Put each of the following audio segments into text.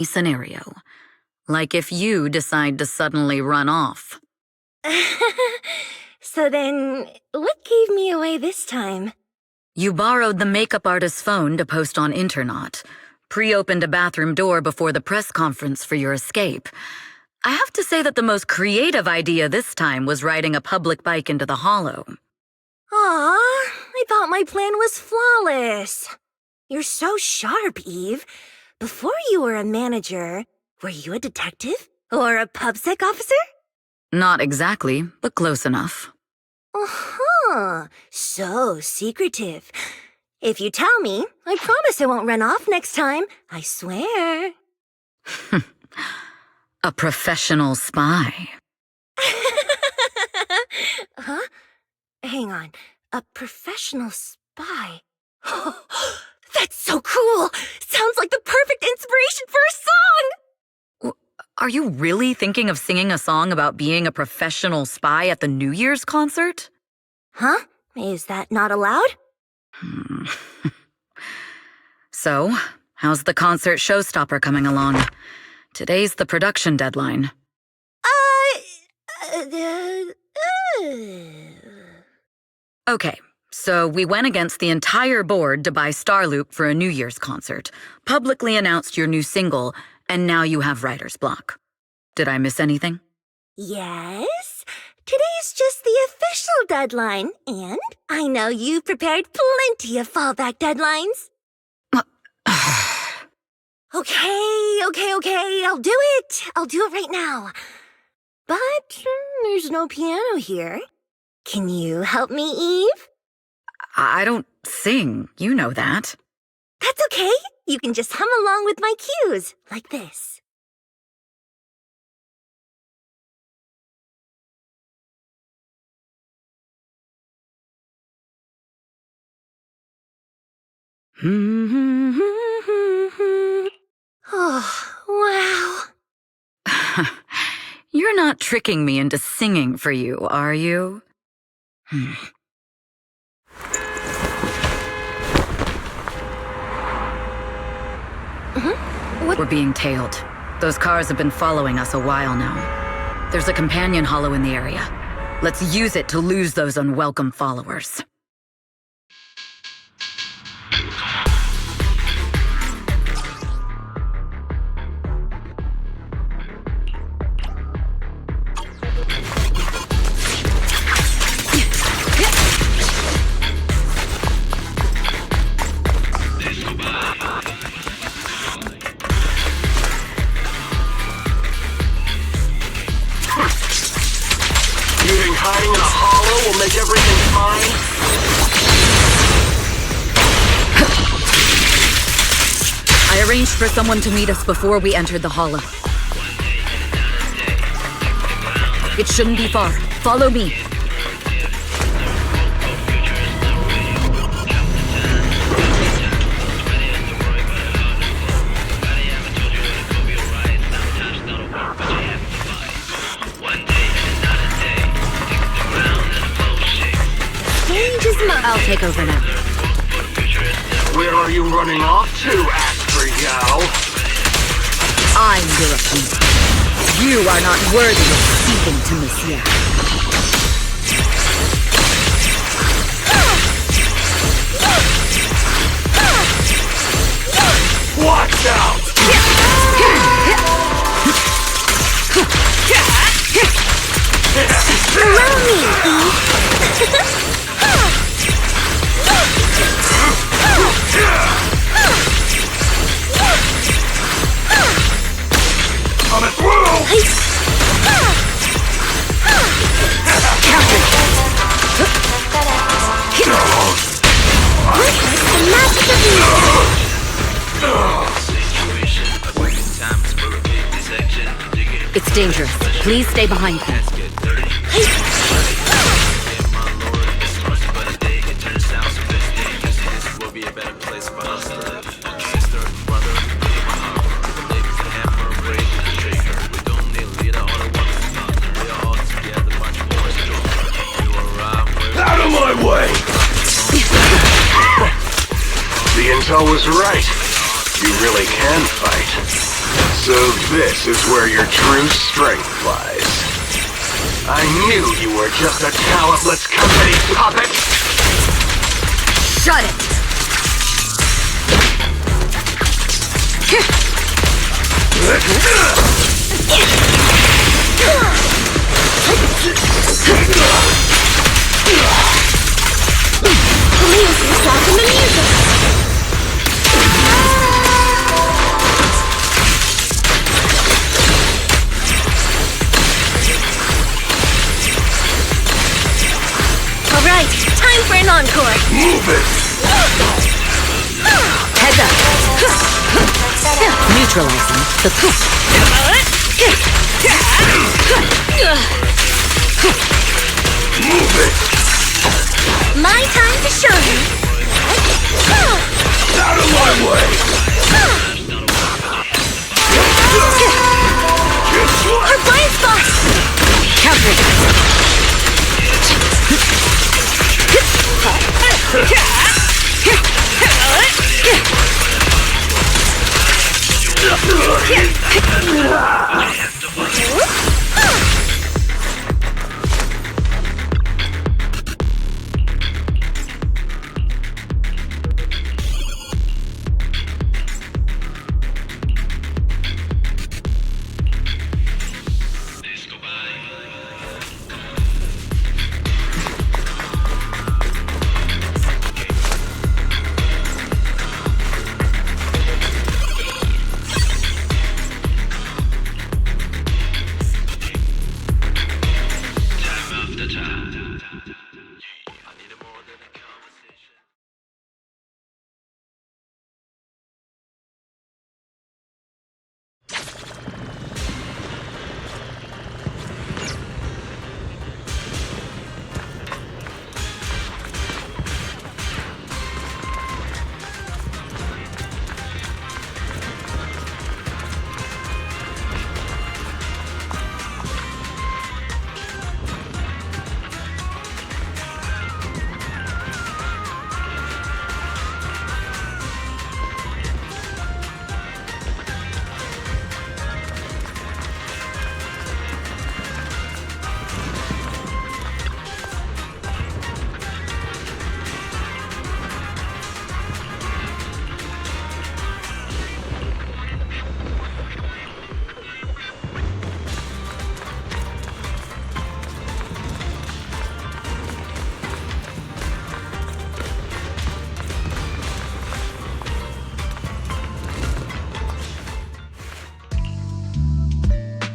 scenario. Like if you decide to suddenly run off. So then, what gave me away this time? You borrowed the makeup artist's phone to post on Internaut, pre-opened a bathroom door before the press conference for your escape. I have to say that the most creative idea this time was riding a public bike into the hollow. Aw, I thought my plan was flawless. You're so sharp, Eve. Before you were a manager, were you a detective? Or a PubSec officer? Not exactly, but close enough. Uh-huh. So secretive. If you tell me, I promise I won't run off next time. I swear. A professional spy. Huh? Hang on. A professional spy? That's so cool! Sounds like the perfect inspiration for a song! Are you really thinking of singing a song about being a professional spy at the New Year's concert? Huh? Is that not allowed? So, how's the concert showstopper coming along? Today's the production deadline. Okay, so we went against the entire board to buy Starloop for a New Year's concert, publicly announced your new single, and now you have writer's block. Did I miss anything? Yes. Today's just the official deadline, and I know you've prepared plenty of fallback deadlines. Okay, I'll do it. I'll do it right now. But there's no piano here. Can you help me, Eve? I don't sing, you know that. That's okay. You can just hum along with my cues, like this. Oh, wow. You're not tricking me into singing for you, are you? We're being tailed. Those cars have been following us a while now. There's a companion hollow in the area. Let's use it to lose those unwelcome followers. Hiding in a hollow will make everything fine? I arranged for someone to meet us before we entered the hollow. It shouldn't be far. Follow me. I'll take over now. Where are you running off to, Asper Yao? I'm your opponent. You are not worthy of speaking to Miss Yao. Watch out! Around me! Coming through! It's dangerous. Please stay behind me. Out of my way! The intel was right. You really can fight. So this is where your true strength lies. I knew you were just a talentless company puppet! Shut it! Lose yourself in the music. All right, time for an encore. Move it! Heads up! Neutralizing the push. Move it! My time to show you. Out of my way! Her blind spot. Counter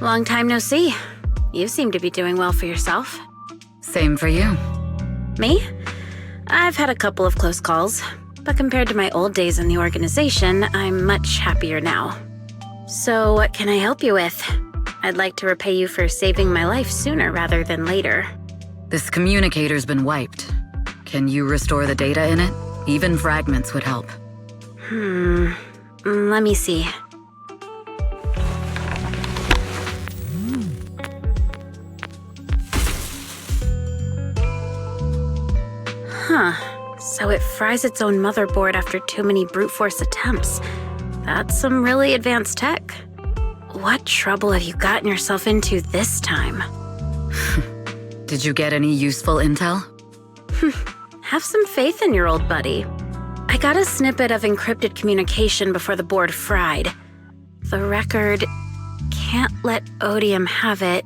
Long time no see. You seem to be doing well for yourself. Same for you. Me? I've had a couple of close calls, but compared to my old days in the organization, I'm much happier now. So what can I help you with? I'd like to repay you for saving my life sooner rather than later. This communicator's been wiped. Can you restore the data in it? Even fragments would help. Let me see. So it fries its own motherboard after too many brute force attempts. That's some really advanced tech. What trouble have you gotten yourself into this time? Did you get any useful intel? Have some faith in your old buddy. I got a snippet of encrypted communication before the board fried. The record, can't let Odium have it,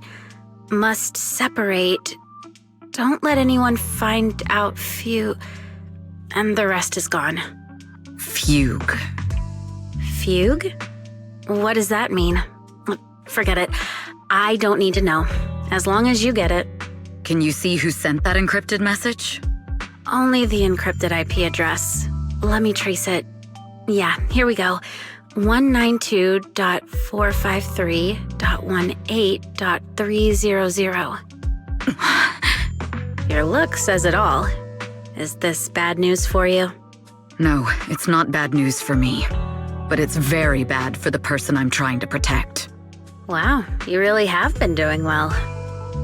must separate, don't let anyone find out and the rest is gone. Fugue. Fugue? What does that mean? Forget it. I don't need to know. As long as you get it. Can you see who sent that encrypted message? Only the encrypted IP address. Let me trace it. Yeah, here we go. 192.453.18.300. Your look says it all. Is this bad news for you? No, it's not bad news for me. But it's very bad for the person I'm trying to protect. Wow, you really have been doing well.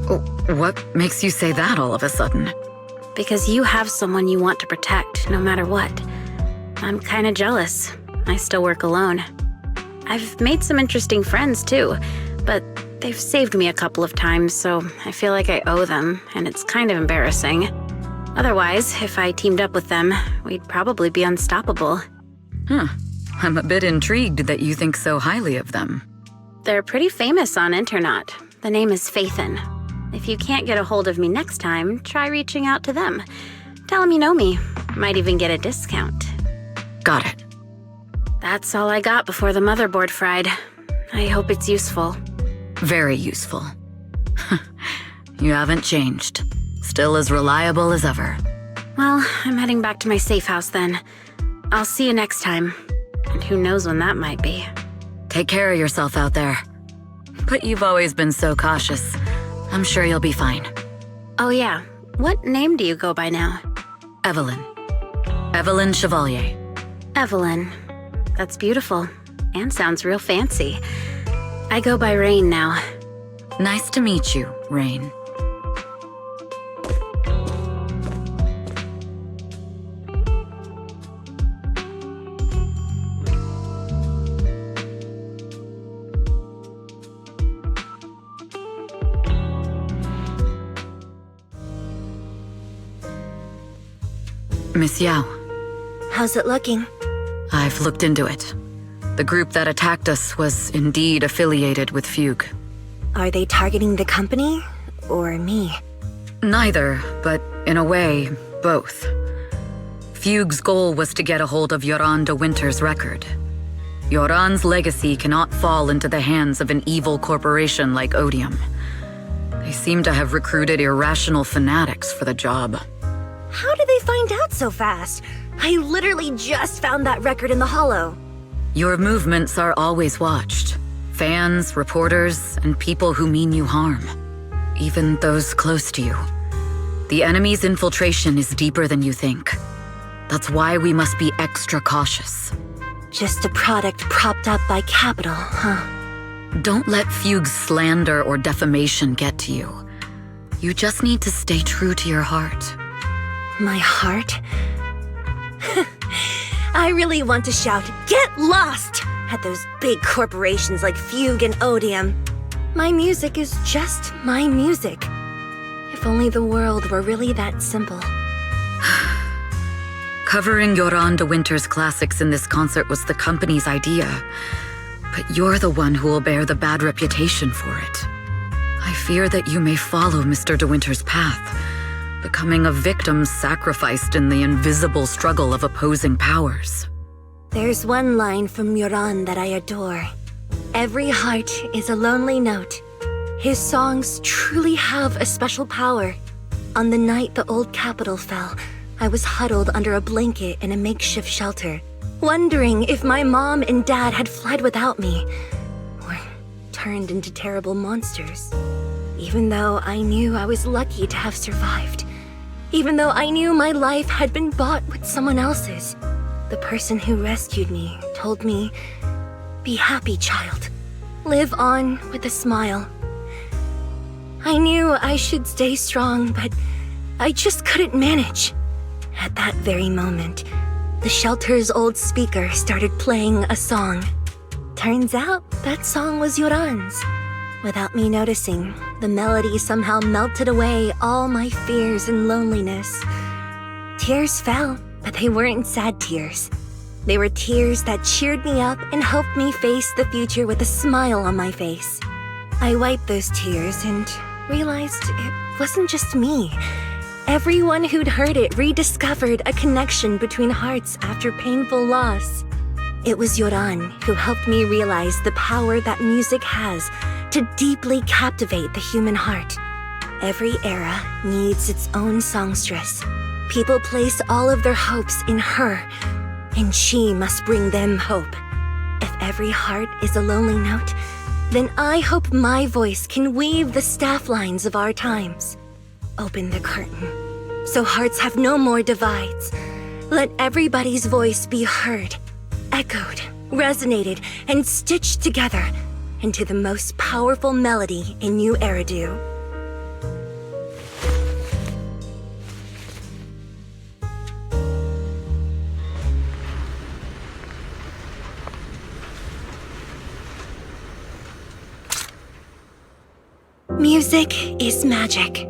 Oh, what makes you say that all of a sudden? Because you have someone you want to protect, no matter what. I'm kinda jealous. I still work alone. I've made some interesting friends too, but they've saved me a couple of times, so I feel like I owe them, and it's kind of embarrassing. Otherwise, if I teamed up with them, we'd probably be unstoppable. I'm a bit intrigued that you think so highly of them. They're pretty famous on Internaut. The name is Faithin. If you can't get a hold of me next time, try reaching out to them. Tell them you know me. Might even get a discount. Got it. That's all I got before the motherboard fried. I hope it's useful. Very useful. You haven't changed. Still as reliable as ever. Well, I'm heading back to my safe house then. I'll see you next time. And who knows when that might be. Take care of yourself out there. But you've always been so cautious. I'm sure you'll be fine. Oh yeah, what name do you go by now? Evelyn. Evelyn Chevalier. Evelyn. That's beautiful. And sounds real fancy. I go by Rain now. Nice to meet you, Rain. Miss Yao, How's it looking? I've looked into it. The group that attacked us was indeed affiliated with Fugue. Are they targeting the company or me? Neither, but in a way, both. Fugue's goal was to get a hold of Yoran de Winter's record. Yoran's legacy cannot fall into the hands of an evil corporation like Odium. They seem to have recruited irrational fanatics for the job. How did they find out so fast? I literally just found that record in the hollow. Your movements are always watched. Fans, reporters, and people who mean you harm. Even those close to you. The enemy's infiltration is deeper than you think. That's why we must be extra cautious. Just a product propped up by capital, huh? Don't let Fugue's slander or defamation get to you. You just need to stay true to your heart. My heart? I really want to shout, "Get lost!" at those big corporations like Fugue and Odium. My music is just my music. If only the world were really that simple. Covering Yoran de Winter's classics in this concert was the company's idea, but you're the one who will bear the bad reputation for it. I fear that you may follow Mr. de Winter's path, becoming a victim sacrificed in the invisible struggle of opposing powers. There's one line from Yoran that I adore. Every heart is a lonely note. His songs truly have a special power. On the night the old capital fell, I was huddled under a blanket in a makeshift shelter, wondering if my mom and dad had fled without me, or turned into terrible monsters. Even though I knew I was lucky to have survived. Even though I knew my life had been bought with someone else's, the person who rescued me told me, "Be happy, child. Live on with a smile." I knew I should stay strong, but I just couldn't manage. At that very moment, the shelter's old speaker started playing a song. Turns out that song was Yoran's. Without me noticing, the melody somehow melted away all my fears and loneliness. Tears fell, but they weren't sad tears. They were tears that cheered me up and helped me face the future with a smile on my face. I wiped those tears and realized it wasn't just me. Everyone who'd heard it rediscovered a connection between hearts after painful loss. It was Yoran who helped me realize the power that music has to deeply captivate the human heart. Every era needs its own songstress. People place all of their hopes in her, and she must bring them hope. If every heart is a lonely note, then I hope my voice can weave the staff lines of our times. Open the curtain, so hearts have no more divides. Let everybody's voice be heard, echoed, resonated, and stitched together into the most powerful melody in New Eridu. Music is magic.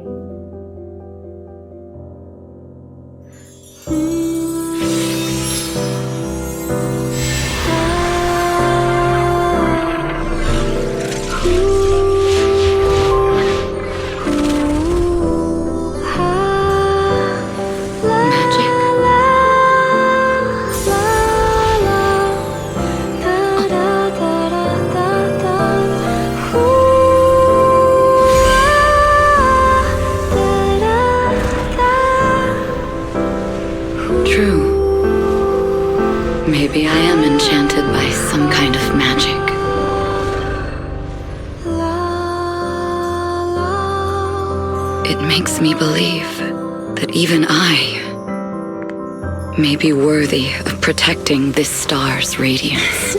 Maybe I am enchanted by some kind of magic. It makes me believe that even I may be worthy of protecting this star's radiance.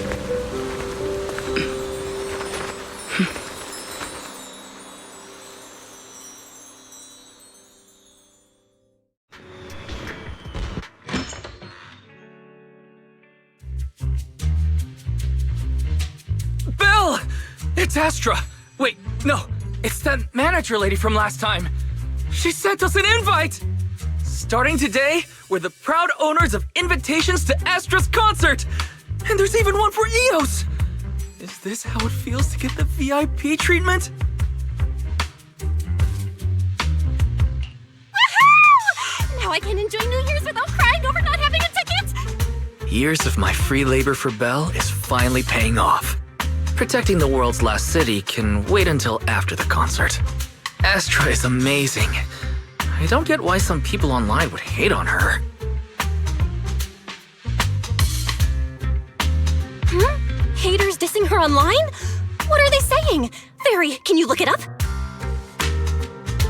Bill! It's Astra! Wait, no, it's that manager lady from last time. She sent us an invite! Starting today, we're the proud owners of invitations to Astra's concert! And there's even one for EOS! Is this how it feels to get the VIP treatment? Woohoo! Now I can enjoy New Year's without crying over not having a ticket! Years of my free labor for Belle is finally paying off. Protecting the world's last city can wait until after the concert. Astra is amazing. I don't get why some people online would hate on her. Haters dissing her online? What are they saying? Fairy, can you look it up?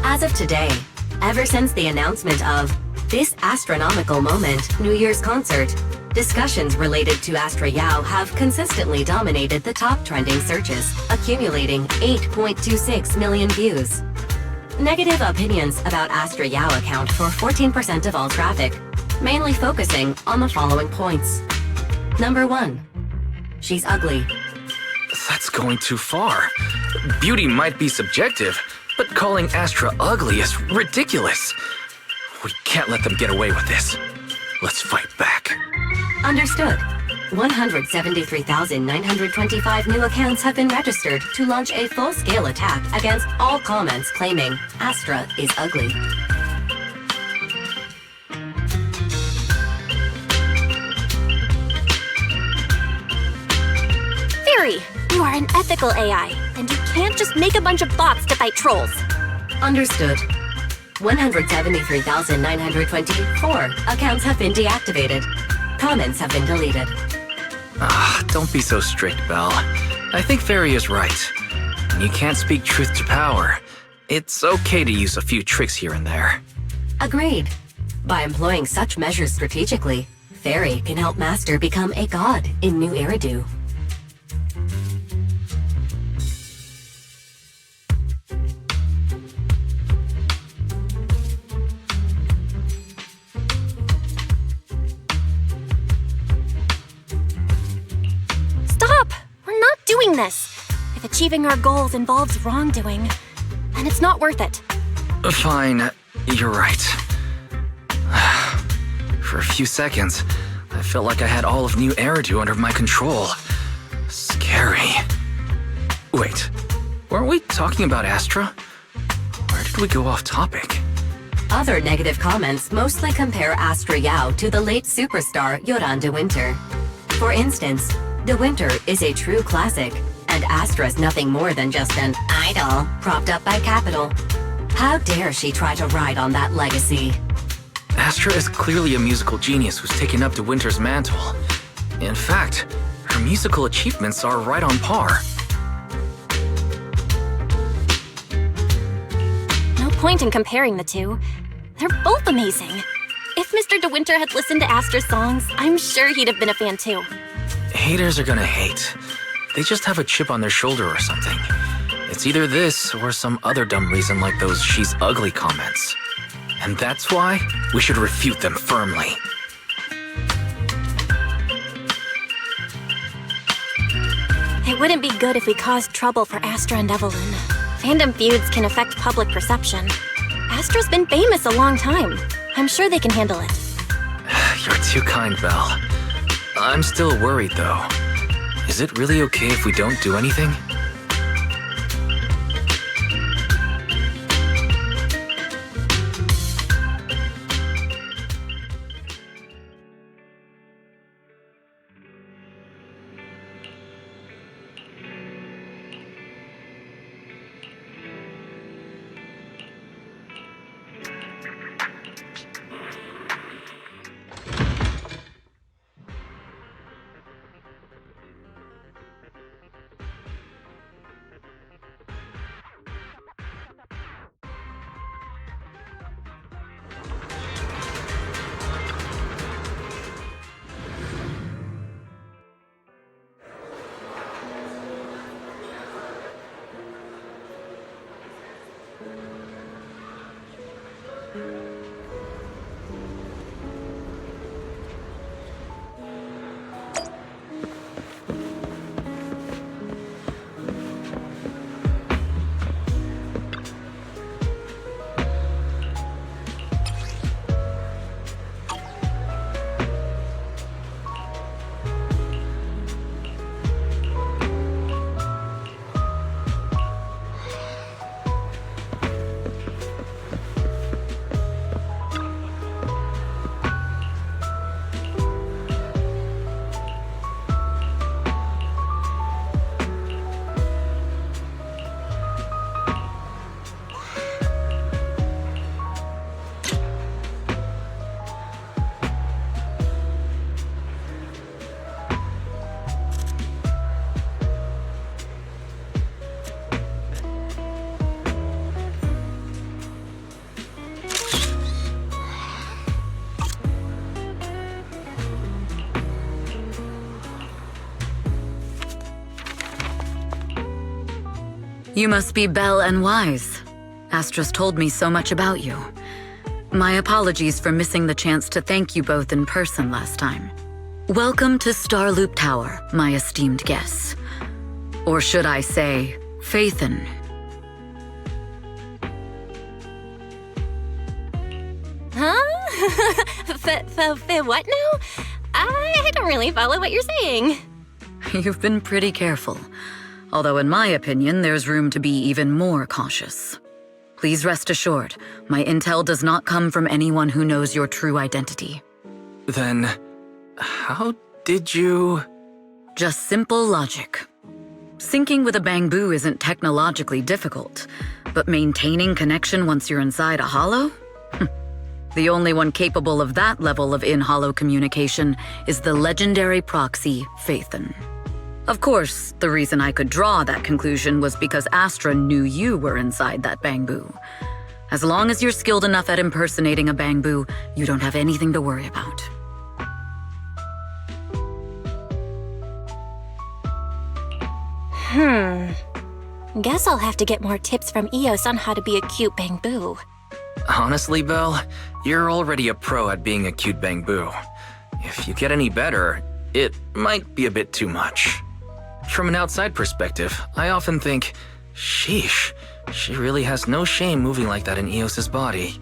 As of today, ever since the announcement of this astronomical moment New Year's concert, discussions related to Astra Yao have consistently dominated the top trending searches, accumulating 8.26 million views. Negative opinions about Astra Yao account for 14% of all traffic, mainly focusing on the following points. Number 1. She's ugly. That's going too far. Beauty might be subjective, but calling Astra ugly is ridiculous. We can't let them get away with this. Let's fight back. Understood. 173,925 new accounts have been registered to launch a full-scale attack against all comments claiming Astra is ugly. Fairy, you are an ethical AI, and you can't just make a bunch of bots to fight trolls. Understood. 173,924 accounts have been deactivated. Comments have been deleted. Don't be so strict, Belle. I think Fairy is right. When you can't speak truth to power, it's okay to use a few tricks here and there. Agreed. By employing such measures strategically, Fairy can help Master become a god in New Eridu. Stop! We're not doing this. If achieving our goals involves wrongdoing, then it's not worth it. Fine, you're right. For a few seconds, I felt like I had all of New Eridu under my control. Scary. Wait, weren't we talking about Astra? Where did we go off topic? Other negative comments mostly compare Astra Yao to the late superstar Yoran de Winter. For instance, de Winter is a true classic, and Astra's nothing more than just an idol propped up by capital. How dare she try to ride on that legacy? Astra is clearly a musical genius who's taken up de Winter's mantle. In fact, her musical achievements are right on par. No point in comparing the two. They're both amazing. If Mr. De Winter had listened to Astra's songs, I'm sure he'd have been a fan too. Haters are gonna hate. They just have a chip on their shoulder or something. It's either this or some other dumb reason like those "she's ugly" comments. And that's why we should refute them firmly. It wouldn't be good if we caused trouble for Astra and Evelyn. Fandom feuds can affect public perception. Astra's been famous a long time. I'm sure they can handle it. You're too kind, Belle. I'm still worried, though. Is it really okay if we don't do anything? You must be Belle and Wise. Astra's told me so much about you. My apologies for missing the chance to thank you both in person last time. Welcome to Starloop Tower, my esteemed guests. Or should I say, Faithin. Huh? What now? I don't really follow what you're saying. You've been pretty careful. Although in my opinion, there's room to be even more cautious. Please rest assured, my intel does not come from anyone who knows your true identity. Then, how did you... Just simple logic. Syncing with a bamboo isn't technologically difficult, but maintaining connection once you're inside a hollow? The only one capable of that level of in-hollow communication is the legendary proxy, Faithin. Of course, the reason I could draw that conclusion was because Astra knew you were inside that bamboo. As long as you're skilled enough at impersonating a bamboo, you don't have anything to worry about. Guess I'll have to get more tips from Eos on how to be a cute bamboo. Honestly, Belle, you're already a pro at being a cute bamboo. If you get any better, it might be a bit too much. From an outside perspective, I often think, sheesh, she really has no shame moving like that in Eos's body.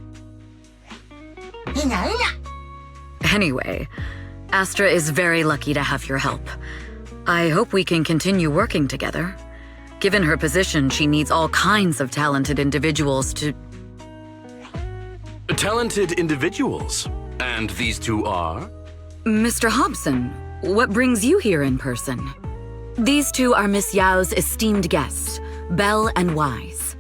Anyway, Astra is very lucky to have your help. I hope we can continue working together. Given her position, she needs all kinds of talented individuals to... Talented individuals? And these two are? Mr. Hobson, what brings you here in person? These two are Miss Yao's esteemed guests, Belle and Wise.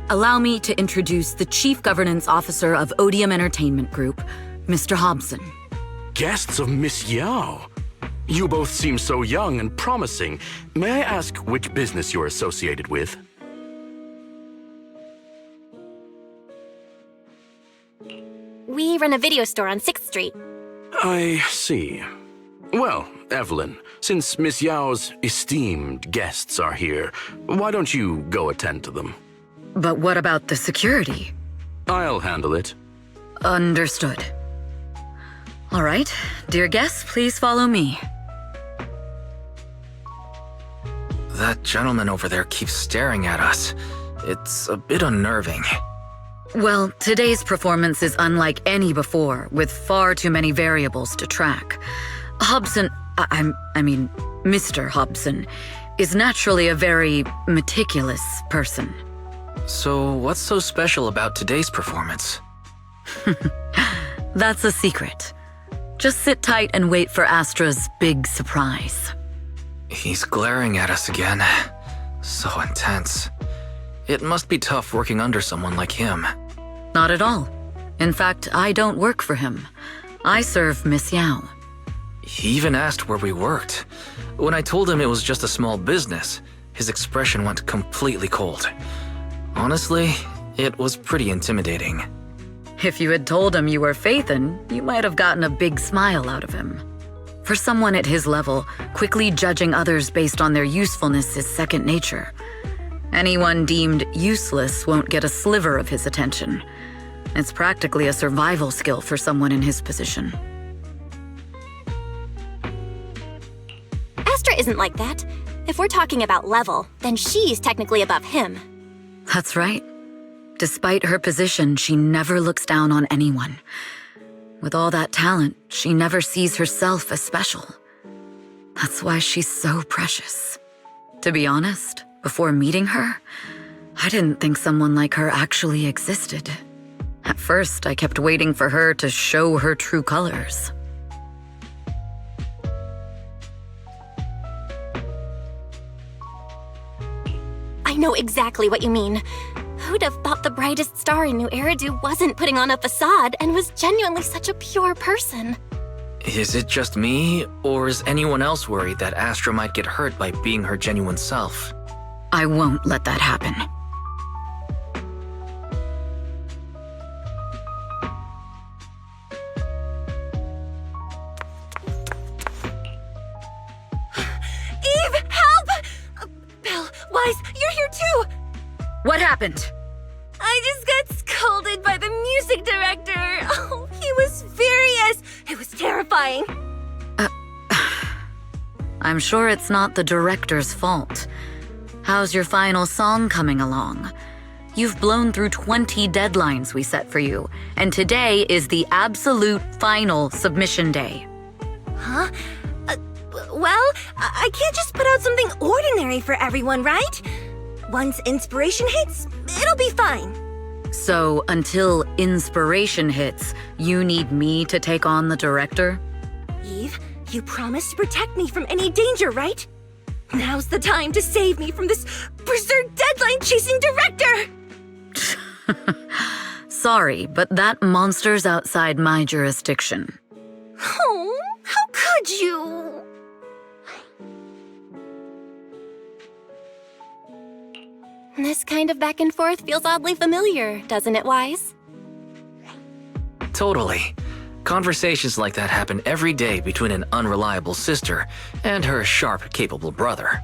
Allow me to introduce the Chief Governance Officer of Odium Entertainment Group, Mr. Hobson. Guests of Miss Yao? You both seem so young and promising. May I ask which business you're associated with? We run a video store on 6th Street. I see. Well, Evelyn, since Miss Yao's esteemed guests are here, why don't you go attend to them? But what about the security? I'll handle it. Understood. All right, dear guests, please follow me. That gentleman over there keeps staring at us. It's a bit unnerving. Well, today's performance is unlike any before, with far too many variables to track. Hobson, I mean, Mr. Hobson, is naturally a very meticulous person. So what's so special about today's performance? That's a secret. Just sit tight and wait for Astra's big surprise. He's glaring at us again. So intense. It must be tough working under someone like him. Not at all. In fact, I don't work for him. I serve Miss Yao. He even asked where we worked. When I told him it was just a small business, his expression went completely cold. Honestly, it was pretty intimidating. If you had told him you were Phaethon, you might have gotten a big smile out of him. For someone at his level, quickly judging others based on their usefulness is second nature. Anyone deemed useless won't get a sliver of his attention. It's practically a survival skill for someone in his position. Astra isn't like that. If we're talking about level, then she's technically above him. That's right. Despite her position, she never looks down on anyone. With all that talent, she never sees herself as special. That's why she's so precious. To be honest, before meeting her, I didn't think someone like her actually existed. At first, I kept waiting for her to show her true colors. I know exactly what you mean. Who'd have thought the brightest star in New Eridu wasn't putting on a facade and was genuinely such a pure person? Is it just me, or is anyone else worried that Astra might get hurt by being her genuine self? I won't let that happen. Eve, help! Belle, Wise, you're here too! What happened? I just got scolded by the music director. Oh, he was furious. It was terrifying. I'm sure it's not the director's fault. How's your final song coming along? You've blown through 20 deadlines we set for you, and today is the absolute final submission day. Huh? Well, I can't just put out something ordinary for everyone, right? Once inspiration hits, it'll be fine. So, until inspiration hits, you need me to take on the director? Eve, you promised to protect me from any danger, right? Now's the time to save me from this berserk deadline-chasing director! Sorry, but that monster's outside my jurisdiction. Oh, how could you? This kind of back and forth feels oddly familiar, doesn't it, Wise? Totally. Conversations like that happen every day between an unreliable sister and her sharp, capable brother.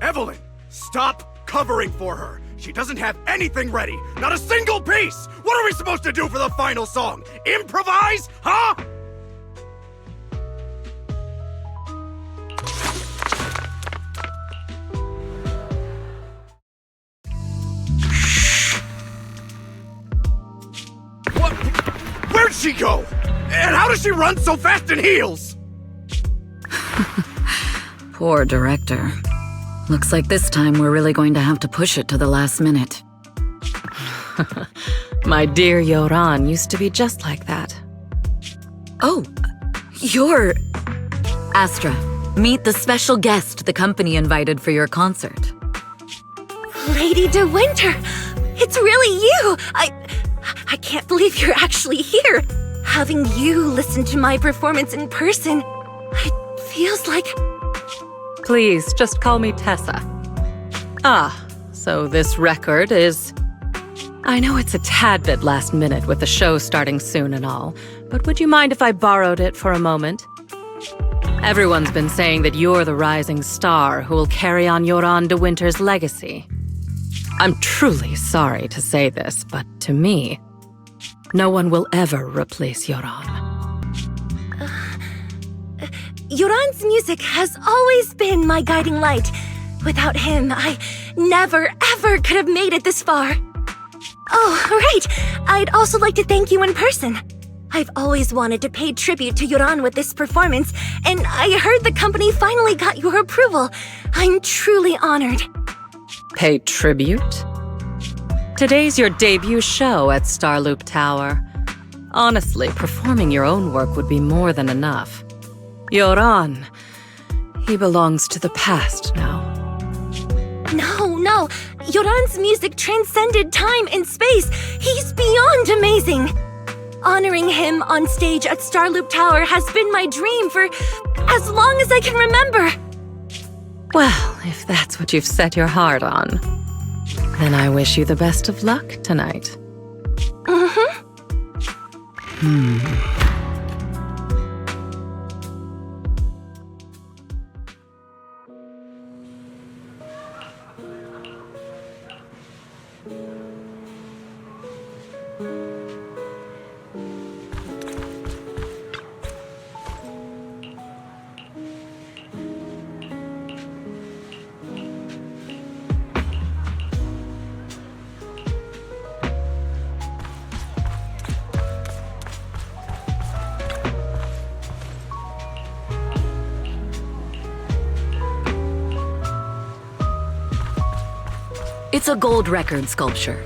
Evelyn, stop covering for her. She doesn't have anything ready. Not a single piece. What are we supposed to do for the final song? Improvise? Huh? What? Where'd she go? And how does she run so fast in heels? Poor director. Looks like this time we're really going to have to push it to the last minute. My dear Yoran used to be just like that. Oh, you're... Astra, meet the special guest the company invited for your concert. Lady De Winter! It's really you! I can't believe you're actually here! Having you listen to my performance in person, it feels like... Please, just call me Tessa. Ah, so this record is... I know it's a tad bit last minute with the show starting soon and all, but would you mind if I borrowed it for a moment? Everyone's been saying that you're the rising star who will carry on Yoran De Winter's legacy. I'm truly sorry to say this, but to me, no one will ever replace Yoran. Yoran's music has always been my guiding light. Without him, I never, ever could have made it this far. Oh, right. I'd also like to thank you in person. I've always wanted to pay tribute to Yoran with this performance, and I heard the company finally got your approval. I'm truly honored. Pay tribute? Today's your debut show at Starloop Tower. Honestly, performing your own work would be more than enough. Yoran, he belongs to the past now. No. Yoran's music transcended time and space. He's beyond amazing. Honoring him on stage at Starloop Tower has been my dream for as long as I can remember. Well, if that's what you've set your heart on, then I wish you the best of luck tonight. It's a gold record sculpture.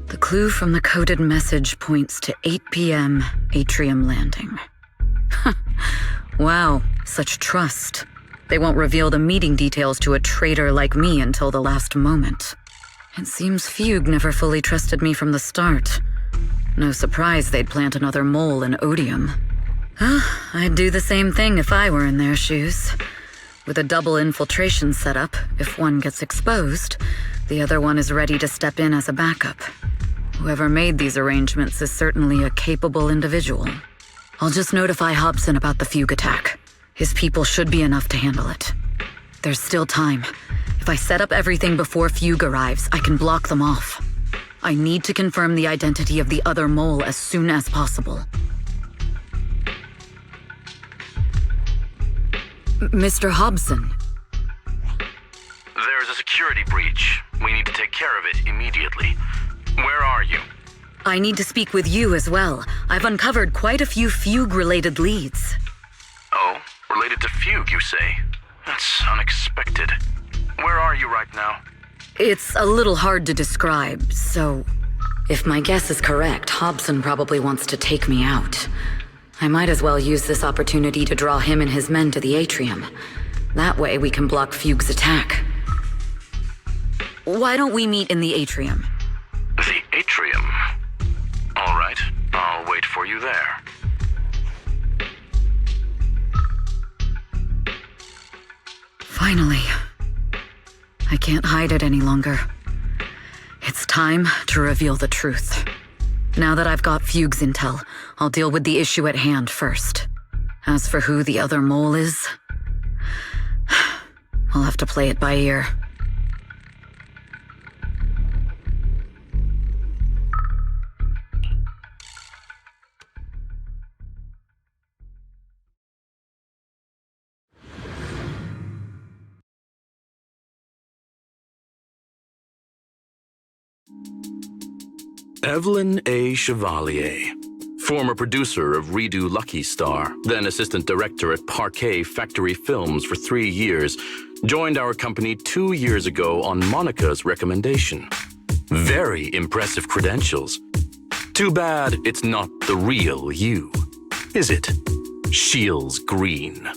The clue from the coded message points to 8 p.m. Atrium Landing. Wow, such trust. They won't reveal the meeting details to a traitor like me until the last moment. It seems Fugue never fully trusted me from the start. No surprise they'd plant another mole in Odium. I'd do the same thing if I were in their shoes. With a double infiltration setup, if one gets exposed, the other one is ready to step in as a backup. Whoever made these arrangements is certainly a capable individual. I'll just notify Hobson about the Fugue attack. His people should be enough to handle it. There's still time. If I set up everything before Fugue arrives, I can block them off. I need to confirm the identity of the other mole as soon as possible. Mr. Hobson. There's a security breach. We need to take care of it immediately. Where are you? I need to speak with you as well. I've uncovered quite a few Fugue-related leads. Oh, related to Fugue, you say? That's unexpected. Where are you right now? It's a little hard to describe, so... If my guess is correct, Hobson probably wants to take me out. I might as well use this opportunity to draw him and his men to the atrium. That way we can block Fugue's attack. Why don't we meet in the atrium? The atrium? All right, I'll wait for you there. Finally. I can't hide it any longer. It's time to reveal the truth. Now that I've got Fugue's intel, I'll deal with the issue at hand first. As for who the other mole is, I'll have to play it by ear. Evelyn A. Chevalier, former producer of Redo Lucky Star, then assistant director at Parquet Factory Films for 3 years, joined our company 2 years ago on Monica's recommendation. Very impressive credentials. Too bad it's not the real you, is it? Shields Green.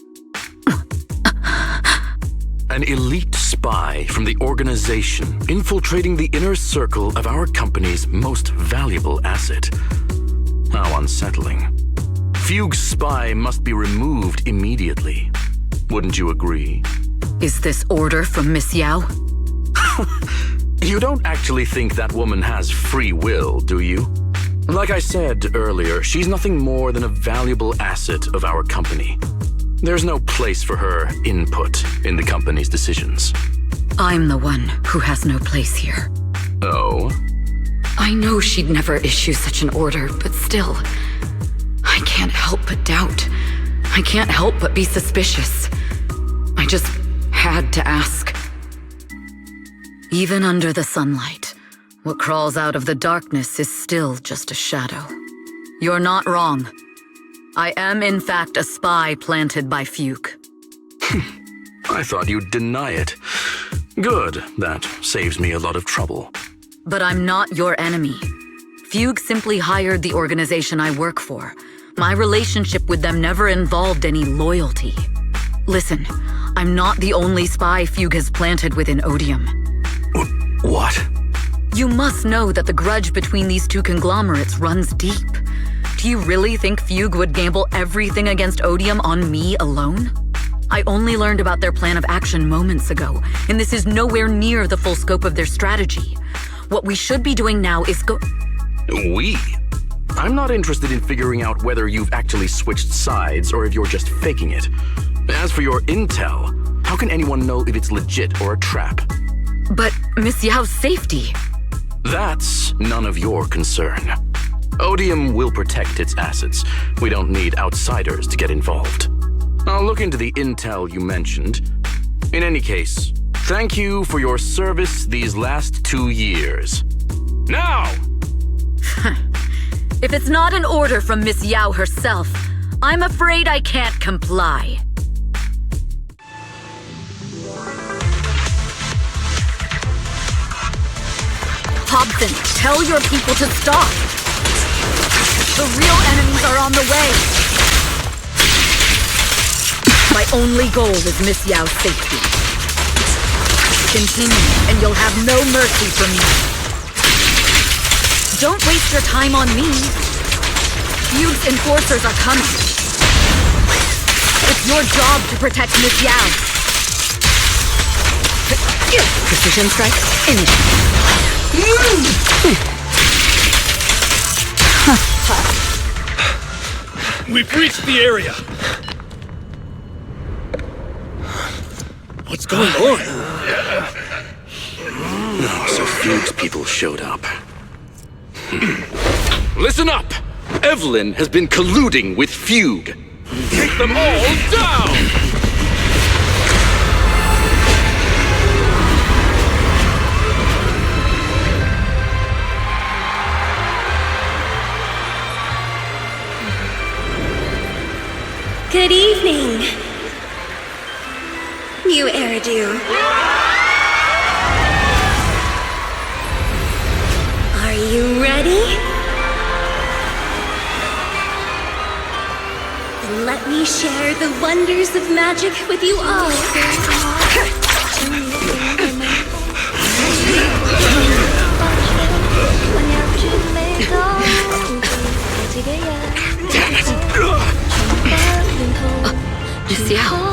An elite spy from the organization infiltrating the inner circle of our company's most valuable asset. How unsettling. Fugue's spy must be removed immediately. Wouldn't you agree? Is this order from Miss Yao? You don't actually think that woman has free will, do you? Like I said earlier, she's nothing more than a valuable asset of our company. There's no place for her input in the company's decisions. I'm the one who has no place here. Oh? I know she'd never issue such an order, but still, I can't help but doubt. I can't help but be suspicious. I just had to ask. Even under the sunlight, what crawls out of the darkness is still just a shadow. You're not wrong. I am in fact a spy planted by Fugue. I thought you'd deny it. Good, that saves me a lot of trouble. But I'm not your enemy. Fugue simply hired the organization I work for. My relationship with them never involved any loyalty. Listen, I'm not the only spy Fugue has planted within Odium. What? You must know that the grudge between these two conglomerates runs deep. Do you really think Fugue would gamble everything against Odium on me alone? I only learned about their plan of action moments ago, and this is nowhere near the full scope of their strategy. What we should be doing now is We? I'm not interested in figuring out whether you've actually switched sides or if you're just faking it. As for your intel, how can anyone know if it's legit or a trap? But Miss Yao's safety... That's none of your concern. Odium will protect its assets. We don't need outsiders to get involved. I'll look into the intel you mentioned. In any case, thank you for your service these last 2 years. Now! If it's not an order from Miss Yao herself, I'm afraid I can't comply. Hobson, tell your people to stop! The real enemies are on the way! My only goal is Miss Yao's safety. Continue, and you'll have no mercy from me. Don't waste your time on me. Fugue's enforcers are coming. It's your job to protect Miss Yao. Precision strike, We've reached the area. What's going on? So Fugue's people showed up. Listen up! Evelyn has been colluding with Fugue. Take them all down! Good evening, new Eridu. Are you ready? Then let me share the wonders of magic with you all. Miss Yao.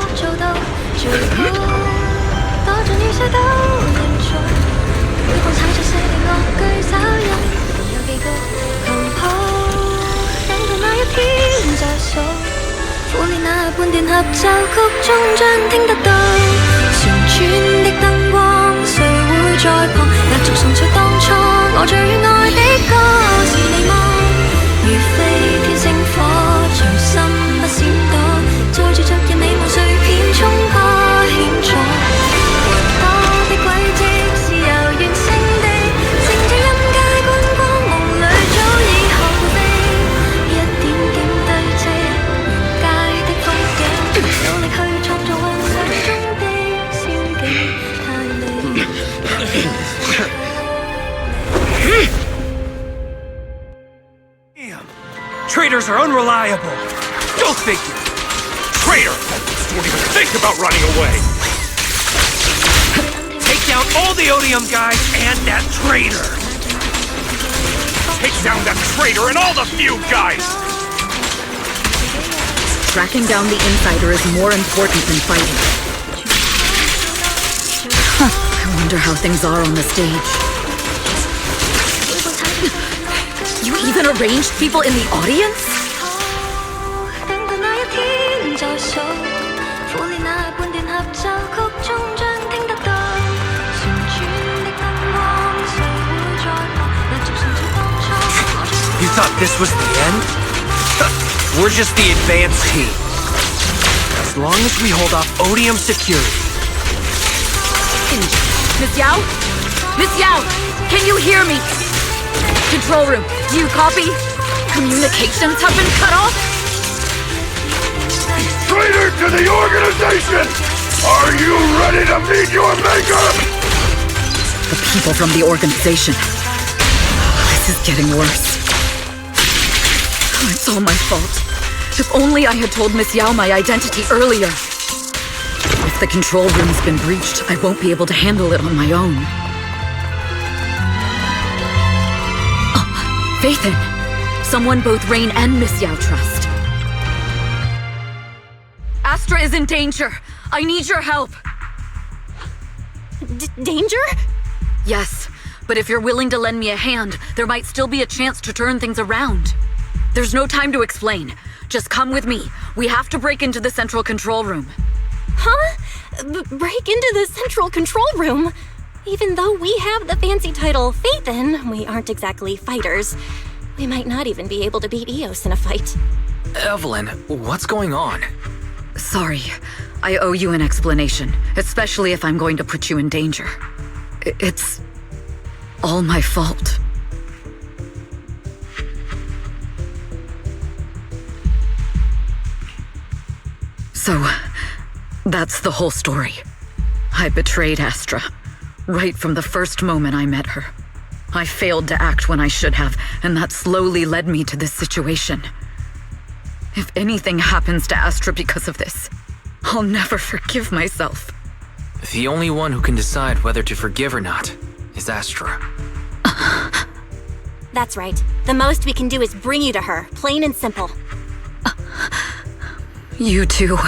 managers are unreliable. Go figure. Traitor! Don't even think about running away! Take down all the Odium guys and that traitor. Take down that traitor and all the feud guys! Tracking down the insider is more important than fighting. I wonder how things are on the stage. You even arranged people in the audience? You thought this was the end? We're just the advanced team. As long as we hold off Odium security. Miss Yao? Miss Yao! Can you hear me? Control room, do you copy? Communications have been cut off? Traitor to the organization! Are you ready to meet your maker? The people from the organization. This is getting worse. It's all my fault. If only I had told Miss Yao my identity earlier. If the control room's been breached, I won't be able to handle it on my own. Oh, Faithin! Someone both Rain and Miss Yao trust. Astra is in danger. I need your help. Danger? Yes, but if you're willing to lend me a hand, there might still be a chance to turn things around. There's no time to explain. Just come with me. We have to break into the central control room. Huh? Break into the central control room? Even though we have the fancy title Faithin, we aren't exactly fighters. We might not even be able to beat Eos in a fight. Evelyn, what's going on? Sorry. I owe you an explanation, especially if I'm going to put you in danger. It's all my fault. So, that's the whole story. I betrayed Astra, right from the first moment I met her. I failed to act when I should have, and that slowly led me to this situation. If anything happens to Astra because of this, I'll never forgive myself. The only one who can decide whether to forgive or not is Astra. That's right. The most we can do is bring you to her, plain and simple. You too.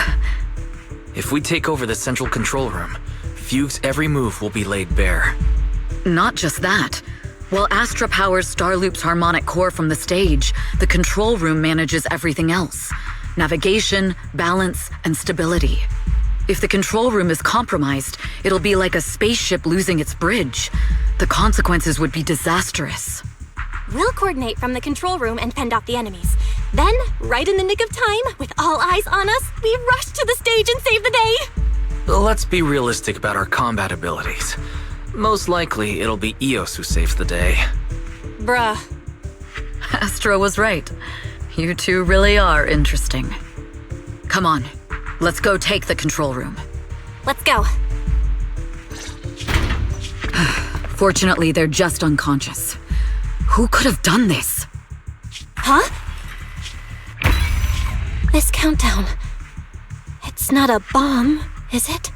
If we take over the central control room, Fugue's every move will be laid bare. Not just that. While Astra powers Starloop's harmonic core from the stage, the control room manages everything else. Navigation, balance, and stability. If the control room is compromised, it'll be like a spaceship losing its bridge. The consequences would be disastrous. We'll coordinate from the control room and fend off the enemies. Then, right in the nick of time, with all eyes on us, we rush to the stage and save the day! Let's be realistic about our combat abilities. Most likely, it'll be Eos who saves the day. Bruh. Astra was right. You two really are interesting. Come on, let's go take the control room. Let's go. Fortunately, they're just unconscious. Who could have done this? Huh? This countdown. It's not a bomb, is it?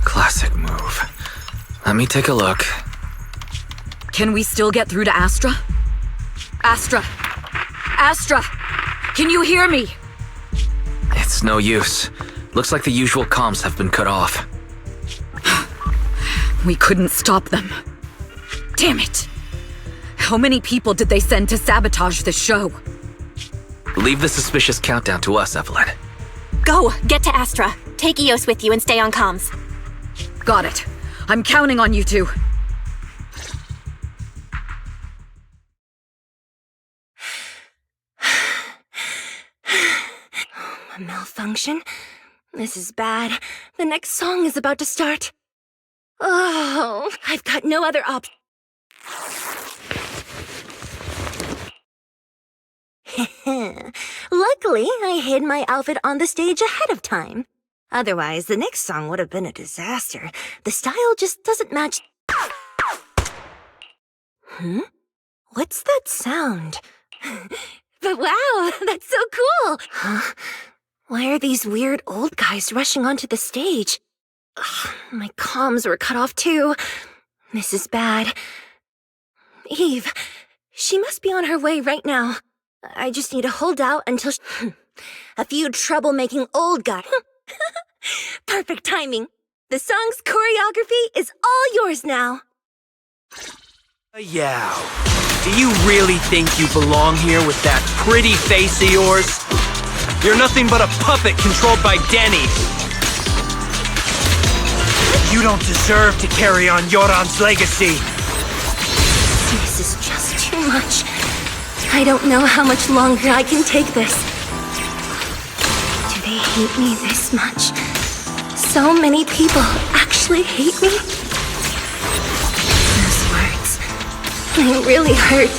Classic move. Let me take a look. Can we still get through to Astra? Astra! Astra! Can you hear me? It's no use. Looks like the usual comms have been cut off. We couldn't stop them. Damn it! How many people did they send to sabotage this show? Leave the suspicious countdown to us, Evelyn. Go! Get to Astra. Take Eos with you and stay on comms. Got it. I'm counting on you two. A malfunction? This is bad. The next song is about to start. Oh, I've got no other option. Luckily, I hid my outfit on the stage ahead of time. Otherwise, the next song would have been a disaster. The style just doesn't match. What's that sound? But wow, that's so cool! Huh? Why are these weird old guys rushing onto the stage? Ugh, my comms were cut off too. This is bad. Eve, she must be on her way right now. I just need to hold out until a few troublemaking old guys. Perfect timing. The song's choreography is all yours now. Yeah. Do you really think you belong here with that pretty face of yours? You're nothing but a puppet controlled by Denny. You don't deserve to carry on Yoran's legacy. This is just too much. I don't know how much longer I can take this. Do they hate me this much? So many people actually hate me? Those words, they really hurt.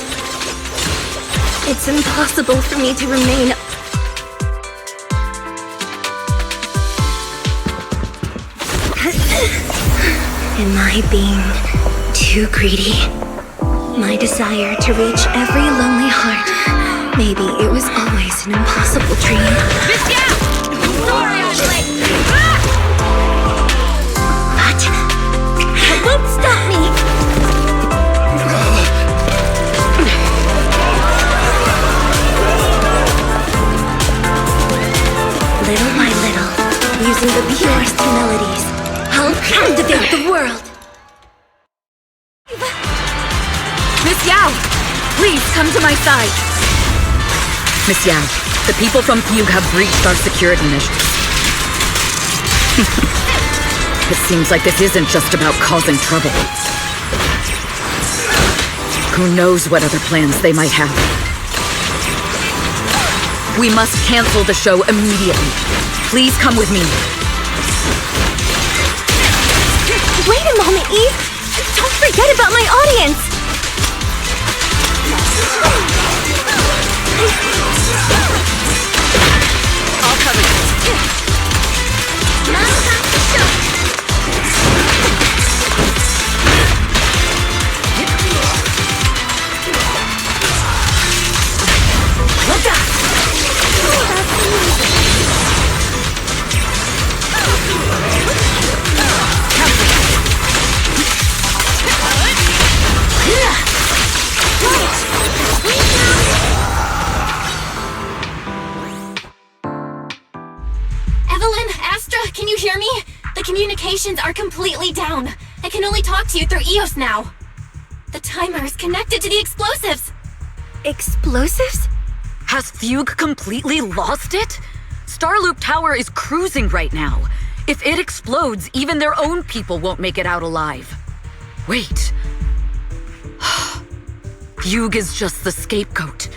It's impossible for me to remain. Am I being too greedy? My desire to reach every lonely heart. Maybe it was always an impossible dream. Sorry, I'm late. But that won't stop me. Little by little, using the purest melodies, I'll captivate the world. Miss Yao! Please, come to my side! Miss Yao, the people from Fugue have breached our security measures. It seems like this isn't just about causing trouble. Who knows what other plans they might have. We must cancel the show immediately. Please come with me. Wait a moment, Eve! Don't forget about my audience! I'll cover you. Evelyn, Astra, can you hear me? The communications are completely down. I can only talk to you through EOS now. The timer is connected to the explosives. Explosives? Has Fugue completely lost it? Starloop Tower is cruising right now. If it explodes, even their own people won't make it out alive. Wait. Fugue is just the scapegoat.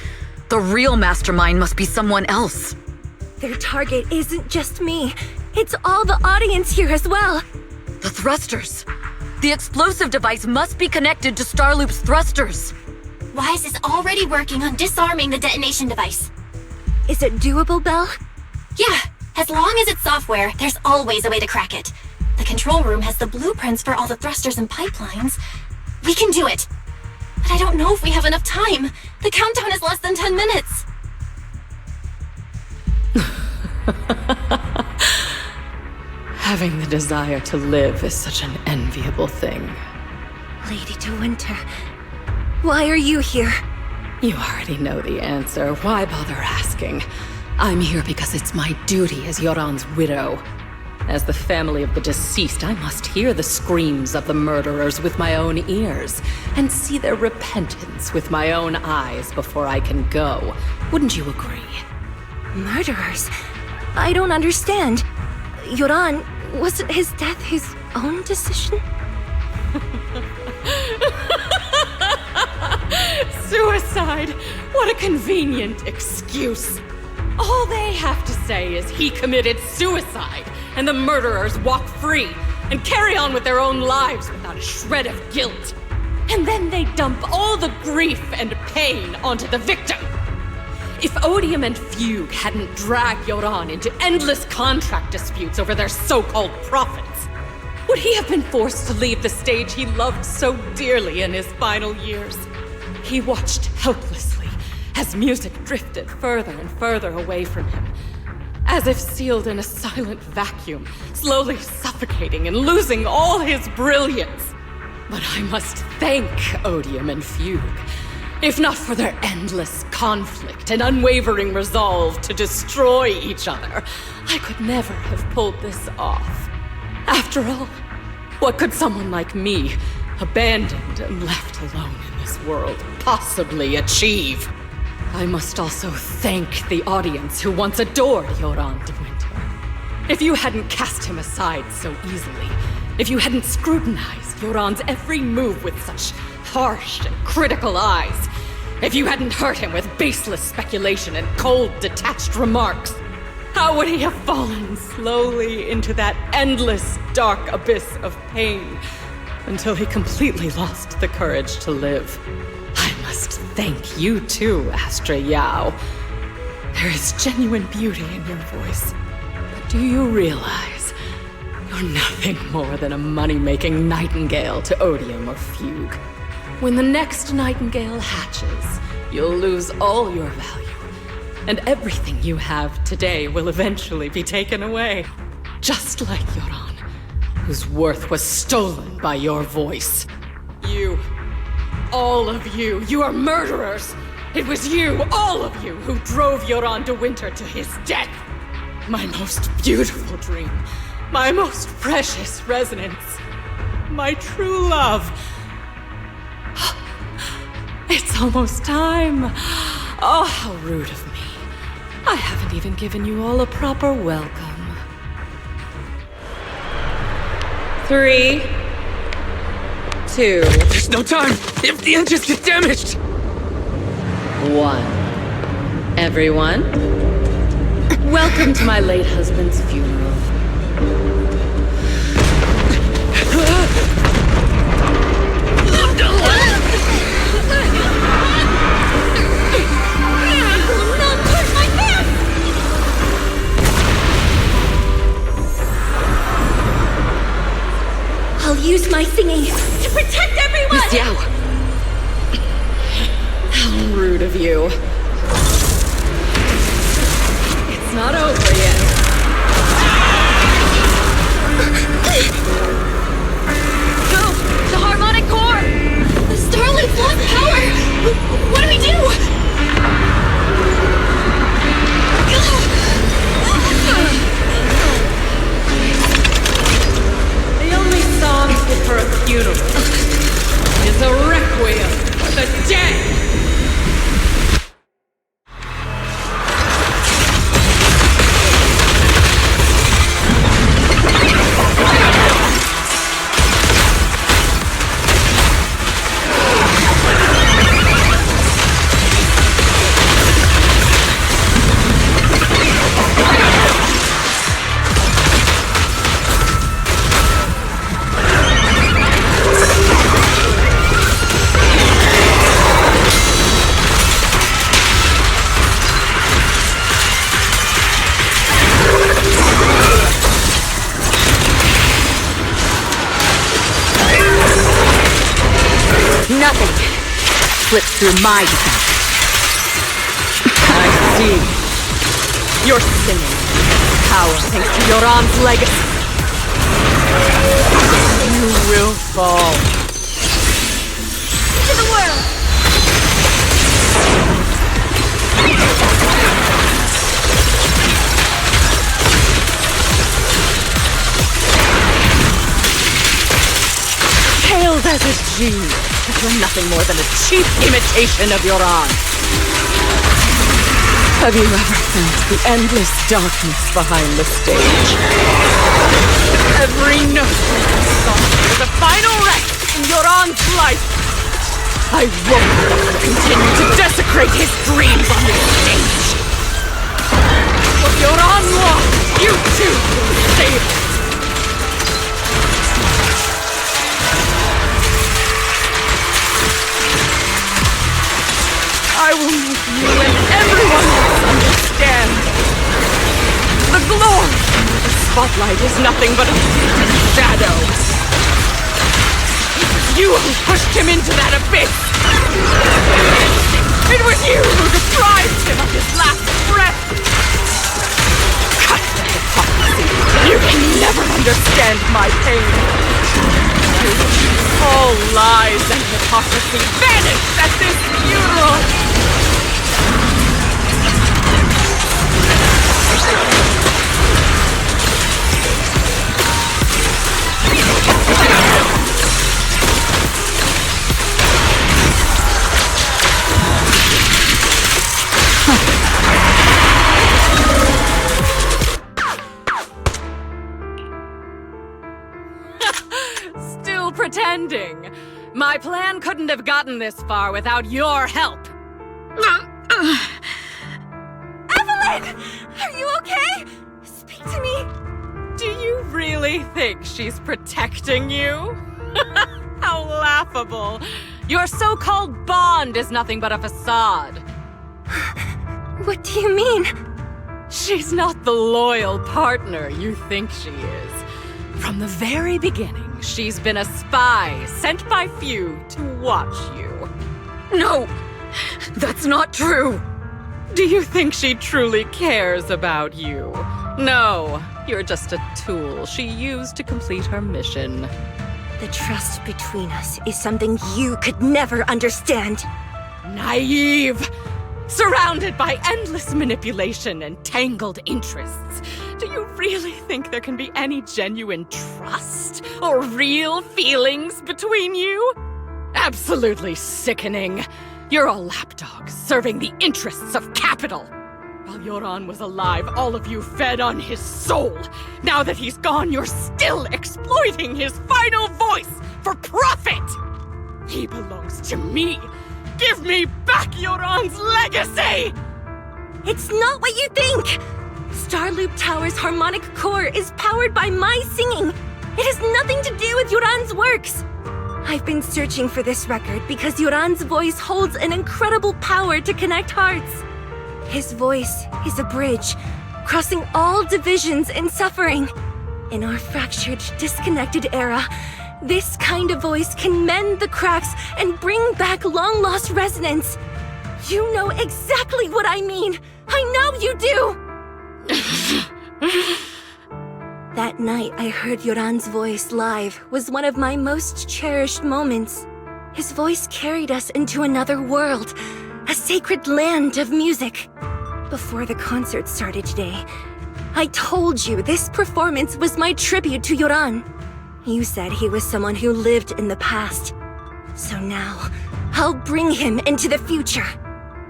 The real mastermind must be someone else. Their target isn't just me. It's all the audience here as well. The thrusters. The explosive device must be connected to Starloop's thrusters. Wise is already working on disarming the detonation device. Is it doable, Belle? Yeah, as long as it's software, there's always a way to crack it. The control room has the blueprints for all the thrusters and pipelines. We can do it. But I don't know if we have enough time. The countdown is less than 10 minutes. Having the desire to live is such an enviable thing. Lady De Winter, why are you here? You already know the answer. Why bother asking? I'm here because it's my duty as Yoran's widow. As the family of the deceased, I must hear the screams of the murderers with my own ears, and see their repentance with my own eyes before I can go. Wouldn't you agree? Murderers? I don't understand. Yoran, wasn't his death his own decision? Suicide! What a convenient excuse. All they have to say is he committed suicide, and the murderers walk free and carry on with their own lives without a shred of guilt. And then they dump all the grief and pain onto the victim. If Odium and Fugue hadn't dragged Yoran into endless contract disputes over their so-called profits, would he have been forced to leave the stage he loved so dearly in his final years? He watched helplessly as music drifted further and further away from him, as if sealed in a silent vacuum, slowly suffocating and losing all his brilliance. But I must thank Odium and Fugue. If not for their endless conflict and unwavering resolve to destroy each other, I could never have pulled this off. After all, what could someone like me, abandoned and left alone in this world, possibly achieve? I must also thank the audience who once adored Yoran de Winter. If you hadn't cast him aside so easily, if you hadn't scrutinized Yoran's every move with such harsh and critical eyes, if you hadn't hurt him with baseless speculation and cold, detached remarks, how would he have fallen slowly into that endless, dark abyss of pain until he completely lost the courage to live? I must thank you too, Astra Yao. There is genuine beauty in your voice. But do you realize you're nothing more than a money-making nightingale to Odium or Fugue? When the next nightingale hatches, you'll lose all your value. And everything you have today will eventually be taken away. Just like Yoran, whose worth was stolen by your voice. You, all of you, you are murderers! It was you, all of you, who drove Yoran de Winter to his death! My most beautiful dream, my most precious resonance, my true love. It's almost time. Oh, how rude of me. I haven't even given you all a proper welcome. 3, 2, There's no time! If the engines get damaged! 1. Everyone, welcome to my late husband's funeral. I'll use my singing to protect everyone! Miss Yao! How rude of you. It's not over yet. No! The harmonic core! The Starlight's lost power! What do we do? The only song fit for a funeral is a requiem for the dead! Nothing slips through my defense. I see. You're singing power thanks to Yoran's legacy. You will fall. To the world! Hailed as a genius, but you're nothing more than a cheap imitation of Yoran. Have you ever sensed the endless darkness behind the stage? Every note of this song is a final rest in Yoran's life. I won't let you continue to desecrate his dreams on this stage. What Yoran lost, you too will save it. I will make you and everyone else understand. The glory of the spotlight is nothing but a shadow. You who pushed him into that abyss. It was you who deprived him of his last breath! Cut the hypocrisy! You can never understand my pain! All lies and hypocrisy vanished at this funeral! Still pretending. My plan couldn't have gotten this far without your help. Evelyn! Are you okay? Speak to me. Do you really think she's protecting you? How laughable. Your so-called bond is nothing but a facade. What do you mean? She's not the loyal partner you think she is. From the very beginning, she's been a spy sent by few to watch you. No! That's not true! Do you think she truly cares about you? No, you're just a tool she used to complete her mission. The trust between us is something you could never understand. Naive! Surrounded by endless manipulation and tangled interests. Do you really think there can be any genuine trust or real feelings between you? Absolutely sickening. You're a lapdog serving the interests of capital. While Yoran was alive, all of you fed on his soul. Now that he's gone, you're still exploiting his final voice for profit. He belongs to me. Give me back Yoran's legacy! It's not what you think! Starloop Tower's harmonic core is powered by my singing. It has nothing to do with Yoran's works. I've been searching for this record because Yoran's voice holds an incredible power to connect hearts. His voice is a bridge, crossing all divisions and suffering. In our fractured, disconnected era, this kind of voice can mend the cracks and bring back long-lost resonance. You know exactly what I mean. I know you do! That night I heard Yoran's voice live was one of my most cherished moments. His voice carried us into another world, a sacred land of music. Before the concert started today, I told you this performance was my tribute to Yoran. You said he was someone who lived in the past. So now, I'll bring him into the future.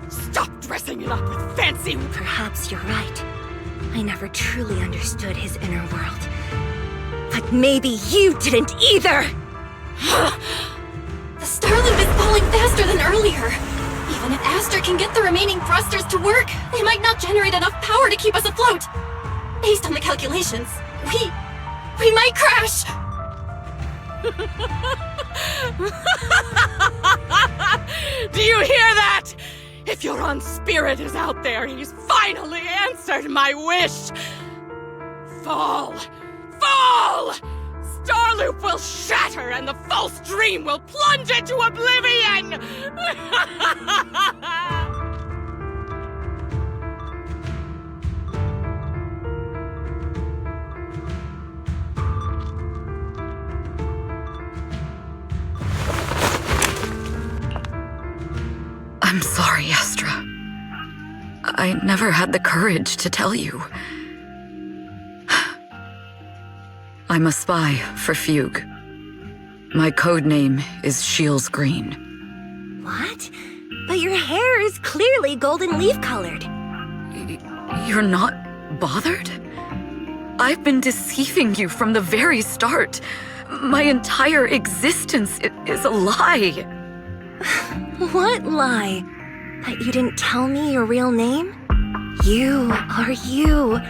Stop dressing it up with fancy... Perhaps you're right. I never truly understood his inner world. But maybe you didn't either! The Starloop is falling faster than earlier. Even if Astra can get the remaining thrusters to work, they might not generate enough power to keep us afloat. Based on the calculations, we might crash! Do you hear that? If Yoran's spirit is out there, he's finally answered my wish! Fall! Fall! Starloop will shatter and the false dream will plunge into oblivion! I'm sorry, Astra. I never had the courage to tell you. I'm a spy for Fugue. My code name is Shields Green. What? But your hair is clearly golden leaf-colored. You're not bothered? I've been deceiving you from the very start. My entire existence is a lie. What lie? That you didn't tell me your real name? You are you.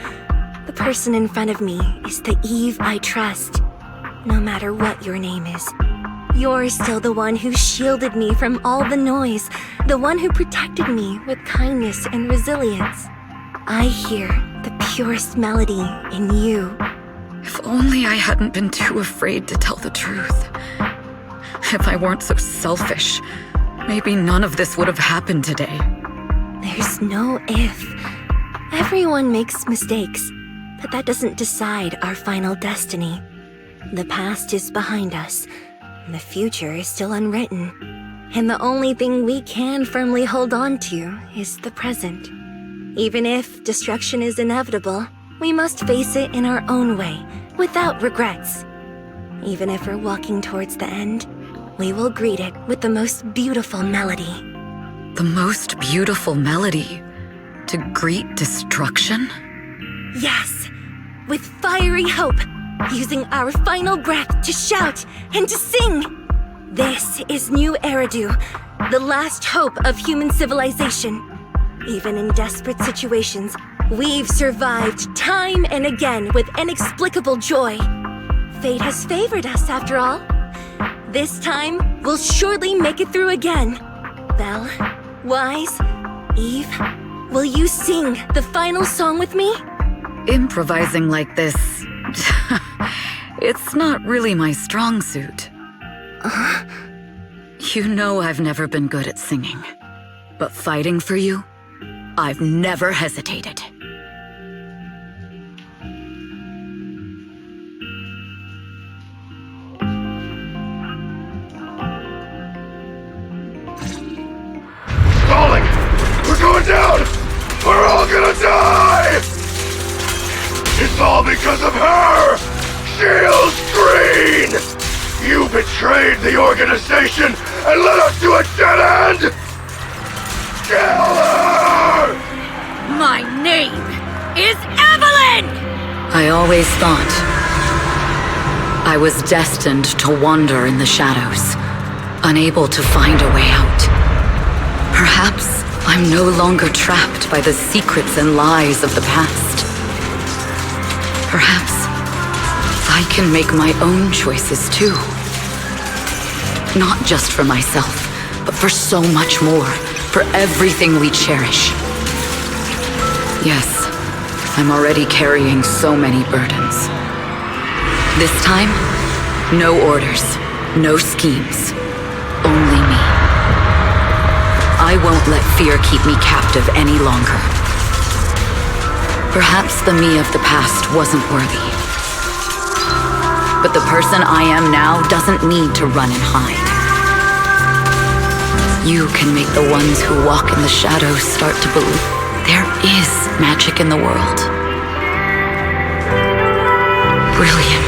The person in front of me is the Eve I trust. No matter what your name is. You're still the one who shielded me from all the noise. The one who protected me with kindness and resilience. I hear the purest melody in you. If only I hadn't been too afraid to tell the truth. If I weren't so selfish, maybe none of this would have happened today. There's no if. Everyone makes mistakes, but that doesn't decide our final destiny. The past is behind us. The future is still unwritten. And the only thing we can firmly hold on to is the present. Even if destruction is inevitable, we must face it in our own way, without regrets. Even if we're walking towards the end, we will greet it with the most beautiful melody. The most beautiful melody? To greet destruction? Yes, with fiery hope, using our final breath to shout and to sing. This is New Eridu, the last hope of human civilization. Even in desperate situations, we've survived time and again with inexplicable joy. Fate has favored us, after all. This time, we'll surely make it through again. Belle, Wise, Eve, will you sing the final song with me? Improvising like this... it's not really my strong suit. You know I've never been good at singing. But fighting for you, I've never hesitated. Falling! We're going down! We're all gonna die! It's all because of her! Shield Green! You betrayed the organization and led us to a dead end! Kill her! My name is Evelyn! I always thought I was destined to wander in the shadows, unable to find a way out. Perhaps I'm no longer trapped by the secrets and lies of the past. Perhaps I can make my own choices too. Not just for myself, but for so much more, for everything we cherish. Yes, I'm already carrying so many burdens. This time, no orders, no schemes, only me. I won't let fear keep me captive any longer. Perhaps the me of the past wasn't worthy. But the person I am now doesn't need to run and hide. You can make the ones who walk in the shadows start to believe there is magic in the world. Brilliant.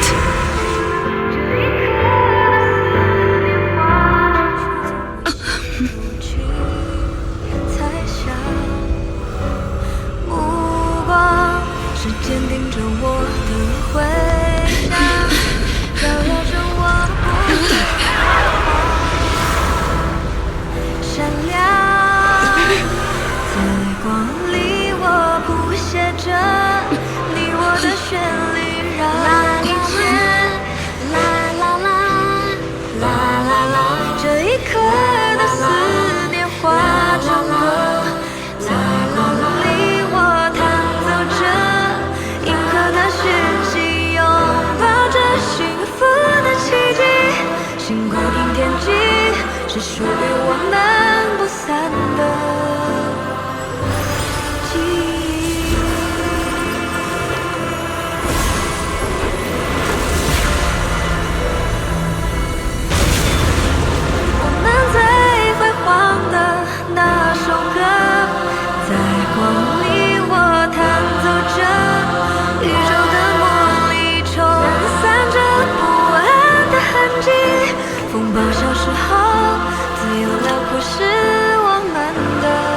风暴消失后，自由辽阔是我们的。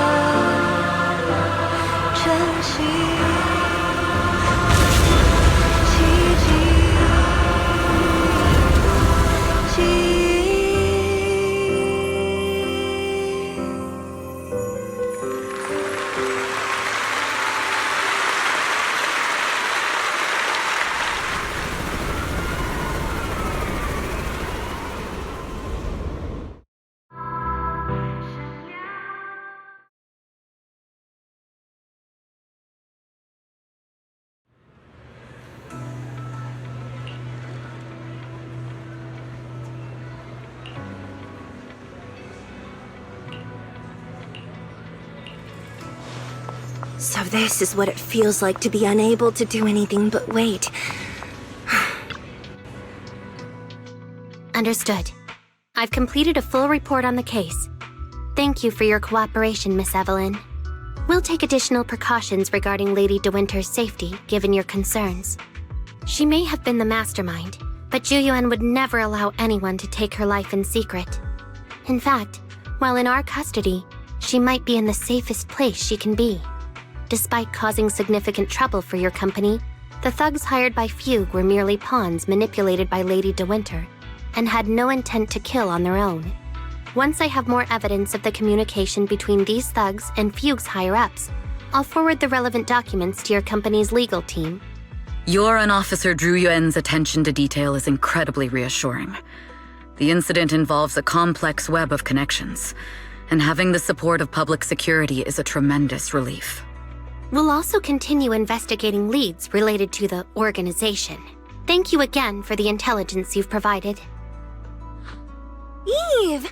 So this is what it feels like to be unable to do anything but wait. Understood. I've completed a full report on the case. Thank you for your cooperation, Miss Evelyn. We'll take additional precautions regarding Lady De Winter's safety, given your concerns. She may have been the mastermind, but Juyuan would never allow anyone to take her life in secret. In fact, while in our custody, she might be in the safest place she can be. Despite causing significant trouble for your company, the thugs hired by Fugue were merely pawns manipulated by Lady De Winter, and had no intent to kill on their own. Once I have more evidence of the communication between these thugs and Fugue's higher-ups, I'll forward the relevant documents to your company's legal team. Your and Officer Zhu Yuan's attention to detail is incredibly reassuring. The incident involves a complex web of connections, and having the support of public security is a tremendous relief. We'll also continue investigating leads related to the organization. Thank you again for the intelligence you've provided. Eve!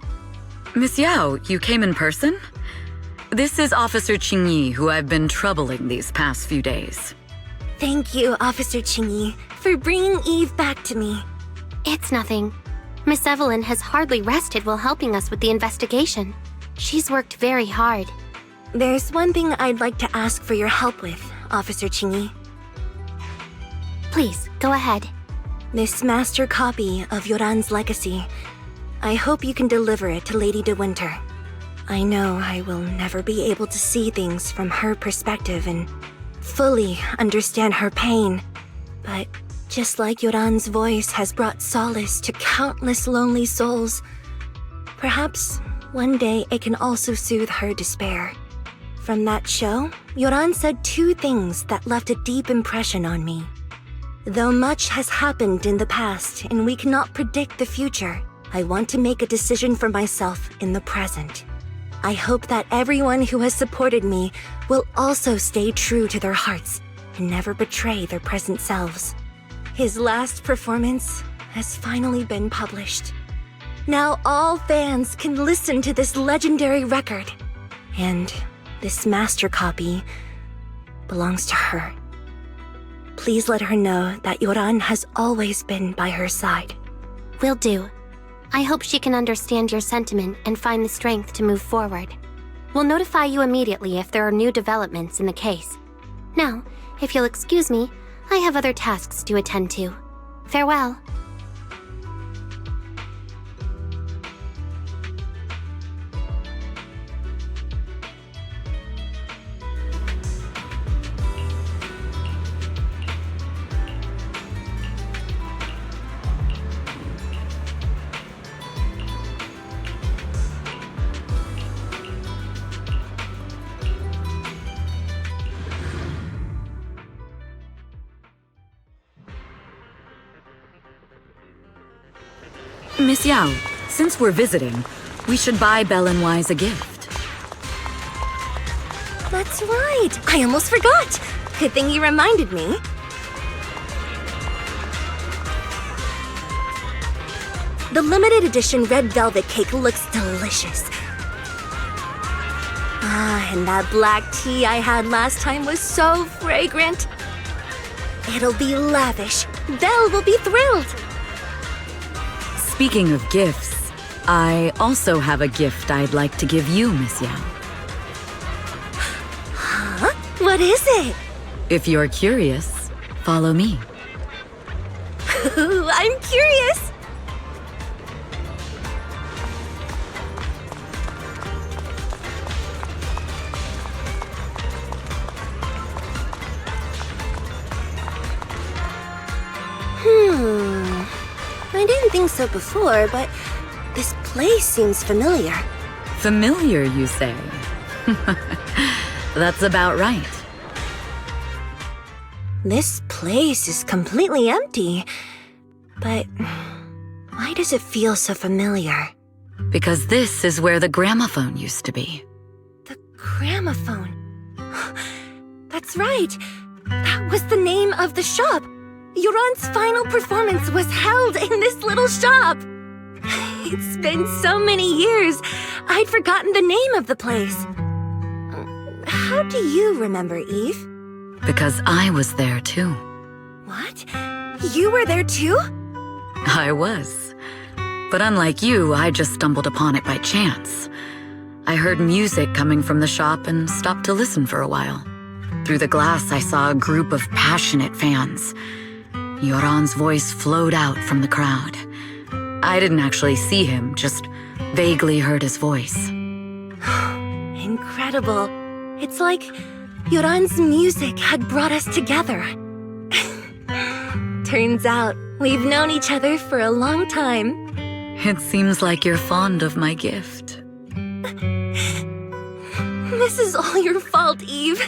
Miss Yao, you came in person? This is Officer Qingyi, who I've been troubling these past few days. Thank you, Officer Qingyi, for bringing Eve back to me. It's nothing. Miss Evelyn has hardly rested while helping us with the investigation. She's worked very hard. There's one thing I'd like to ask for your help with, Officer Qingyi. Please, go ahead. This master copy of Yoran's legacy. I hope you can deliver it to Lady De Winter. I know I will never be able to see things from her perspective and fully understand her pain. But just like Yoran's voice has brought solace to countless lonely souls, perhaps one day it can also soothe her despair. From that show, Yoran said two things that left a deep impression on me. Though much has happened in the past and we cannot predict the future, I want to make a decision for myself in the present. I hope that everyone who has supported me will also stay true to their hearts and never betray their present selves. His last performance has finally been published. Now all fans can listen to this legendary record. And this master copy belongs to her. Please let her know that Yoran has always been by her side. Will do. I hope she can understand your sentiment and find the strength to move forward. We'll notify you immediately if there are new developments in the case. Now, if you'll excuse me, I have other tasks to attend to. Farewell. Miss Yao, since we're visiting, we should buy Belle and Wise a gift. That's right! I almost forgot! Good thing you reminded me. The limited edition red velvet cake looks delicious. Ah, and that black tea I had last time was so fragrant. It'll be lavish. Belle will be thrilled. Speaking of gifts, I also have a gift I'd like to give you, Miss Yao. Huh? What is it? If you're curious, follow me. I'm curious. I didn't think so before, but this place seems familiar. Familiar, you say? That's about right. This place is completely empty. But why does it feel so familiar? Because this is where the gramophone used to be. The gramophone. That's right. That was the name of the shop. Yoran's final performance was held in this little shop. It's been so many years, I'd forgotten the name of the place. How do you remember, Eve? Because I was there too. What? You were there too? I was. But unlike you, I just stumbled upon it by chance. I heard music coming from the shop and stopped to listen for a while. Through the glass, I saw a group of passionate fans. Yoran's voice flowed out from the crowd. I didn't actually see him, just vaguely heard his voice. Incredible. It's like Yoran's music had brought us together. Turns out, we've known each other for a long time. It seems like you're fond of my gift. This is all your fault, Eve.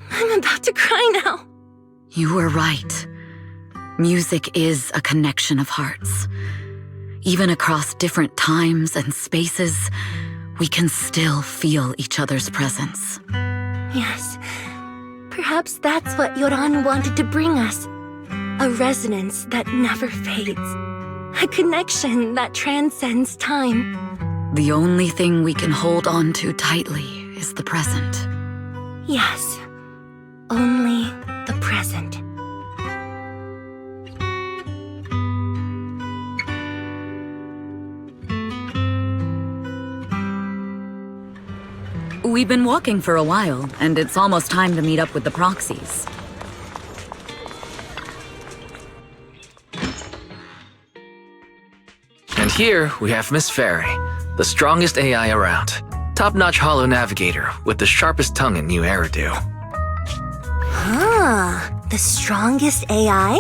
I'm about to cry now. You were right. Music is a connection of hearts. Even across different times and spaces, we can still feel each other's presence. Yes. Perhaps that's what Yoran wanted to bring us. A resonance that never fades. A connection that transcends time. The only thing we can hold on to tightly is the present. Yes. Only the present. We've been walking for a while, and it's almost time to meet up with the proxies. And here we have Miss Fairy, the strongest AI around. Top-notch holo navigator with the sharpest tongue in New Eridu. The strongest AI?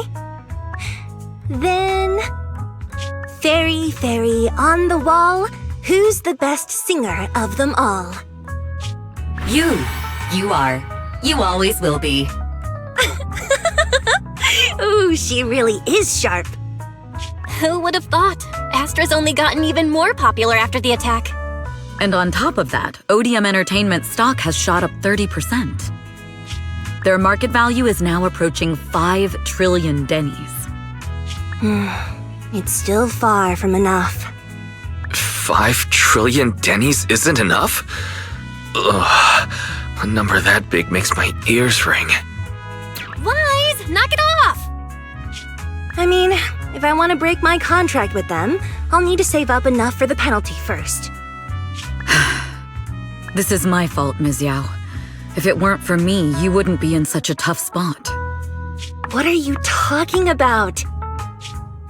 Then... Fairy, on the wall, who's the best singer of them all? You. You are. You always will be. Ooh, she really is sharp. Who would have thought? Astra's only gotten even more popular after the attack. And on top of that, Odium Entertainment stock has shot up 30%. Their market value is now approaching 5 trillion dennies. It's still far from enough. 5 trillion dennies isn't enough? Ugh, a number that big makes my ears ring. Wise, knock it off! I mean, if I want to break my contract with them, I'll need to save up enough for the penalty first. This is my fault, Ms. Yao. If it weren't for me, you wouldn't be in such a tough spot. What are you talking about?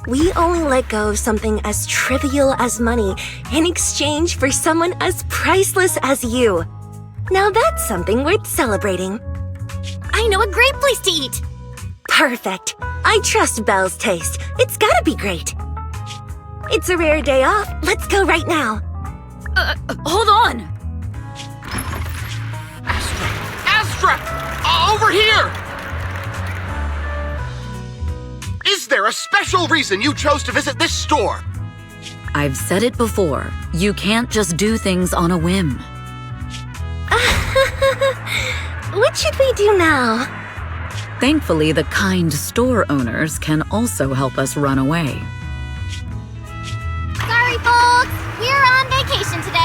We only let go of something as trivial as money in exchange for someone as priceless as you. Now that's something worth celebrating. I know a great place to eat! Perfect. I trust Belle's taste. It's gotta be great. It's a rare day off. Let's go right now. Hold on! Astra! Over here! Is there a special reason you chose to visit this store? I've said it before. You can't just do things on a whim. What should we do now? Thankfully, the kind store owners can also help us run away. Sorry, folks! We're on vacation today!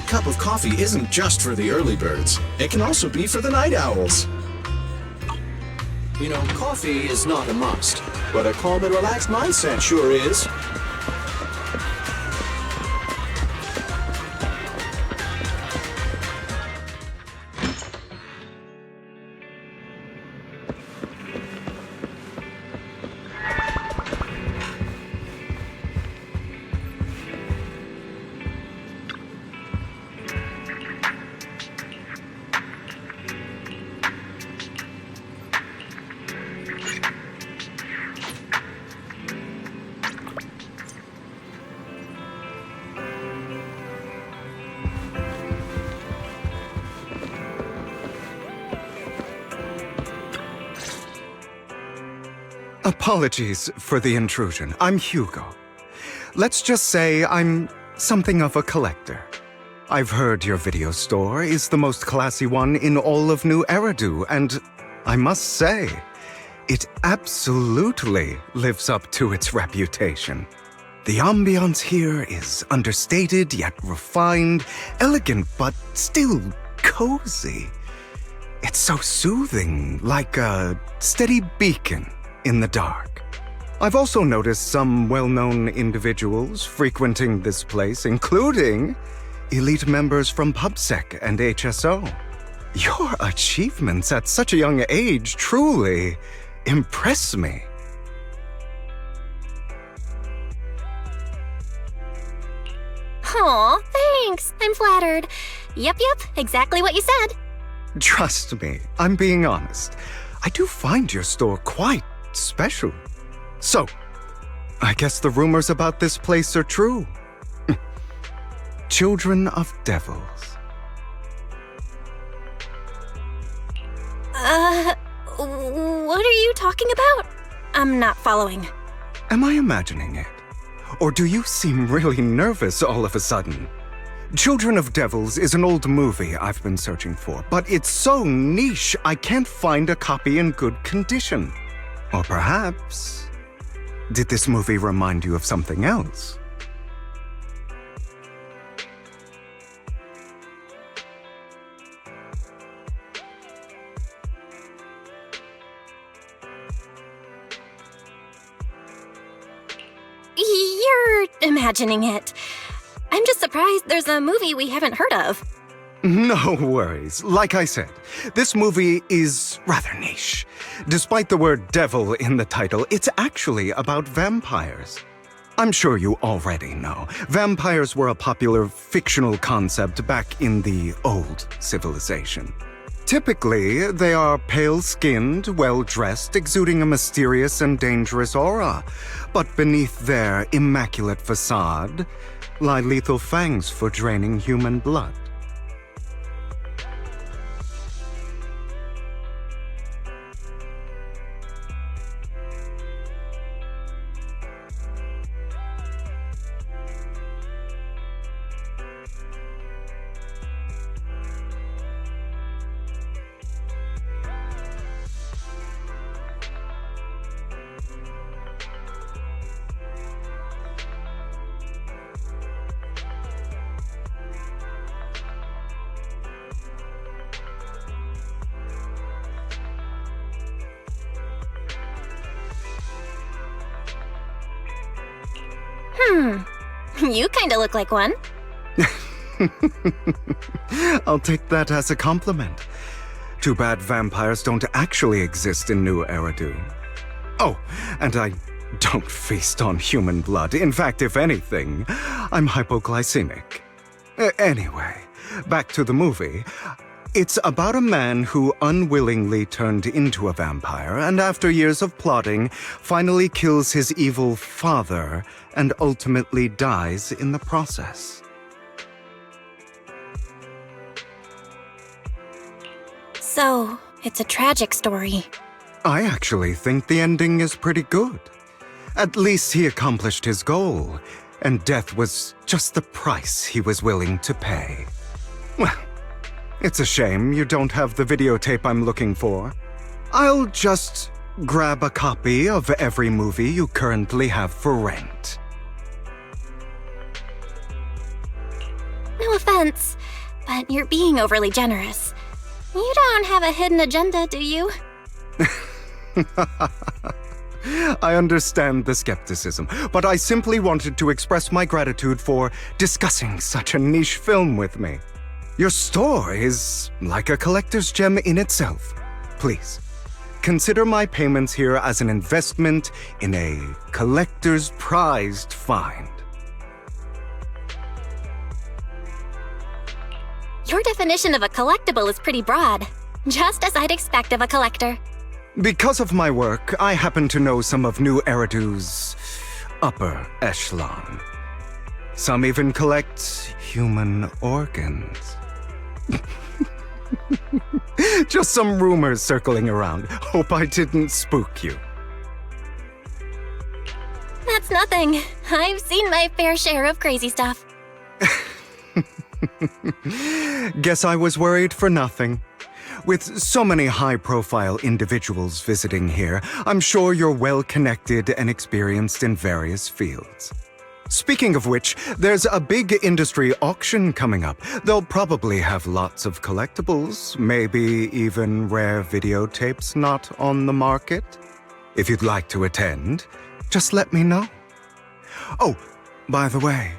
cup of coffee isn't just for the early birds. It can also be for the night owls. You know, coffee is not a must, but a calm and relaxed mindset sure is. Apologies for the intrusion. I'm Hugo. Let's just say I'm something of a collector. I've heard your video store is the most classy one in all of New Eridu, and I must say, it absolutely lives up to its reputation. The ambiance here is understated yet refined, elegant but still cozy. It's so soothing, like a steady beacon in the dark. I've also noticed some well-known individuals frequenting this place, including elite members from PubSec and HSO. Your achievements at such a young age truly impress me. Aw, thanks. I'm flattered. Yep, exactly what you said. Trust me, I'm being honest. I do find your store quite special. So, I guess the rumors about this place are true. Children of devils. What are you talking about? I'm not following. Am I imagining it? Or do you seem really nervous all of a sudden? Children of Devils is an old movie I've been searching for, but it's so niche I can't find a copy in good condition. Or perhaps, did this movie remind you of something else? You're imagining it. I'm just surprised there's a movie we haven't heard of. No worries. Like I said, this movie is rather niche. Despite the word devil in the title, it's actually about vampires. I'm sure you already know. Vampires were a popular fictional concept back in the old civilization. Typically, they are pale-skinned, well-dressed, exuding a mysterious and dangerous aura. But beneath their immaculate facade lie lethal fangs for draining human blood. You kinda look like one. I'll take that as a compliment. Too bad vampires don't actually exist in New Eridu. Oh, and I don't feast on human blood. In fact, if anything, I'm hypoglycemic. Anyway, back to the movie. It's about a man who unwillingly turned into a vampire and after years of plotting, finally kills his evil father and ultimately dies in the process. So, it's a tragic story. I actually think the ending is pretty good. At least he accomplished his goal, and death was just the price he was willing to pay. Well, it's a shame you don't have the videotape I'm looking for. I'll just grab a copy of every movie you currently have for rent. No offense, but you're being overly generous. You don't have a hidden agenda, do you? I understand the skepticism, but I simply wanted to express my gratitude for discussing such a niche film with me. Your store is like a collector's gem in itself. Please, consider my payments here as an investment in a collector's prized find. Your definition of a collectible is pretty broad, just as I'd expect of a collector. Because of my work, I happen to know some of New Eridu's upper echelon. Some even collect human organs. Just some rumors circling around. Hope I didn't spook you. That's nothing. I've seen my fair share of crazy stuff. Guess I was worried for nothing. With so many high-profile individuals visiting here, I'm sure you're well-connected and experienced in various fields. Speaking of which, there's a big industry auction coming up. They'll probably have lots of collectibles, maybe even rare videotapes not on the market. If you'd like to attend, just let me know. Oh, by the way,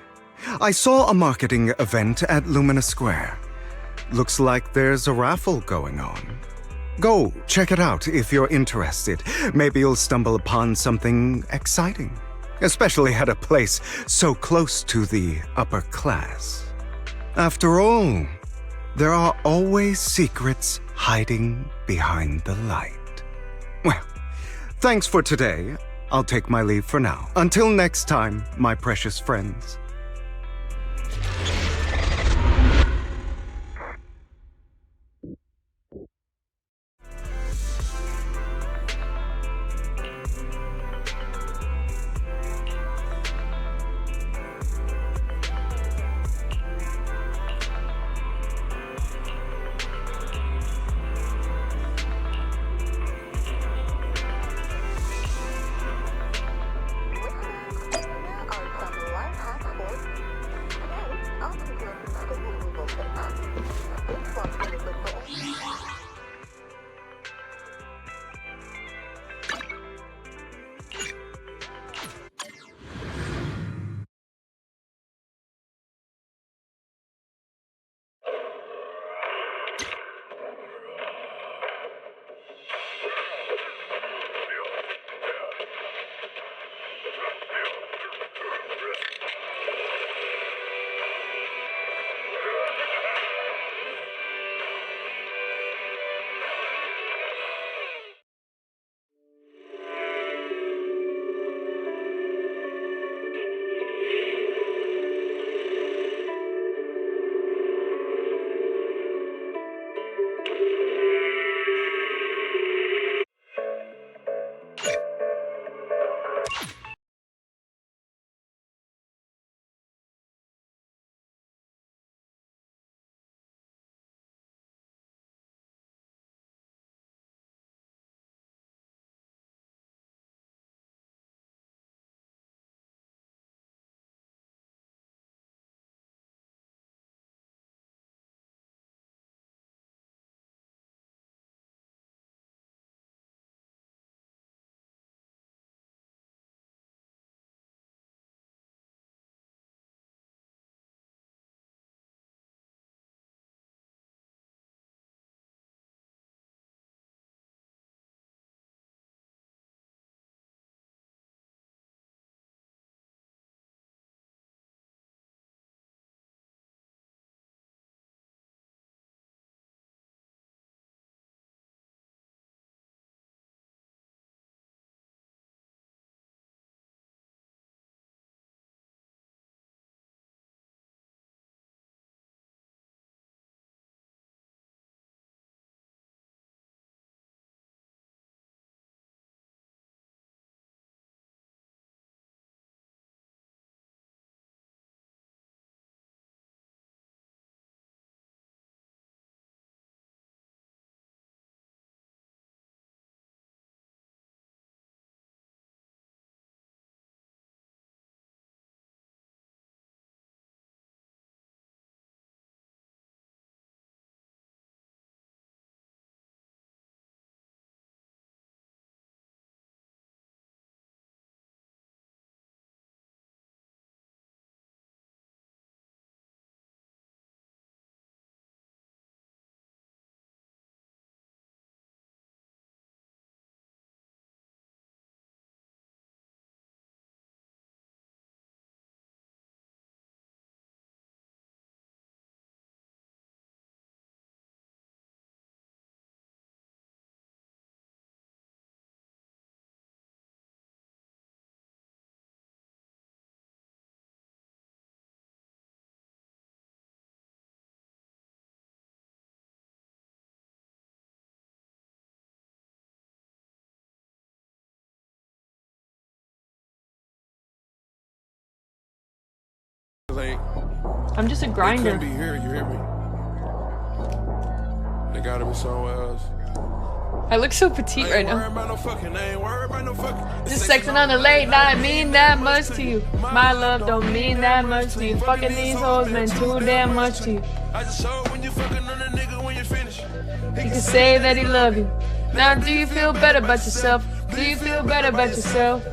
I saw a marketing event at Lumina Square. Looks like there's a raffle going on. Go check it out if you're interested. Maybe you'll stumble upon something exciting, especially at a place so close to the upper class. After all, there are always secrets hiding behind the light. Well, thanks for today. I'll take my leave for now. Until next time, my precious friends. I'm just a grinder. They couldn't be here, you hear me? They gotta be somewhere else. I look so petite right now. Just sexing on the late night mean that much to you. My love don't mean that much to you. Fucking these hoes meant too damn much to you. He can say that he love you. Now do you feel better about yourself? Do you feel better about yourself?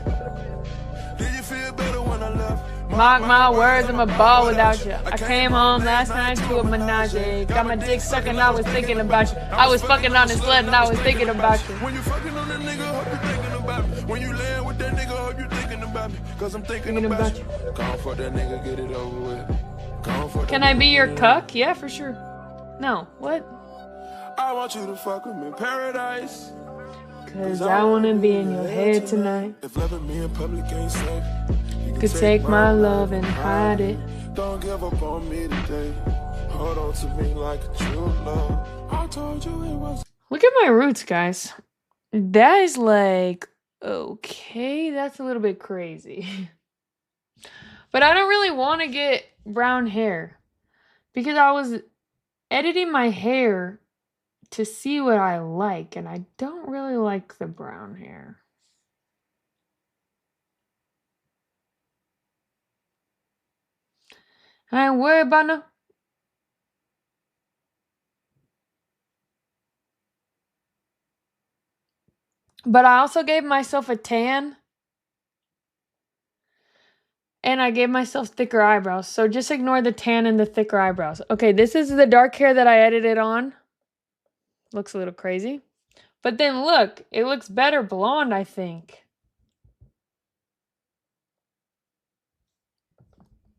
Mark my words, I'm a ball without you. I came home last night to a menage. Got my dick sucking, I was thinking about you. I was fucking on his slut and I was thinking about you. When you fucking on that nigga, hope you thinking about me. When you laying with that nigga, hope you thinking about me. Cause I'm thinking about you. Come for that nigga, get it over with. Can I be your cuck? Yeah, for sure. No, what? I want you to fuck with me in paradise. Cause I wanna be in your head tonight. If loving me in public ain't safe, you could take my love and hide it. Don't give up on me today. Hold on to me like a true love. I told you it was. Look at my roots, guys. That is like, okay, that's a little bit crazy. But I don't really want to get brown hair because I was editing my hair to see what I like, and I don't really like the brown hair. I ain't worried about no. But I also gave myself a tan. And I gave myself thicker eyebrows. So just ignore the tan and the thicker eyebrows. Okay, this is the dark hair that I edited on. Looks a little crazy. But then look, it looks better blonde, I think.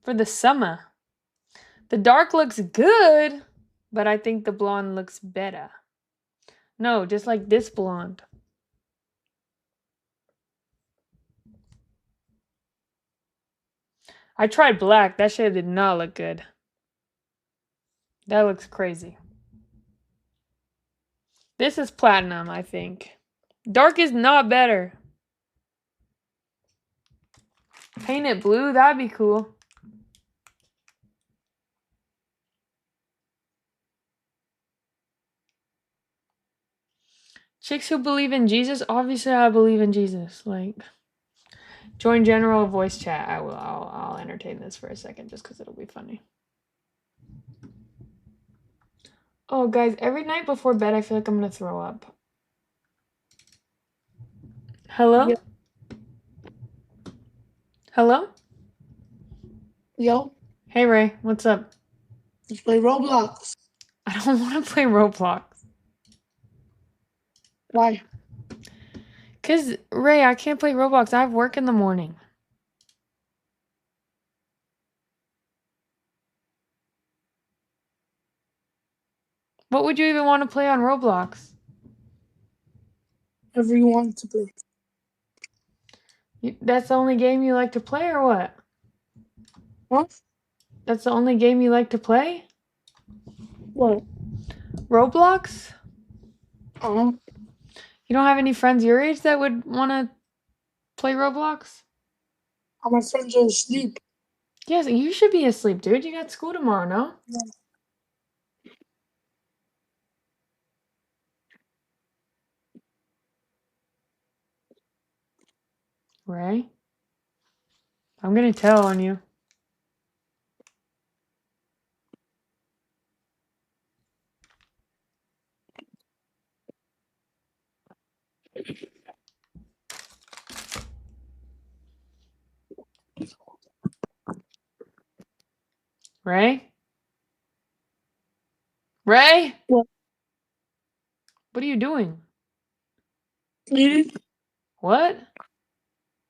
For the summer. The dark looks good, but I think the blonde looks better. No, just like this blonde. I tried black. That shit did not look good. That looks crazy. This is platinum, I think. Dark is not better. Paint it blue, that'd be cool. Chicks who believe in Jesus, obviously I believe in Jesus. Like, join general voice chat. I'll entertain this for a second just because it'll be funny. Oh, guys, every night before bed, I feel like I'm gonna throw up. Hello? Yep. Hello? Yo. Hey, Ray, what's up? Let's play Roblox. I don't want to play Roblox. Why? Because, Ray, I can't play Roblox. I have work in the morning. What would you even want to play on Roblox? Whatever you want to play. That's the only game you like to play, or what? What? That's the only game you like to play? What? Roblox? Uh-huh. You don't have any friends your age that would want to play Roblox? All my friends are asleep. Yes, you should be asleep, dude. You got school tomorrow, no? Yeah. Ray? I'm gonna tell on you. Ray? Ray? What? What are you doing? Eating? What?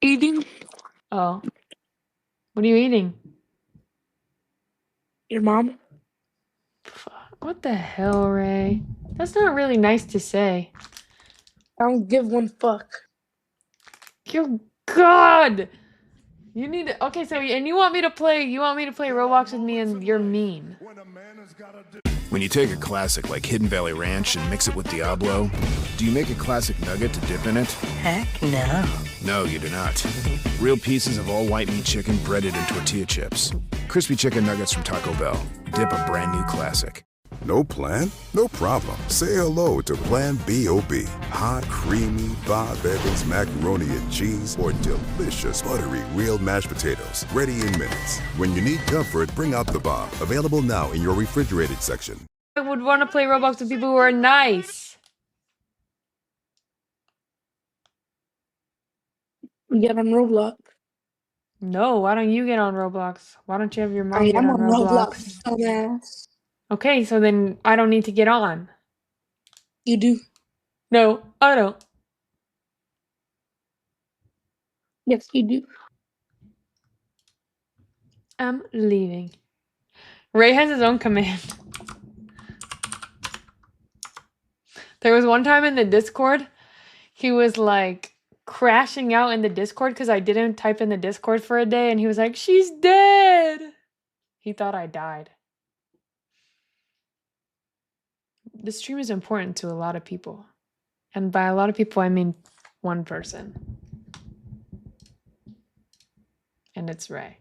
Eating? Oh. What are you eating? Your mom? What the hell, Ray? That's not really nice to say. I don't give one fuck. Your God! You need to, okay, so, and you want me to play Roblox with me and you're mean. When you take a classic like Hidden Valley Ranch and mix it with Diablo, do you make a classic nugget to dip in it? Heck no. No, you do not. Real pieces of all white meat chicken breaded in tortilla chips. Crispy chicken nuggets from Taco Bell. Dip a brand new classic. No plan? No problem. Say hello to Plan B.O.B. Hot, creamy, Bob Evans macaroni and cheese or delicious buttery real mashed potatoes. Ready in minutes. When you need comfort, bring out the Bob. Available now in your refrigerated section. I would want to play Roblox with people who are nice. We get on Roblox. No, why don't you get on Roblox? Why don't you have your mom I get am on on Roblox? dumbass. Okay, so then I don't need to get on. You do. No, I don't. Yes, you do. I'm leaving. Ray has his own command. There was one time in the Discord, he was like crashing out in the Discord because I didn't type in the Discord for a day, and he was like, "She's dead." He thought I died. The stream is important to a lot of people. And by a lot of people, I mean one person. And it's Ray.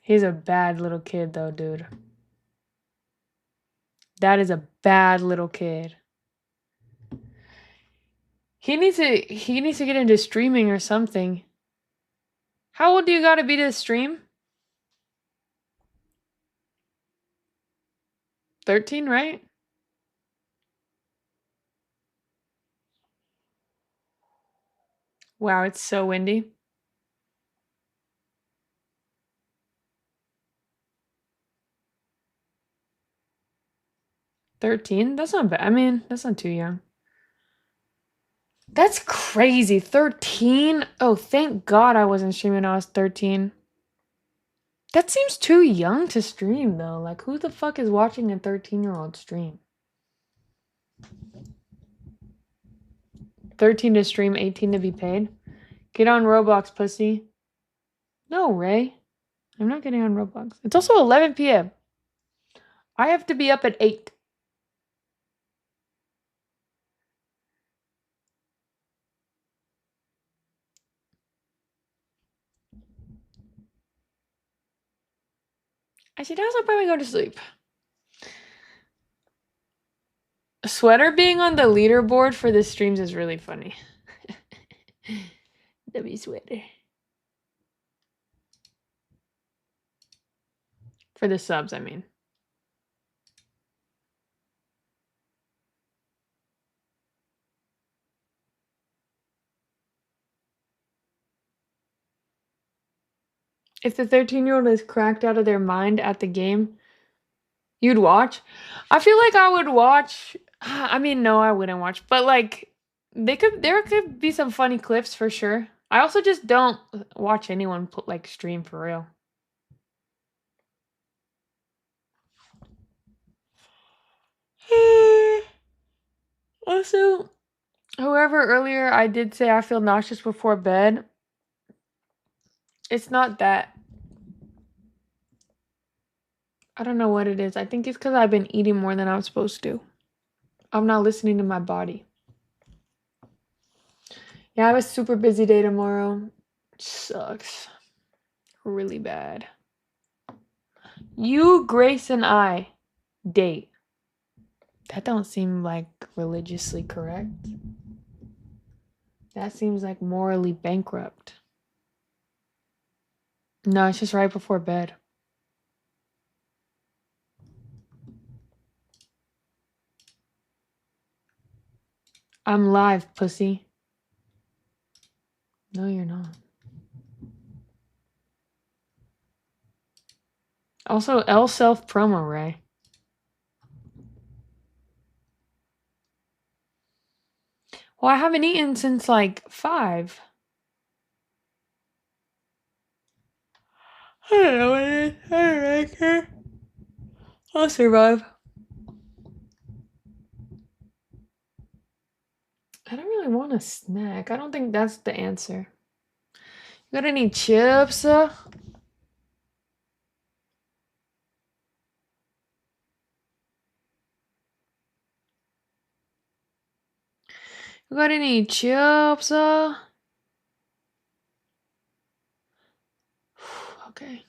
He's a bad little kid though, dude. That is a bad little kid. He needs to get into streaming or something. How old do you gotta be to stream? 13, right? Wow, it's so windy. $13? That's not bad. I mean, that's not too young. That's crazy. 13? Oh, thank God I wasn't streaming when I was 13. That seems too young to stream, though. Like, who the fuck is watching a 13-year-old stream? 13 to stream, 18 to be paid. Get on Roblox, pussy. No, Ray. I'm not getting on Roblox. It's also 11 p.m. I have to be up at 8. I should also probably go to sleep. A sweater being on the leaderboard for the streams is really funny. W sweater. For the subs, I mean. If the 13-year-old is cracked out of their mind at the game, you'd watch? I feel like I would watch. I mean, no, I wouldn't watch. But like, there could be some funny clips for sure. I also just don't watch anyone like stream for real. Also, whoever earlier I did say I feel nauseous before bed. It's not that. I don't know what it is. I think it's because I've been eating more than I'm supposed to. I'm not listening to my body. Yeah, I have a super busy day tomorrow. It sucks. Really bad. You, Grace, and I date. That don't seem like religiously correct. That seems like morally bankrupt. No, it's just right before bed. I'm live, pussy. No, you're not. Also, L self promo, Ray. Well, I haven't eaten since like 5. I don't know what it is. I don't really care. I'll survive. I don't really want a snack. I don't think that's the answer. You got any chips? You got any chips? Okay.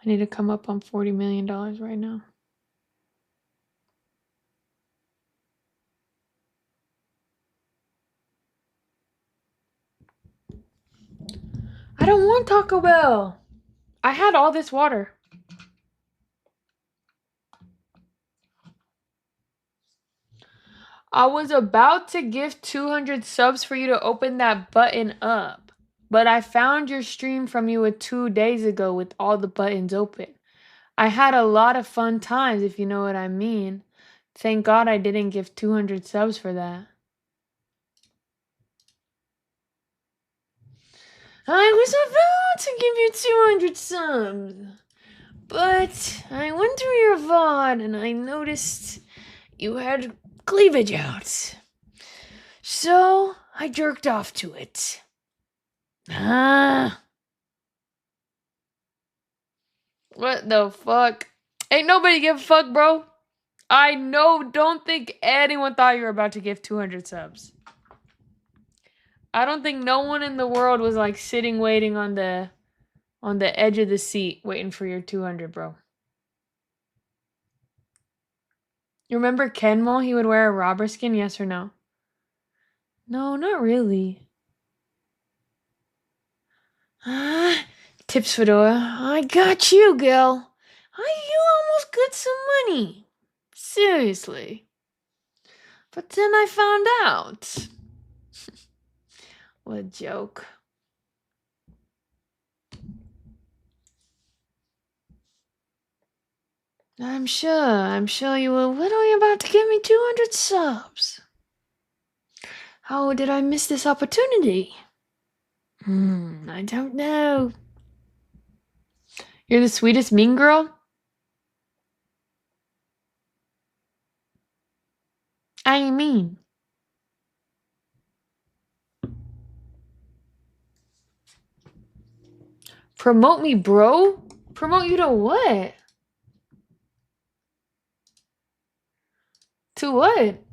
I need to come up on $40 million right now. I don't want Taco Bell. I had all this water. I was about to give 200 subs for you to open that button up. But I found your stream from you 2 days ago with all the buttons open. I had a lot of fun times, if you know what I mean. Thank God I didn't give 200 subs for that. I was about to give you 200 subs. But I went through your VOD and I noticed you had cleavage out. So I jerked off to it. What the fuck? Ain't nobody give a fuck, bro. I don't think anyone thought you were about to give 200 subs. I don't think no one in the world was like sitting waiting on the edge of the seat waiting for your 200, bro. You remember Kenmo? He would wear a robber skin, yes or no? No, not really. Tips Fedora. I got you, girl. You almost got some money. Seriously. But then I found out. What a joke. I'm sure you were literally about to give me 200 subs. How did I miss this opportunity? I don't know. You're the sweetest mean girl? I mean. Promote me, bro? Promote you to what? To what?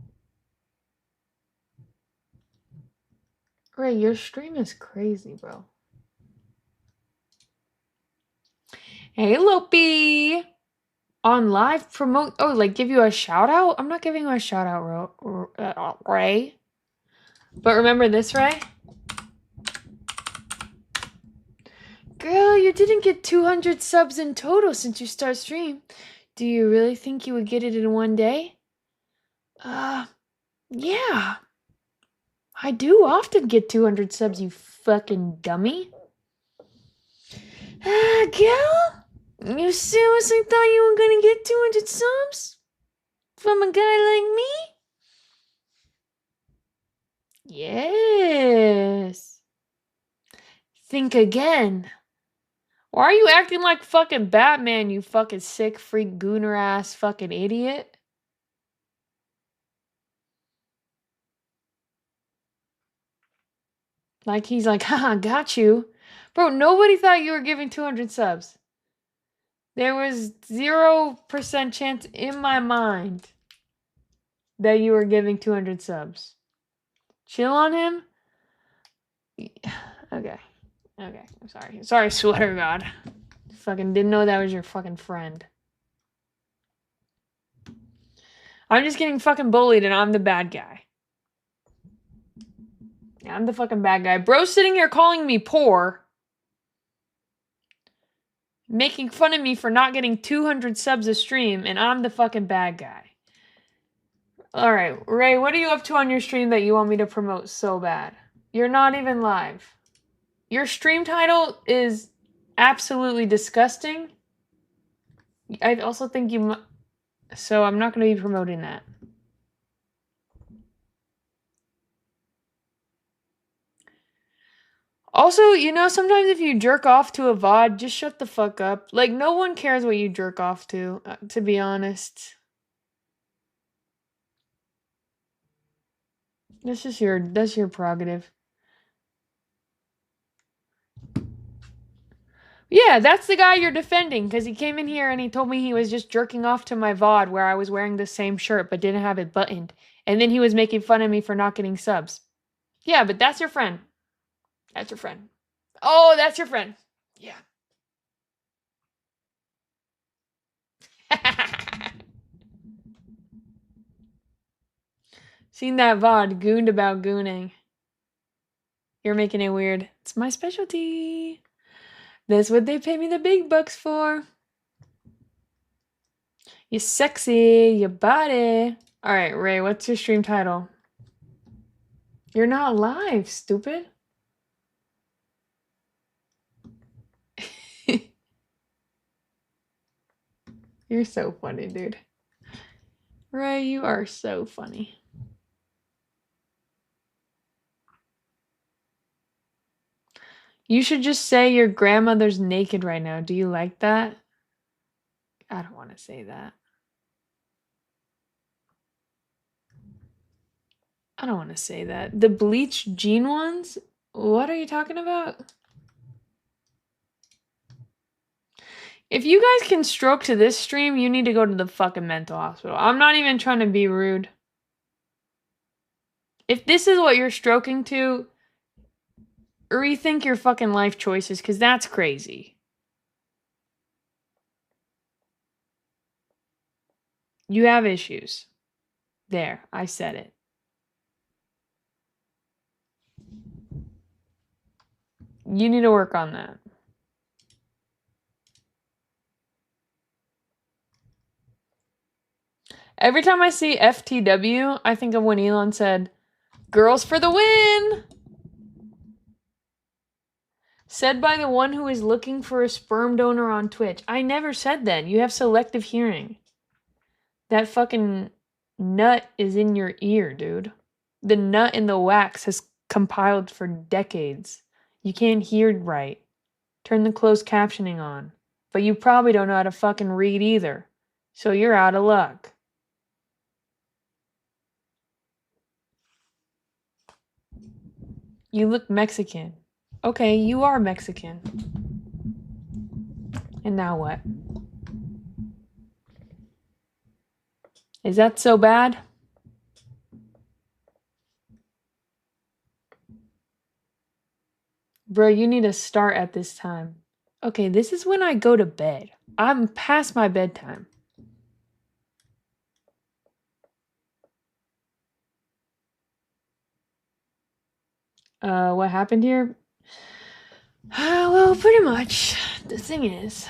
Ray, your stream is crazy, bro. Hey, Lopi. On live promote. Oh, like give you a shout out? I'm not giving you a shout out, Ray. But remember this, Ray? Girl, you didn't get 200 subs in total since you start stream. Do you really think you would get it in one day? Yeah. I do often get 200 subs, you fucking dummy. Girl? You seriously thought you were gonna get 200 subs? From a guy like me? Yes. Think again. Why are you acting like fucking Batman, you fucking sick freak gooner ass fucking idiot? Like he's like, haha, got you. Bro, nobody thought you were giving 200 subs. There was 0% chance in my mind that you were giving 200 subs. Chill on him? Okay. Okay. I'm sorry. Sorry, Sweater God. Fucking didn't know that was your fucking friend. I'm just getting fucking bullied and I'm the bad guy. Yeah, I'm the fucking bad guy. Bro's sitting here calling me poor. Making fun of me for not getting 200 subs a stream, and I'm the fucking bad guy. Alright, Ray, what are you up to on your stream that you want me to promote so bad? You're not even live. Your stream title is absolutely disgusting. I also think you so I'm not going to be promoting that. Also, you know, sometimes if you jerk off to a VOD, just shut the fuck up. Like, no one cares what you jerk off to be honest. That's your prerogative. Yeah, that's the guy you're defending, because he came in here and he told me he was just jerking off to my VOD where I was wearing the same shirt but didn't have it buttoned. And then he was making fun of me for not getting subs. Yeah, but that's your friend. That's your friend. Oh, that's your friend. Yeah. Seen that VOD, gooned about gooning. You're making it weird. It's my specialty. That's what they pay me the big bucks for. You're sexy, your body. Alright, Ray, what's your stream title? You're not live, stupid. You're so funny, dude. Ray, you are so funny. You should just say your grandmother's naked right now. Do you like that? I don't want to say that. I don't want to say that. The bleach jean ones? What are you talking about? If you guys can stroke to this stream, you need to go to the fucking mental hospital. I'm not even trying to be rude. If this is what you're stroking to, rethink your fucking life choices, because that's crazy. You have issues. There, I said it. You need to work on that. Every time I see FTW, I think of when Elon said, "Girls for the win!" Said by the one who is looking for a sperm donor on Twitch. I never said that. You have selective hearing. That fucking nut is in your ear, dude. The nut in the wax has compiled for decades. You can't hear right. Turn the closed captioning on. But you probably don't know how to fucking read either. So you're out of luck. You look Mexican. Okay, you are Mexican. And now what? Is that so bad? Bro, you need to start at this time. Okay, this is when I go to bed. I'm past my bedtime. What happened here? Well, pretty much. The thing is,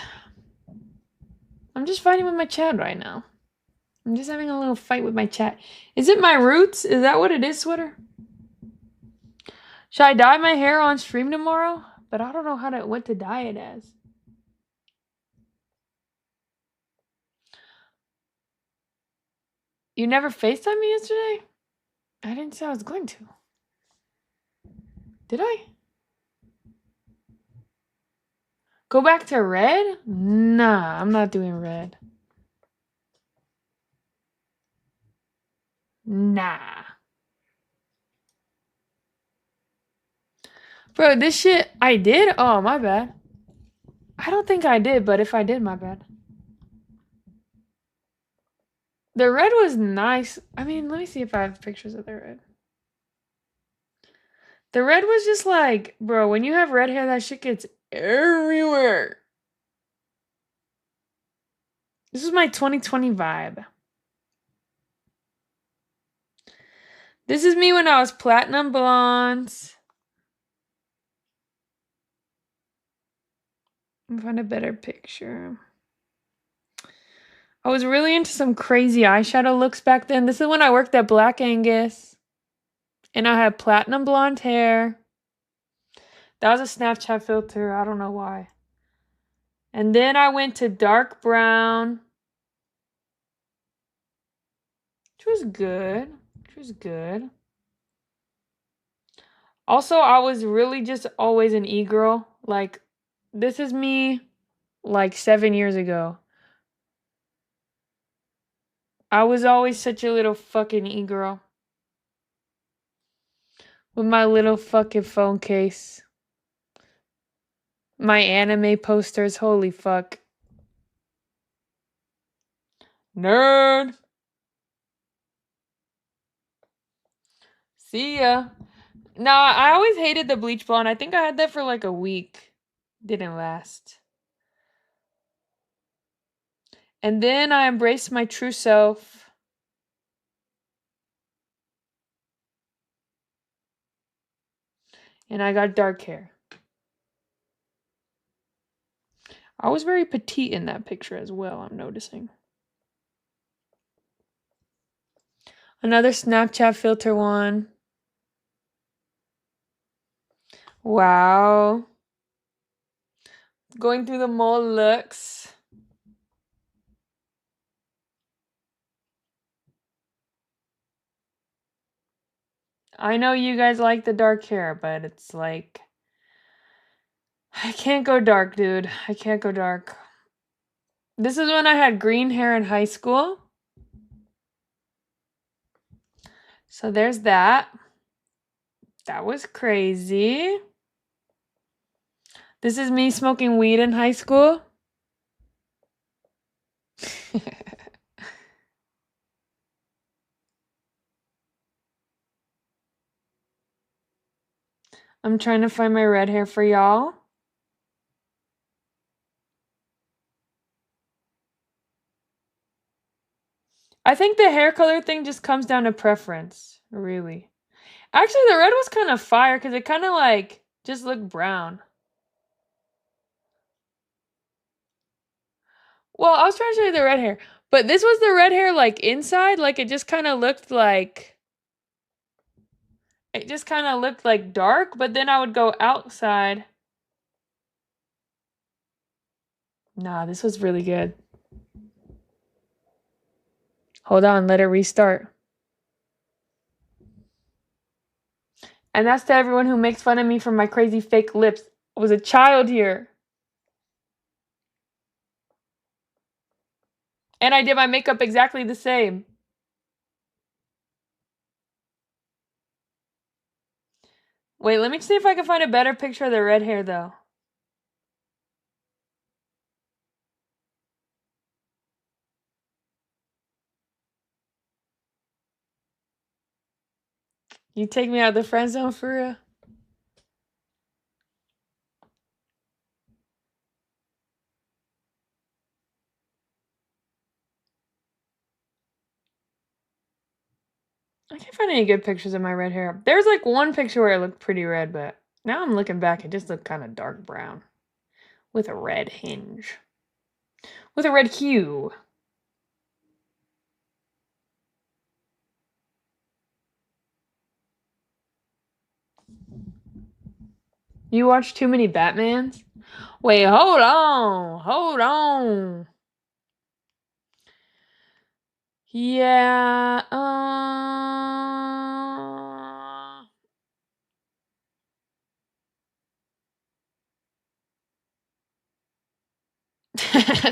I'm just fighting with my chat right now. I'm just having a little fight with my chat. Is it my roots? Is that what it is, Sweater? Should I dye my hair on stream tomorrow? But I don't know what to dye it as. You never FaceTimed me yesterday? I didn't say I was going to. Did I? Go back to red? Nah, I'm not doing red. Nah. Bro, this shit, I did? Oh, my bad. I don't think I did, but if I did, my bad. The red was nice. I mean, let me see if I have pictures of the red. The red was just like, bro, when you have red hair, that shit gets everywhere. This is my 2020 vibe. This is me when I was platinum blonde. Let me find a better picture. I was really into some crazy eyeshadow looks back then. This is when I worked at Black Angus. And I had platinum blonde hair. That was a Snapchat filter. I don't know why. And then I went to dark brown. Which was good. Which was good. Also, I was really just always an e-girl. Like, this is me like 7 years ago. I was always such a little fucking e-girl. With my little fucking phone case. My anime posters, holy fuck. Nerd. See ya. Nah, I always hated the bleach blonde. I think I had that for like a week. Didn't last. And then I embraced my true self. And I got dark hair. I was very petite in that picture as well, I'm noticing. Another Snapchat filter one. Wow. Going through the mole looks. I know you guys like the dark hair, but it's like... I can't go dark, dude. I can't go dark. This is when I had green hair in high school. So there's that. That was crazy. This is me smoking weed in high school. I'm trying to find my red hair for y'all. I think the hair color thing just comes down to preference, really. Actually, the red was kind of fire because it kind of like just looked brown. Well, I was trying to show you the red hair, but this was the red hair like inside, like it just kind of looked like... It just kind of looked like dark, but then I would go outside. Nah, this was really good. Hold on, let it restart. And that's to everyone who makes fun of me for my crazy fake lips. I was a child here. And I did my makeup exactly the same. Wait, let me see if I can find a better picture of the red hair, though. You take me out of the friend zone for real? I can't find any good pictures of my red hair. There's like one picture where it looked pretty red, but now I'm looking back, it just looked kind of dark brown. With a red hinge. With a red hue. You watch too many Batmans? Wait, hold on. Hold on. Yeah,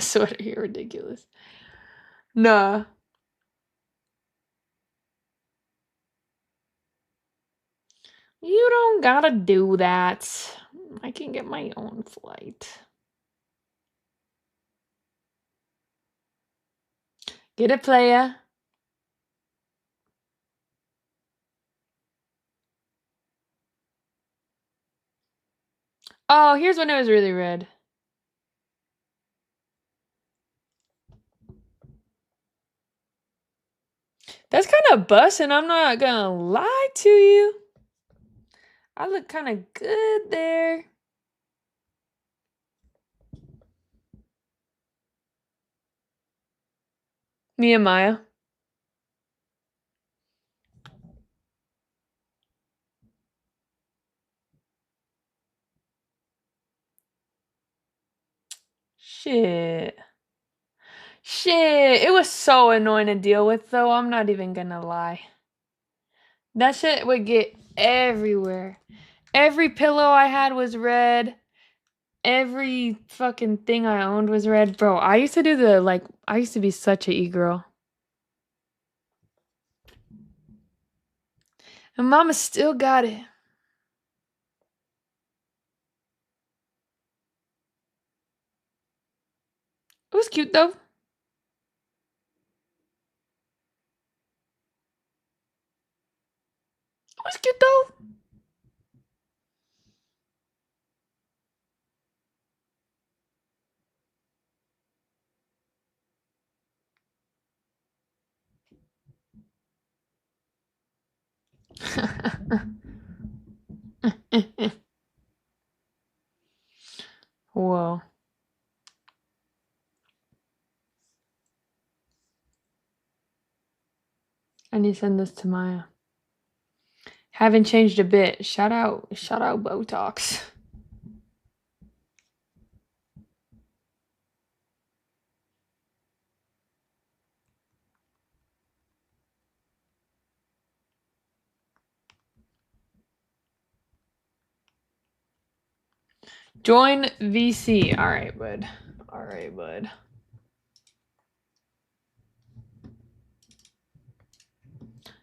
sweater, you're ridiculous. Nah. You don't gotta do that. I can get my own flight. Get it, playa. Oh, here's when it was really red. That's kind of bussin', I'm not gonna lie to you. I look kind of good there. Me and Maya. Shit. Shit, it was so annoying to deal with, though. I'm not even gonna lie. That shit would get everywhere. Every pillow I had was red. Every fucking thing I owned was red. Bro, I used to do I used to be such a e-girl. And mama still got it. It was cute though. It was cute though. Whoa. I need to send this to Maya. Haven't changed a bit. Shout out Botox. Join VC. All right, bud. All right, bud.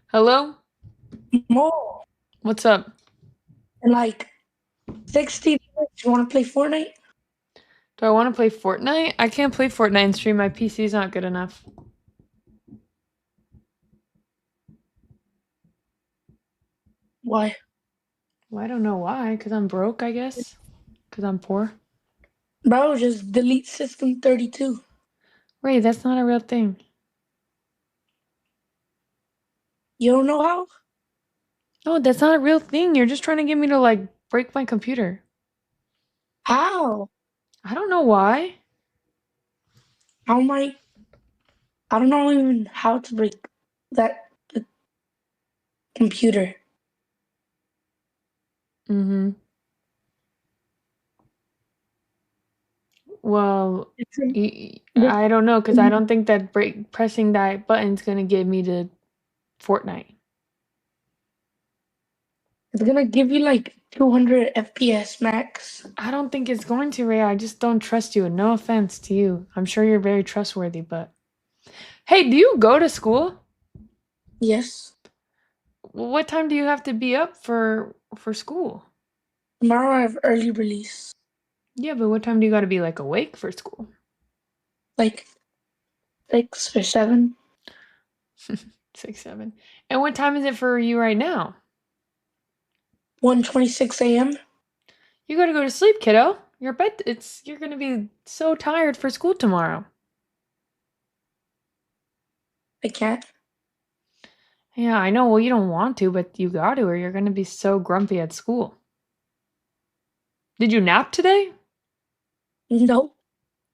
Hello? More. What's up? In like 60 minutes, you want to play Fortnite? Do I want to play Fortnite? I can't play Fortnite and stream. My PC's not good enough. Why? Well, I don't know why. Because I'm broke, I guess. Because I'm poor. Bro, just delete System 32. Wait, that's not a real thing. You don't know how? No, that's not a real thing. You're just trying to get me to, like, break my computer. How? I don't know why. How am I don't know even how to break that computer. Mm-hmm. Well, I don't know, because I don't think that pressing that button's going to get me to Fortnite. It's gonna give you like 200 FPS max. I don't think it's going to, Ray. I just don't trust you. No offense to you. I'm sure you're very trustworthy, but... Hey, do you go to school? Yes. What time do you have to be up for school? Tomorrow I have early release. Yeah, but what time do you gotta be, like, awake for school? Like 6 or 7. 6, 7. And what time is it for you right now? 1:26 a.m. You gotta go to sleep, kiddo. You're gonna be so tired for school tomorrow. I can't. Yeah, I know. Well, you don't want to, but you got to, or you're gonna be so grumpy at school. Did you nap today? Nope.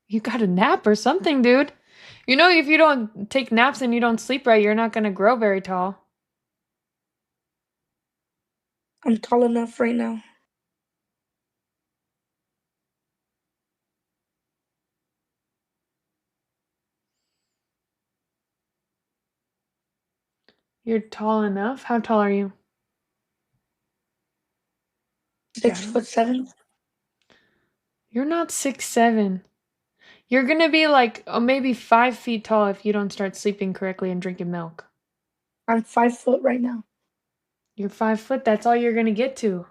You got a nap or something, dude. You know, if you don't take naps and you don't sleep right, you're not gonna grow very tall. I'm tall enough right now. You're tall enough? How tall are you? 6'7". You're not 6'7". You're gonna be like maybe 5 feet tall if you don't start sleeping correctly and drinking milk. I'm 5 foot right now. You're 5 foot. That's all you're gonna get to.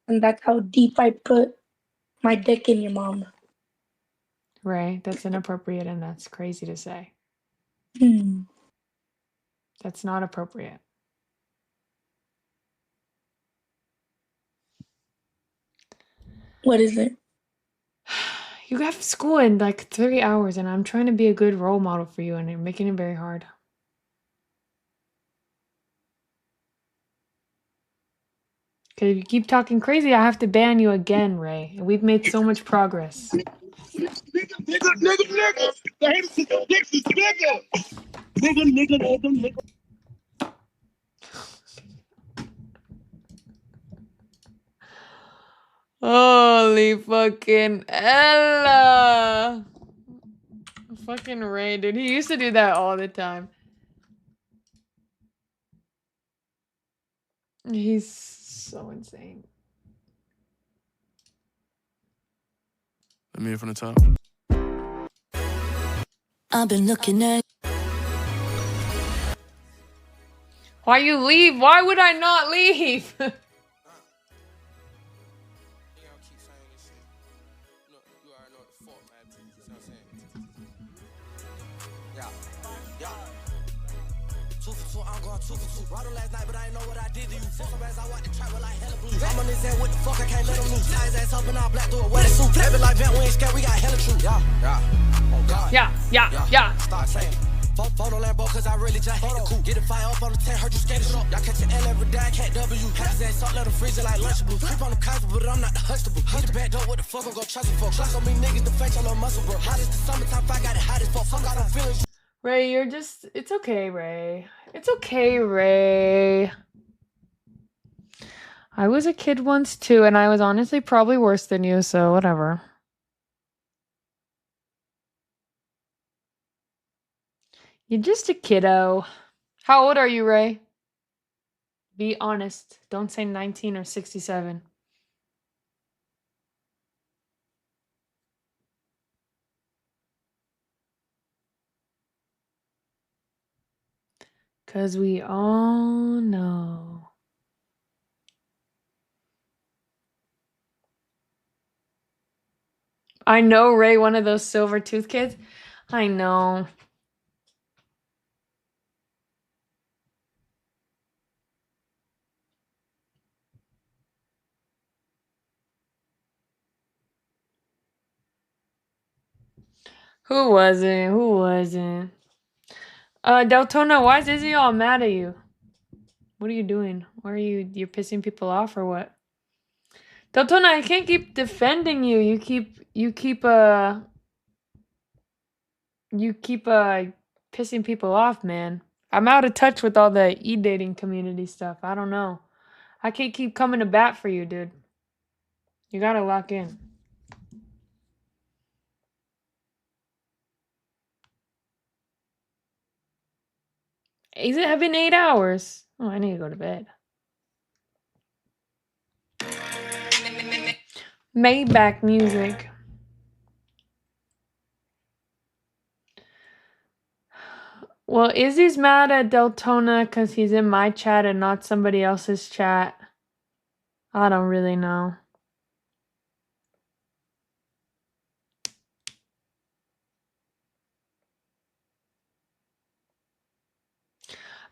And that's how deep I put my dick in your mom. Right? That's inappropriate and that's crazy to say. That's not appropriate. What is it? You have school in like 3 hours and I'm trying to be a good role model for you and you're making it very hard. Because if you keep talking crazy, I have to ban you again, Ray. And we've made so much progress. Holy fucking Ella! Fucking Ray, dude. He used to do that all the time. He's so insane. Let me hear from the top. I've been looking at. Why you leave? Why would I not leave? I'm on his end, what the fuck, I can't let him lose. Tie his ass up in all black, through a wedding suit. They be like, Vent, we ain't scared, we got hella truth. Oh God. Yeah. Start saying. Photo Lambo, cause I really just hate the coupe. Get a fire up on the 10, heard you scared of Y'all catch an L every day, I can't W. Pack his ass up, let him freeze it like Lunchables. Creep on the constable, but I'm not the Huxtable. Hit the back door, what the fuck, I'm gon' trust him for. Clock on me niggas, the face, I love muscle, bro. Hot as the summertime, I got it hot as fuck. Fuck, I don't feel it. Ray, you're just... It's okay, Ray. It's okay, Ray. I was a kid once, too, and I was honestly probably worse than you, so whatever. You're just a kiddo. How old are you, Ray? Be honest. Don't say 19 or 67. Because we all know. I know, Ray, one of those silver tooth kids. I know. Who wasn't? Who wasn't? Deltona, why is Izzy all mad at you? What are you doing? Why are you're pissing people off or what? Deltona, I can't keep defending you. You keep pissing people off, man. I'm out of touch with all the e-dating community stuff. I don't know. I can't keep coming to bat for you, dude. You gotta lock in. Is it been 8 hours? Oh, I need to go to bed. Maybach music. Well, Izzy's mad at Deltona because he's in my chat and not somebody else's chat. I don't really know.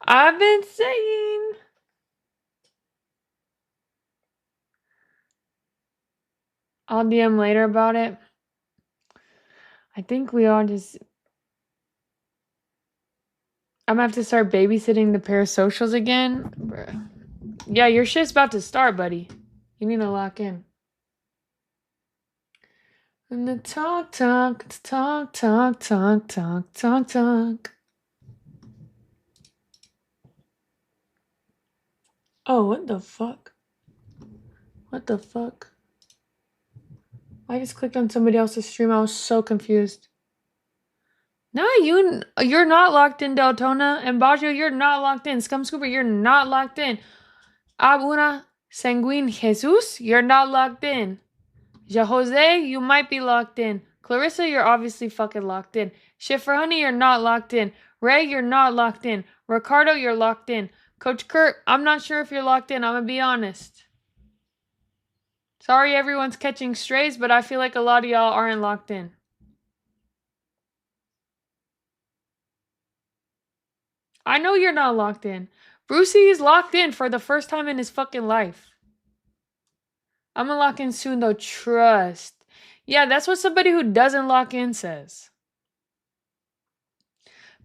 I've been saying. I'll DM later about it. I think we all just... I'm gonna have to start babysitting the parasocials again. Bruh. Yeah, your shit's about to start, buddy. You need to lock in. And the talk. Oh, what the fuck? What the fuck? I just clicked on somebody else's stream. I was so confused. No, you're not locked in, Deltona. And Baggio, you're not locked in. Scum Scooper, you're not locked in. Abuna Sanguine Jesus, you're not locked in. Ja Jose, you might be locked in. Clarissa, you're obviously fucking locked in. Schiffer Honey, you're not locked in. Ray, you're not locked in. Ricardo, you're locked in. Coach Kurt, I'm not sure if you're locked in. I'm gonna be honest. Sorry everyone's catching strays, but I feel like a lot of y'all aren't locked in. I know you're not locked in. Brucey is locked in for the first time in his fucking life. I'm gonna lock in soon though, trust. Yeah, that's what somebody who doesn't lock in says.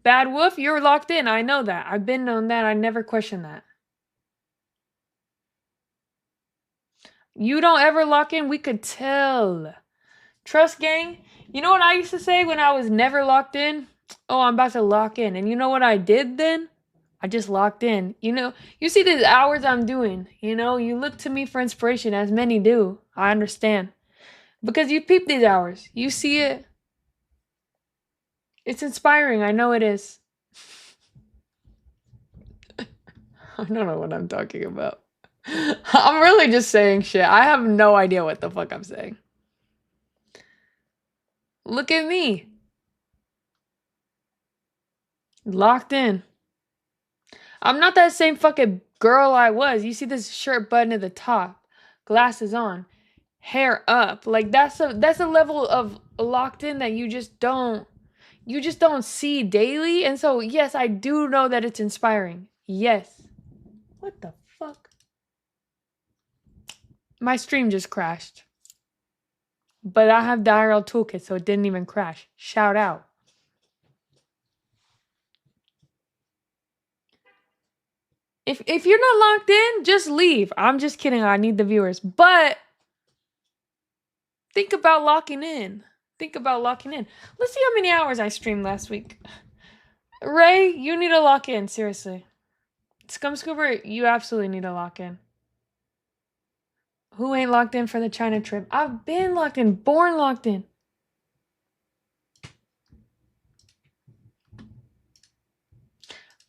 Bad Wolf, you're locked in. I know that. I've been known that. I never question that. You don't ever lock in, we could tell. Trust gang, you know what I used to say when I was never locked in? Oh, I'm about to lock in. And you know what I did then? I just locked in. You know, you see these hours I'm doing. You know, you look to me for inspiration, as many do. I understand. Because you peep these hours. You see it. It's inspiring. I know it is. I don't know what I'm talking about. I'm really just saying shit. I have no idea what the fuck I'm saying. Look at me. Locked in. I'm not that same fucking girl I was. You see this shirt button at the top, glasses on, hair up. Like that's a level of locked in that you just don't see daily. And so yes, I do know that it's inspiring. Yes. What the fuck? My stream just crashed. But I have the IRL toolkit, so it didn't even crash. Shout out. If you're not locked in, just leave. I'm just kidding. I need the viewers. But think about locking in. Think about locking in. Let's see how many hours I streamed last week. Ray, you need to lock in. Seriously. Scum Scooper, you absolutely need to lock in. Who ain't locked in for the China trip? I've been locked in. Born locked in.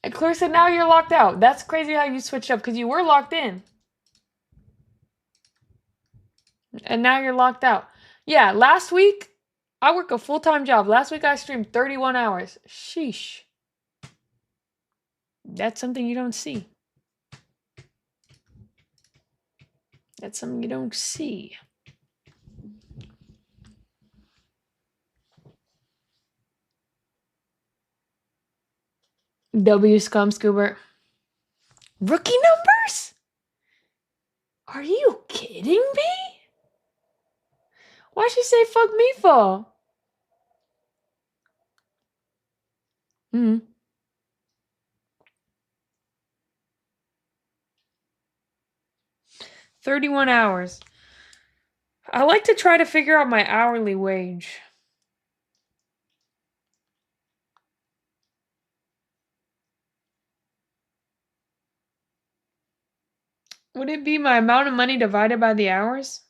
And Claire said now you're locked out. That's crazy how you switched up because you were locked in. And now you're locked out. Yeah, last week, I work a full-time job. Last week I streamed 31 hours. Sheesh. That's something you don't see. That's something you don't see. W Scum Scoober. Rookie numbers? Are you kidding me? Why'd she say fuck me for? 31 hours. I like to try to figure out my hourly wage. Would it be my amount of money divided by the hours?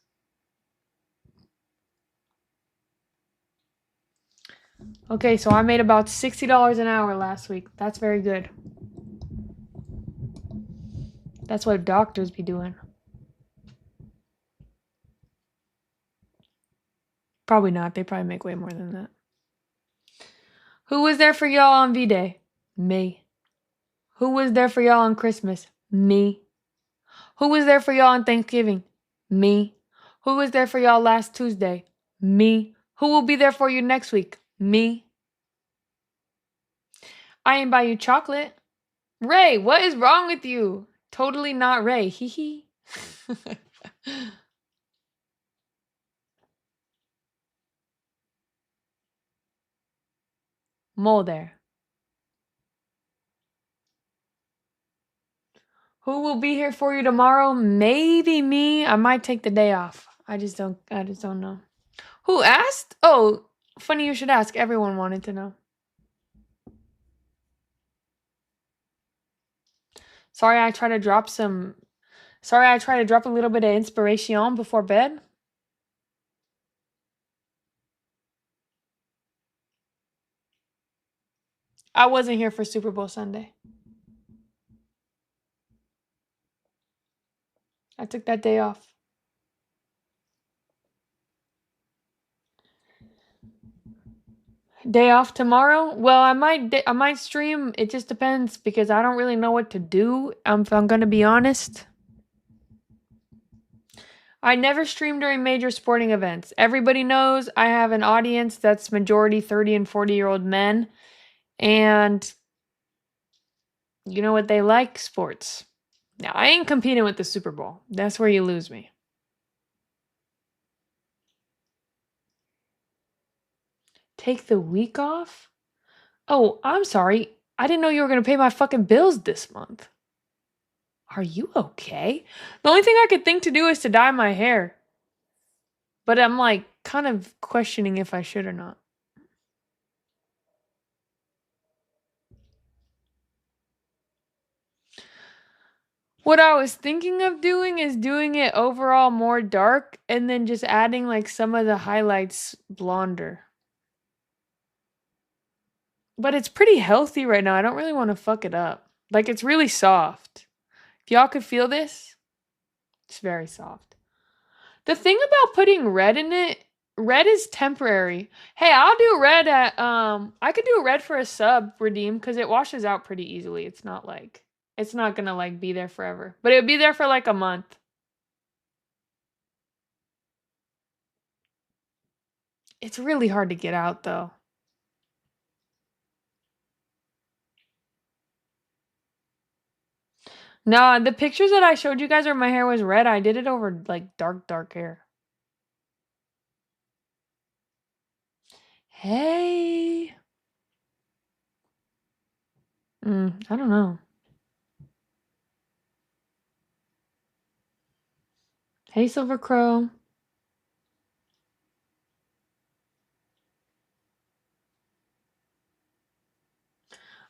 Okay, so I made about $60 an hour last week. That's very good. That's what doctors be doing. Probably not. They probably make way more than that. Who was there for y'all on V-Day? Me. Who was there for y'all on Christmas? Me. Who was there for y'all on Thanksgiving? Me. Who was there for y'all last Tuesday? Me. Who will be there for you next week? Me. I ain't buy you chocolate. Ray, what is wrong with you? Totally not Ray. Hee hee. Mulder. Who will be here for you tomorrow? Maybe me. I might take the day off. I just don't know. Who asked? Oh, funny you should ask. Everyone wanted to know. Sorry I try to drop a little bit of inspiration before bed. I wasn't here for Super Bowl Sunday. I took that day off. Day off tomorrow? Well, I might stream. It just depends because I don't really know what to do. If I'm gonna be honest. I never stream during major sporting events. Everybody knows I have an audience that's majority 30 and 40-year-old men. And you know what they like? Sports. Now, I ain't competing with the Super Bowl. That's where you lose me. Take the week off? Oh, I'm sorry. I didn't know you were going to pay my fucking bills this month. Are you okay? The only thing I could think to do is to dye my hair. But I'm like kind of questioning if I should or not. What I was thinking of doing is doing it overall more dark and then just adding like some of the highlights blonder. But it's pretty healthy right now. I don't really want to fuck it up. Like it's really soft. If y'all could feel this, it's very soft. The thing about putting red in it, red is temporary. Hey, I'll do red at I could do red for a sub redeem because it washes out pretty easily. It's not gonna like be there forever. But it would be there for like a month. It's really hard to get out though. No, the pictures that I showed you guys where my hair was red, I did it over like dark hair. Hey. I don't know. Hey, Silver Crow.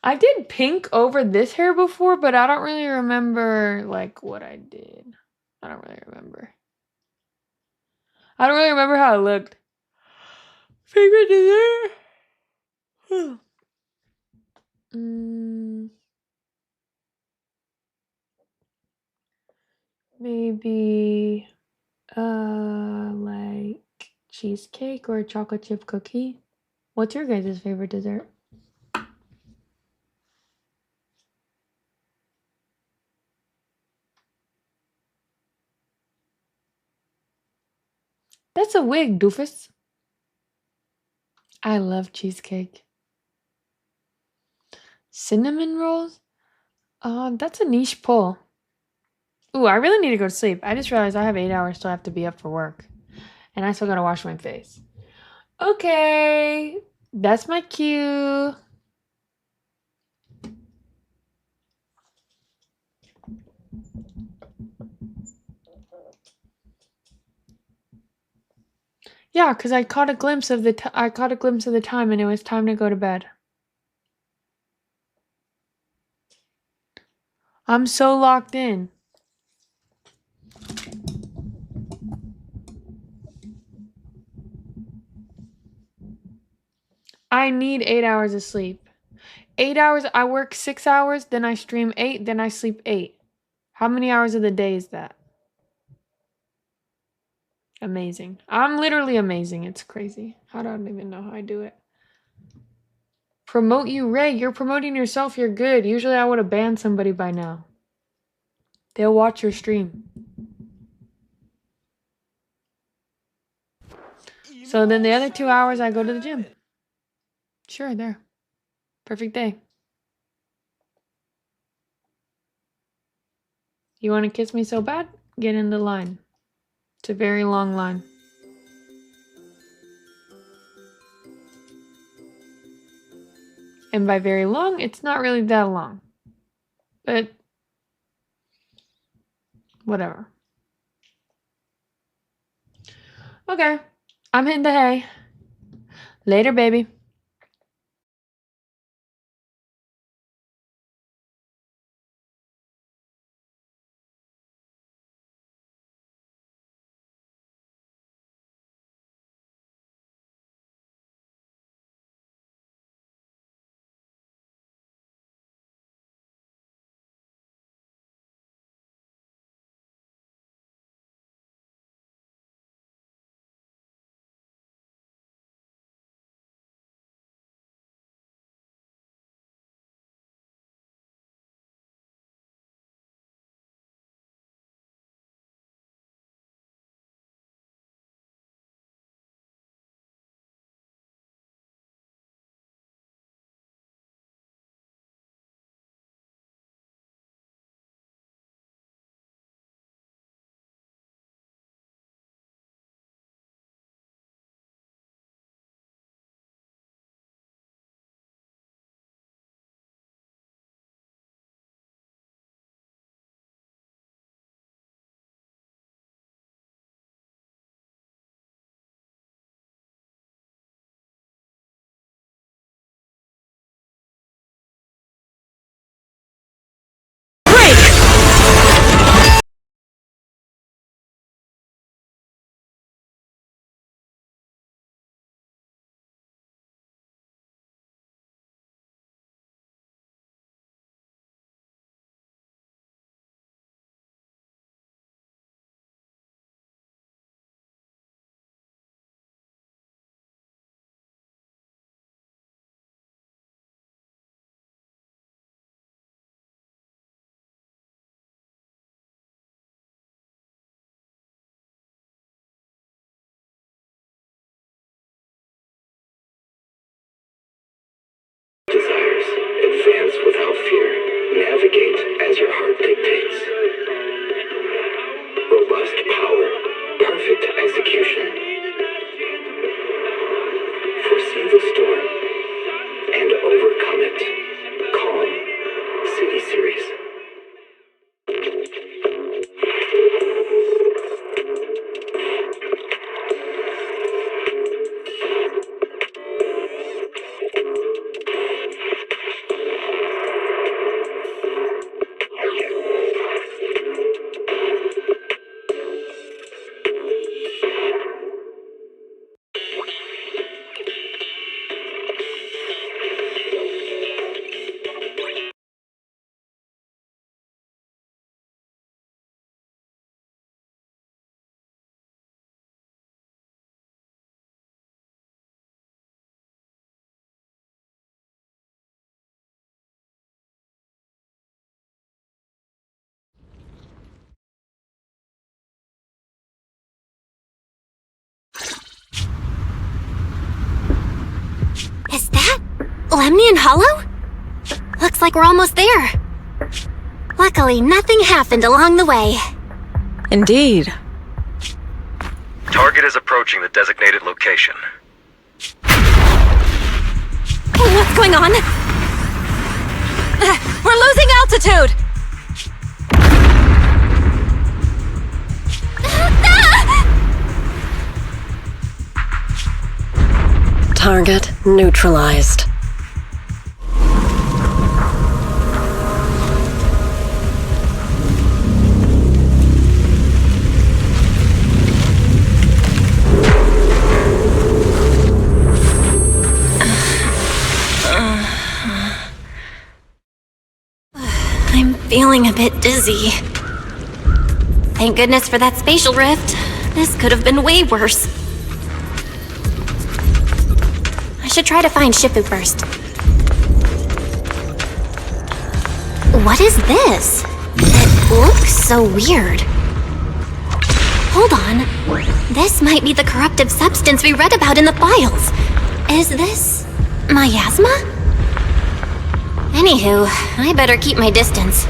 I did pink over this hair before, but I don't really remember like what I did. I don't really remember. I don't really remember how it looked. Favorite dessert? Maybe like cheesecake or a chocolate chip cookie. What's your guys' favorite dessert? That's a wig, doofus. I love cheesecake. Cinnamon rolls? That's a niche pull. Ooh, I really need to go to sleep. I just realized I have 8 hours till I have to be up for work. And I still gotta wash my face. Okay, that's my cue. Yeah, because I caught a glimpse of the time and it was time to go to bed. I'm so locked in. I need 8 hours of sleep. 8 hours, I work 6 hours, then I stream 8, then I sleep 8. How many hours of the day is that? Amazing. I'm literally amazing. It's crazy. I don't even know how I do it. Promote you, Ray. You're promoting yourself. You're good. Usually I would have banned somebody by now. They'll watch your stream. So then the other 2 hours I go to the gym. Sure, there. Perfect day. You want to kiss me so bad? Get in the line. It's a very long line. And by very long, it's not really that long. But whatever. Okay. I'm hitting the hay. Later, baby. Lemnian Hollow? Looks like we're almost there. Luckily, nothing happened along the way. Indeed. Target is approaching the designated location. What's going on? We're losing altitude! Target neutralized. I'm feeling a bit dizzy. Thank goodness for that spatial rift. This could have been way worse. I should try to find Shifu first. What is this? It looks so weird. Hold on. This might be the corruptive substance we read about in the files. Is this miasma? Anywho, I better keep my distance.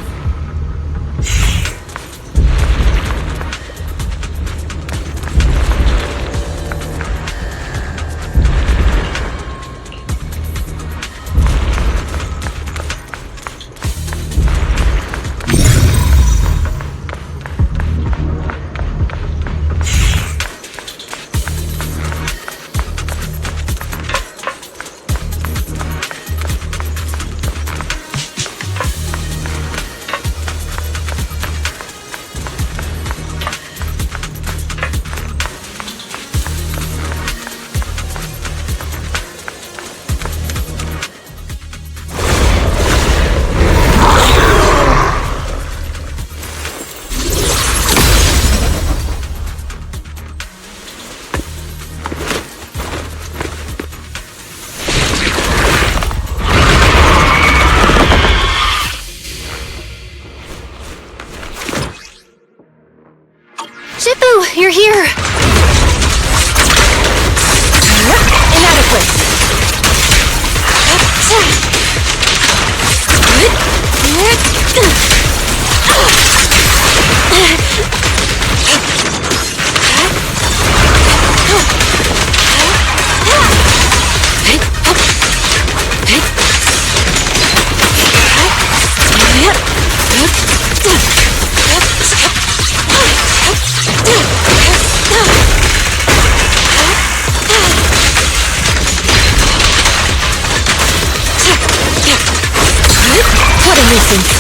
Shifu, you're here! Inadequate! What a nuisance.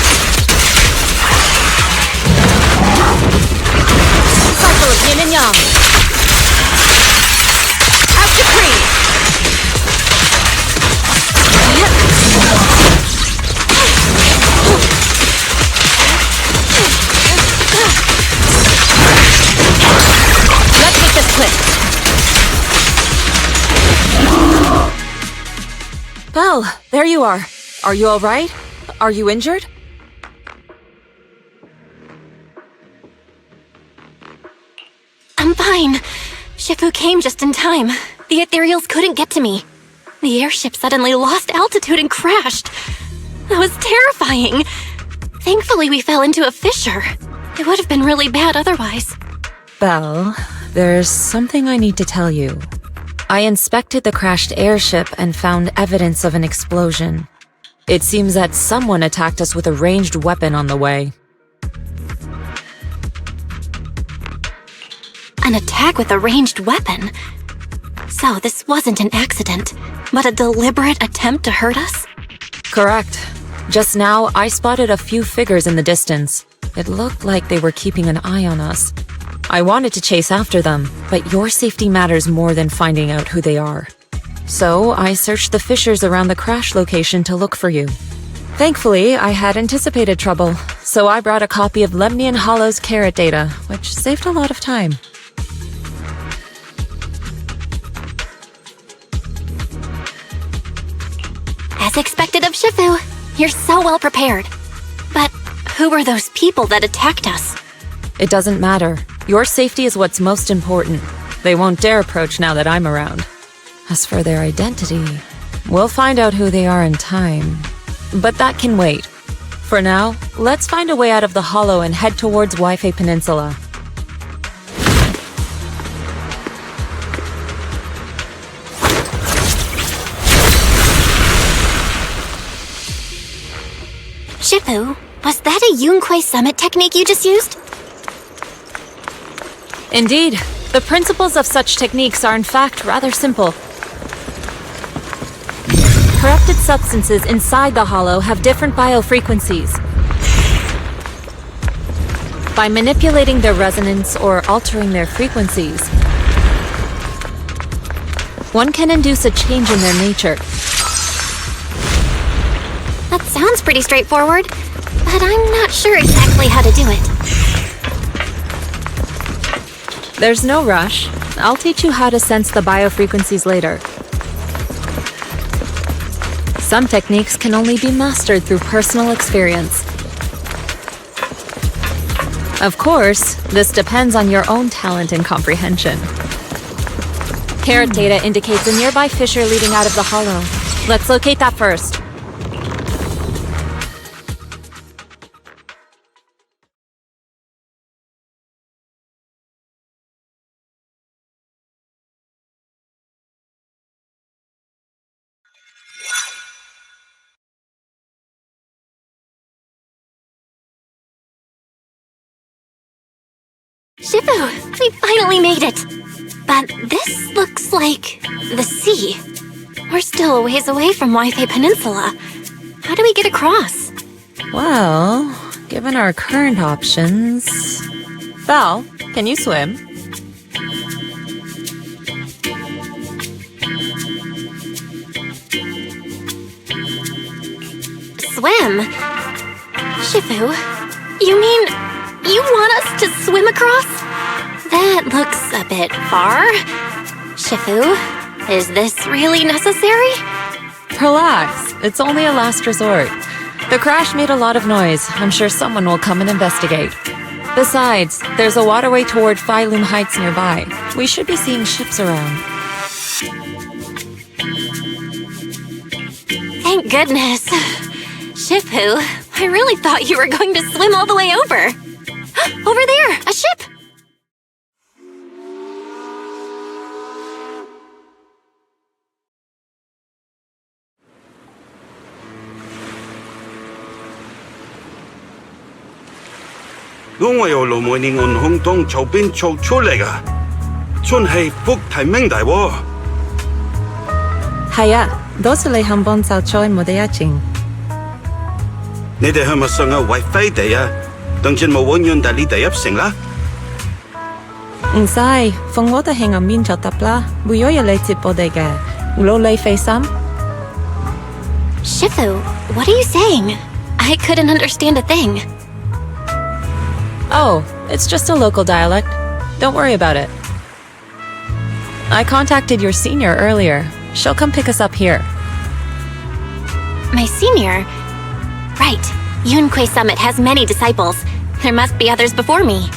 Cycle of yin and yang. As decreed. Let's make this quick. Belle, there you are. Are you all right? Are you injured? I'm fine. Shifu came just in time. The ethereals couldn't get to me. The airship suddenly lost altitude and crashed. That was terrifying. Thankfully, we fell into a fissure. It would have been really bad otherwise. Belle, there's something I need to tell you. I inspected the crashed airship and found evidence of an explosion. It seems that someone attacked us with a ranged weapon on the way. An attack with a ranged weapon? So this wasn't an accident, but a deliberate attempt to hurt us? Correct. Just now, I spotted a few figures in the distance. It looked like they were keeping an eye on us. I wanted to chase after them, but your safety matters more than finding out who they are. So I searched the fissures around the crash location to look for you. Thankfully, I had anticipated trouble, so I brought a copy of Lemnian Hollow's carrot data, which saved a lot of time. As expected of Shifu, you're so well prepared. But who were those people that attacked us? It doesn't matter. Your safety is what's most important. They won't dare approach now that I'm around. As for their identity, We'll find out who they are in time. But that can wait. For now, let's find a way out of the hollow and head towards Wi-Fi Peninsula. Shifu, was that a Yunquei Summit technique you just used? Indeed. The principles of such techniques are in fact rather simple. Corrupted substances inside the hollow have different biofrequencies. By manipulating their resonance or altering their frequencies, one can induce a change in their nature. That sounds pretty straightforward, but I'm not sure exactly how to do it. There's no rush. I'll teach you how to sense the biofrequencies later. Some techniques can only be mastered through personal experience. Of course, this depends on your own talent and comprehension. Carrot data indicates a nearby fissure leading out of the hollow. Let's locate that first. Shifu, we finally made it! But this looks like the sea. We're still a ways away from Wi-Fi Peninsula. How do we get across? Well, given our current options... Val, can you swim? Swim? Shifu, you mean you want us to swim across? That looks a bit far. Shifu, is this really necessary? Relax, it's only a last resort. The crash made a lot of noise. I'm sure someone will come and investigate. Besides, there's a waterway toward Phylum Heights nearby. We should be seeing ships around. Thank goodness. Shifu, I really thought you were going to swim all the way over. Over there, a ship! Haya, 도스레 한번 살초에 모대야징. 你哋係咪上下為飛地啊？當陣冇揾樣大呢地入城啦？唔使，逢我哋喺暗面就得啦，唔需要你接我哋嘅，攞你費心。Shifu, what are you saying? I couldn't understand a thing. Oh, it's just a local dialect. Don't worry about it. I contacted your senior earlier. She'll come pick us up here. My senior? Right. Yunquei Summit has many disciples. There must be others before me.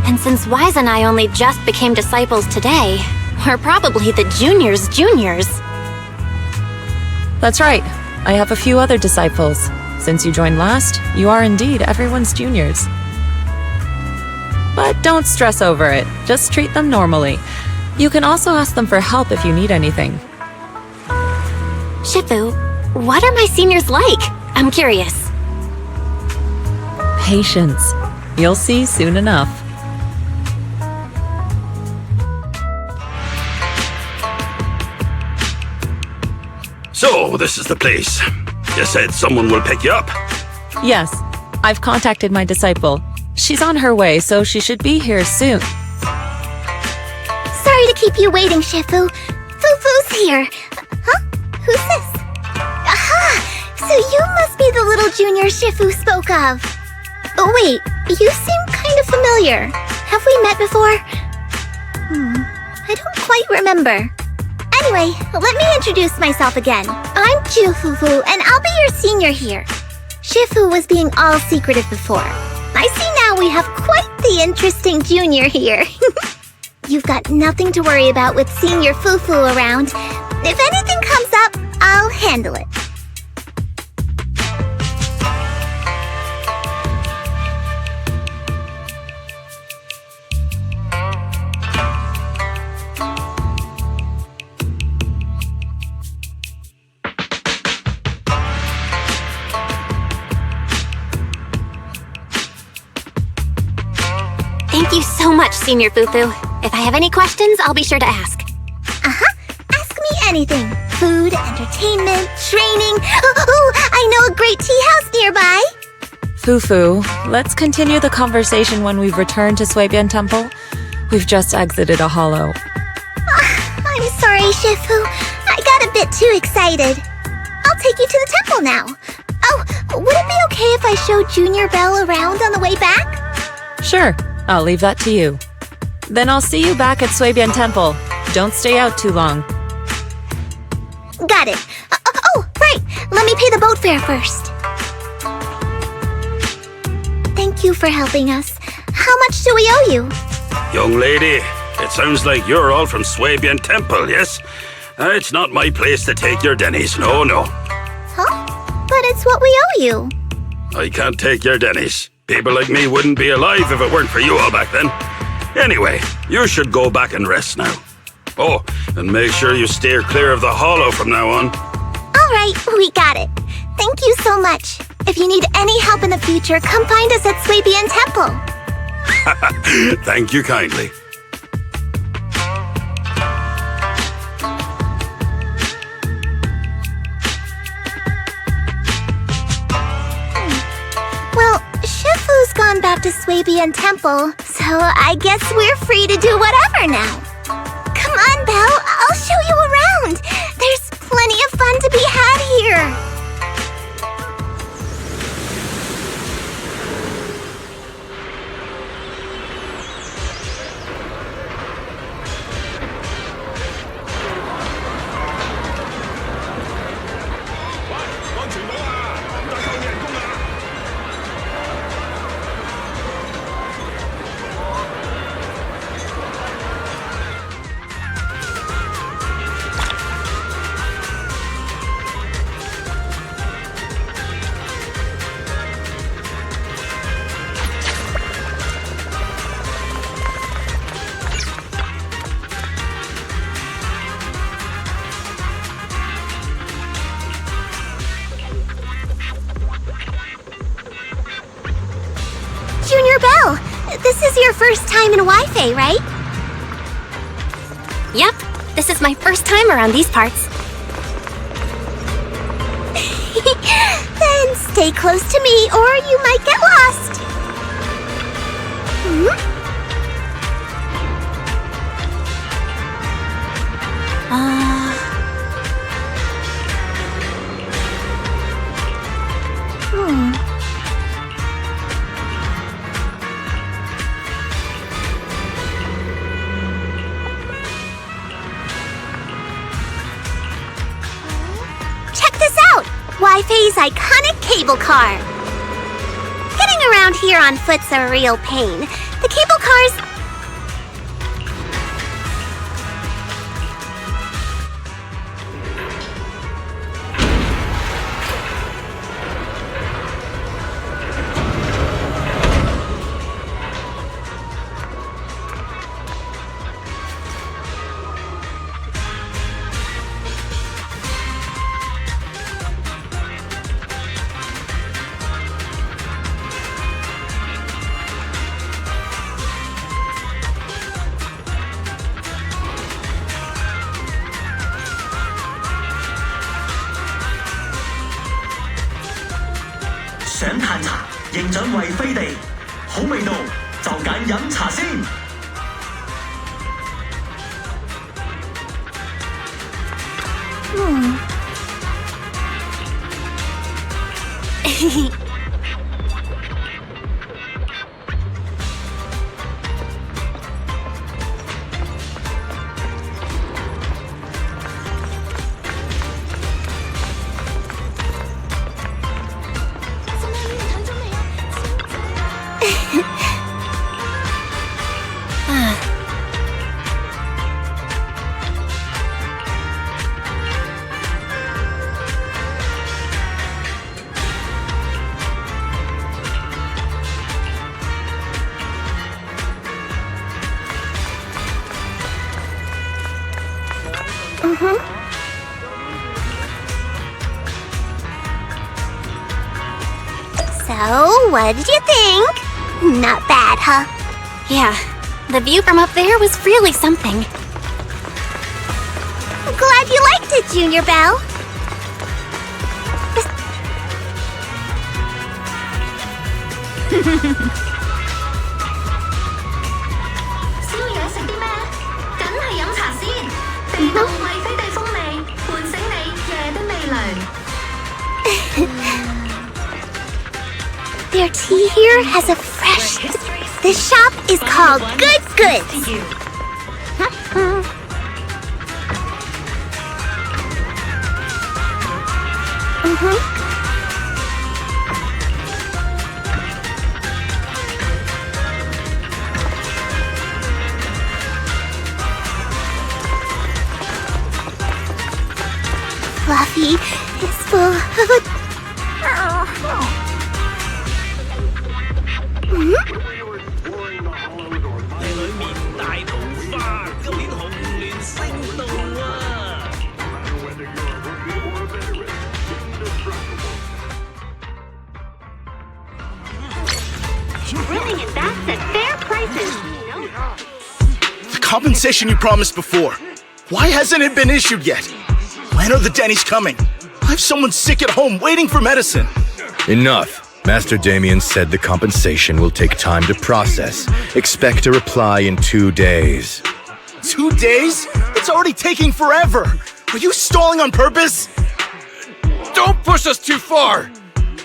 And since Wise and I only just became disciples today, we're probably the juniors' juniors. That's right. I have a few other disciples. Since you joined last, you are indeed everyone's juniors. But don't stress over it. Just treat them normally. You can also ask them for help if you need anything. Shifu, what are my seniors like? I'm curious. Patience. You'll see soon enough. So, this is the place. You said someone will pick you up. Yes, I've contacted my disciple. She's on her way, so she should be here soon. Sorry to keep you waiting, Shifu. Fufu's here. Huh? Who's this? Aha! So you must be the little junior Shifu spoke of. Oh, wait, you seem kind of familiar. Have we met before? I don't quite remember. Anyway, let me introduce myself again. I'm Fufu, and I'll be your senior here. Shifu was being all secretive before. I see now we have quite the interesting junior here. You've got nothing to worry about with Senior Fufu around. If anything comes up, I'll handle it. Thank you so much, Senior Fufu. If I have any questions, I'll be sure to ask. Ask me anything. Food, entertainment, training. Oh, I know a great tea house nearby. Fufu, let's continue the conversation when we've returned to Swabian Temple. We've just exited a hollow. I'm sorry, Shifu. I got a bit too excited. I'll take you to the temple now. Oh, would it be okay if I showed Junior Belle around on the way back? Sure, I'll leave that to you. Then I'll see you back at Swabian Temple. Don't stay out too long. Got it. Oh, right. Let me pay the boat fare first. Thank you for helping us. How much do we owe you? Young lady, it sounds like you're all from Swabian Temple, yes? It's not my place to take your dennies, no. Huh? But it's what we owe you. I can't take your dennies. People like me wouldn't be alive if it weren't for you all back then. Anyway, you should go back and rest now. Oh, and make sure you steer clear of the hollow from now on. All right, we got it. Thank you so much. If you need any help in the future, come find us at Swabian Temple. Thank you kindly. Well, Shifu's gone back to Swabian Temple, so I guess we're free to do whatever now. Come on, Belle, I'll show you around. There's plenty of fun to be had here. Junior Belle, this is your first time in Wi-Fi, right? Yep, this is my first time around these parts. Then stay close to me or you might get lost. Check this out! Wi-Fi's iconic cable car. Getting around here on foot's a real pain. The cable car's...想嘆茶，認準惠飛地，好味道就揀飲茶先。So, what did you think? Not bad, huh? Yeah, the view from up there was really something. Glad you liked it, Junior Belle. Their tea here has a fresh... This shop is called Good Goods. Fluffy is full of... Brilliant and that's at fair prices. The compensation you promised before. Why hasn't it been issued yet? When are the Denny's coming? I have someone sick at home waiting for medicine. Enough. Master Damien said the compensation will take time to process. Expect a reply in 2 days. 2 days? It's already taking forever. Are you stalling on purpose? Don't push us too far.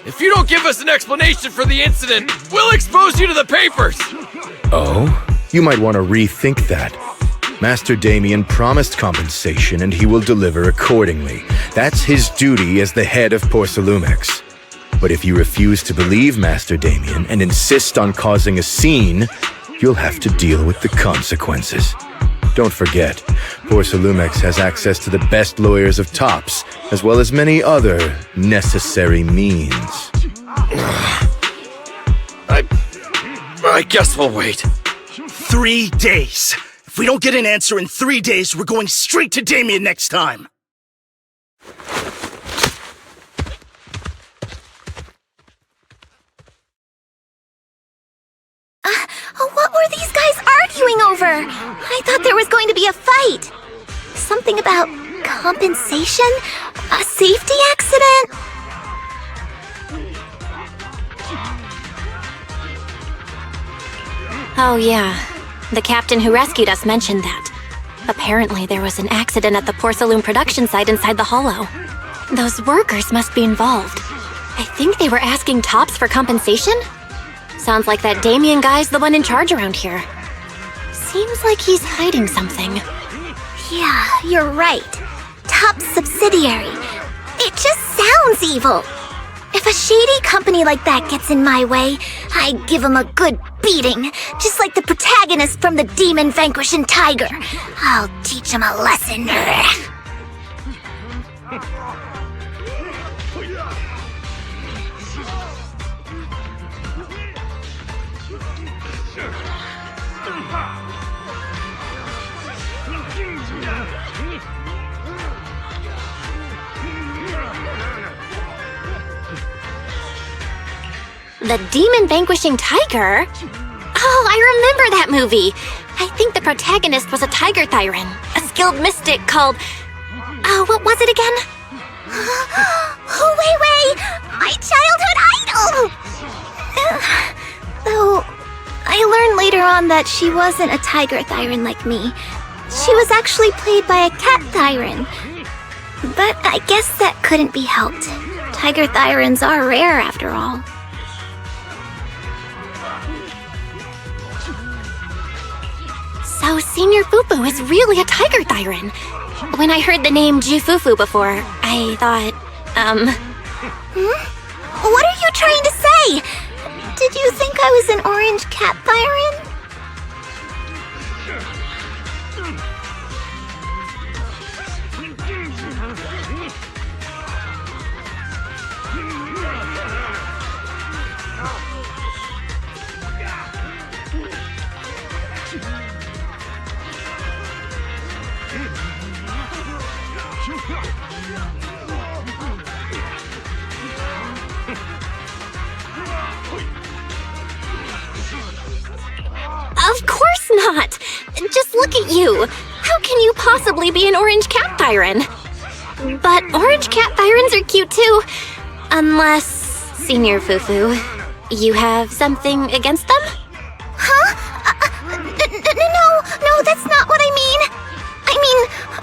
If you don't give us an explanation for the incident, we'll expose you to the papers. Oh? You might want to rethink that. Master Damien promised compensation and he will deliver accordingly. That's his duty as the head of Porcelumix. But if you refuse to believe Master Damien and insist on causing a scene, you'll have to deal with the consequences. Don't forget, Porcelumix has access to the best lawyers of Tops, as well as many other necessary means. I guess we'll wait. 3 days. If we don't get an answer in 3 days, we're going straight to Damien next time. What were these guys arguing over? I thought there was going to be a fight. Something about compensation? A safety accident? Oh yeah, the captain who rescued us mentioned that. Apparently there was an accident at the Porcelain production site inside the hollow. Those workers must be involved. I think they were asking Tops for compensation? Sounds like that Damien guy's the one in charge around here. Seems like he's hiding something. Yeah, you're right. Top subsidiary. It just sounds evil. If a shady company like that gets in my way, I give them a good beating, just like the protagonist from the Demon Vanquishing Tiger. I'll teach them a lesson. The Demon Vanquishing Tiger? Oh, I remember that movie. I think the protagonist was a tiger thyran, a skilled mystic called... what was it again? Oh, wait! My childhood idol! Though, I learned later on that she wasn't a tiger thyran like me. She was actually played by a cat thyran. But I guess that couldn't be helped. Tiger thyrans are rare after all. So Senior Fufu is really a tiger thyran. When I heard the name Jufufu before, I thought, What are you trying to say? Did you think I was an orange cat thyran? not! Just look at you! How can you possibly be an orange cat Byron? But orange cat Byrons are cute too. Unless, Senior Fufu, you have something against them? Huh? No, that's not what I mean. I mean,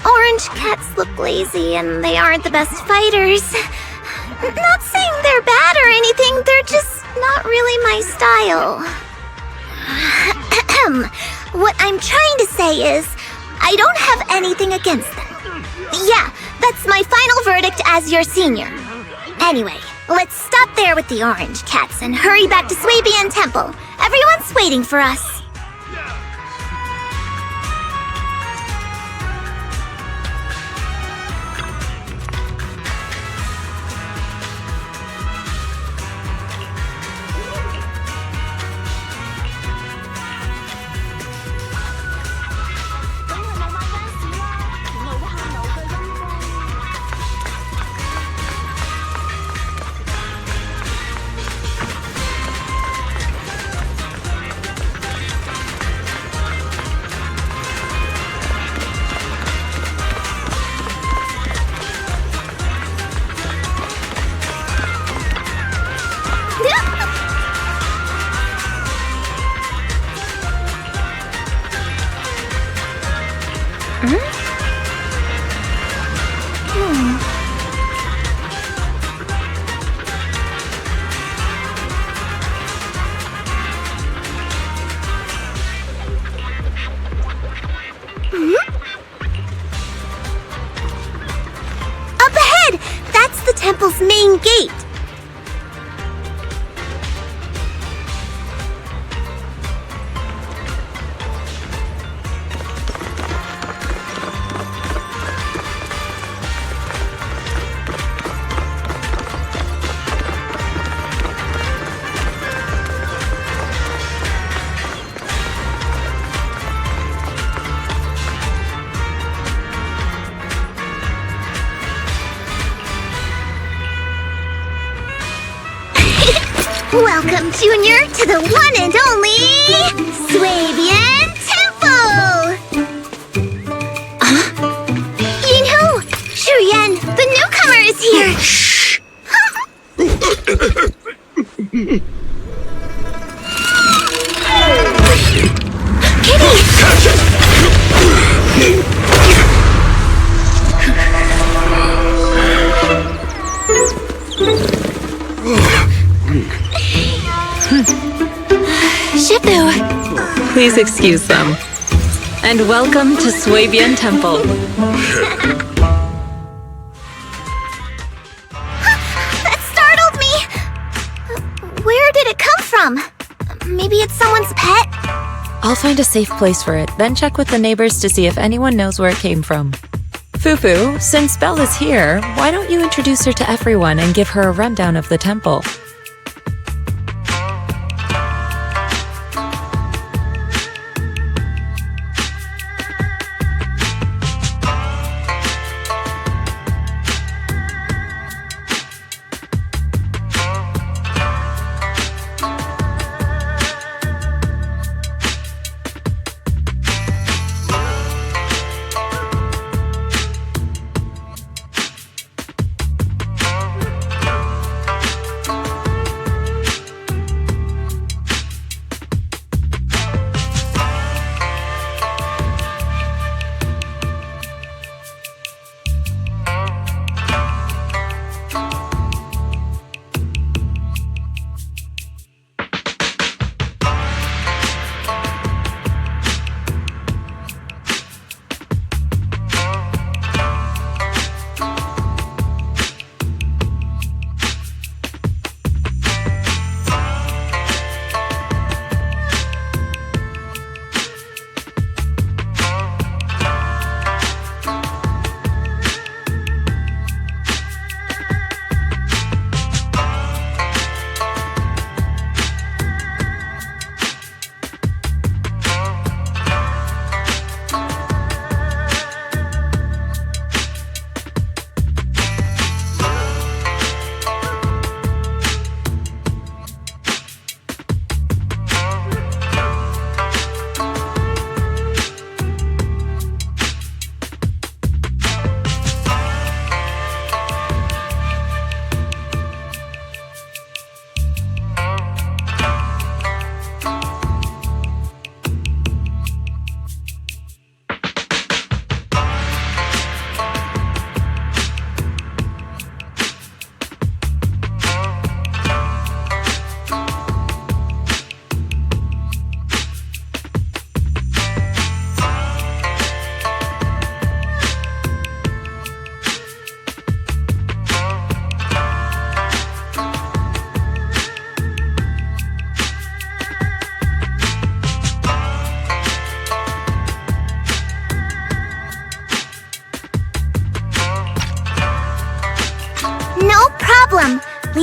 orange cats look lazy and they aren't the best fighters. Not saying they're bad or anything, they're just not really my style. What I'm trying to say is, I don't have anything against them. Yeah, that's my final verdict as your senior. Anyway, let's stop there with the orange cats and hurry back to Swabian Temple. Everyone's waiting for us. Temple's main gate. Welcome, Junior, to the one and only Swabian Temple! Yinhu! Shuyan, the newcomer is here! Shh! Kitty! Catch it! Shifu! Please excuse them. And welcome to Swabian Temple. That startled me! Where did it come from? Maybe it's someone's pet? I'll find a safe place for it, then check with the neighbors to see if anyone knows where it came from. Fufu, since Belle is here, why don't you introduce her to everyone and give her a rundown of the temple?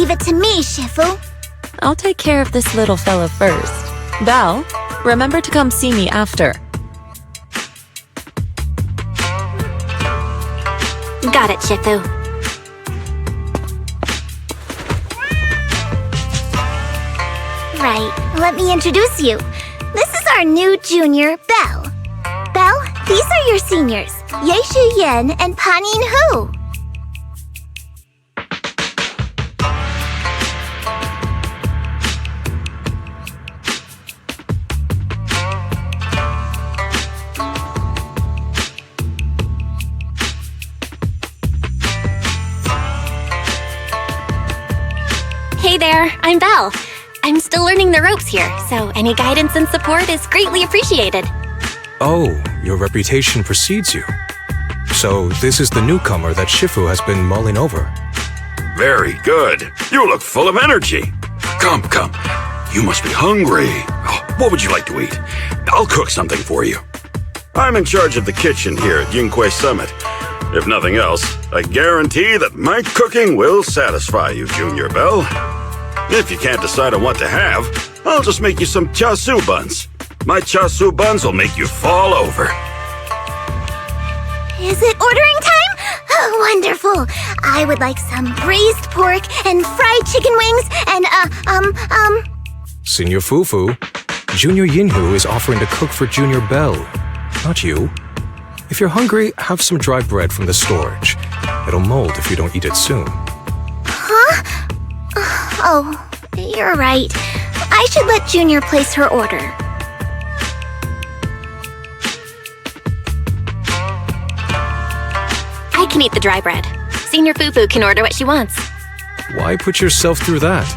leave it to me, Shifu. I'll take care of this little fella first. Belle, remember to come see me after. Got it, Shifu. Right, let me introduce you. This is our new junior, Belle. Belle, these are your seniors, Yeishu Yen and Panin Hu. Hey there, I'm Belle. I'm still learning the ropes here, so any guidance and support is greatly appreciated. Oh, your reputation precedes you. So this is the newcomer that Shifu has been mulling over. Very good. You look full of energy. Come. You must be hungry. Oh, what would you like to eat? I'll cook something for you. I'm in charge of the kitchen here at Yunquay Summit. If nothing else, I guarantee that my cooking will satisfy you, Junior Belle. If you can't decide on what to have, I'll just make you some chasu buns. My chasu buns will make you fall over. Is it ordering time? Oh, wonderful. I would like some braised pork and fried chicken wings and, Senior Fufu, Junior Yinhu is offering to cook for Junior Belle, not you. If you're hungry, have some dry bread from the storage. It'll mold if you don't eat it soon. Huh? Oh, you're right. I should let Junior place her order. I can eat the dry bread. Senior Fufu can order what she wants. Why put yourself through that?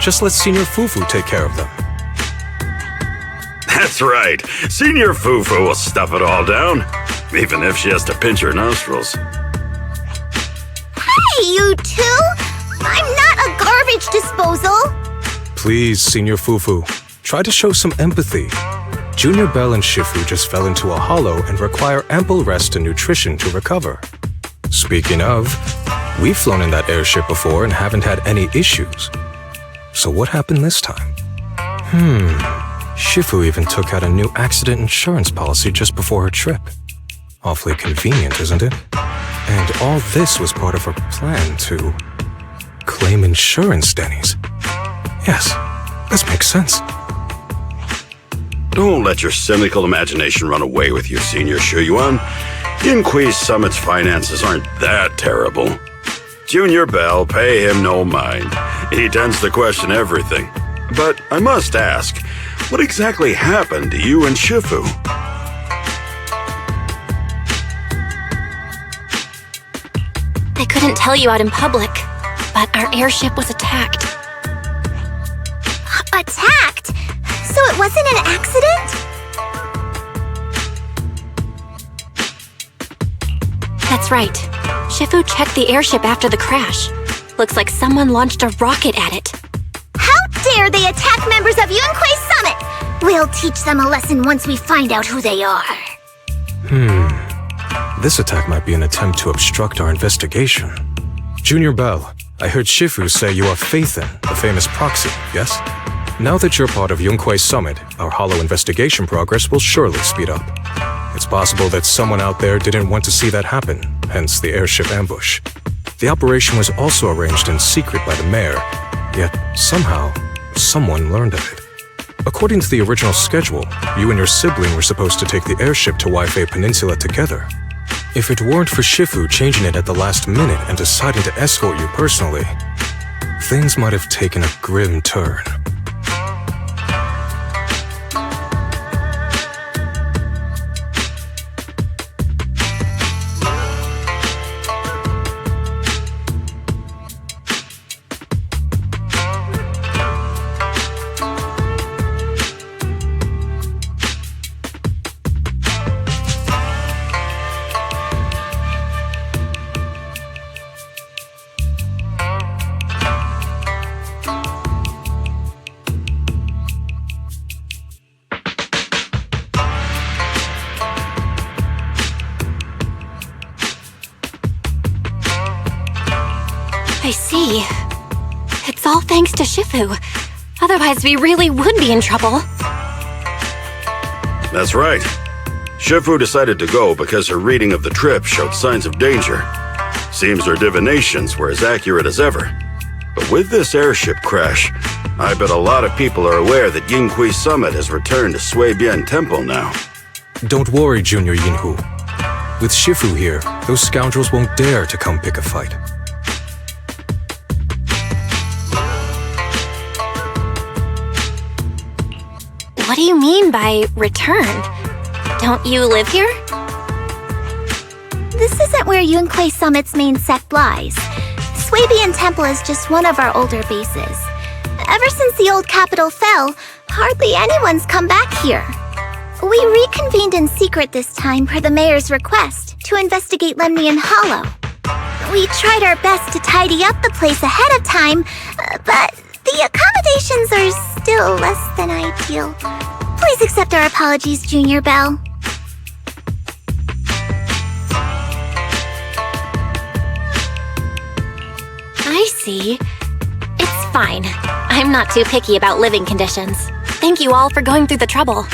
Just let Senior Fufu take care of them. That's right. Senior Fufu will stuff it all down, even if she has to pinch her nostrils. Hey, you two! I'm not a garbage disposal! Please, Senior Fufu, try to show some empathy. Junior Belle and Shifu just fell into a hollow and require ample rest and nutrition to recover. Speaking of, we've flown in that airship before and haven't had any issues. So what happened this time? Shifu even took out a new accident insurance policy just before her trip. Awfully convenient, isn't it? And all this was part of her plan to claim insurance, Denny's. Yes, this makes sense. Don't let your cynical imagination run away with you, Senior Shuyuan. Yunquay Summit's finances aren't that terrible. Junior Belle, pay him no mind. He tends to question everything. But I must ask, what exactly happened to you and Shifu? I couldn't tell you out in public, but our airship was attacked. Attacked? So it wasn't an accident? That's right. Shifu checked the airship after the crash. Looks like someone launched a rocket at it. How dare they attack members of Yunquay Summit! We'll teach them a lesson once we find out who they are. This attack might be an attempt to obstruct our investigation. Junior Belle, I heard Shifu say you are Faithin, the famous proxy, yes? Now that you're part of Yunquay Summit, our hollow investigation progress will surely speed up. It's possible that someone out there didn't want to see that happen, hence the airship ambush. The operation was also arranged in secret by the mayor, yet somehow, someone learned of it. According to the original schedule, you and your sibling were supposed to take the airship to Waifei Peninsula together. If it weren't for Shifu changing it at the last minute and deciding to escort you personally, things might have taken a grim turn. I see. It's all thanks to Shifu. Otherwise, we really would be in trouble. That's right. Shifu decided to go because her reading of the trip showed signs of danger. Seems her divinations were as accurate as ever. But with this airship crash, I bet a lot of people are aware that Yinghui Summit has returned to Sui-Bian Temple now. Don't worry, Junior Yinhu. With Shifu here, those scoundrels won't dare to come pick a fight. What do you mean by returned? Don't you live here? This isn't where Yunquay Summit's main sect lies. Sui-Bian Temple is just one of our older bases. Ever since the old capital fell, hardly anyone's come back here. We reconvened in secret this time per the mayor's request to investigate Lemnian Hollow. We tried our best to tidy up the place ahead of time, but the accommodations are still less than ideal. Please accept our apologies, Junior Belle. I see. It's fine. I'm not too picky about living conditions. Thank you all for going through the trouble.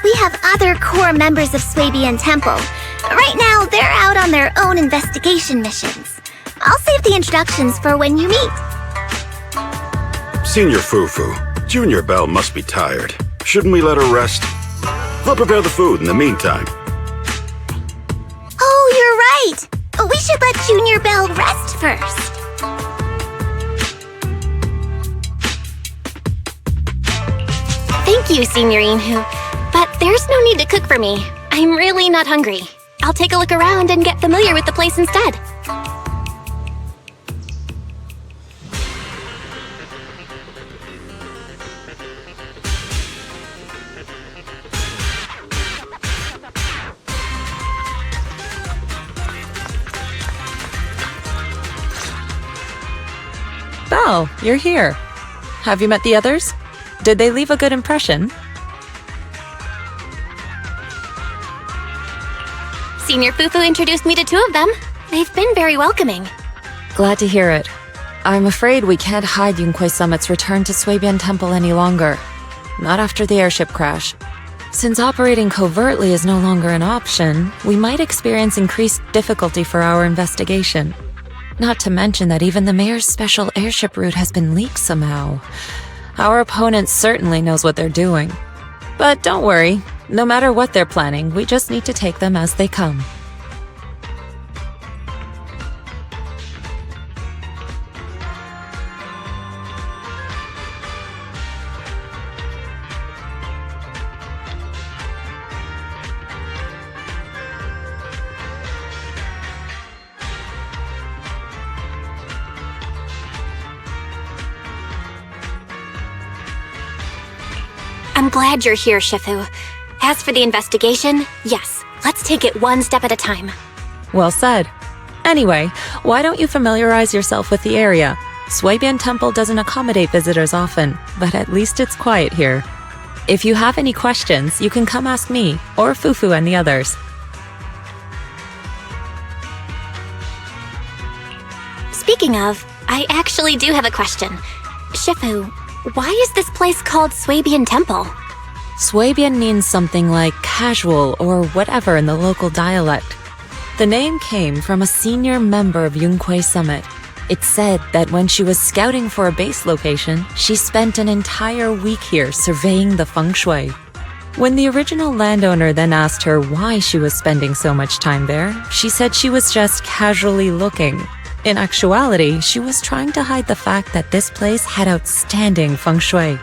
We have other core members of Sui-Bian Temple. Right now, they're out on their own investigation missions. I'll save the introductions for when you meet. Senior Fufu, Junior Belle must be tired. Shouldn't we let her rest? I'll prepare the food in the meantime. Oh, you're right! We should let Junior Belle rest first. Thank you, Senior Yinhu. But there's no need to cook for me. I'm really not hungry. I'll take a look around and get familiar with the place instead. Belle, you're here. Have you met the others? Did they leave a good impression? Senior Fufu introduced me to two of them. They've been very welcoming. Glad to hear it. I'm afraid we can't hide Yunquay Summit's return to Sui-Bian Temple any longer. Not after the airship crash. Since operating covertly is no longer an option, we might experience increased difficulty for our investigation. Not to mention that even the mayor's special airship route has been leaked somehow. Our opponent certainly knows what they're doing. But don't worry, no matter what they're planning, we just need to take them as they come. I'm glad you're here, Shifu. As for the investigation, yes, let's take it one step at a time. Well said. Anyway, why don't you familiarize yourself with the area? Sui-Bian Temple doesn't accommodate visitors often, but at least it's quiet here. If you have any questions, you can come ask me, or Fufu and the others. Speaking of, I actually do have a question. Shifu, why is this place called Sui-Bian Temple? Sui-Bian means something like casual or whatever in the local dialect. The name came from a senior member of Yunquay Summit. It's said that when she was scouting for a base location, she spent an entire week here surveying the feng shui. When the original landowner then asked her why she was spending so much time there, she said she was just casually looking. In actuality, she was trying to hide the fact that this place had outstanding feng shui.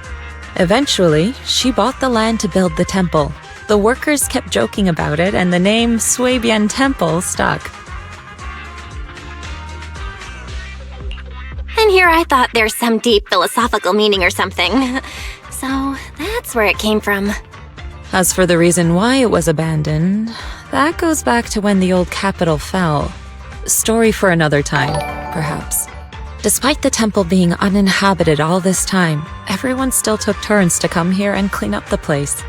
Eventually, she bought the land to build the temple. The workers kept joking about it, and the name Sui-Bian Temple stuck. And here I thought there's some deep philosophical meaning or something. So that's where it came from. As for the reason why it was abandoned, that goes back to when the old capital fell. Story for another time, perhaps. Despite the temple being uninhabited all this time, everyone still took turns to come here and clean up the place.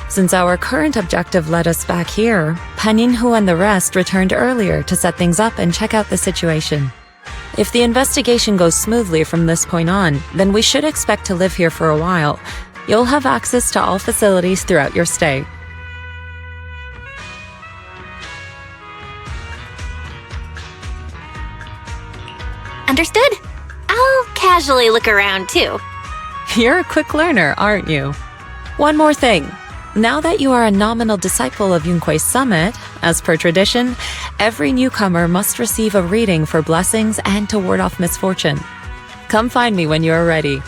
Since our current objective led us back here, Pan Yinhu and the rest returned earlier to set things up and check out the situation. If the investigation goes smoothly from this point on, then we should expect to live here for a while. You'll have access to all facilities throughout your stay. Understood? I'll casually look around too. You're a quick learner, aren't you? One more thing. Now that you are a nominal disciple of Yunque's summit, as per tradition, every newcomer must receive a reading for blessings and to ward off misfortune. Come find me when you are ready.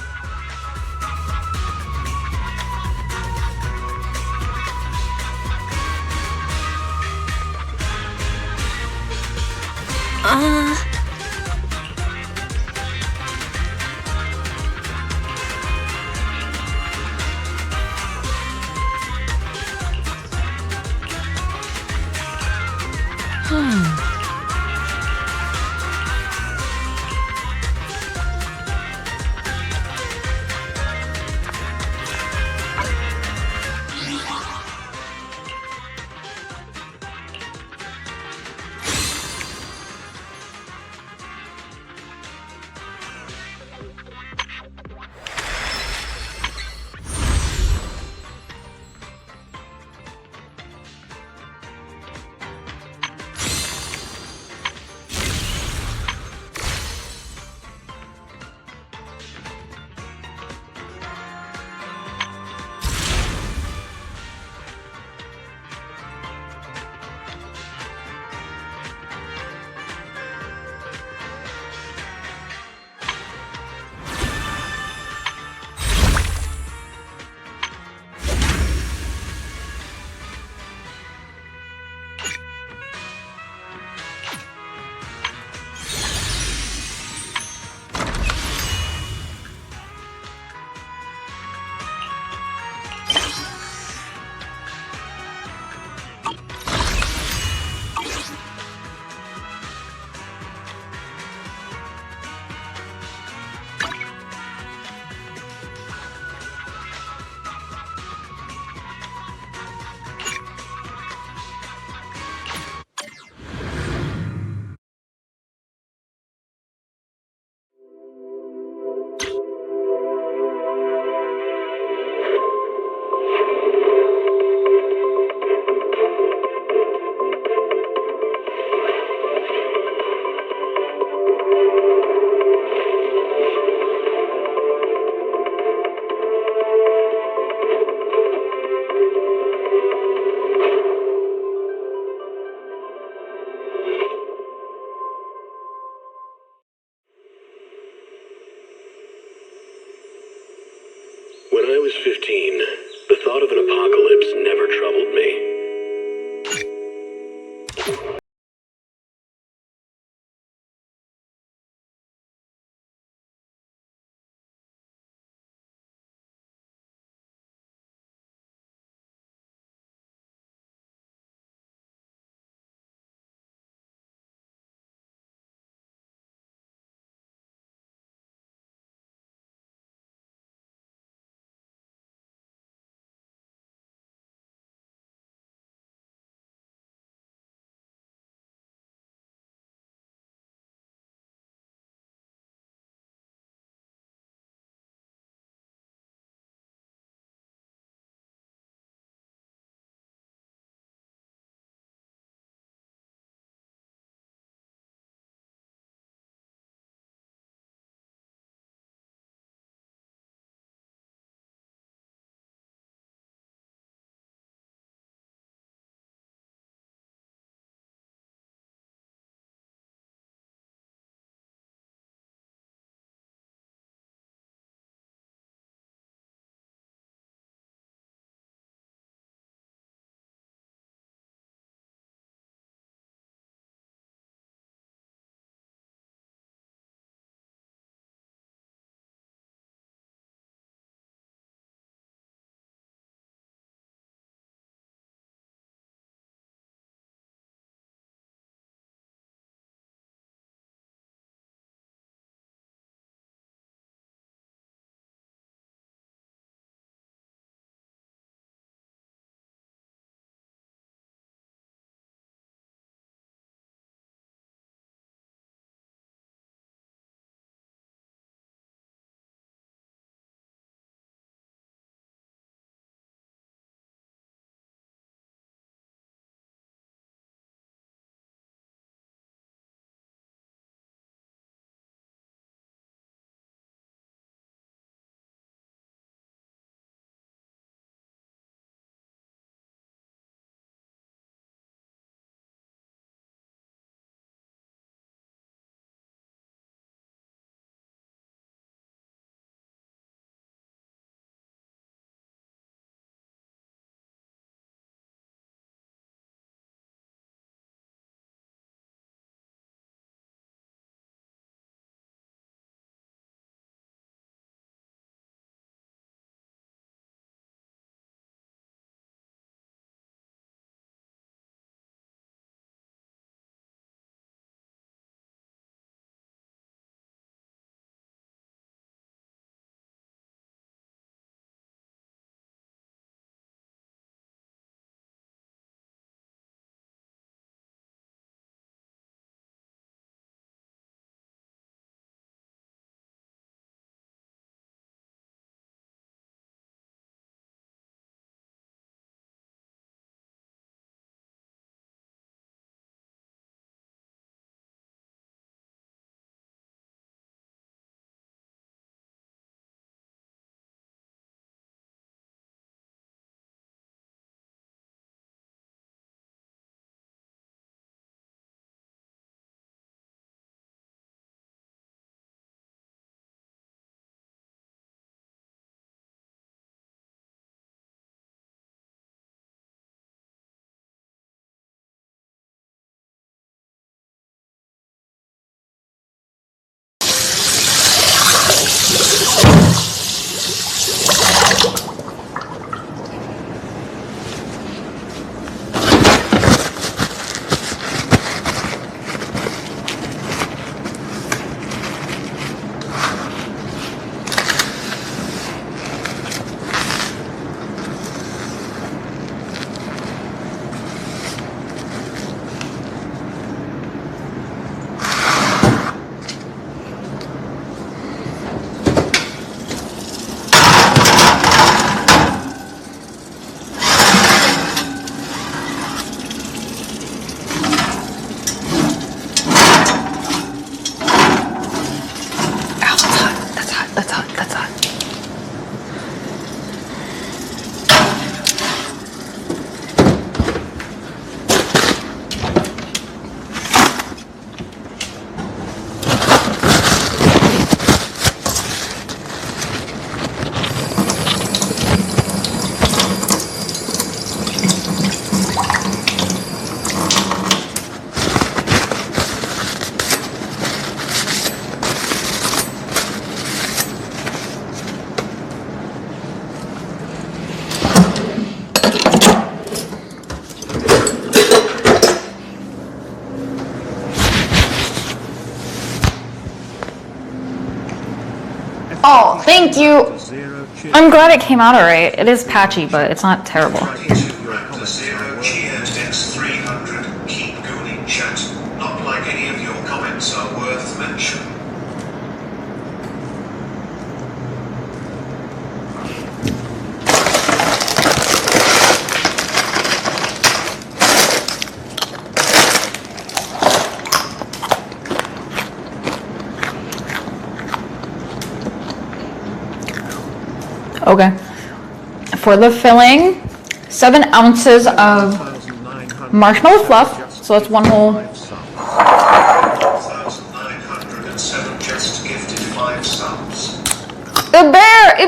Oh, thank you. I'm glad it came out alright. It is patchy, but it's not terrible. Cheers, it's 300. Keep gooning chat. Not like any of your comments are worth mention. Okay. For the filling, 7 ounces of marshmallow fluff. So that's one whole. 1,907 just gifted 5 subs. It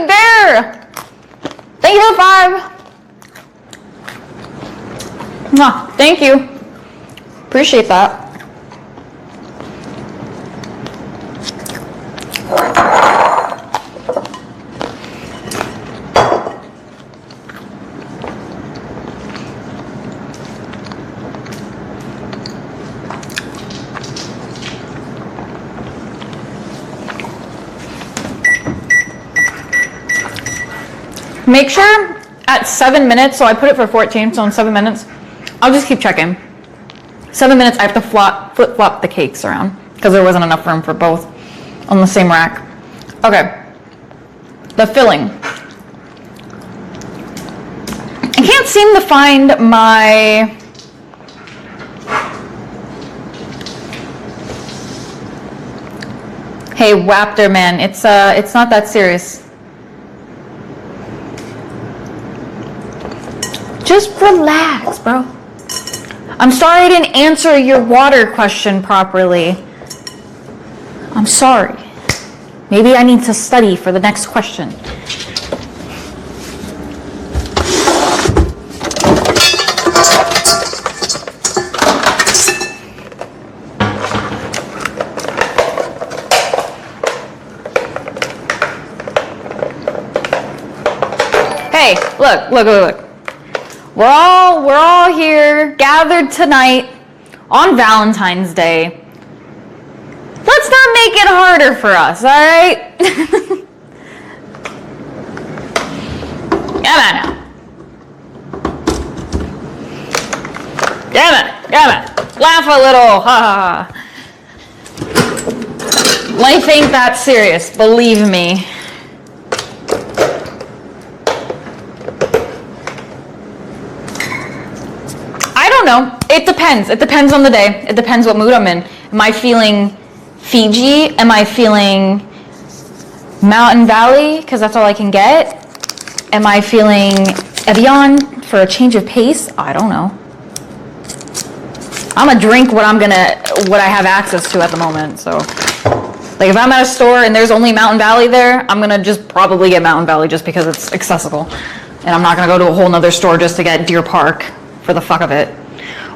bear! Thank you for 5. Mwah, thank you. Appreciate that. Make sure at 7 minutes, so I put it for 14, so in 7 minutes, I'll just keep checking. 7 minutes, I have to flip-flop the cakes around because there wasn't enough room for both on the same rack. Okay, the filling. I can't seem to find my... Hey, Waptor man, it's not that serious. Just relax, bro. I'm sorry I didn't answer your water question properly. I'm sorry. Maybe I need to study for the next question. Hey, look. We're all here, gathered tonight on Valentine's Day. Let's not make it harder for us, all right? Come on now. Come on. Laugh a little, ha ha ha. Life ain't that serious, believe me. I don't know. It depends. It depends on the day. It depends what mood I'm in. Am I feeling Fiji? Am I feeling Mountain Valley? Because that's all I can get. Am I feeling Evian for a change of pace? I don't know. I'm gonna drink what I have access to at the moment. So, like if I'm at a store and there's only Mountain Valley there, I'm gonna just probably get Mountain Valley just because it's accessible. And I'm not gonna go to a whole nother store just to get Deer Park for the fuck of it.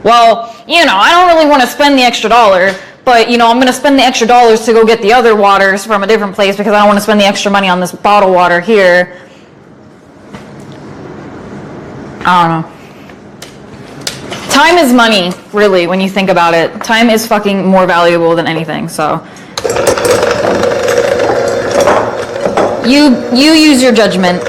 Well, I don't really want to spend the extra $1, but I'm going to spend the extra dollars to go get the other waters from a different place because I don't want to spend the extra money on this bottled water here. I don't know. Time is money, really, when you think about it. Time is fucking more valuable than anything, so. You use your judgment.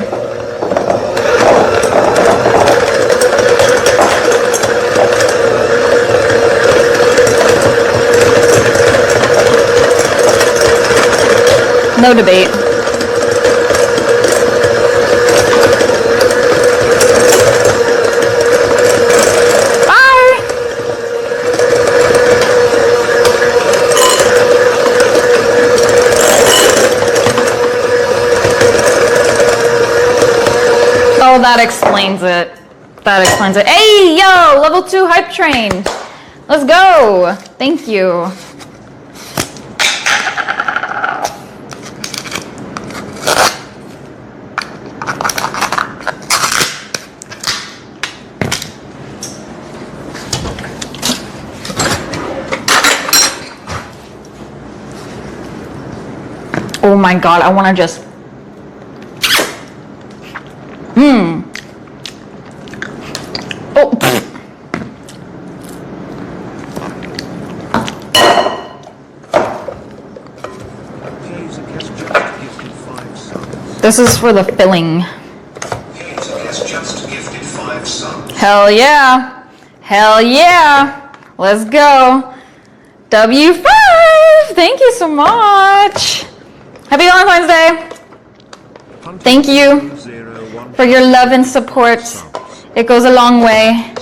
No debate. Bye! Oh, that explains it. That explains it. Hey, yo! Level 2 hype train! Let's go! Thank you. Oh my god, I want to just... Oh. This is for the filling. Has just gifted 5 subs. Hell yeah. Hell yeah. Let's go. W5. Thank you so much. Happy Valentine's Day. Thank you for your love and support. It goes a long way.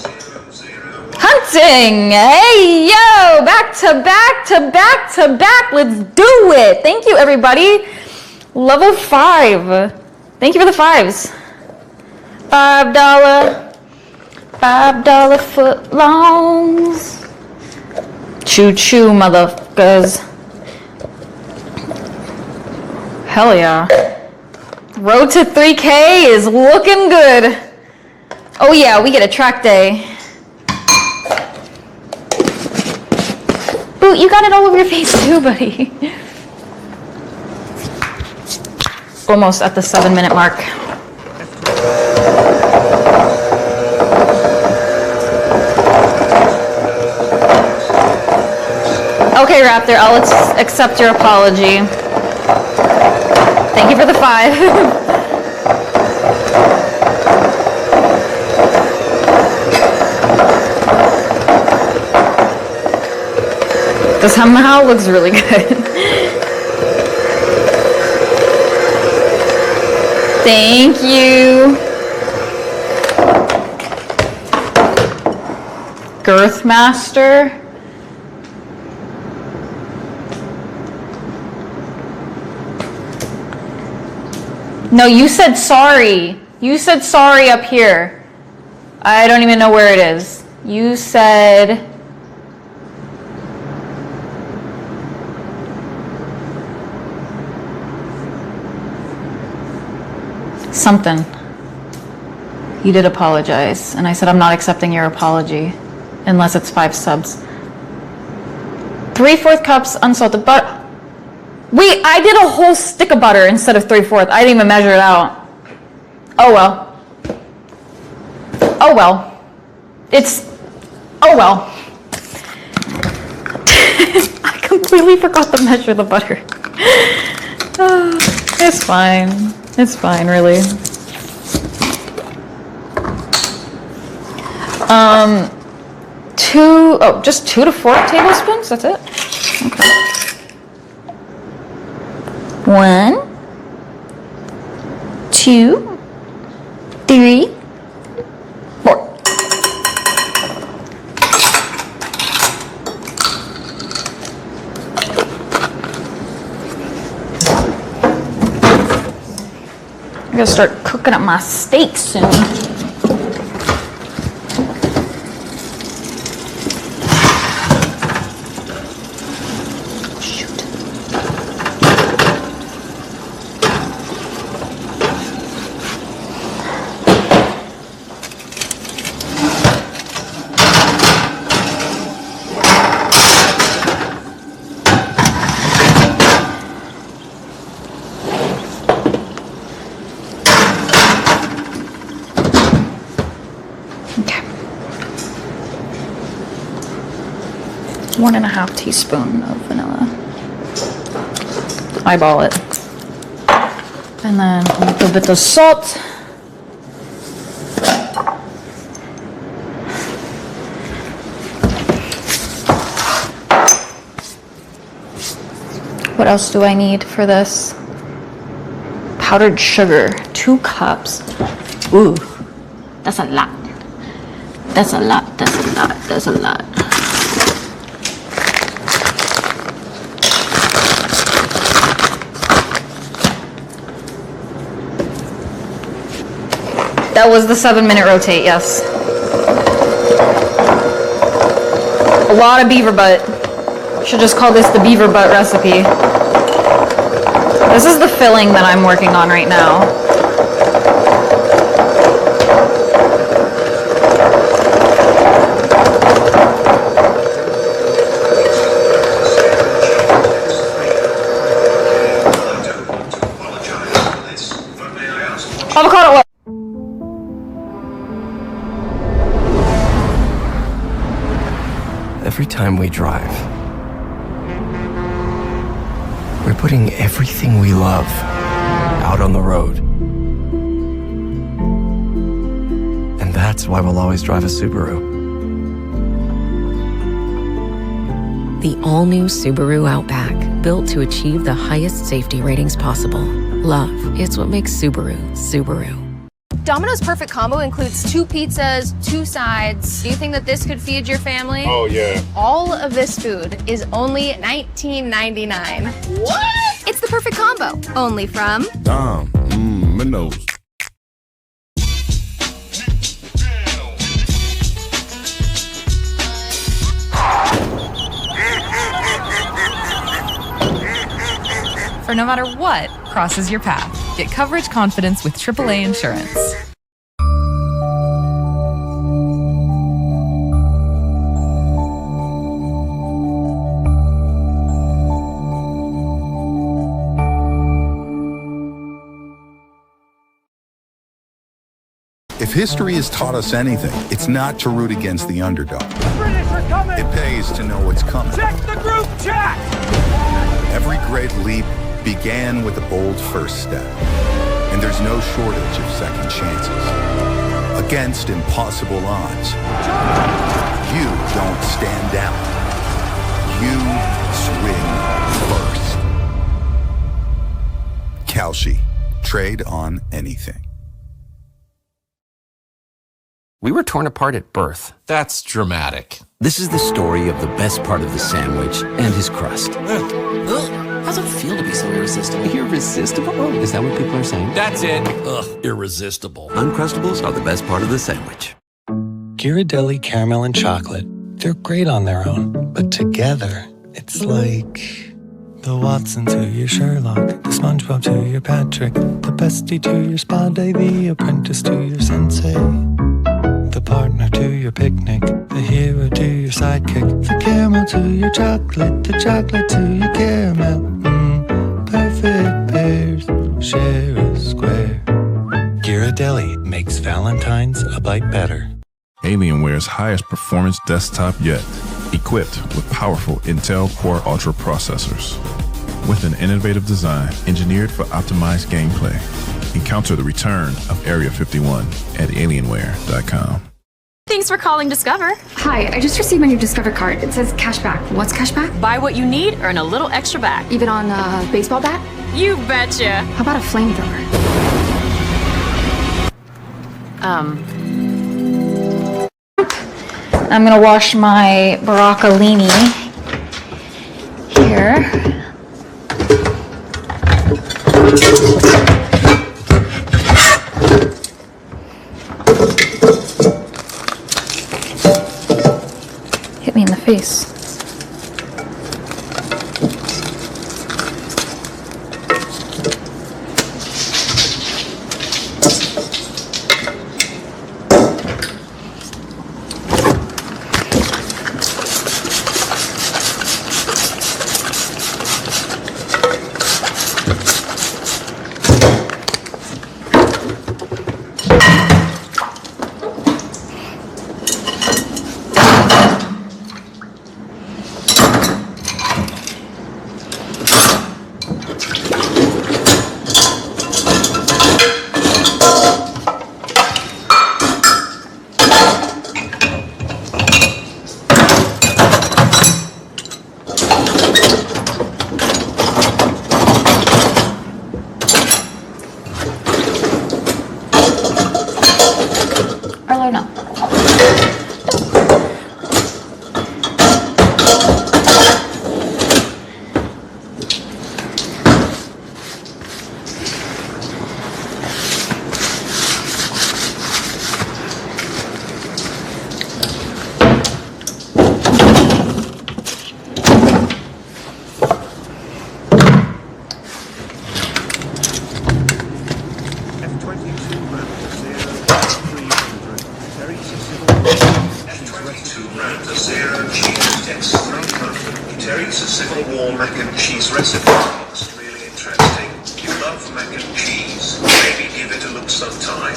Hunting. Hey, yo. Back to back to back to back. Let's do it. Thank you, everybody. Level 5. Thank you for the 5s. $5 foot longs. Choo choo, motherfuckers. Hell yeah. Road to 3K is looking good. Oh yeah, we get a track day. Ooh, you got it all over your face too, buddy. Almost at the 7-minute mark. Okay, Raptor, I'll accept your apology. Thank you for the 5. This somehow looks really good. Thank you. Girth Master. No, you said sorry. You said sorry up here. I don't even know where it is. You said... something. You did apologize. And I said, I'm not accepting your apology. Unless it's 5 subs. 3/4 cups unsalted butter. Wait, I did a whole stick of butter instead of 3/4. I didn't even measure it out. Oh well. Oh well. It's... oh well. I completely forgot to measure the butter. It's fine. It's fine, really. Just 2 to 4 tablespoons, that's it? Okay. 1, 2, 3, 4. I'm gonna start cooking up my steak soon. Okay. 1.5 teaspoon of vanilla. Eyeball it. And then a little bit of salt. What else do I need for this? Powdered sugar, 2 cups. Ooh, that's a lot. That's a lot, that's a lot, that's a lot. That was the 7-minute rotate, yes. A lot of beaver butt. Should just call this the beaver butt recipe. This is the filling that I'm working on right now. Avocado oil. Every time we drive, we're putting everything we love out on the road. And that's why we'll always drive a Subaru. The all-new Subaru Outback, built to achieve the highest safety ratings possible. Love, it's what makes Subaru, Subaru. Domino's Perfect Combo includes 2 pizzas, 2 sides. Do you think that this could feed your family? Oh, yeah. All of this food is only $19.99. What? It's the perfect combo. Only from Dom, my nose. For no matter what crosses your path, get coverage confidence with AAA insurance. If history has taught us anything, it's not to root against the underdog. The British are coming! It pays to know what's coming. Check the group chat! Every great leap began with a bold first step, and there's no shortage of second chances. Against impossible odds, you don't stand down. You swing first. Kalshi. Trade on anything. We were torn apart at birth. That's dramatic. This is the story of the best part of the sandwich and his crust. How's it feel to be so irresistible? Irresistible? Oh, is that what people are saying? That's it. Ugh, irresistible. Uncrustables are the best part of the sandwich. Ghirardelli caramel and chocolate. They're great on their own, but together, it's like the Watson to your Sherlock, the SpongeBob to your Patrick, the bestie to your spa day, the apprentice to your sensei, the partner to your picnic, the hero to your sidekick, the caramel to your chocolate, the chocolate to your caramel. Perfect pairs, share a square. Ghirardelli makes Valentine's a bite better. Alienware's highest performance desktop yet, equipped with powerful Intel Core Ultra processors. With an innovative design engineered for optimized gameplay. Encounter the return of Area 51 at Alienware.com. Thanks for calling Discover. Hi, I just received my new Discover card. It says cashback. What's cashback? Buy what you need, earn a little extra back. Even on a baseball bat? You betcha. How about a flamethrower? I'm gonna wash my broccolini here. Hit me in the face. Terry's a Civil War mac and cheese recipe. It's really interesting. You love mac and cheese. Maybe give it a look sometime.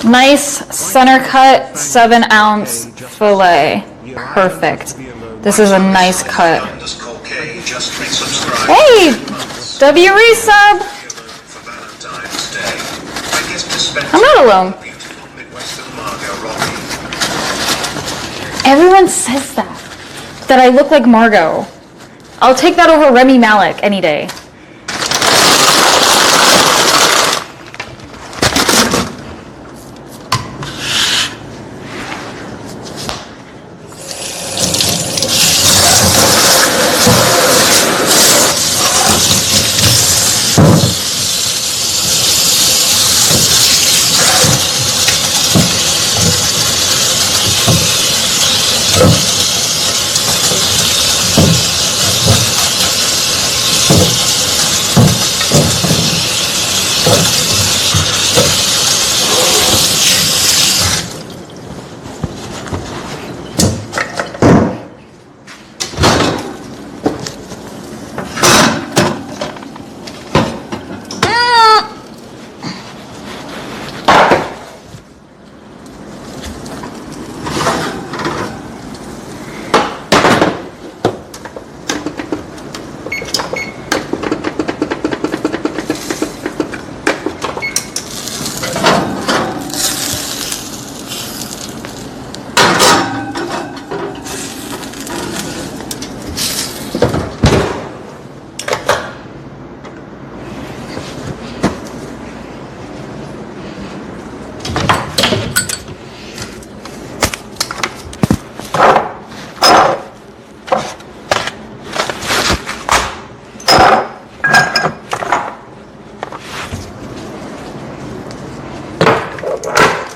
Nice center cut 7-ounce fillet. Perfect. This is a nice cut. Hey! W resub! I'm not alone. Everyone says that I look like Margot. I'll take that over Remy Malek any day.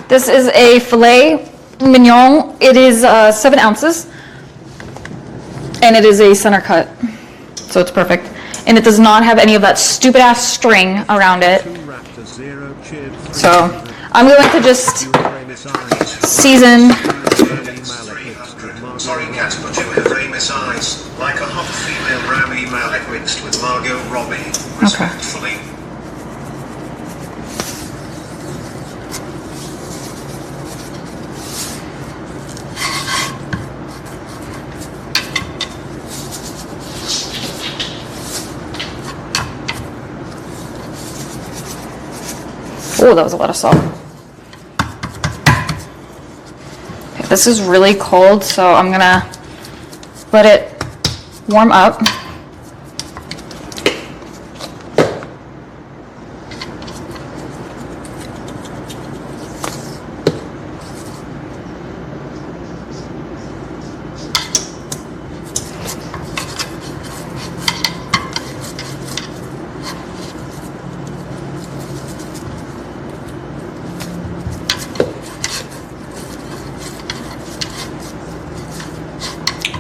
This is a filet mignon. It is 7 ounces, and it is a center cut, so it's perfect. And it does not have any of that stupid ass string around it. So I'm going to just season. Sorry, Cat, but you have famous eyes, like a hot female Rami Malek mixed with Margot Robbie. Respectfully. Oh, that was a lot of salt. Okay, this is really cold, so I'm gonna let it warm up.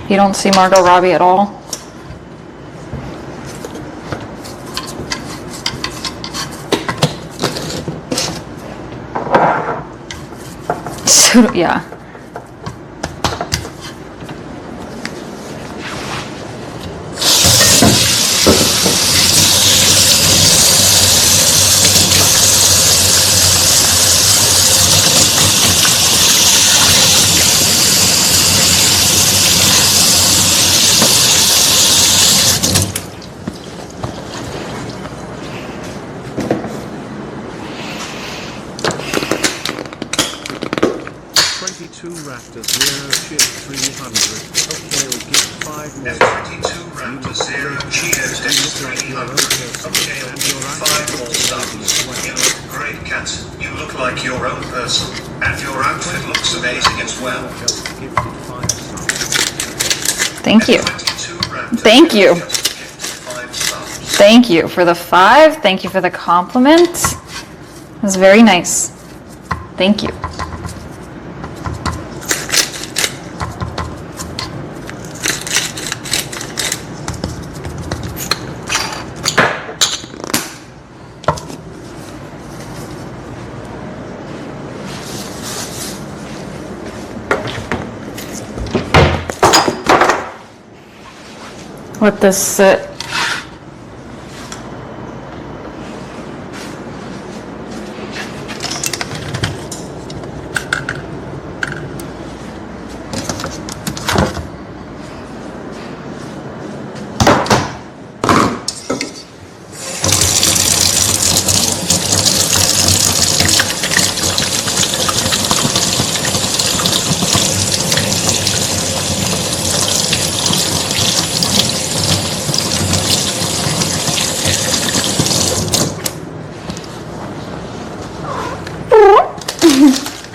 You don't see Margot Robbie at all. So, yeah. Raptor 0 chip 300. Okay, we'll give 5 more. F22 Raptor 0 Chewsday 300. Okay, we'll give 5 more subs. You look great, Cat. You look like your own person. And your outfit looks amazing as well. Thank you. Thank you. Thank you for the 5. Thank you for the compliment. It was very nice. Thank you. Let this sit.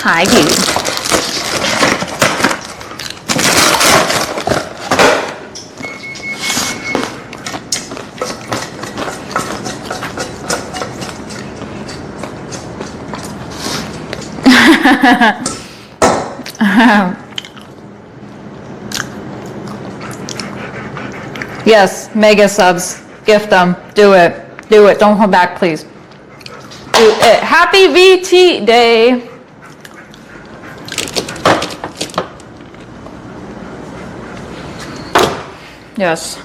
tired. Yes, mega subs. Gift them. Do it. Do it. Don't hold back, please. Do it. Happy VT Day. Yes.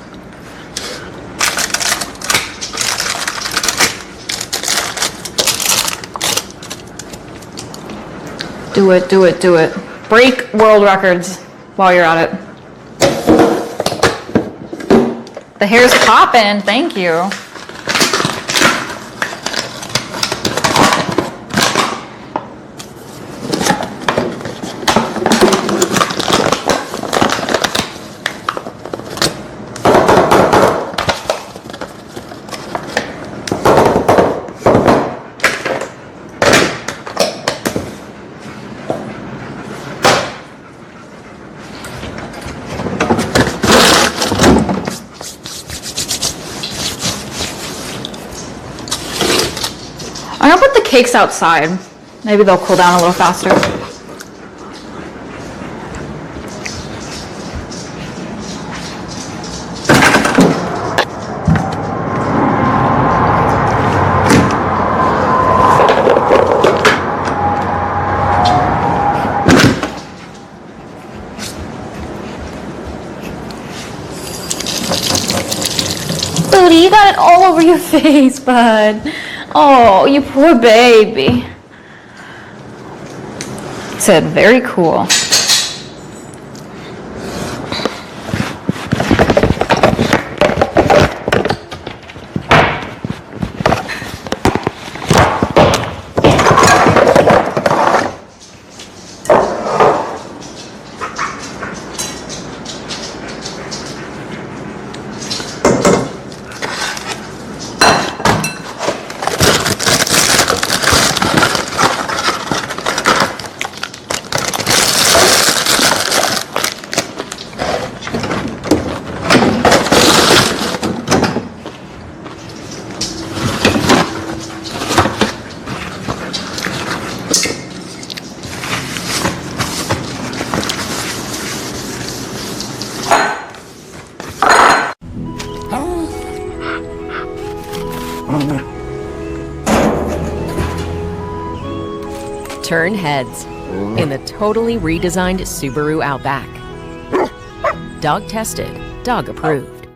Do it, do it, do it. Break world records while you're at it. The hair's popping, thank you. I'm gonna put the cakes outside. Maybe they'll cool down a little faster. Booty, you got it all over your face, bud. Oh, you poor baby. Said very cool. Turn heads in the totally redesigned Subaru Outback. Dog tested, dog approved.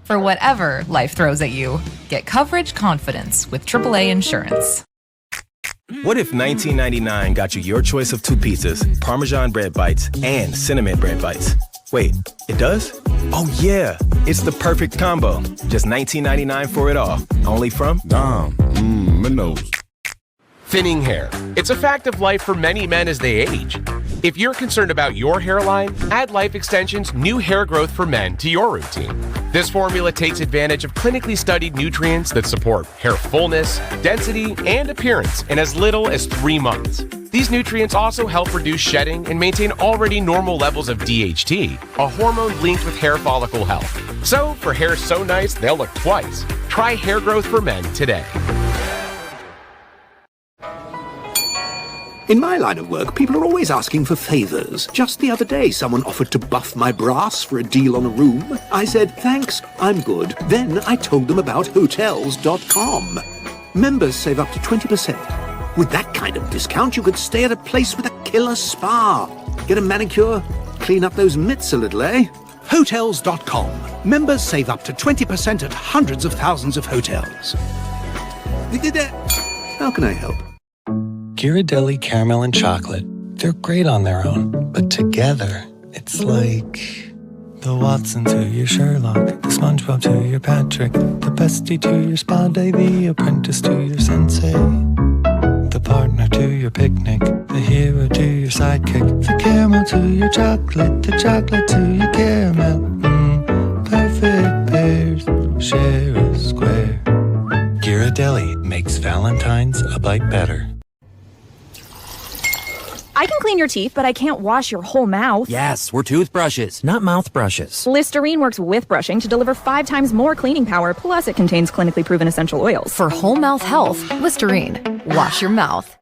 For whatever life throws at you, get coverage confidence with AAA insurance. What if 1999 got you your choice of 2 pizzas, Parmesan bread bites, and cinnamon bread bites? Wait, it does? Oh yeah, it's the perfect combo. Just $19.99 for it all. Only from Dom. My nose. Thinning hair. It's a fact of life for many men as they age. If you're concerned about your hairline, add Life Extension's new hair growth for men to your routine. This formula takes advantage of clinically studied nutrients that support hair fullness, density, and appearance in as little as 3 months. These nutrients also help reduce shedding and maintain already normal levels of DHT, a hormone linked with hair follicle health. So, for hair so nice they'll look twice, try hair growth for men today. In my line of work, people are always asking for favors. Just the other day, someone offered to buff my brass for a deal on a room. I said, thanks, I'm good. Then I told them about Hotels.com. Members save up to 20%. With that kind of discount, you could stay at a place with a killer spa. Get a manicure, clean up those mitts a little, eh? Hotels.com. Members save up to 20% at hundreds of thousands of hotels. How can I help? Ghirardelli caramel and chocolate. They're great on their own, but together, it's like the Watson to your Sherlock, the SpongeBob to your Patrick, the bestie to your spa day, the apprentice to your sensei, the partner to your picnic, the hero to your sidekick, the caramel to your chocolate, the chocolate to your caramel. share a square. Ghirardelli makes Valentine's a bite better. I can clean your teeth, but I can't wash your whole mouth. Yes, we're toothbrushes, not mouth brushes. Listerine works with brushing to deliver 5 times more cleaning power, plus it contains clinically proven essential oils. For whole mouth health, Listerine. Wash your mouth.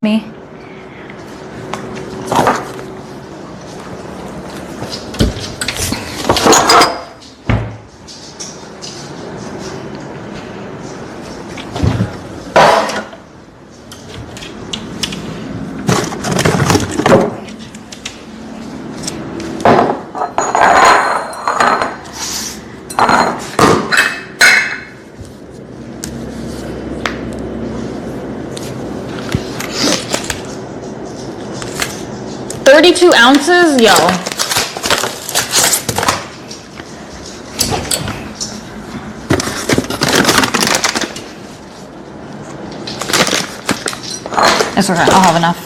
Me. $32 ounces? Yo. It's okay, I'll have enough.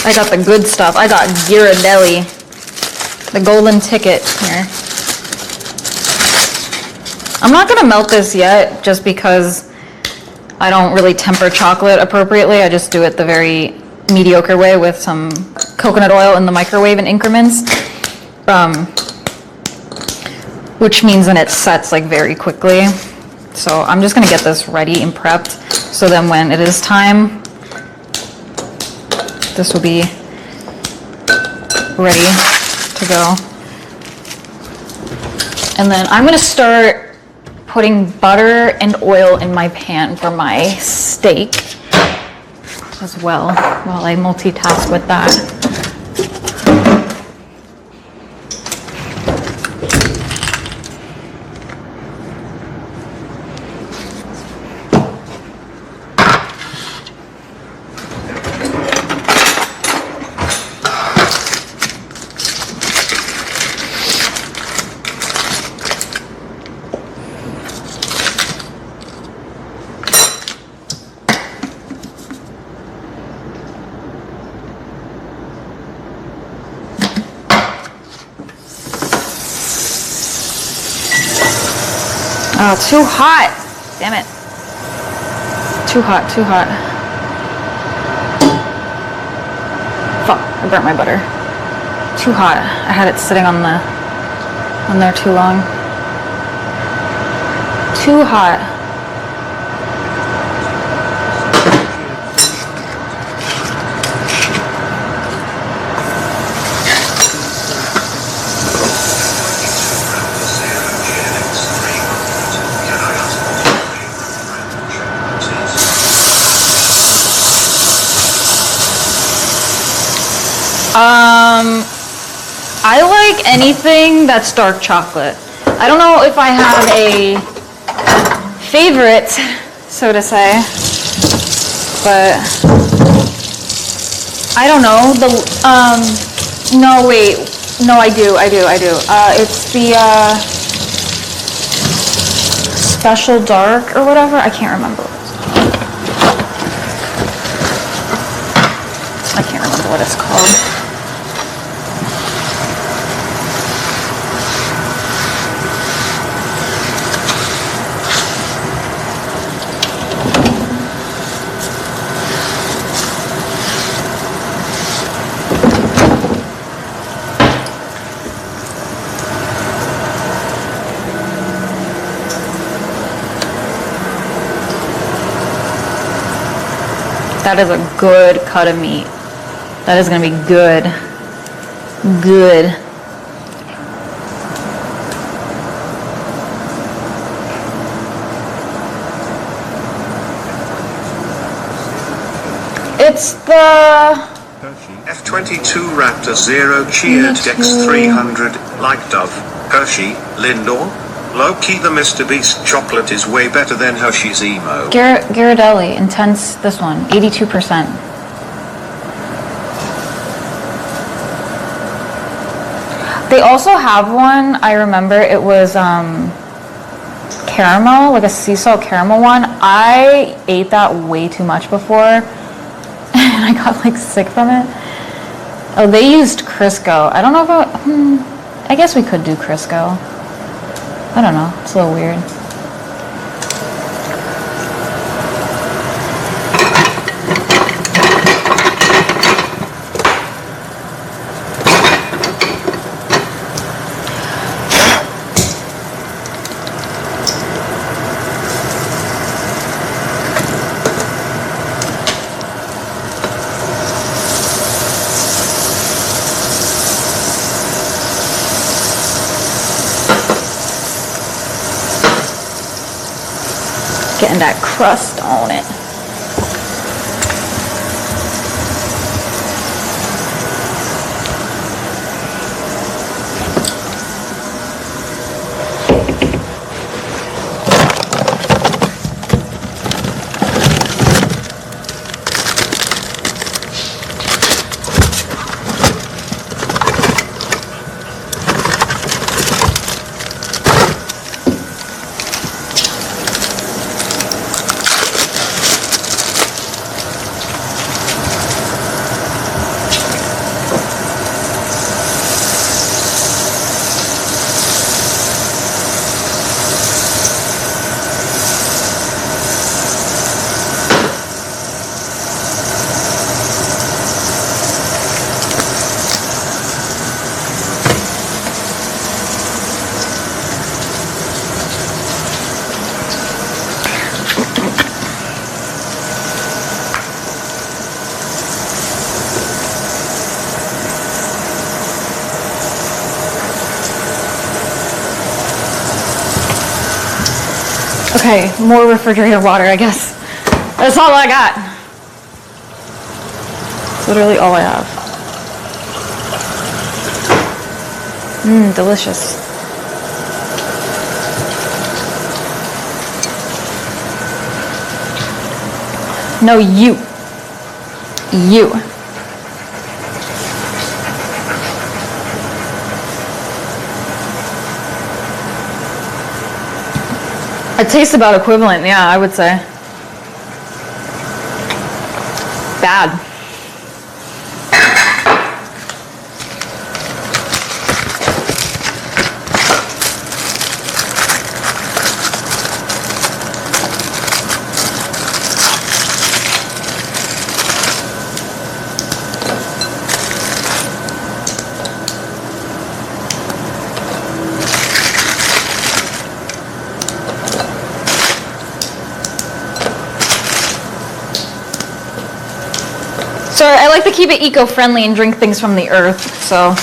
I got the good stuff. I got Ghirardelli. The golden ticket here. I'm not gonna melt this yet, just because I don't really temper chocolate appropriately. I just do it the very mediocre way with some coconut oil in the microwave in increments. Which means then it sets like very quickly. So I'm just gonna get this ready and prepped, so then when it is time, this will be ready to go. And then I'm gonna start putting butter and oil in my pan for my steak as well, while I multitask with that. Oh, too hot. Damn it. Too hot, too hot. Fuck, I burnt my butter. Too hot. I had it sitting on there too long. Too hot. I like anything that's dark chocolate. I don't know if I have a favorite, so to say, but I don't know. No, wait. No, I do. It's the, Special Dark or whatever. I can't remember. I can't remember what it's called. That is a good cut of meat. That is gonna be good. Good. It's the F22 Raptor 0 cheered Dex 300, like Dove, Hershey, Lindor. Low-key the Mr. Beast chocolate is way better than Hershey's emo. Ghirardelli, intense, this one, 82%. They also have one, I remember, it was caramel, like a sea salt caramel one. I ate that way too much before, and I got like sick from it. Oh, they used Crisco. I don't know if I guess we could do Crisco. I don't know, it's a little weird. Getting that crust on it. Okay, more refrigerator water, I guess. That's all I got. It's literally all I have. Delicious. No, you. It tastes about equivalent, yeah, I would say. Bad. So I like to keep it eco-friendly and drink things from the earth, so.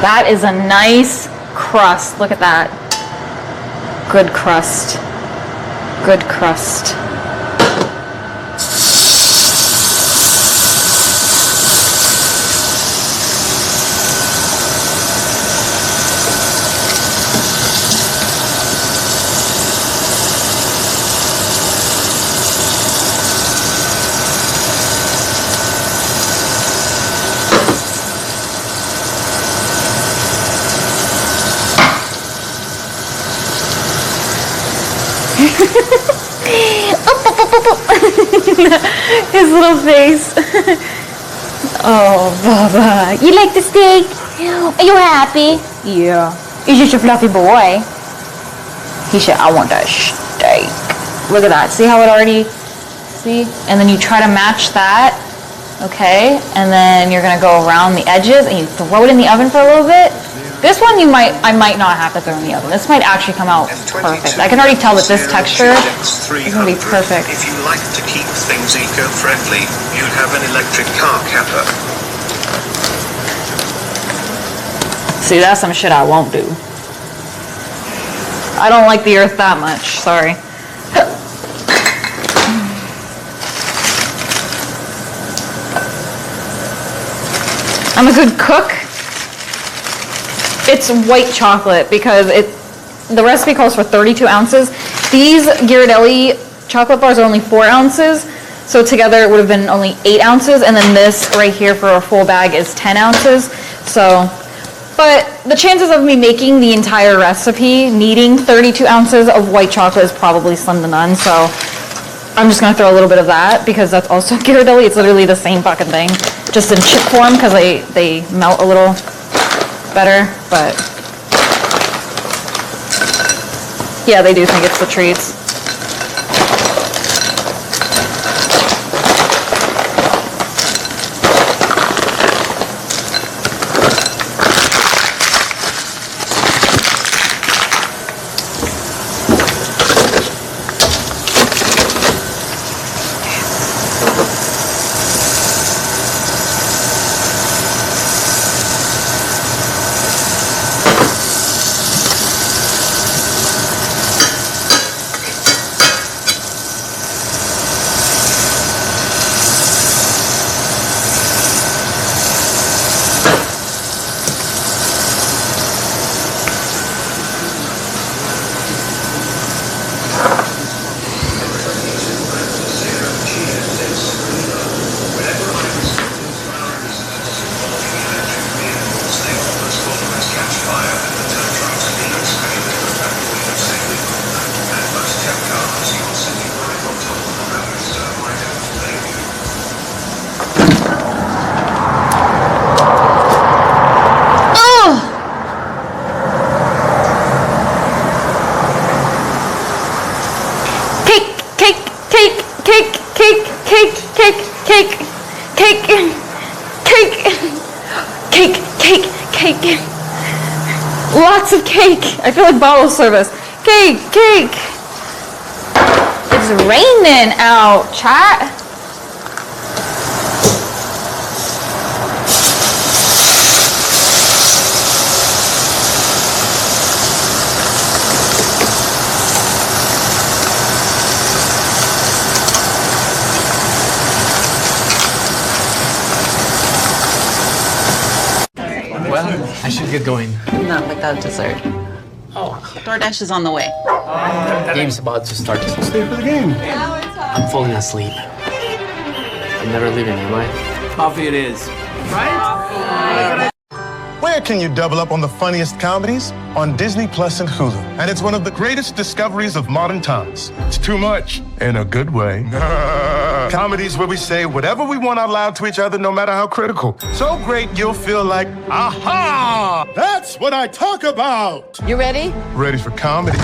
That is a nice crust. Look at that. Good crust. Good crust. His little face. Oh, Bubba. You like the steak? Are you happy? Yeah. You're just a fluffy boy. He said, I want that steak. Look at that. See how it already... See? And then you try to match that. Okay? And then you're going to go around the edges and you throw it in the oven for a little bit. This one I might not have to throw in the oven. This might actually come out perfect. I can already tell that this texture is going to be perfect. If you like to keep things eco-friendly, you'd have an electric car capper. See, that's some shit I won't do. I don't like the earth that much, sorry. I'm a good cook. It's white chocolate because the recipe calls for 32 ounces. These Ghirardelli chocolate bars are only 4 ounces. So together it would have been only 8 ounces. And then this right here for a full bag is 10 ounces. So, but the chances of me making the entire recipe needing 32 ounces of white chocolate is probably slim to none. So I'm just gonna throw a little bit of that because that's also Ghirardelli. It's literally the same fucking thing, just in chip form because they melt a little better, but yeah, they do think it's the treats. Cake. Lots of cake. I feel like bottle service. Cake. It's raining out, chat. Well, I should get going. Not without dessert. Oh, DoorDash is on the way. The game's about to start. Stay for the game. I'm falling asleep. I'm never leaving, am I? Coffee it is. Right? Where can you double up on the funniest comedies? On Disney Plus and Hulu. And it's one of the greatest discoveries of modern times. It's too much, in a good way. Comedies where we say whatever we want out loud to each other, no matter how critical. So great you'll feel like, aha! That's what I talk about! You ready? Ready for comedy.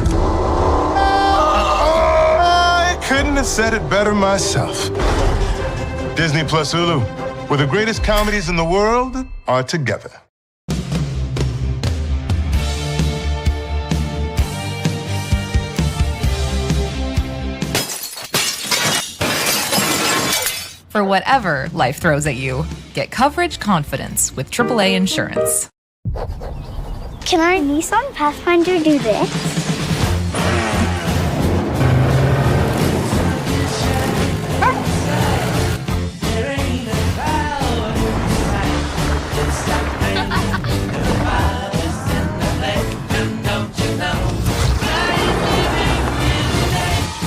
I couldn't have said it better myself. Disney Plus Hulu, where the greatest comedies in the world are together. For whatever life throws at you, get coverage confidence with AAA Insurance. Can our Nissan Pathfinder do this?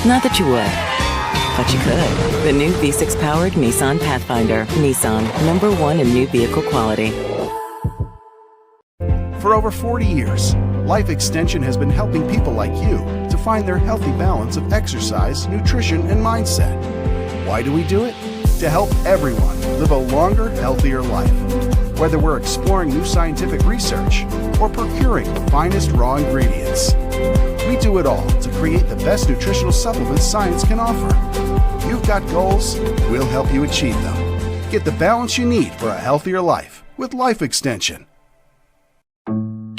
Not that you would, but you could. The new V6-powered Nissan Pathfinder. Nissan, #1 in new vehicle quality. For over 40 years, Life Extension has been helping people like you to find their healthy balance of exercise, nutrition, and mindset. Why do we do it? To help everyone live a longer, healthier life. Whether we're exploring new scientific research or procuring the finest raw ingredients. We do it all to create the best nutritional supplements science can offer. You've got goals, we'll help you achieve them. Get the balance you need for a healthier life with Life Extension.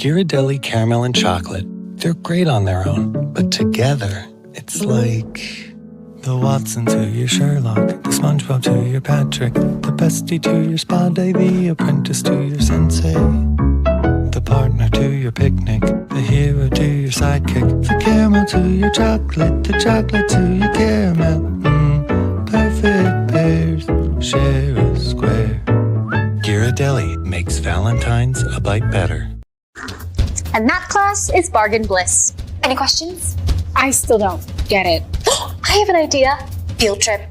Ghirardelli Caramel and Chocolate. They're great on their own, but together, it's like the Watson to your Sherlock, the SpongeBob to your Patrick, the bestie to your Spada, the apprentice to your sensei, the partner to your picnic, the hero to your sidekick, the caramel to your chocolate, the chocolate to your caramel. Perfect pairs share a square. Ghirardelli makes Valentine's a bite better. And that class is bargain bliss. Any questions? I still don't get it. I have an idea. Field trip.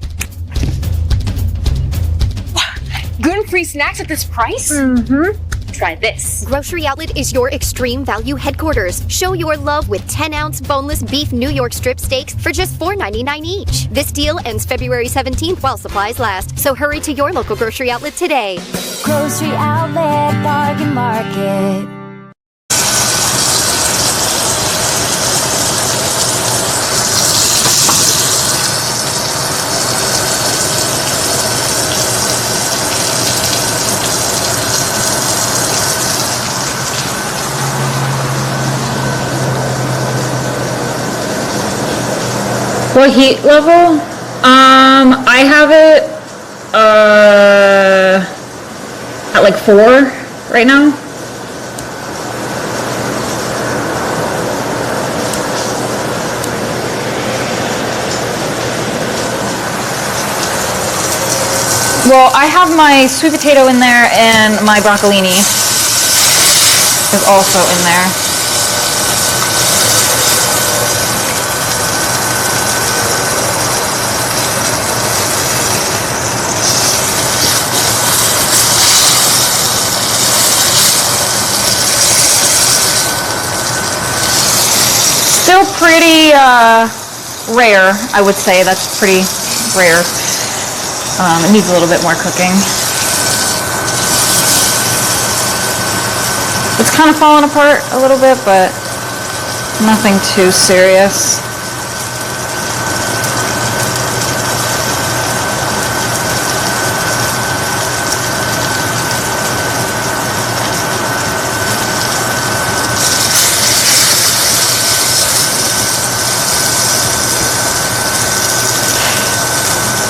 Gluten-free snacks at this price? Mm-hmm. Try this. Grocery Outlet is your extreme value headquarters. Show your love with 10-ounce boneless beef New York strip steaks for just $4.99 each. This deal ends February 17th while supplies last. So hurry to your local Grocery Outlet today. Grocery Outlet Bargain Market. What heat level? I have it at like 4 right now. Well, I have my sweet potato in there and my broccolini is also in there. Still pretty rare, I would say. That's pretty rare. It needs a little bit more cooking. It's kind of falling apart a little bit, but nothing too serious.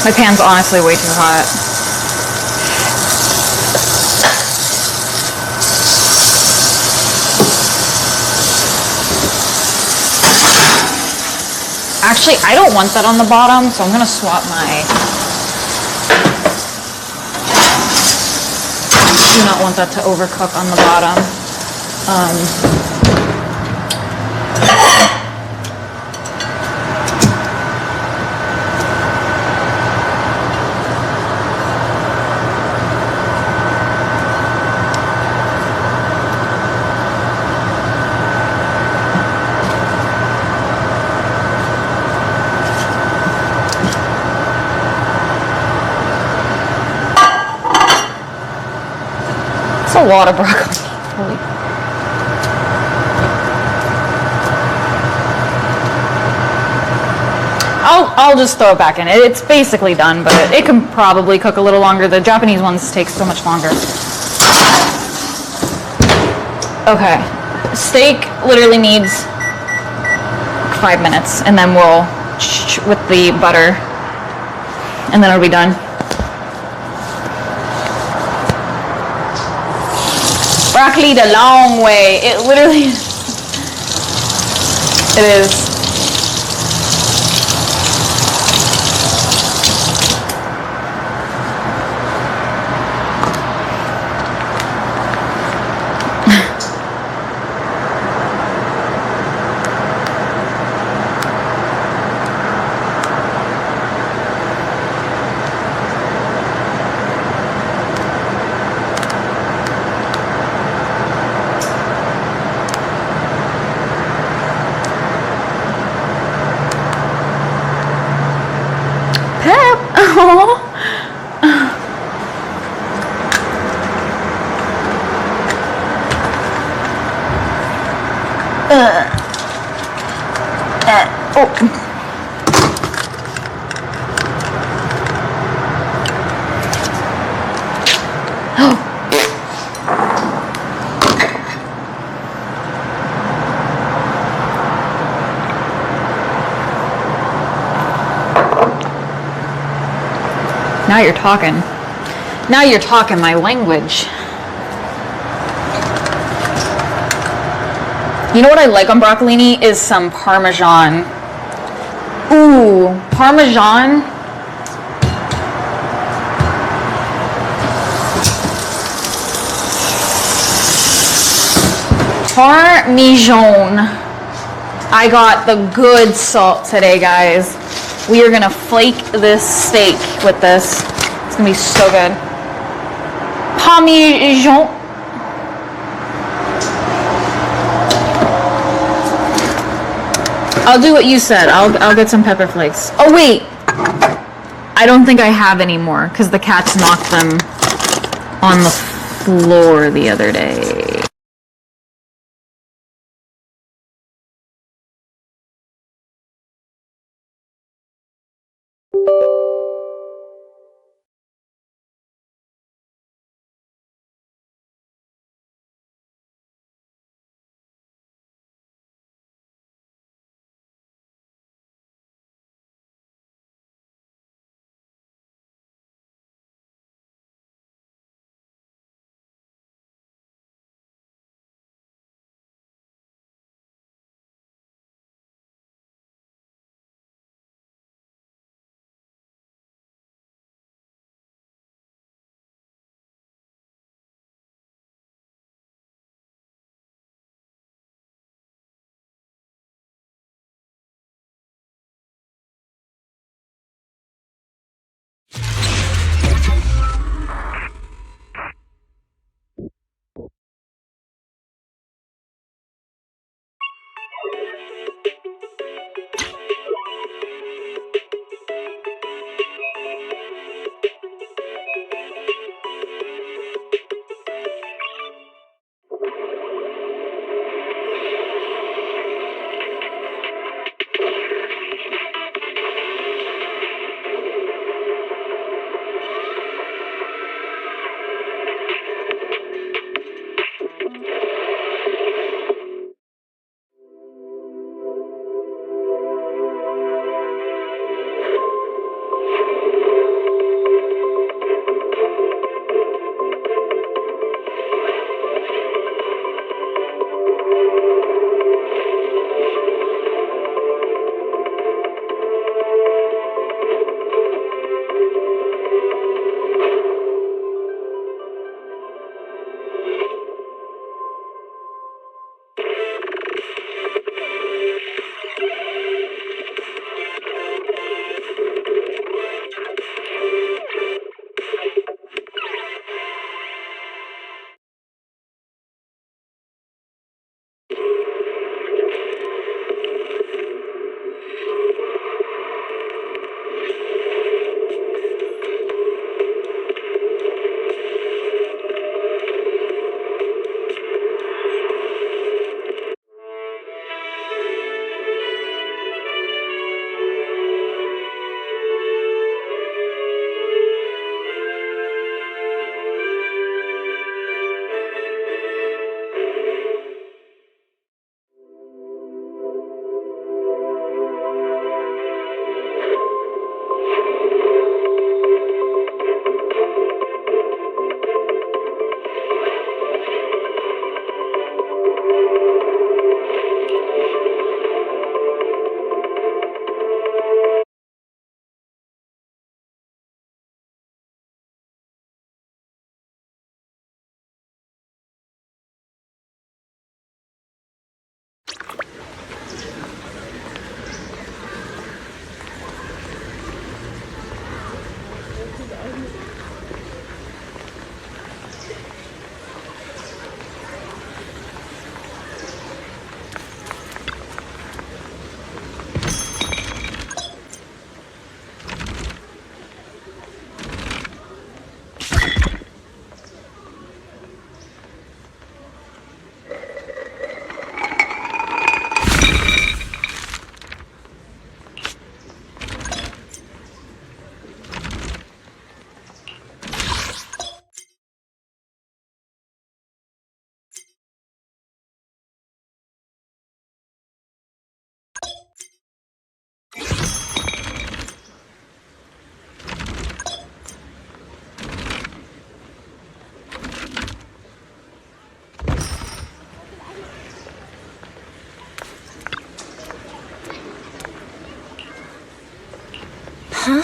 My pan's honestly way too hot. Actually, I don't want that on the bottom, so I'm gonna swap my... I do not want that to overcook on the bottom. It's a lot of broccoli. Holy. I'll just throw it back in. It's basically done, but it can probably cook a little longer. The Japanese ones take so much longer. Okay. Steak literally needs 5 minutes, and then we'll with the butter, and then it'll be done. Broccoli the long way. It literally is. It is. Now you're talking. Now you're talking my language. You know what I like on broccolini is some Parmesan. Ooh, Parmesan. Parmesan. I got the good salt today, guys. We are gonna flake this steak with this. It's gonna be so good. Parmesan. I'll do what you said. I'll get some pepper flakes. Oh wait, I don't think I have any more because the cats knocked them on the floor the other day. Huh?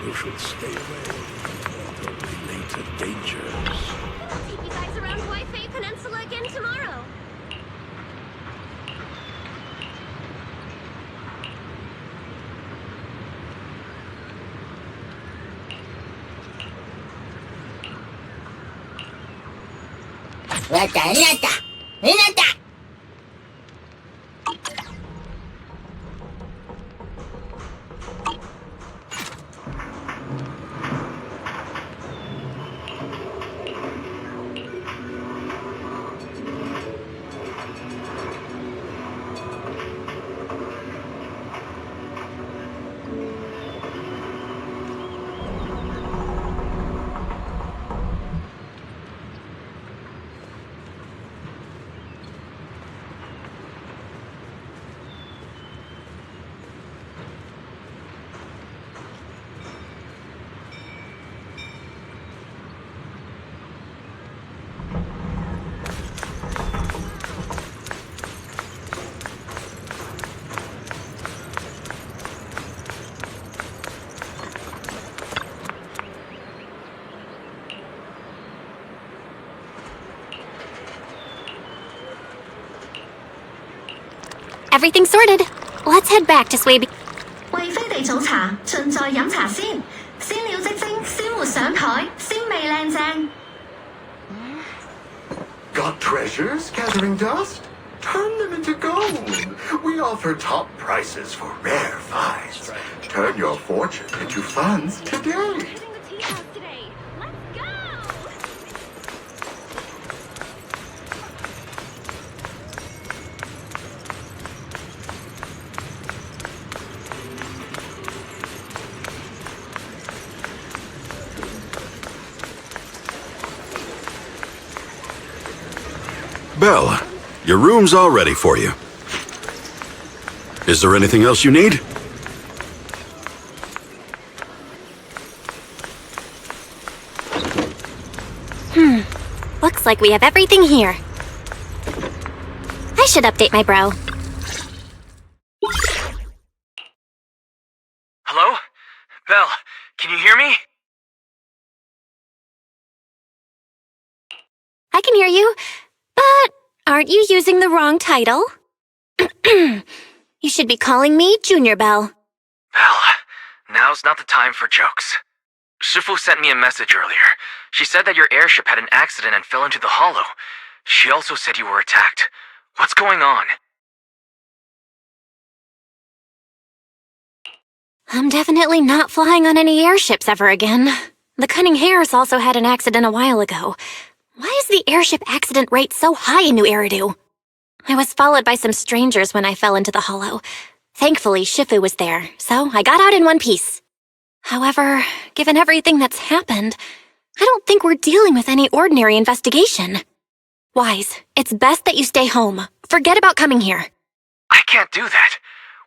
You should stay away from related dangers. Take you guys around Wi-Fi Peninsula again tomorrow. Everything sorted. Let's head back to Swaby. 貴妃地早茶，盡在飲茶先。鮮料即蒸，鮮活上台，鮮味靚正。Got treasures gathering dust? Turn them into gold. We offer top prices for rare finds. Turn your fortune into funds today. Belle, your room's all ready for you. Is there anything else you need? Looks like we have everything here. I should update my bro. Hello? Belle, can you hear me? I can hear you, but aren't you using the wrong title? You should be calling me Junior Belle. Belle, now's not the time for jokes. Shifu sent me a message earlier. She said that your airship had an accident and fell into the hollow. She also said you were attacked. What's going on? I'm definitely not flying on any airships ever again. The Cunning Hares also had an accident a while ago. Why is the airship accident rate so high in New Eridu? I was followed by some strangers when I fell into the hollow. Thankfully, Shifu was there, so I got out in one piece. However, given everything that's happened, I don't think we're dealing with any ordinary investigation. Wise, it's best that you stay home. Forget about coming here. I can't do that.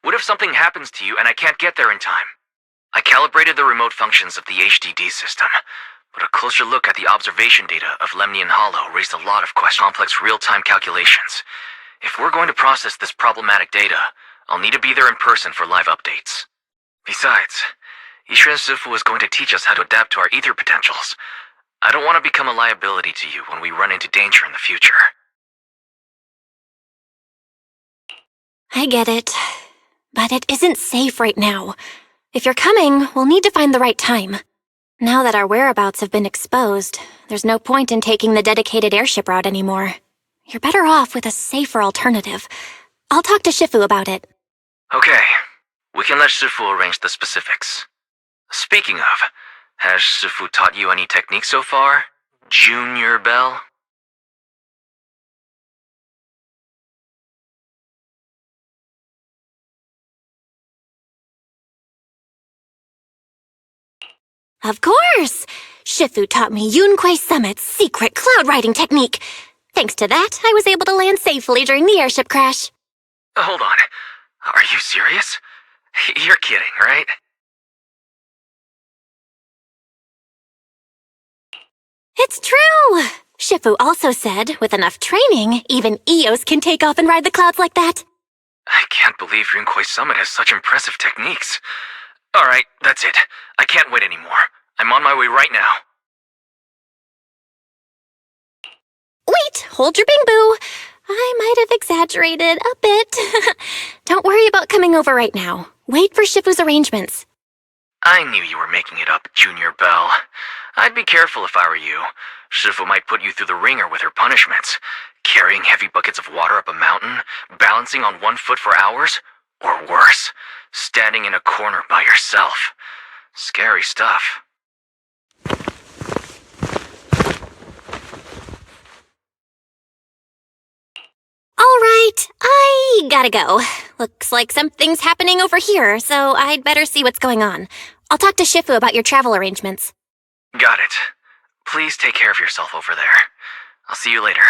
What if something happens to you and I can't get there in time? I calibrated the remote functions of the HDD system, but a closer look at the observation data of Lemnian Hollow raised a lot of complex real-time calculations. If we're going to process this problematic data, I'll need to be there in person for live updates. Besides, Yishuan Sifu is going to teach us how to adapt to our ether potentials. I don't want to become a liability to you when we run into danger in the future. I get it, but it isn't safe right now. If you're coming, we'll need to find the right time. Now that our whereabouts have been exposed, there's no point in taking the dedicated airship route anymore. You're better off with a safer alternative. I'll talk to Shifu about it. Okay, we can let Shifu arrange the specifics. Speaking of, has Shifu taught you any techniques so far, Junior Belle? Of course! Shifu taught me Yunquei Summit's secret cloud riding technique. Thanks to that, I was able to land safely during the airship crash. Hold on. Are you serious? You're kidding, right? It's true! Shifu also said, with enough training, even Eos can take off and ride the clouds like that. I can't believe Yunquei Summit has such impressive techniques. Alright, that's it. I can't wait anymore. I'm on my way right now. Wait, hold your bing boo. I might have exaggerated a bit. Don't worry about coming over right now. Wait for Shifu's arrangements. I knew you were making it up, Junior Bell. I'd be careful if I were you. Shifu might put you through the ringer with her punishments. Carrying heavy buckets of water up a mountain, balancing on one foot for hours, or worse, standing in a corner by yourself. Scary stuff. Alright, I gotta go. Looks like something's happening over here, so I'd better see what's going on. I'll talk to Shifu about your travel arrangements. Got it. Please take care of yourself over there. I'll see you later.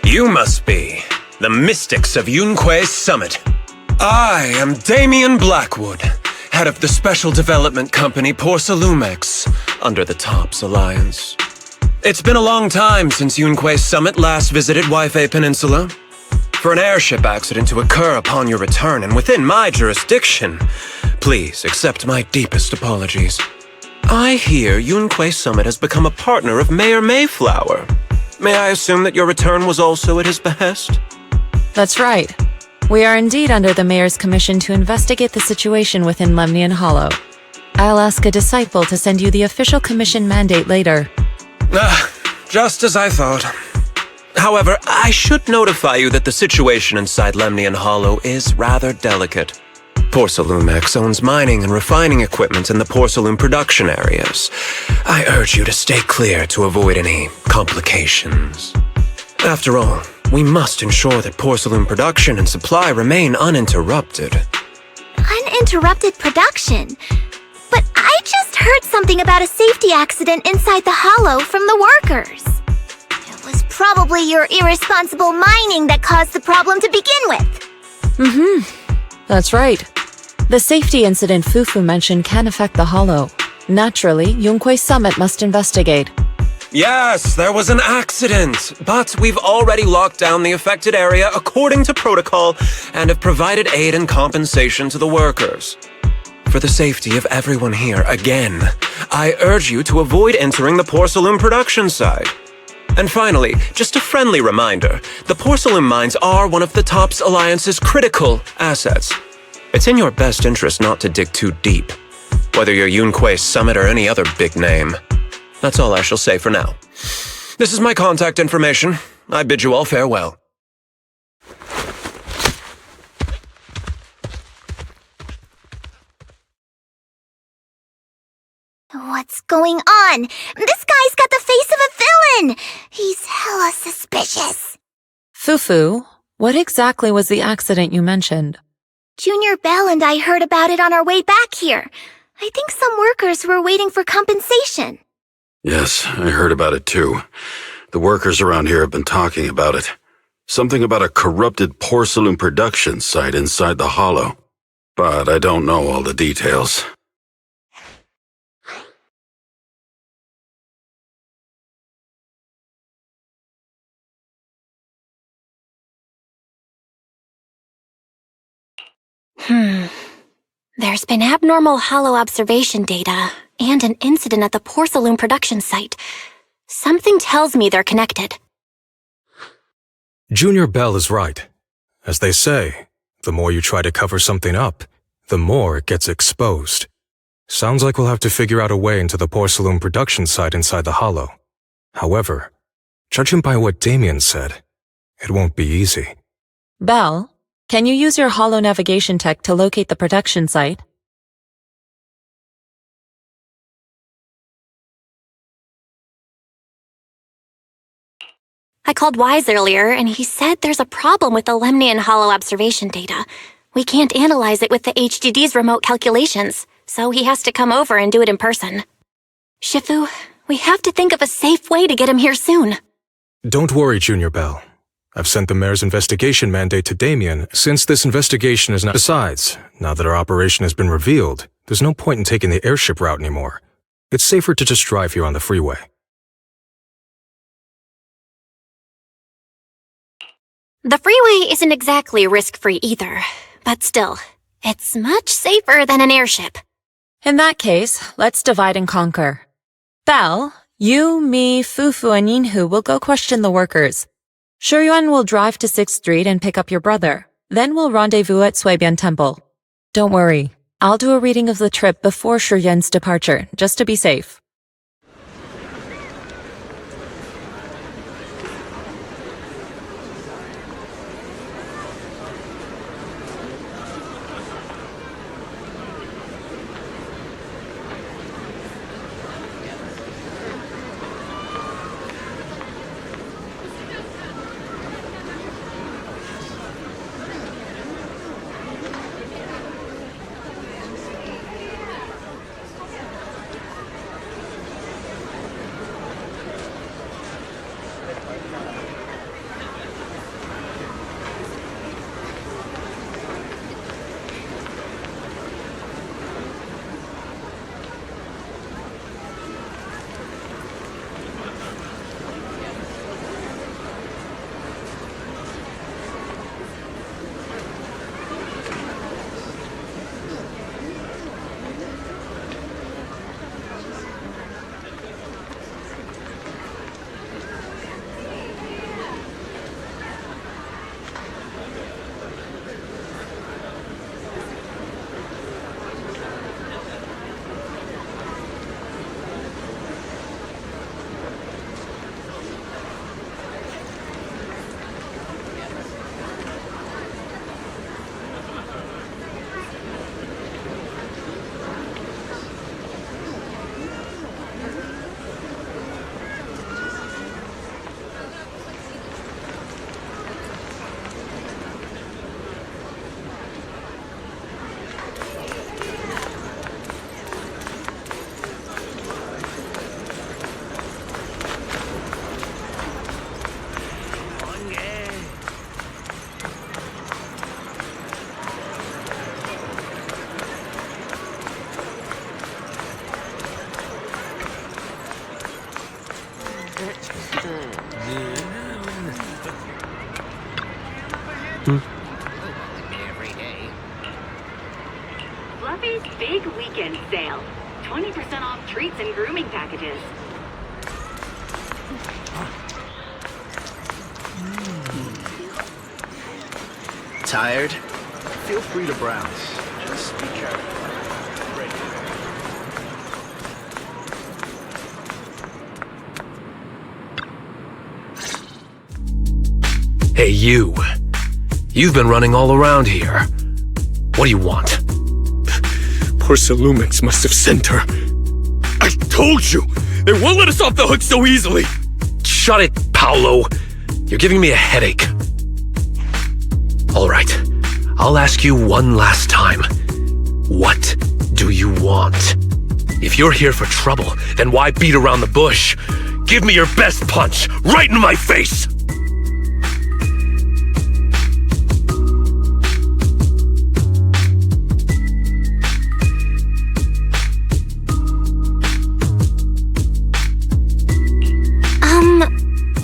You must be the mystics of Yunquei Summit. I am Damian Blackwood, head of the special development company Porcelumex, under the Tops Alliance. It's been a long time since Yunquei Summit last visited Waifei Peninsula. For an airship accident to occur upon your return and within my jurisdiction, please accept my deepest apologies. I hear Yunquei Summit has become a partner of Mayor Mayflower. May I assume that your return was also at his behest? That's right. We are indeed under the Mayor's commission to investigate the situation within Lemnian Hollow. I'll ask a disciple to send you the official commission mandate later. Just as I thought. However, I should notify you that the situation inside Lemnian Hollow is rather delicate. Porcelumex owns mining and refining equipment in the porcelain production areas. I urge you to stay clear to avoid any complications. After all, we must ensure that porcelain production and supply remain uninterrupted. Uninterrupted production? But I just heard something about a safety accident inside the hollow from the workers. It was probably your irresponsible mining that caused the problem to begin with. That's right. The safety incident Fufu mentioned can affect the Hollow. Naturally, Yunquei Summit must investigate. Yes, there was an accident, but we've already locked down the affected area according to protocol and have provided aid and compensation to the workers. For the safety of everyone here, again, I urge you to avoid entering the porcelain production site. And finally, just a friendly reminder, the porcelain mines are one of the Tops Alliance's critical assets. It's in your best interest not to dig too deep, whether you're Yunquei Summit or any other big name. That's all I shall say for now. This is my contact information. I bid you all farewell. What's going on? This guy's got the face of a villain! He's hella suspicious. Fufu, what exactly was the accident you mentioned? Junior Bell and I heard about it on our way back here. I think some workers were waiting for compensation. Yes, I heard about it too. The workers around here have been talking about it. Something about a corrupted porcelain production site inside the hollow. But I don't know all the details. There's been abnormal hollow observation data and an incident at the porcelain production site. Something tells me they're connected. Junior Bell is right. As they say, The more you try to cover something up, the more it gets exposed. Sounds like we'll have to figure out a way into the porcelain production site inside the Hollow. However, judging by what Damien said, it won't be easy. Belle, can you use your Hollow navigation tech to locate the production site? I called Wise earlier, and he said there's a problem with the Lemnian Hollow observation data. We can't analyze it with the HDD's remote calculations, so he has to come over and do it in person. Shifu, we have to think of a safe way to get him here soon. Don't worry, Junior Belle. I've sent the mayor's investigation mandate to Damien since this investigation is not— Besides, now that our operation has been revealed, there's no point in taking the airship route anymore. It's safer to just drive here on the freeway. The freeway isn't exactly risk-free either, but still, it's much safer than an airship. In that case, let's divide and conquer. Belle, you, me, Fufu, and Yinhu will go question the workers. Shuyuan will drive to 6th Street and pick up your brother. Then we'll rendezvous at Suibian Temple. Don't worry, I'll do a reading of the trip before Shuyuan's departure, just to be safe. Fluffy's big weekend sale. 20% off treats and grooming packages. Tired? Feel free to browse. Just be careful. Hey, you. You've been running all around here. What do you want? Porcelumix must have sent her. I told you! They won't let us off the hook so easily! Shut it, Paolo. You're giving me a headache. All right. I'll ask you one last time. What do you want? If you're here for trouble, then why beat around the bush? Give me your best punch, right in my face!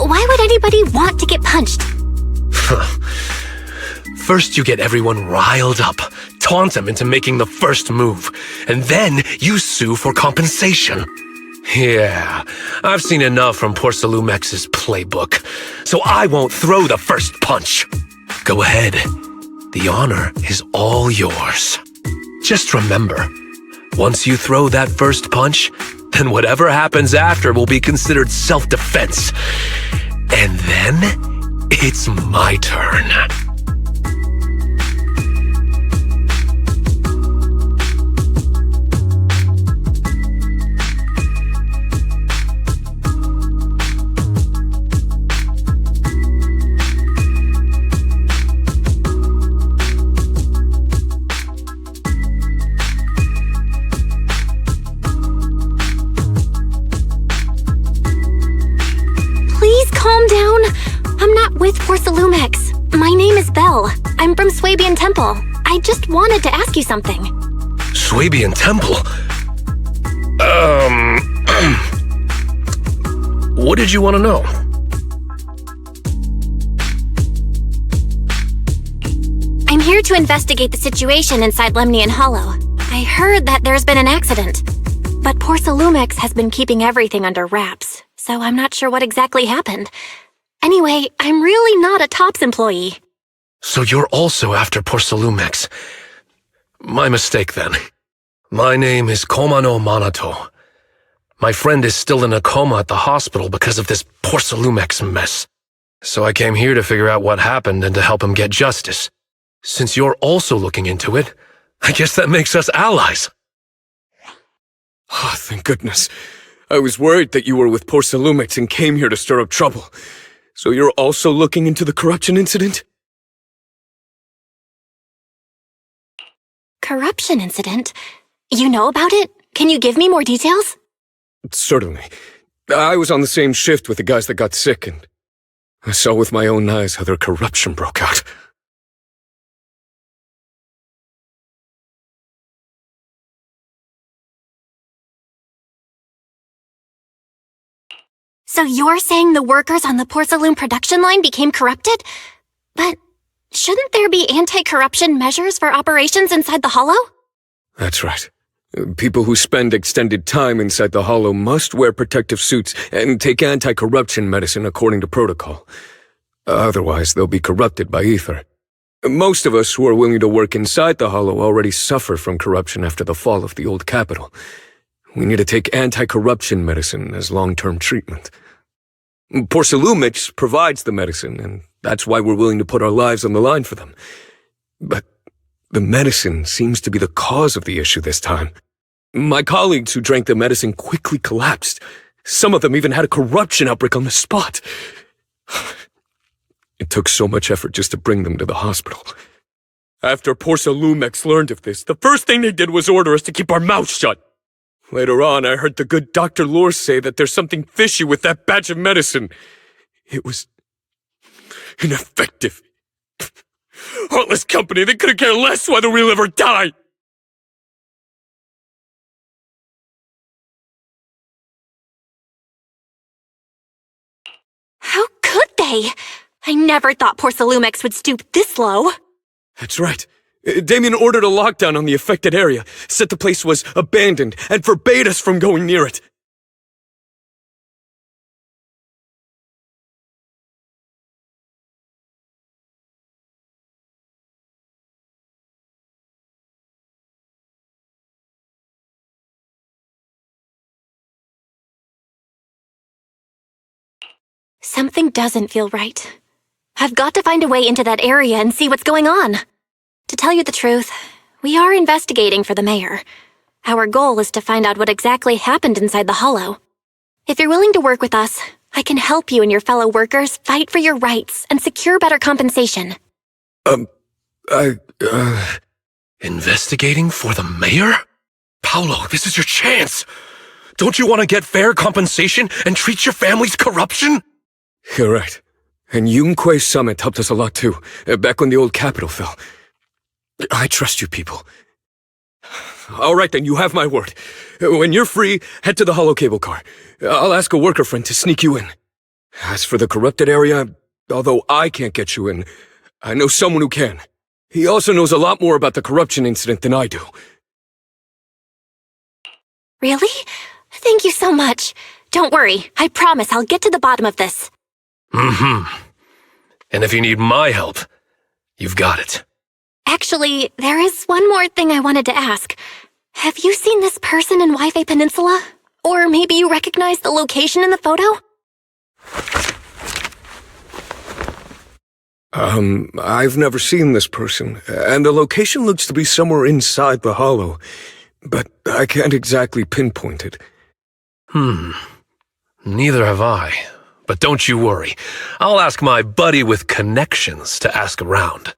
Why would anybody want to get punched? First you get everyone riled up, taunt them into making the first move, and then you sue for compensation. Yeah, I've seen enough from Porcelumex's playbook, so I won't throw the first punch. Go ahead. The honor is all yours. Just remember, once you throw that first punch, then whatever happens after will be considered self-defense. And then, it's my turn. Calm down. I'm not with Porcelumex. My name is Belle. I'm from Swabian Temple. I just wanted to ask you something. Swabian Temple? What did you want to know? I'm here to investigate the situation inside Lemnian Hollow. I heard that there's been an accident, but Porcelumex has been keeping everything under wraps, so I'm not sure what exactly happened. Anyway, I'm really not a TOPS employee. So you're also after Porcelumex. My mistake, then. My name is Komano Manato. My friend is still in a coma at the hospital because of this Porcelumex mess. So I came here to figure out what happened and to help him get justice. Since you're also looking into it, I guess that makes us allies. Oh, thank goodness. I was worried that you were with Porcelumex and came here to stir up trouble. So you're also looking into the corruption incident? Corruption incident? You know about it? Can you give me more details? Certainly. I was on the same shift with the guys that got sick, and I saw with my own eyes how their corruption broke out. So you're saying the workers on the porcelain production line became corrupted? But shouldn't there be anti-corruption measures for operations inside the Hollow? That's right. People who spend extended time inside the Hollow must wear protective suits and take anti-corruption medicine according to protocol. Otherwise, they'll be corrupted by ether. Most of us who are willing to work inside the Hollow already suffer from corruption after the fall of the old capital. We need to take anti-corruption medicine as long-term treatment. Porcelumex provides the medicine, and that's why we're willing to put our lives on the line for them. But the medicine seems to be the cause of the issue this time. My colleagues who drank the medicine quickly collapsed. Some of them even had a corruption outbreak on the spot. It took so much effort just to bring them to the hospital. After Porcelumex learned of this, the first thing they did was order us to keep our mouths shut. Later on, I heard the good Dr. Lore say that there's something fishy with that batch of medicine. It was ineffective. Heartless company, they couldn't care less whether we live or die. How could they? I never thought Porcelumex would stoop this low. That's right. Damien ordered a lockdown on the affected area, said the place was abandoned, and forbade us from going near it. Something doesn't feel right. I've got to find a way into that area and see what's going on. To tell you the truth, we are investigating for the mayor. Our goal is to find out what exactly happened inside the Hollow. If you're willing to work with us, I can help you and your fellow workers fight for your rights and secure better compensation. Investigating for the mayor? Paolo, this is your chance. Don't you want to get fair compensation and treat your family's corruption? You're right. And Yunque's summit helped us a lot too, back when the old capital fell. I trust you people. All right then, you have my word. When you're free, head to the hollow cable car. I'll ask a worker friend to sneak you in. As for the corrupted area, although I can't get you in, I know someone who can. He also knows a lot more about the corruption incident than I do. Really? Thank you so much. Don't worry, I promise I'll get to the bottom of this. And if you need my help, you've got it. Actually, there is one more thing I wanted to ask. Have you seen this person in Wi-Fi Peninsula? Or maybe you recognize the location in the photo? I've never seen this person, and the location looks to be somewhere inside the hollow, but I can't exactly pinpoint it. Neither have I. But don't you worry. I'll ask my buddy with connections to ask around.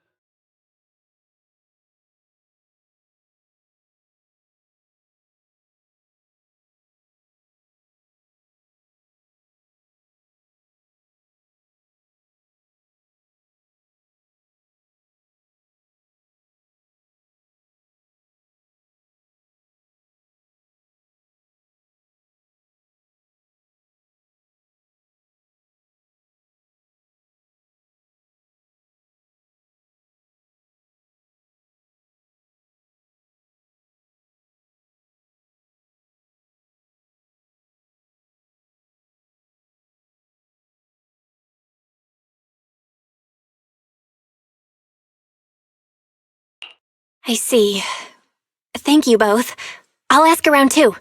I see. Thank you both. I'll ask around too.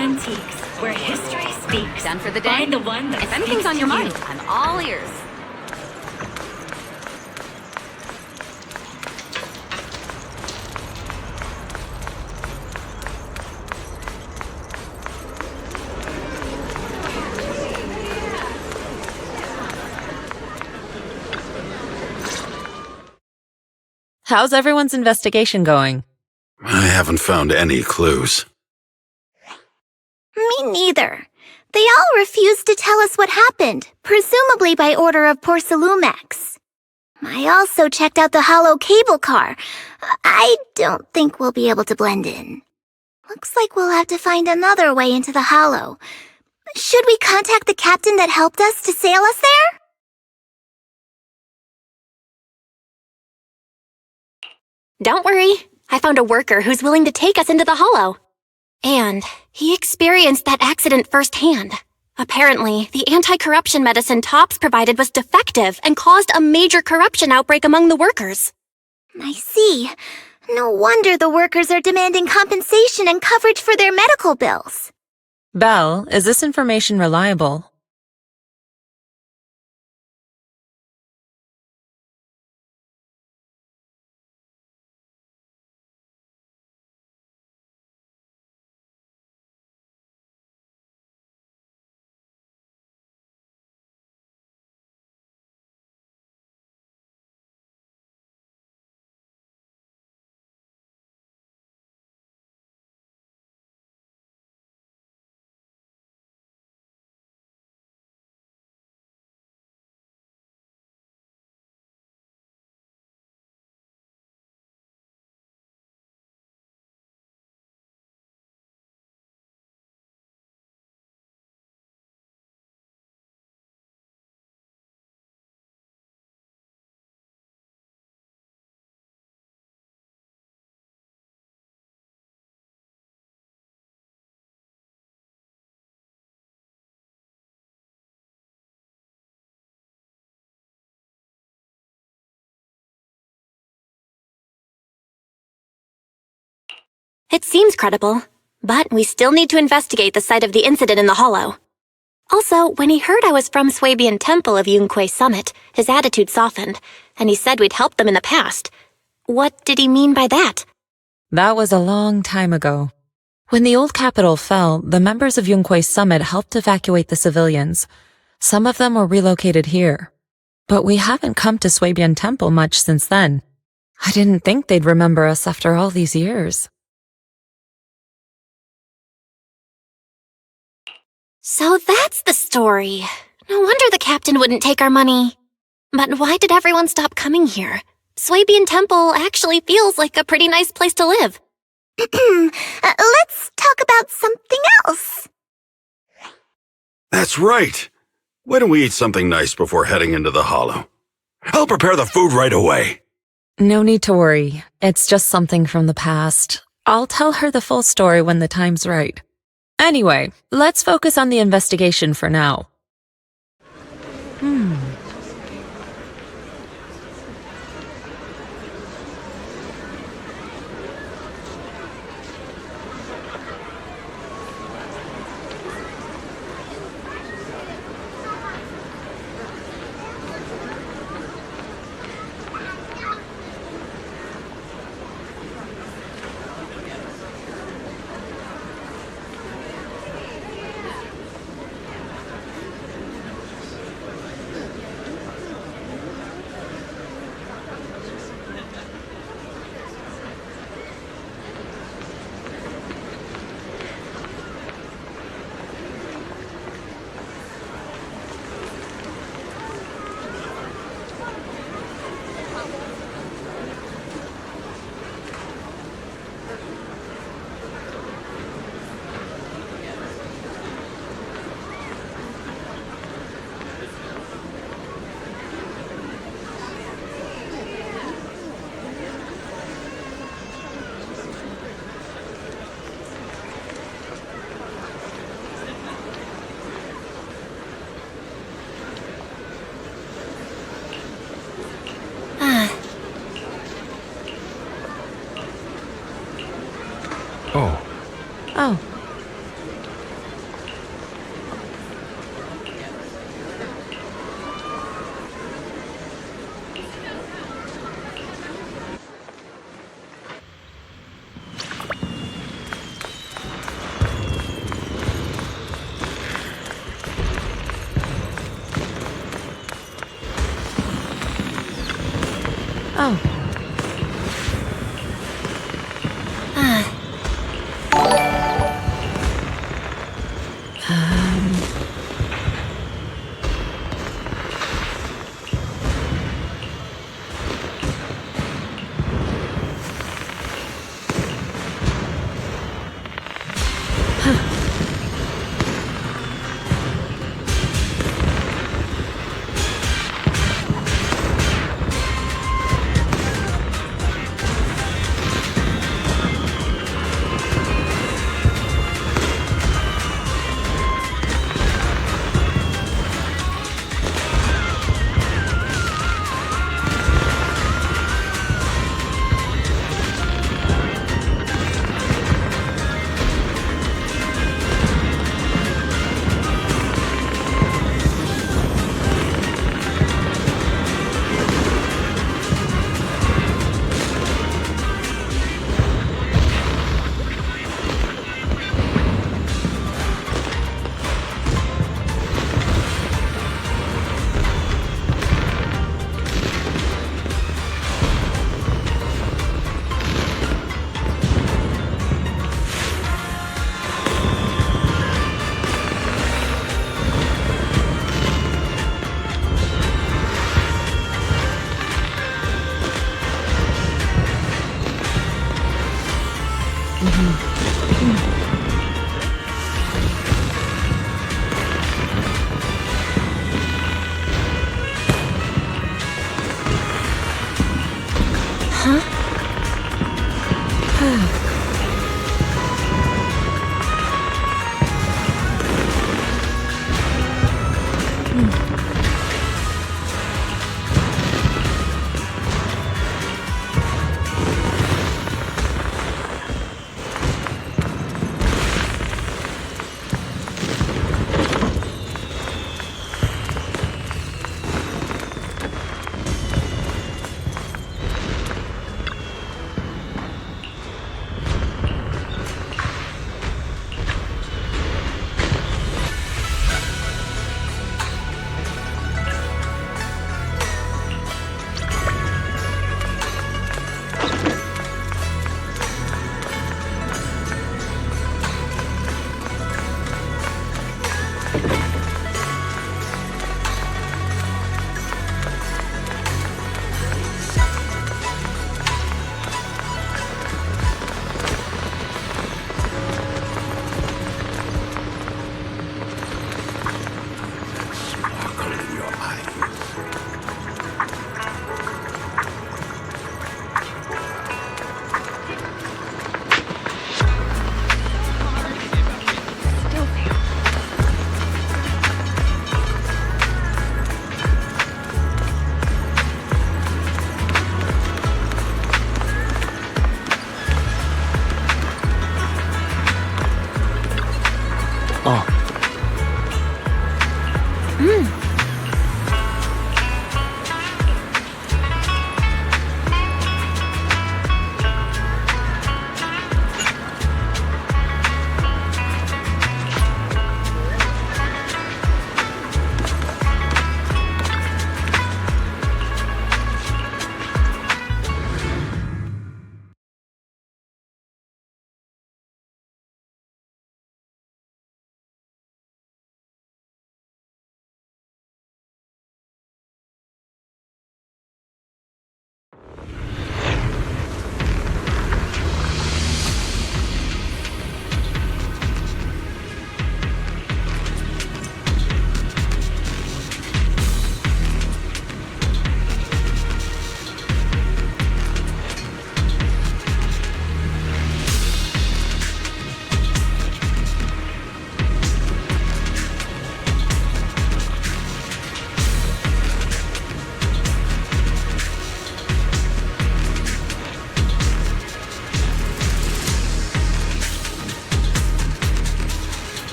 Antiques, where history speaks. Done for the day? Find the one that If anything's on your mind, I'm all ears. How's everyone's investigation going? I haven't found any clues. Me neither. They all refused to tell us what happened, presumably by order of Porcelumex. I also checked out the hollow cable car. I don't think we'll be able to blend in. Looks like we'll have to find another way into the hollow. Should we contact the captain that helped us to sail us there? Don't worry. I found a worker who's willing to take us into the hollow. And he experienced that accident firsthand. Apparently, the anti-corruption medicine Tops provided was defective and caused a major corruption outbreak among the workers. I see. No wonder the workers are demanding compensation and coverage for their medical bills. Belle, is this information reliable? It seems credible, but we still need to investigate the site of the incident in the hollow. Also, when he heard I was from Swabian Temple of Yunque Summit, his attitude softened, and he said we'd helped them in the past. What did he mean by that? That was a long time ago. When the old capital fell, the members of Yunque Summit helped evacuate the civilians. Some of them were relocated here. But we haven't come to Swabian Temple much since then. I didn't think they'd remember us after all these years. So that's the story. No wonder the captain wouldn't take our money. But why did everyone stop coming here? Swabian Temple actually feels like a pretty nice place to live. Let's talk about something else. That's right. Why don't we eat something nice before heading into the hollow? I'll prepare the food right away. No need to worry. It's just something from the past. I'll tell her the full story when the time's right. Anyway, let's focus on the investigation for now. Oh. Oh.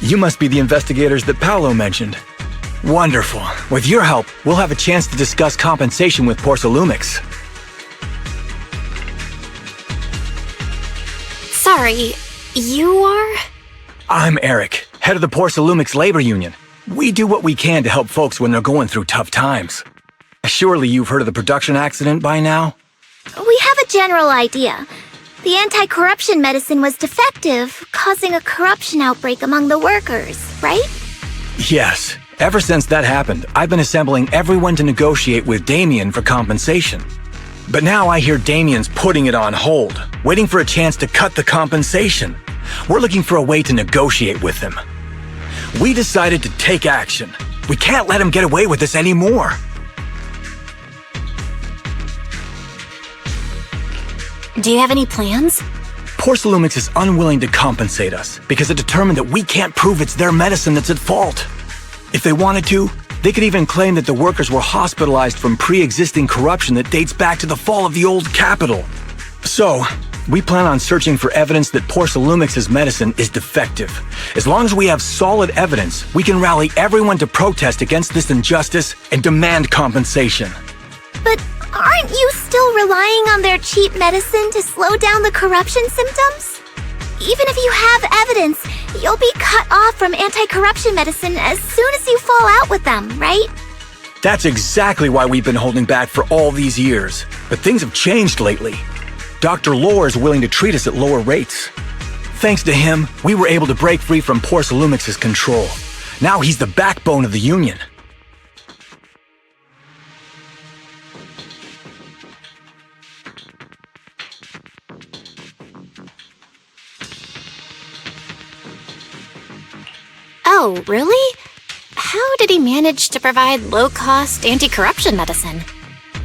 You must be the investigators that Paolo mentioned. Wonderful. With your help, we'll have a chance to discuss compensation with Porsalumix. Sorry, you are? I'm Eric, head of the Porsalumix Labor Union. We do what we can to help folks when they're going through tough times. Surely you've heard of the production accident by now? We have a general idea. The anti-corruption medicine was defective, causing a corruption outbreak among the workers, right? Yes. Ever since that happened, I've been assembling everyone to negotiate with Damien for compensation. But now I hear Damien's putting it on hold, waiting for a chance to cut the compensation. We're looking for a way to negotiate with him. We decided to take action. We can't let him get away with this anymore. Do you have any plans? Porsalumix is unwilling to compensate us because it determined that we can't prove it's their medicine that's at fault. If they wanted to, they could even claim that the workers were hospitalized from pre-existing corruption that dates back to the fall of the old capital. So, we plan on searching for evidence that Porsalumix's medicine is defective. As long as we have solid evidence, we can rally everyone to protest against this injustice and demand compensation. But aren't you still relying on their cheap medicine to slow down the corruption symptoms? Even if you have evidence, you'll be cut off from anti-corruption medicine as soon as you fall out with them, right? That's exactly why we've been holding back for all these years. But things have changed lately. Dr. Lore is willing to treat us at lower rates. Thanks to him, we were able to break free from Porsalumix's control. Now he's the backbone of the Union. Oh, really? How did he manage to provide low-cost anti-corruption medicine?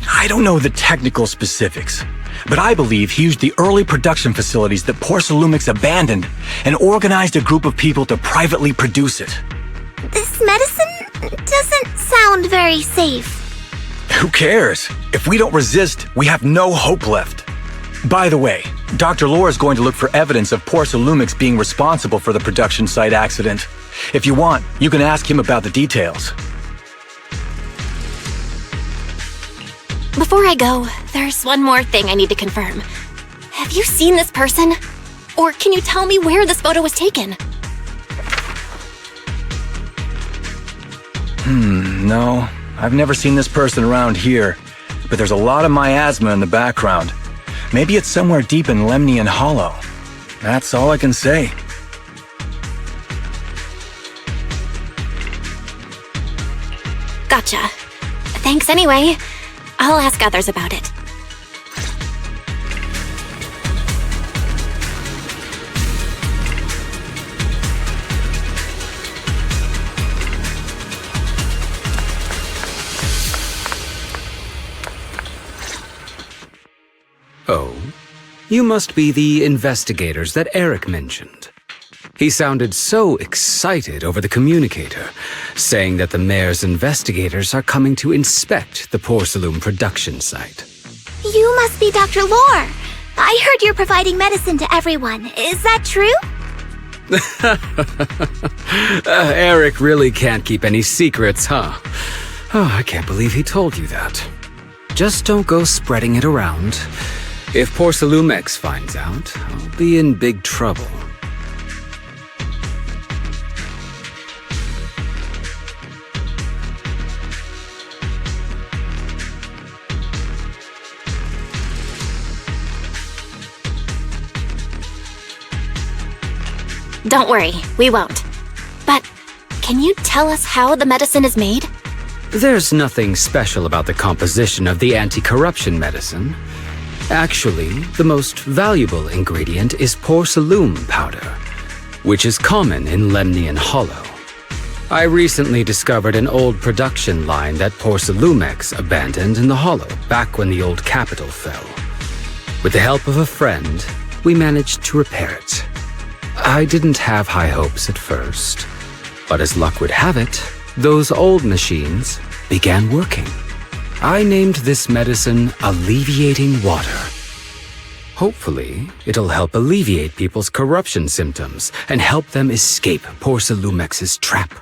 I don't know the technical specifics, but I believe he used the early production facilities that Porsalumix abandoned and organized a group of people to privately produce it. This medicine doesn't sound very safe. Who cares? If we don't resist, we have no hope left. By the way, Dr. Lore is going to look for evidence of Porsalumix being responsible for the production site accident. If you want, you can ask him about the details. Before I go, there's one more thing I need to confirm. Have you seen this person? Or can you tell me where this photo was taken? No. I've never seen this person around here, but there's a lot of miasma in the background. Maybe it's somewhere deep in Lemnian Hollow. That's all I can say. Gotcha. Thanks anyway. I'll ask others about it. Oh, you must be the investigators that Eric mentioned. He sounded so excited over the communicator, saying that the mayor's investigators are coming to inspect the Porsalum production site. You must be Dr. Lore. I heard you're providing medicine to everyone. Is that true? Eric really can't keep any secrets, huh? Oh, I can't believe he told you that. Just don't go spreading it around. If Porsalumix finds out, I'll be in big trouble. Don't worry, we won't. But can you tell us how the medicine is made? There's nothing special about the composition of the anti-corruption medicine. Actually, the most valuable ingredient is Porsalum powder, which is common in Lemnian Hollow. I recently discovered an old production line that Porsalumix abandoned in the Hollow back when the old capital fell. With the help of a friend, we managed to repair it. I didn't have high hopes at first, but as luck would have it, those old machines began working. I named this medicine Alleviating Water. Hopefully, it'll help alleviate people's corruption symptoms and help them escape Porsalumex's trap.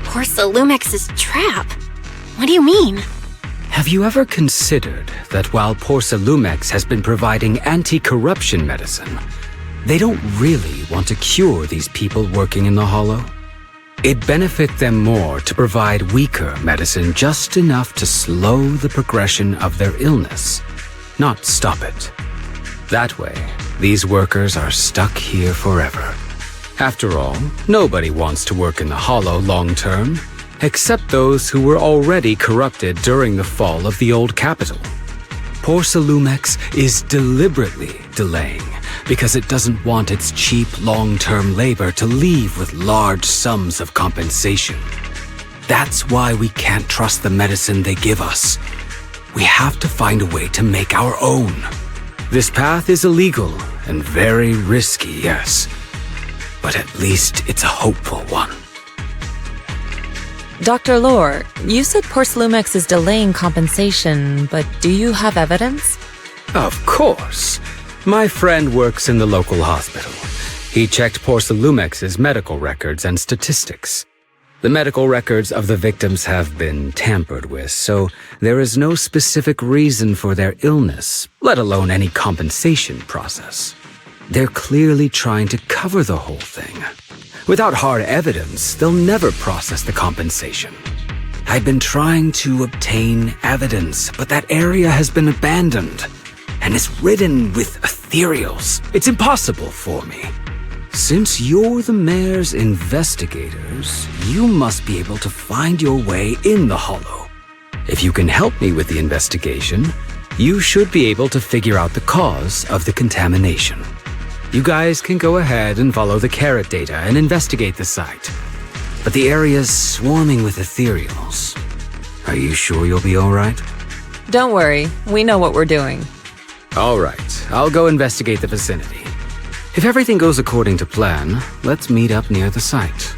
Porsalumex's trap? What do you mean? Have you ever considered that while Porsalumex has been providing anti-corruption medicine, they don't really want to cure these people working in the Hollow? It'd benefit them more to provide weaker medicine just enough to slow the progression of their illness, not stop it. That way, these workers are stuck here forever. After all, nobody wants to work in the Hollow long-term, except those who were already corrupted during the fall of the old capital. Porsalumex is deliberately delaying because it doesn't want its cheap long-term labor to leave with large sums of compensation. That's why we can't trust the medicine they give us. We have to find a way to make our own. This path is illegal and very risky, yes, but at least it's a hopeful one. Dr. Lore, you said Porsalumex is delaying compensation, but do you have evidence? Of course. My friend works in the local hospital. He checked Porsalumex's medical records and statistics. The medical records of the victims have been tampered with, so there is no specific reason for their illness, let alone any compensation process. They're clearly trying to cover the whole thing. Without hard evidence, they'll never process the compensation. I've been trying to obtain evidence, but that area has been abandoned and is ridden with ethereals. It's impossible for me. Since you're the mayor's investigators, you must be able to find your way in the Hollow. If you can help me with the investigation, you should be able to figure out the cause of the contamination. You guys can go ahead and follow the carrot data and investigate the site. But the area's swarming with ethereals. Are you sure you'll be all right? Don't worry, we know what we're doing. All right, I'll go investigate the vicinity. If everything goes according to plan, let's meet up near the site.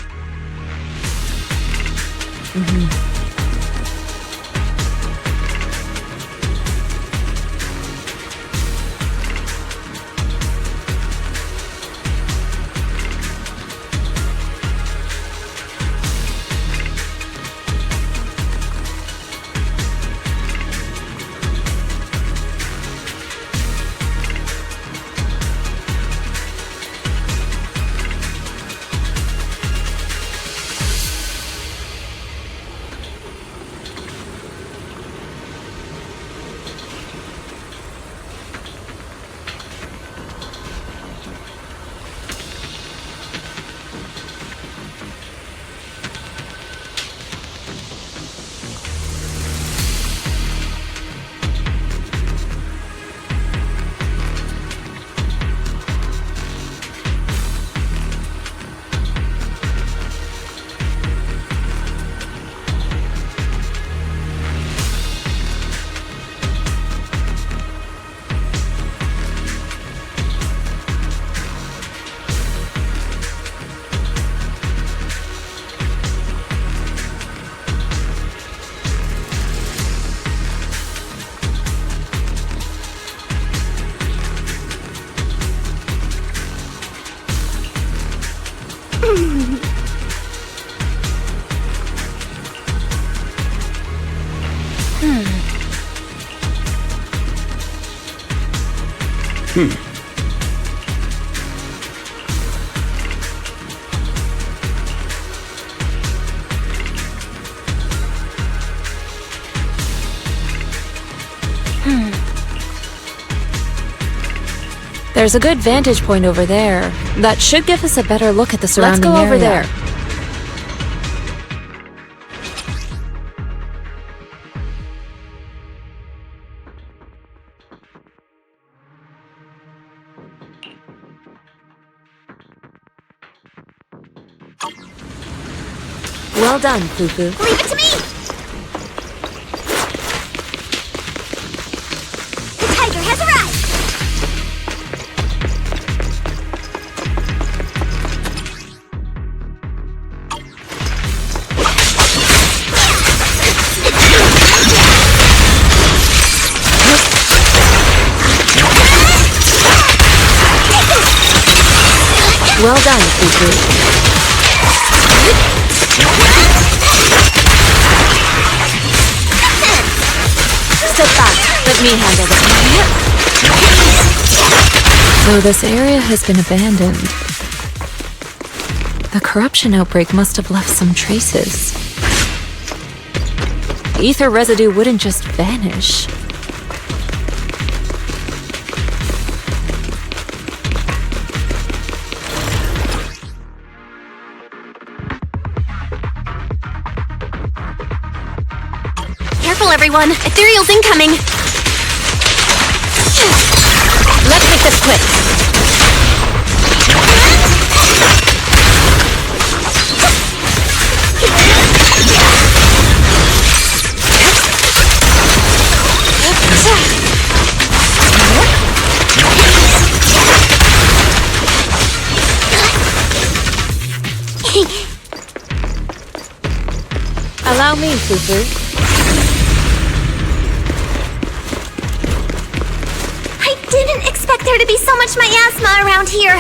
There's a good vantage point over there. That should give us a better look at the surrounding area. Let's go over there. Well done, Fufu. Leave it to me! The tiger has arrived! Well done, Fufu. Step back. Let me handle this. So this area has been abandoned. The corruption outbreak must have left some traces. Ether residue wouldn't just vanish. Careful, everyone. Ethereal's incoming. Let's make this quick. Allow me, Fufu. I didn't expect there to be so much miasma around here.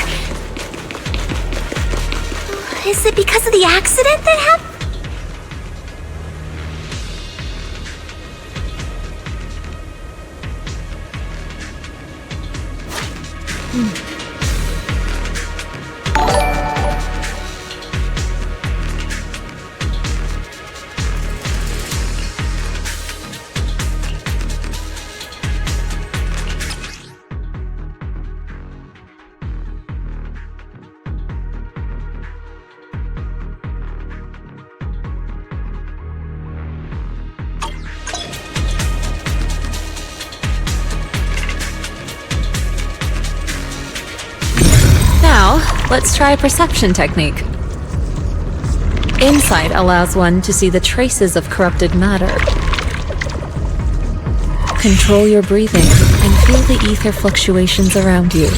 Is it because of the accident that happened? Now, let's try a perception technique. Insight allows one to see the traces of corrupted matter. Control your breathing and feel the ether fluctuations around you.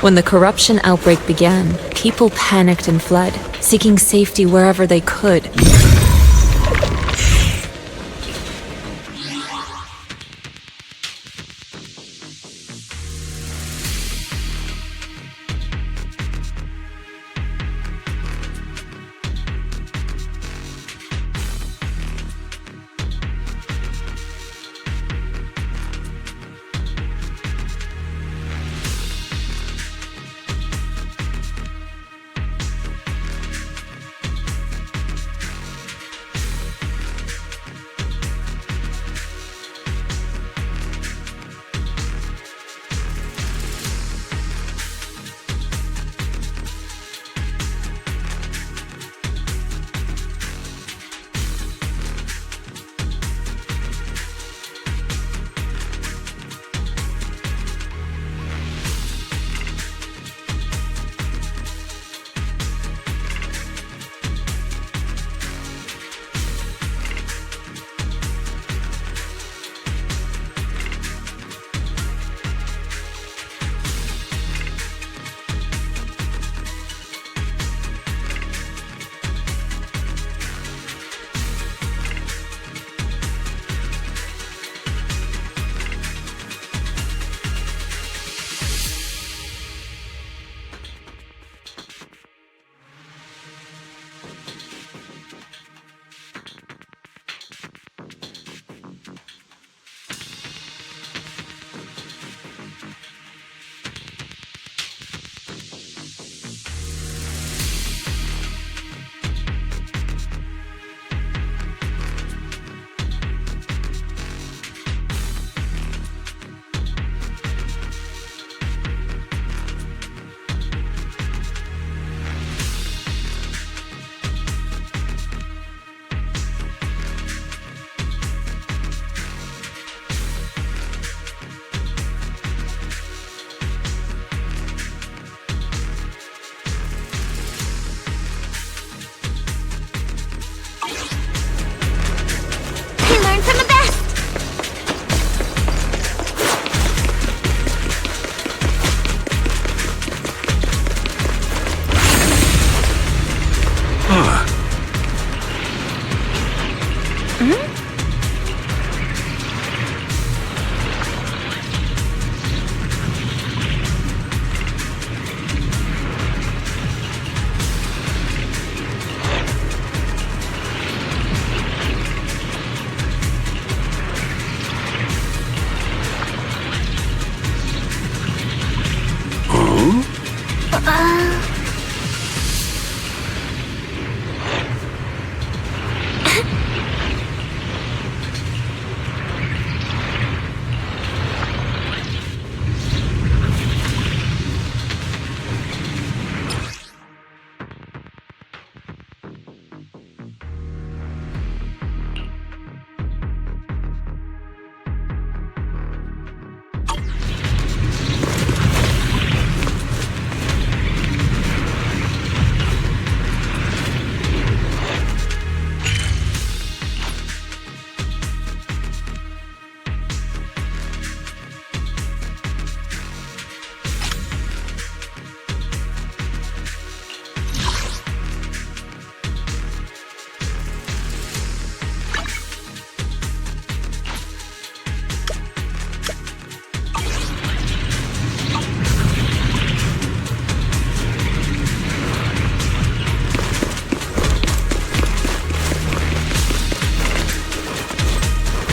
When the corruption outbreak began, people panicked and fled, seeking safety wherever they could.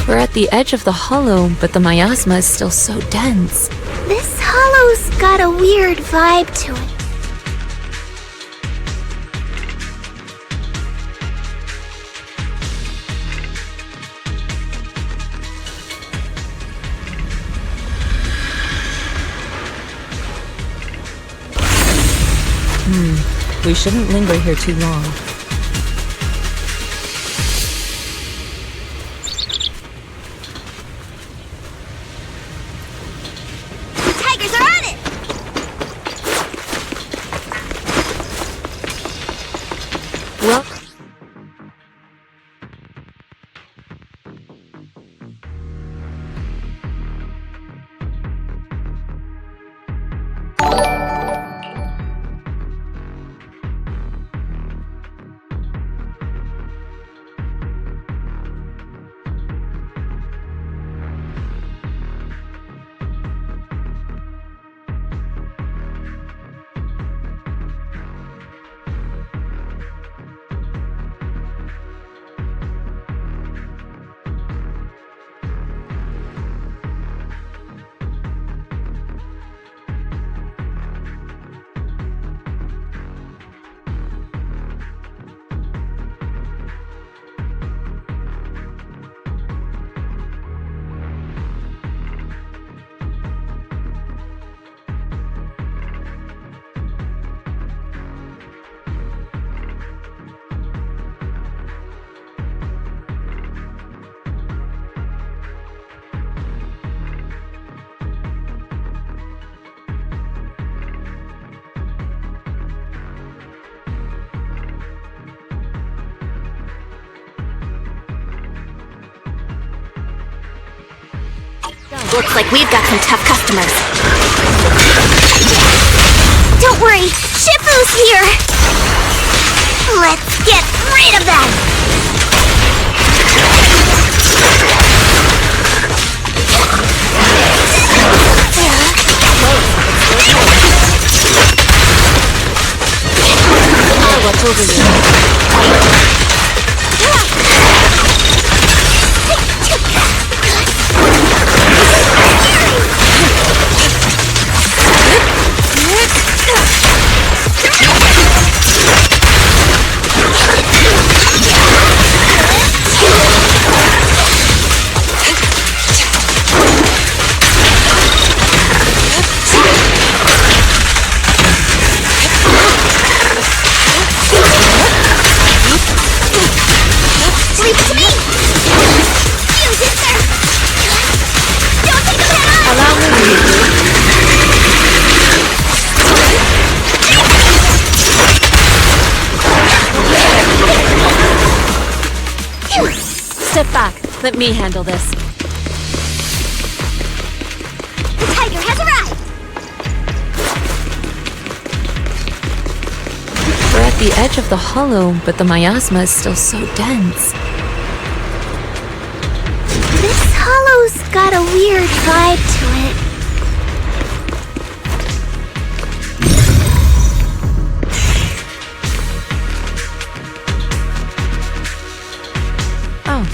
We're at the edge of the hollow, but the miasma is still so dense. This hollow's got a weird vibe to it. We shouldn't linger here too long. The tigers are on it! Well... Looks like we've got some tough customers. Don't worry, Shifu's here! Let's get rid of them! I'll watch over you. Step back. Let me handle this. The tiger has arrived! We're at the edge of the hollow, but the miasma is still so dense. This hollow's got a weird vibe to it. Oh.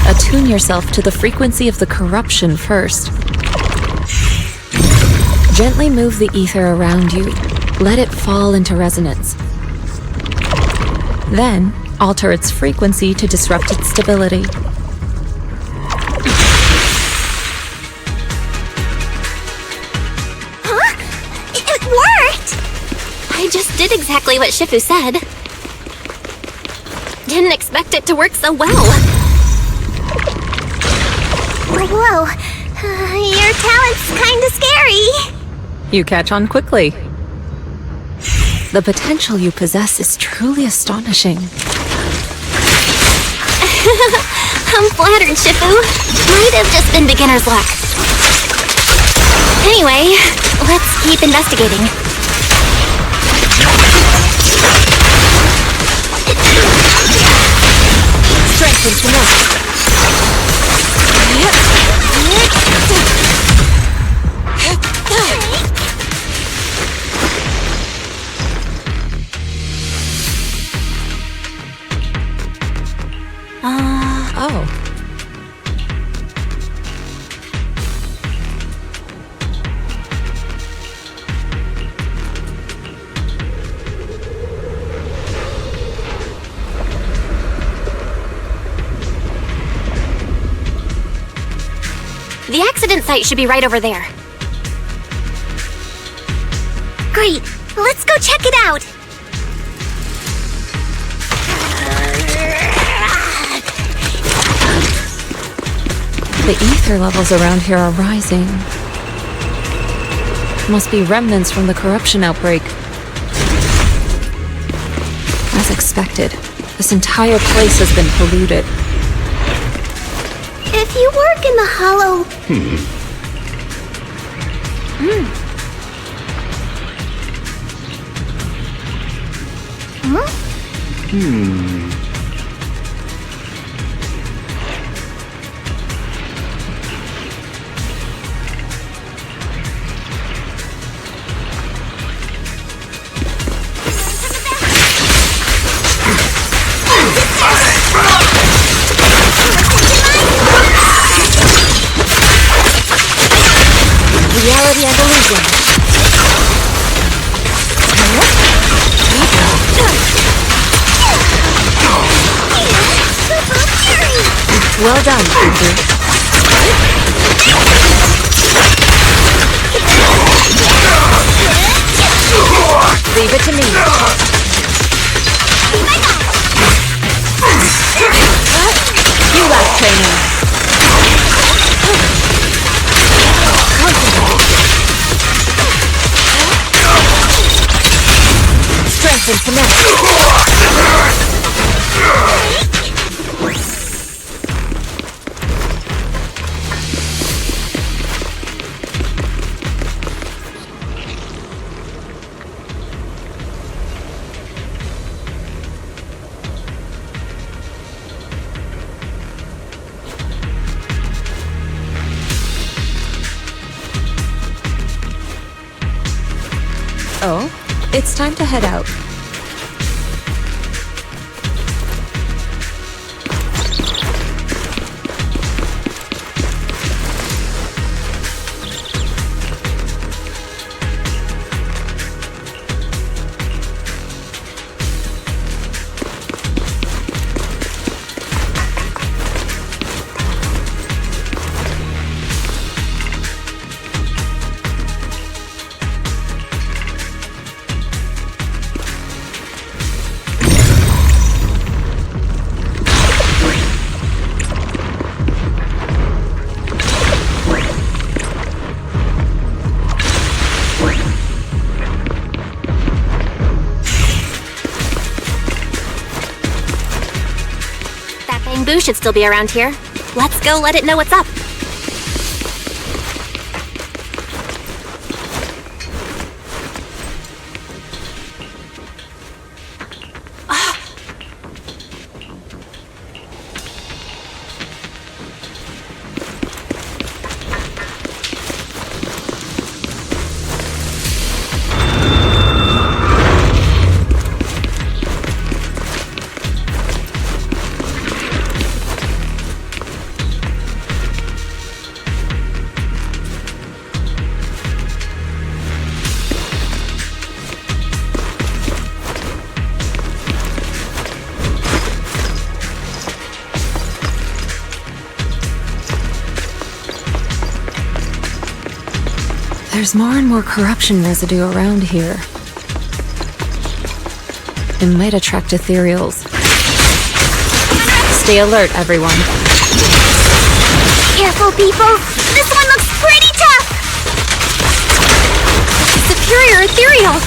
Attune yourself to the frequency of the corruption first. Gently move the ether around you. Let it fall into resonance. Then, alter its frequency to disrupt its stability. Huh? It worked! I just did exactly what Shifu said. Didn't expect it to work so well. Whoa, your talent's kinda scary. You catch on quickly. The potential you possess is truly astonishing. I'm flattered, Shifu. Might have just been beginner's luck. Anyway, let's keep investigating. Strength and finesse. Oh. The accident site should be right over there. Great, let's go check it out. The ether levels around here are rising. Must be remnants from the corruption outbreak. As expected, this entire place has been polluted. If you work in the hollow... Reality and illusion. Well done, Fufu. Leave it to me. Strength and finesse. Oh, it's time to head out. Boo should still be around here. Let's go let it know what's up. There's more and more corruption residue around here. It might attract ethereals. Stay alert, everyone. Careful, people! This one looks pretty tough! Superior ethereal!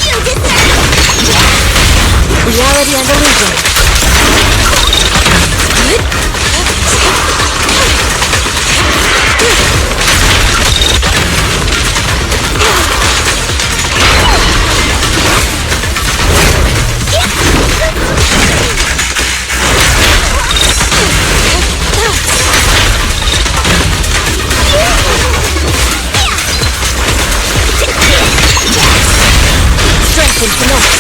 You deserve! Reality and illusion. Strength and finesse.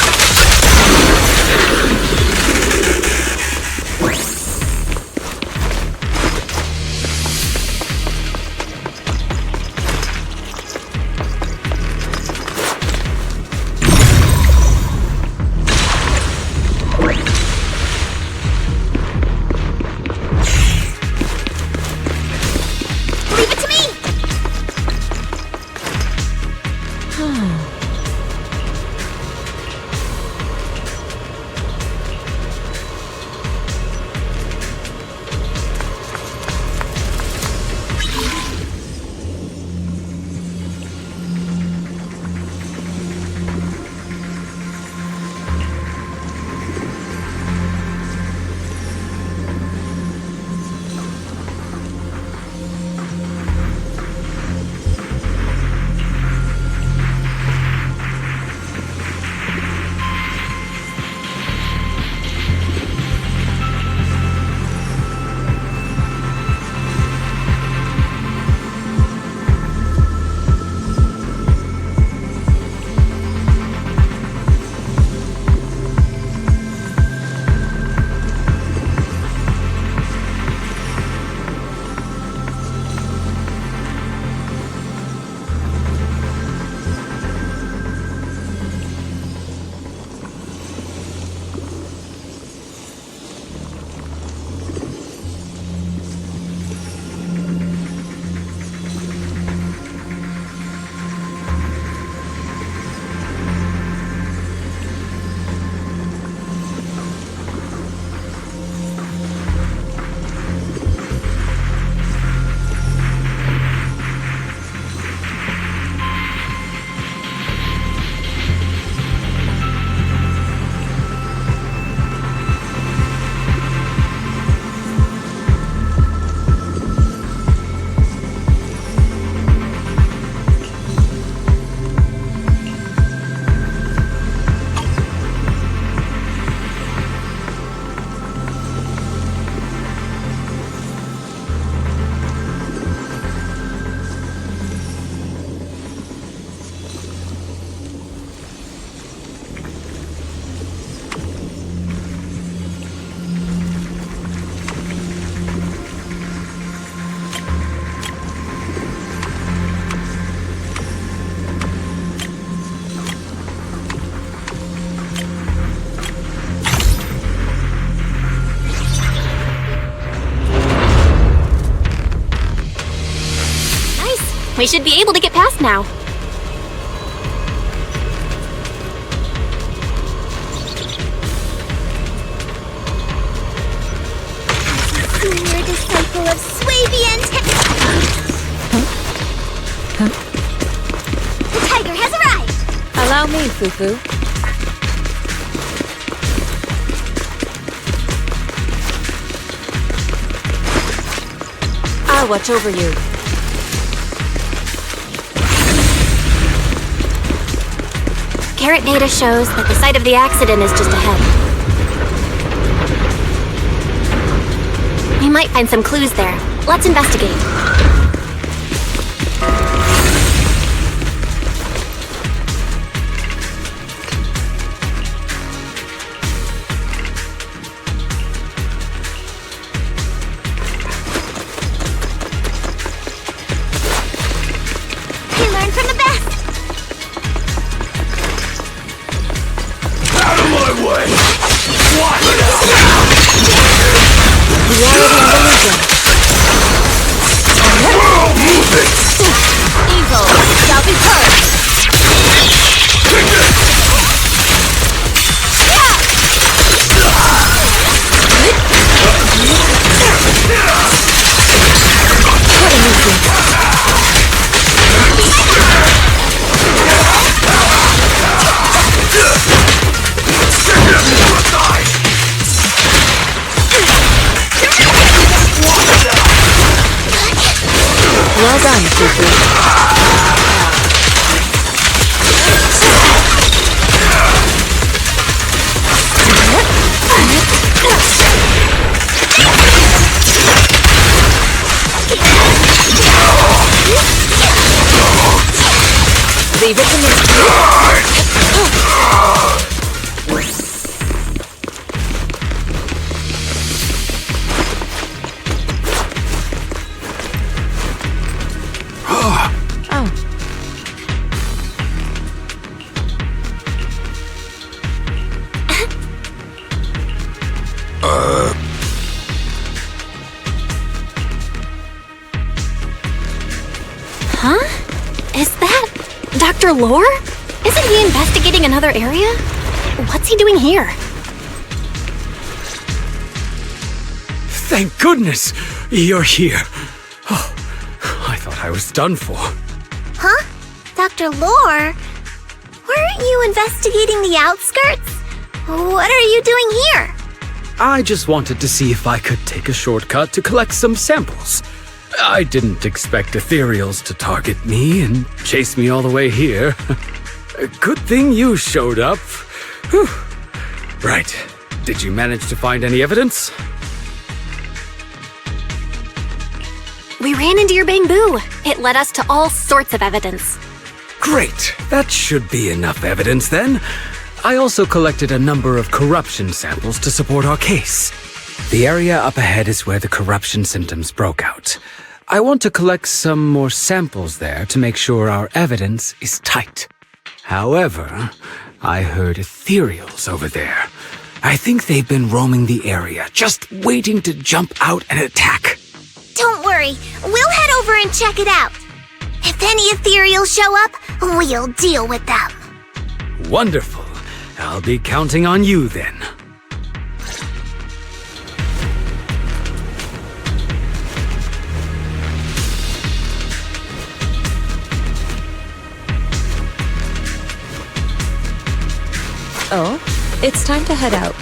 We should be able to get past now. Senior disciple of Swabian The tiger has arrived! Allow me, Fufu. I'll watch over you. Carrot data shows that the site of the accident is just ahead. We might find some clues there. Let's investigate. We learn from the best! Out of my way! What? Move it! Evil shall be purged! Well done, Fufu. Leave it to me. Huh? Is that Dr. Lore? Isn't he investigating another area? What's he doing here? Thank goodness you're here. Oh, I thought I was done for. Huh? Dr. Lore? Weren't you investigating the outskirts? What are you doing here? I just wanted to see if I could take a shortcut to collect some samples. I didn't expect ethereals to target me and chase me all the way here. Good thing you showed up. Whew. Right. Did you manage to find any evidence? We ran into your bamboo. It led us to all sorts of evidence. Great. That should be enough evidence then. I also collected a number of corruption samples to support our case. The area up ahead is where the corruption symptoms broke out. I want to collect some more samples there to make sure our evidence is tight. However, I heard ethereals over there. I think they've been roaming the area, just waiting to jump out and attack. Don't worry, we'll head over and check it out. If any ethereals show up, we'll deal with them. Wonderful. I'll be counting on you then. Oh, it's time to head out.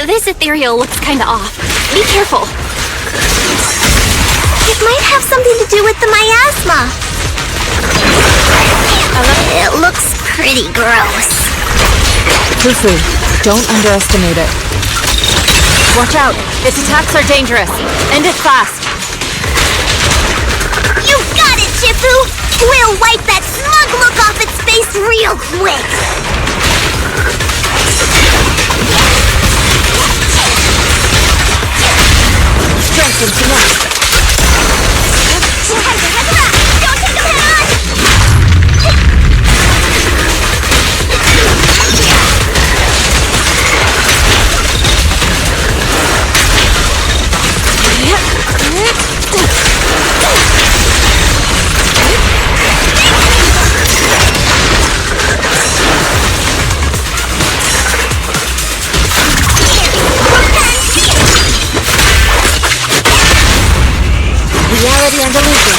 This ethereal looks kinda off. Be careful. It might have something to do with the miasma. It looks pretty gross. Fufu, don't underestimate it. Watch out! Its attacks are dangerous. End it fast. You got it, Chifu! We'll wipe that smug look off its face real quick! Strength and finesse. Don't take him head on! Reality and illusion.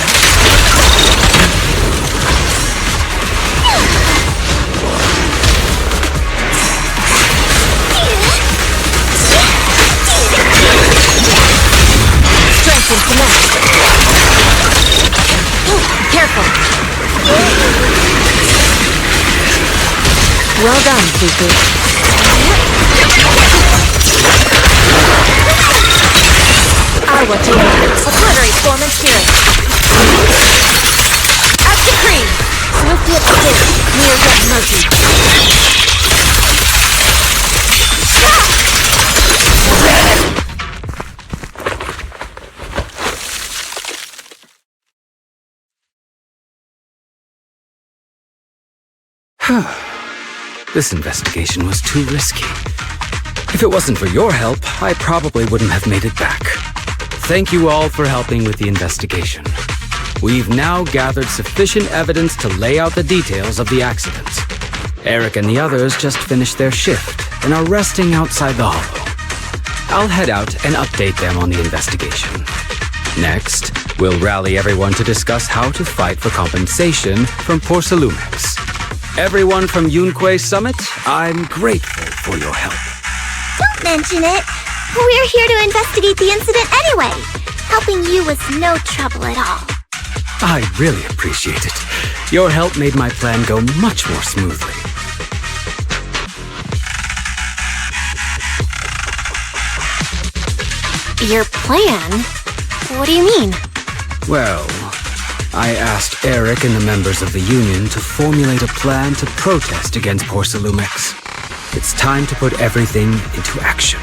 Strength and finesse. Careful. Well done, Fufu. Arwa to obliterate form and spirit. Action cream. Swift whip stick. Near death mercy. This investigation was too risky. If it wasn't for your help, I probably wouldn't have made it back. Thank you all for helping with the investigation. We've now gathered sufficient evidence to lay out the details of the accident. Eric and the others just finished their shift and are resting outside the hollow. I'll head out and update them on the investigation. Next, we'll rally everyone to discuss how to fight for compensation from Porcelumex. Everyone from Yunque Summit, I'm grateful for your help. Don't mention it. We're here to investigate the incident anyway. Helping you was no trouble at all. I really appreciate it. Your help made my plan go much more smoothly. Your plan? What do you mean? Well, I asked Eric and the members of the Union to formulate a plan to protest against Porcelumex. It's time to put everything into action.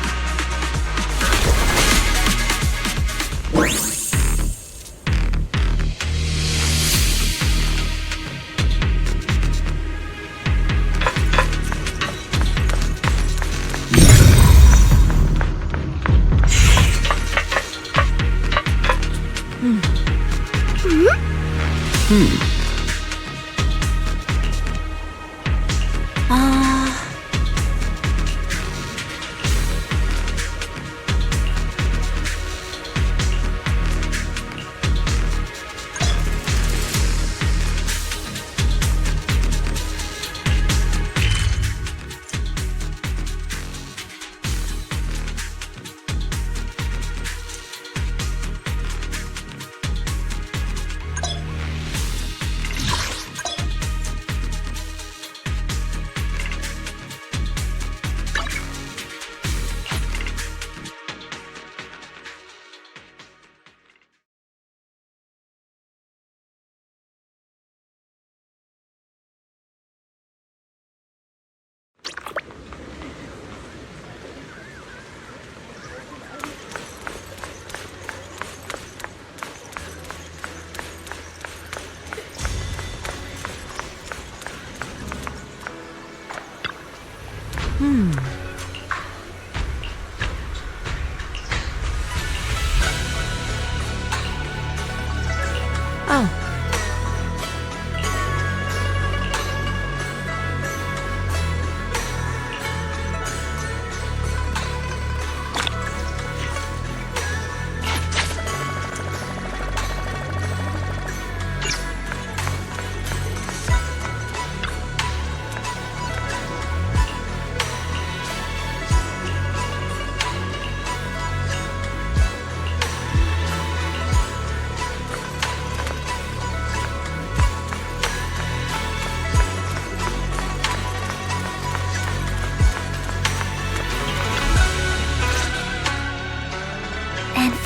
Oh.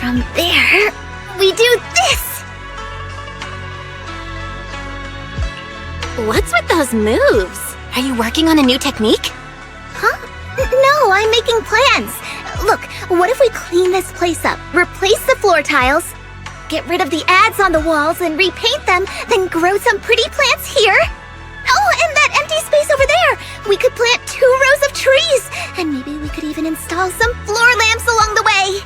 From there, we do this! What's with those moves? Are you working on a new technique? Huh? No, I'm making plans. Look, what if we clean this place up, replace the floor tiles, get rid of the ads on the walls and repaint them, then grow some pretty plants here? Oh, and that empty space over there! We could plant 2 rows of trees, and maybe we could even install some floor lamps along the way.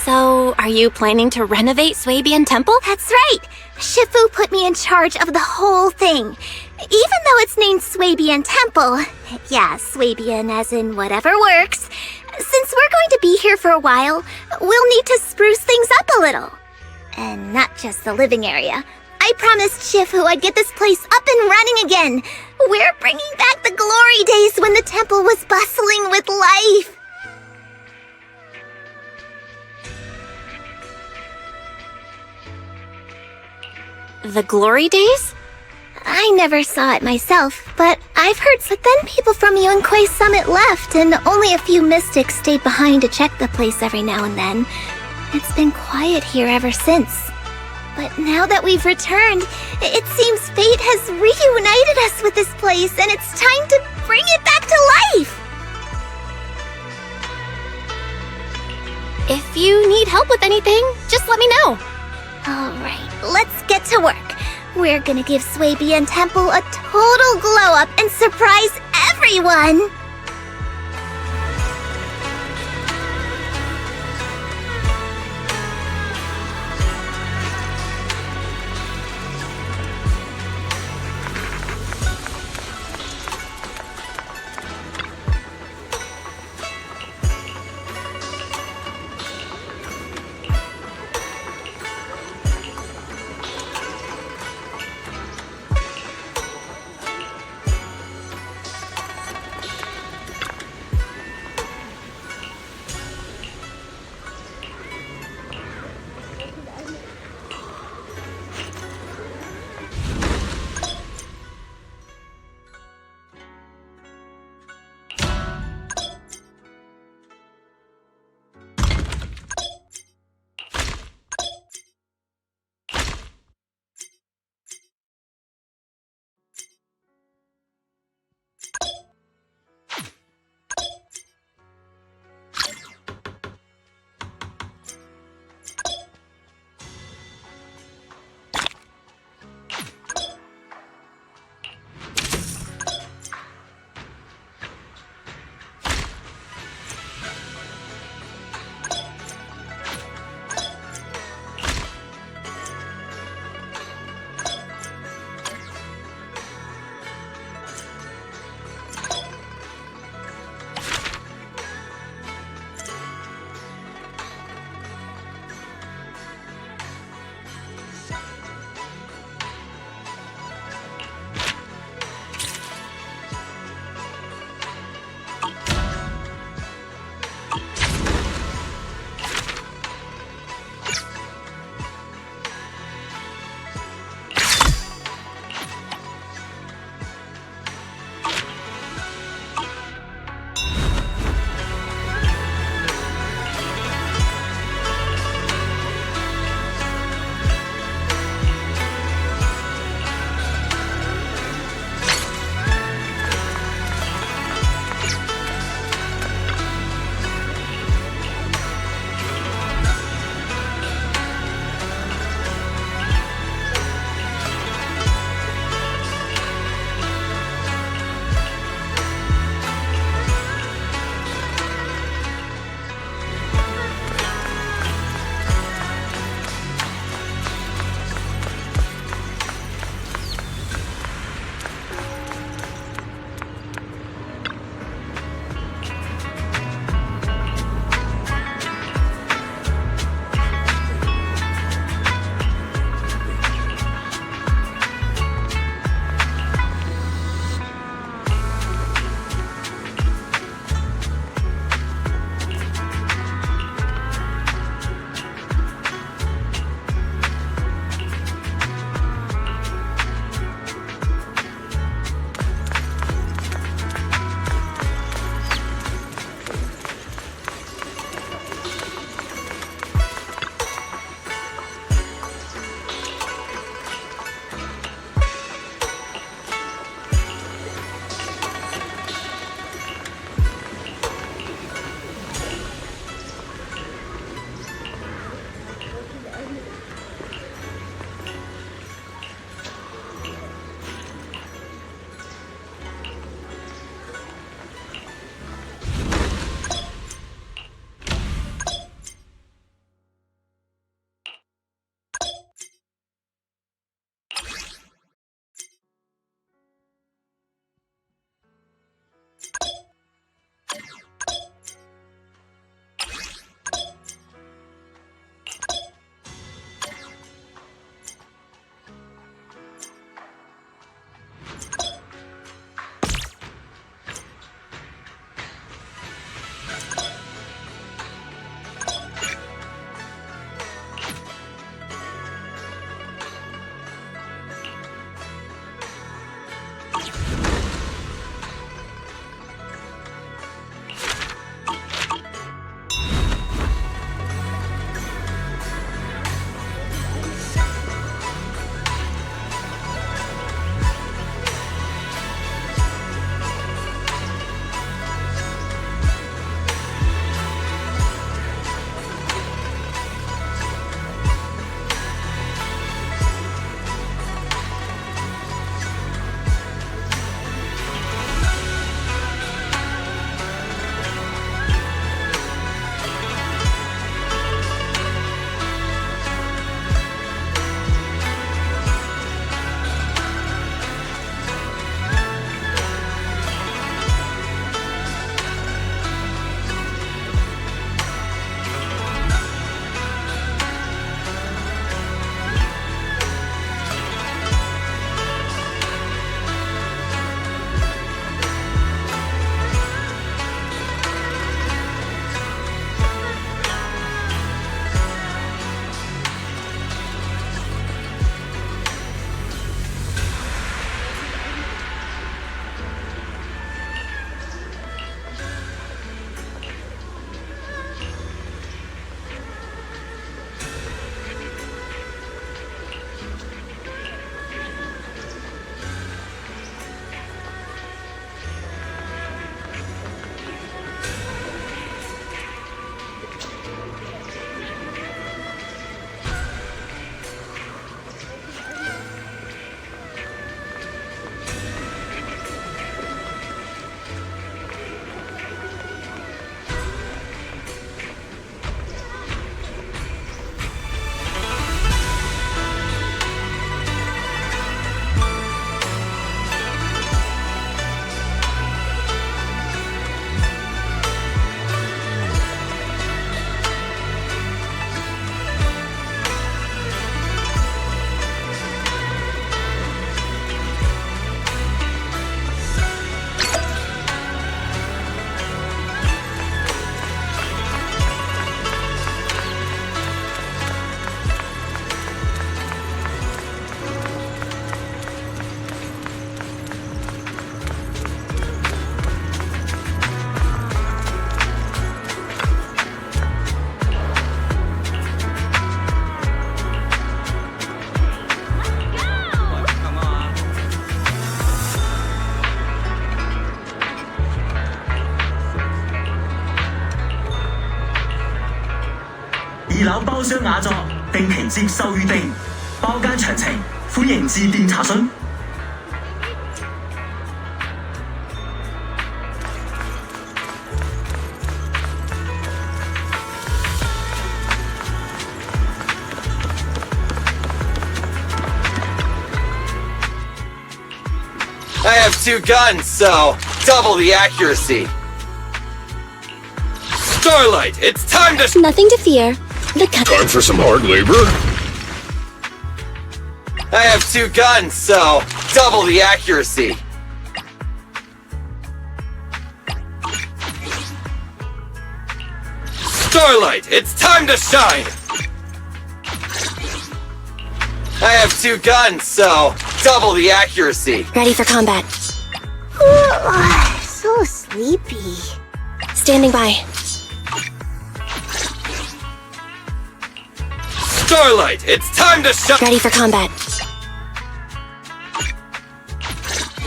So, are you planning to renovate Swabian Temple? That's right! Shifu put me in charge of the whole thing. Even though it's named Swabian Temple, yeah, Swabian as in whatever works, since we're going to be here for a while, we'll need to spruce things up a little. And not just the living area. I promised Shifu I'd get this place up and running again. We're bringing back the glory days when the temple was bustling with life. The glory days? I never saw it myself, but I've heard that then people from Yunque's summit left and only a few mystics stayed behind to check the place every now and then. It's been quiet here ever since. But now that we've returned, it seems fate has reunited us with this place and it's time to bring it back to life! If you need help with anything, just let me know. Alright, let's get to work. We're gonna give Swabian Temple a total glow-up and surprise everyone! 樓包廂雅座，定期接受預定，包間詳情歡迎致電查詢。I have 2 guns, so double the accuracy. Starlight, it's time to— Nothing to fear. Time for some hard labor? I have 2 guns, so double the accuracy. Starlight, it's time to shine! I have 2 guns, so double the accuracy. Ready for combat. So sleepy. Standing by. Starlight, it's time to shine! Ready for combat.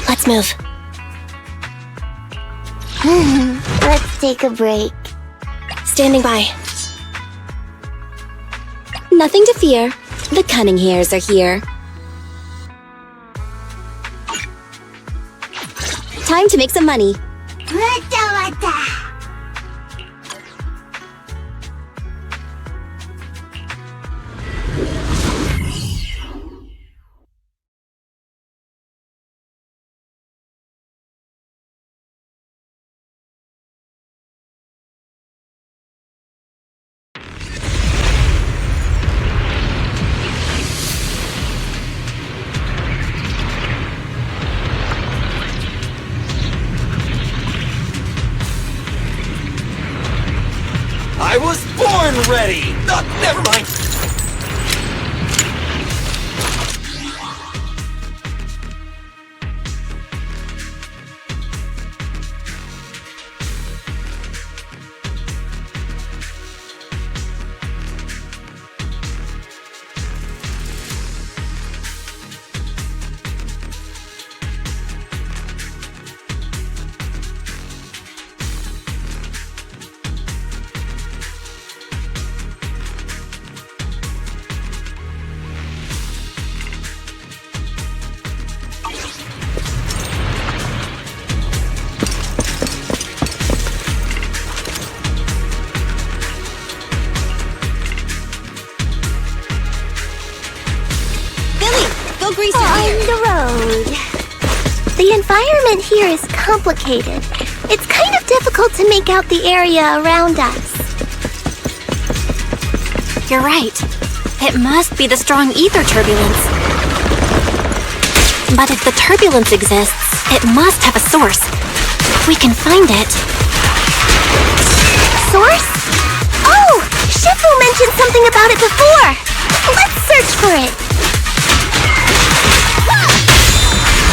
Let's move. Let's take a break. Standing by. Nothing to fear. The cunning hairs are here. Time to make some money. I was born ready! Never mind! On the road. The environment here is complicated. It's kind of difficult to make out the area around us. You're right. It must be the strong ether turbulence. But if the turbulence exists, it must have a source. We can find it. Source? Oh! Shifu mentioned something about it before! Let's search for it!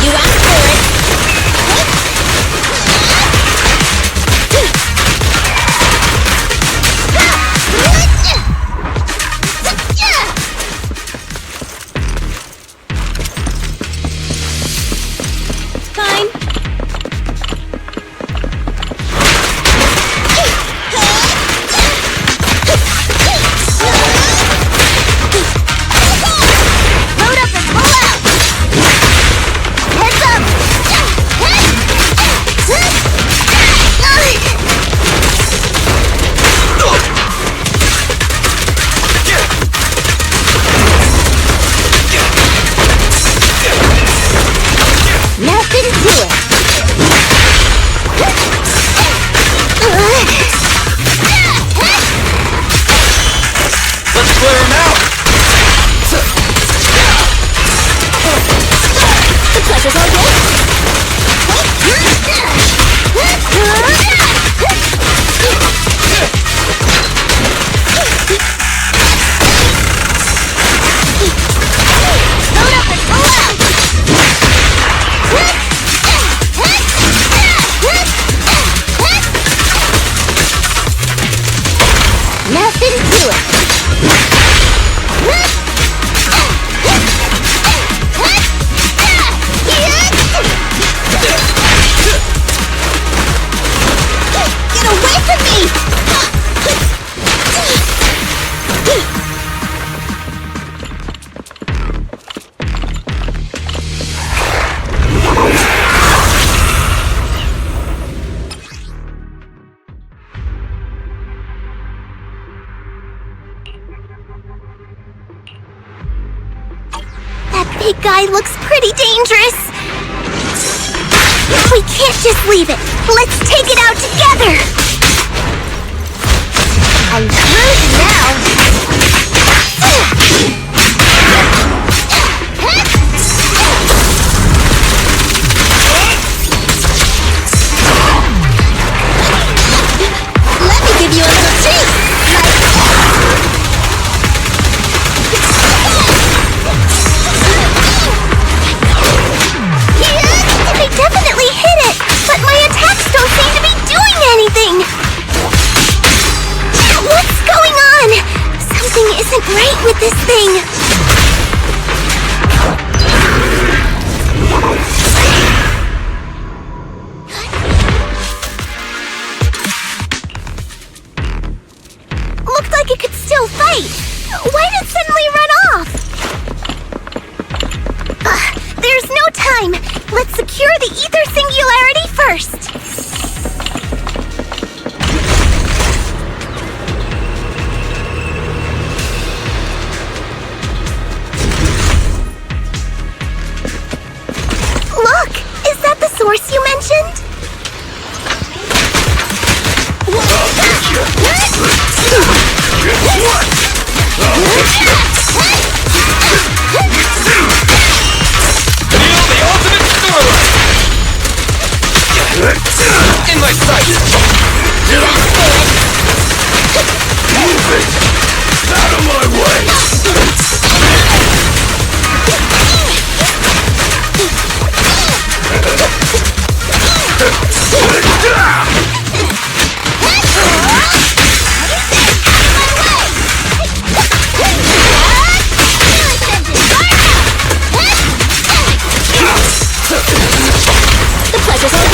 You asked for it. Fine. guy looks pretty dangerous. We can't just leave it. Let's take it out together. I'm cruising now. Let me give you a little treat. They definitely hit it, but my attacks don't seem to be doing anything. What's going on? Something isn't right with this thing. Looked like it could still fight. Why did it suddenly run off? There's no time. Let's secure the ether singularity first. Look! Is that the source you mentioned? In my sight! Move it! Out of my way! The pleasure's all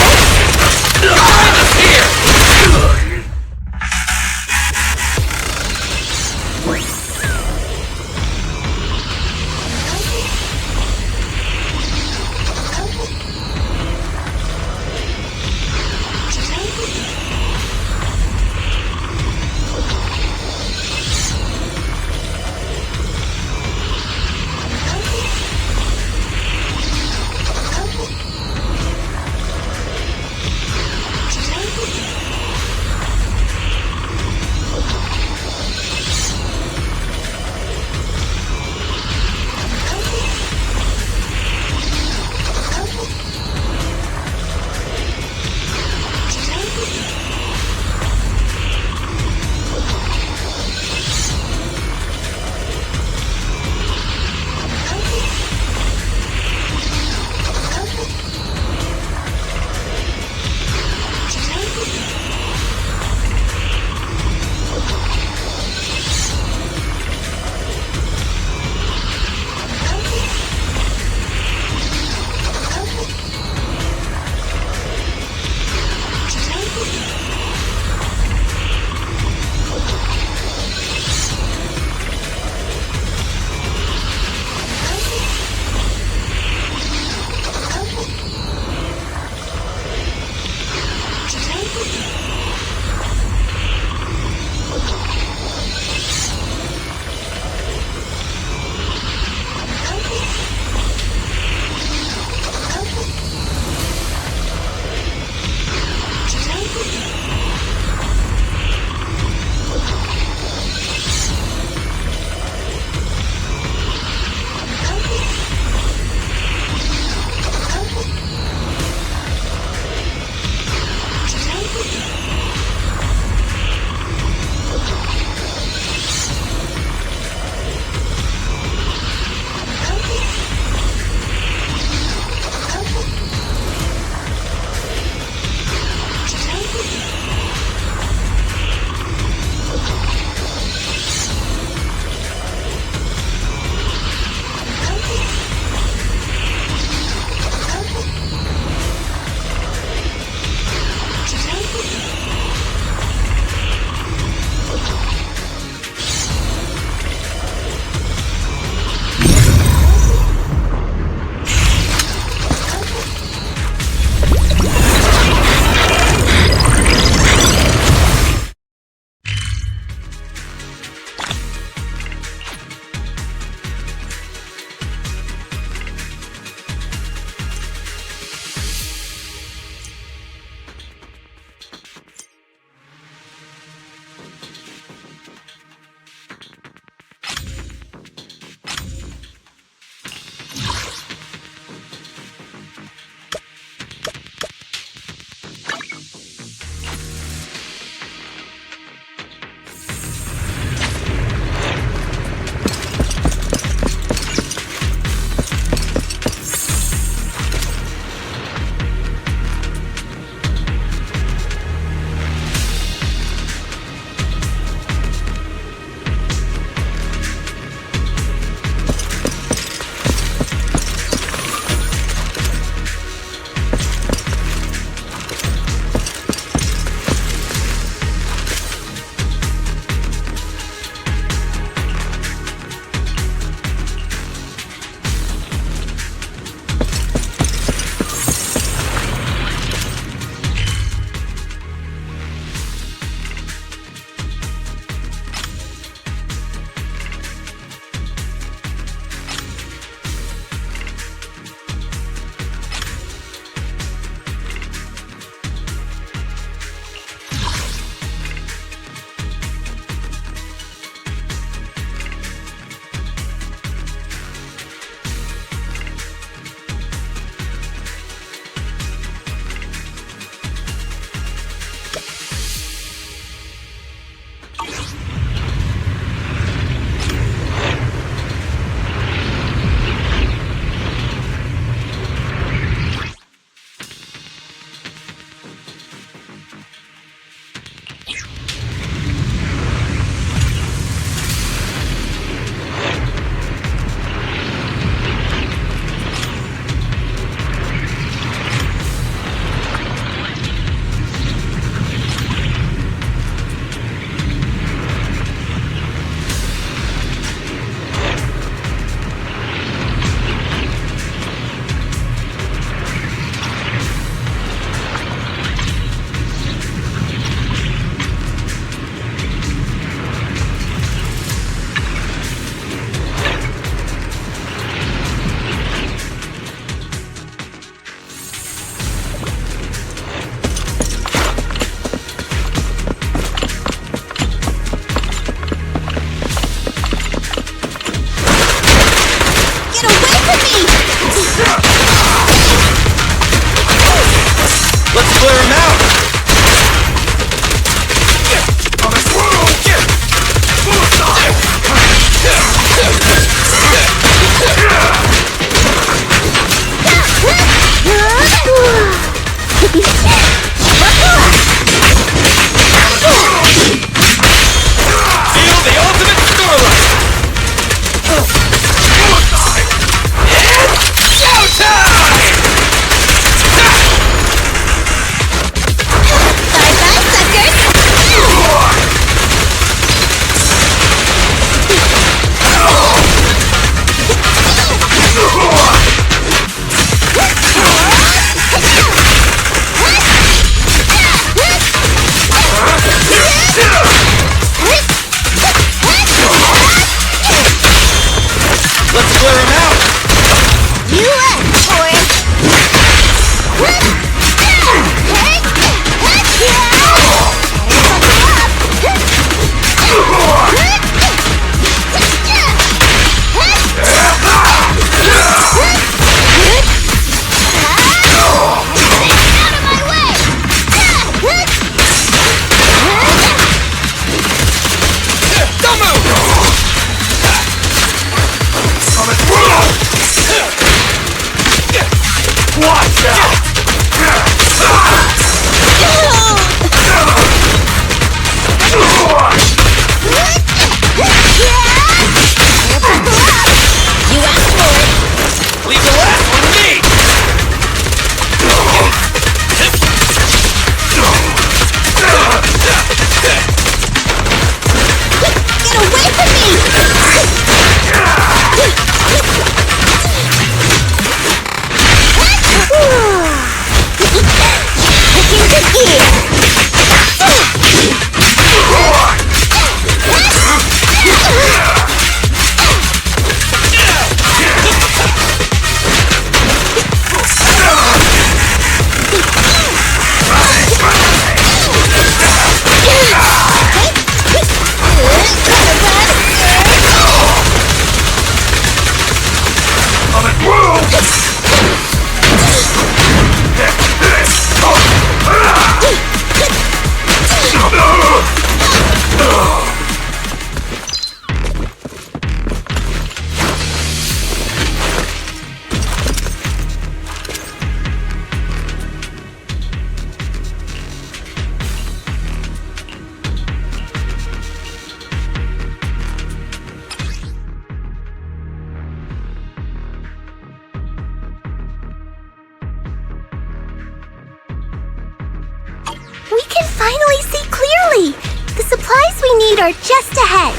We can finally see clearly! The supplies we need are just ahead.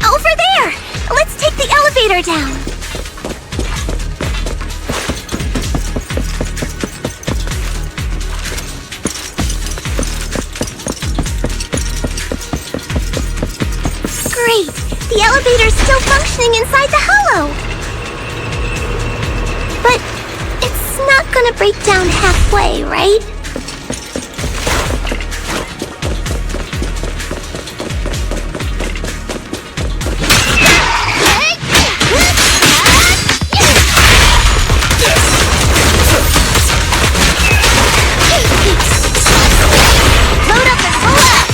Over there! Let's take the elevator down. Great! The elevator's still functioning inside the hollow! But it's not gonna break down halfway, right? Load up and pull up!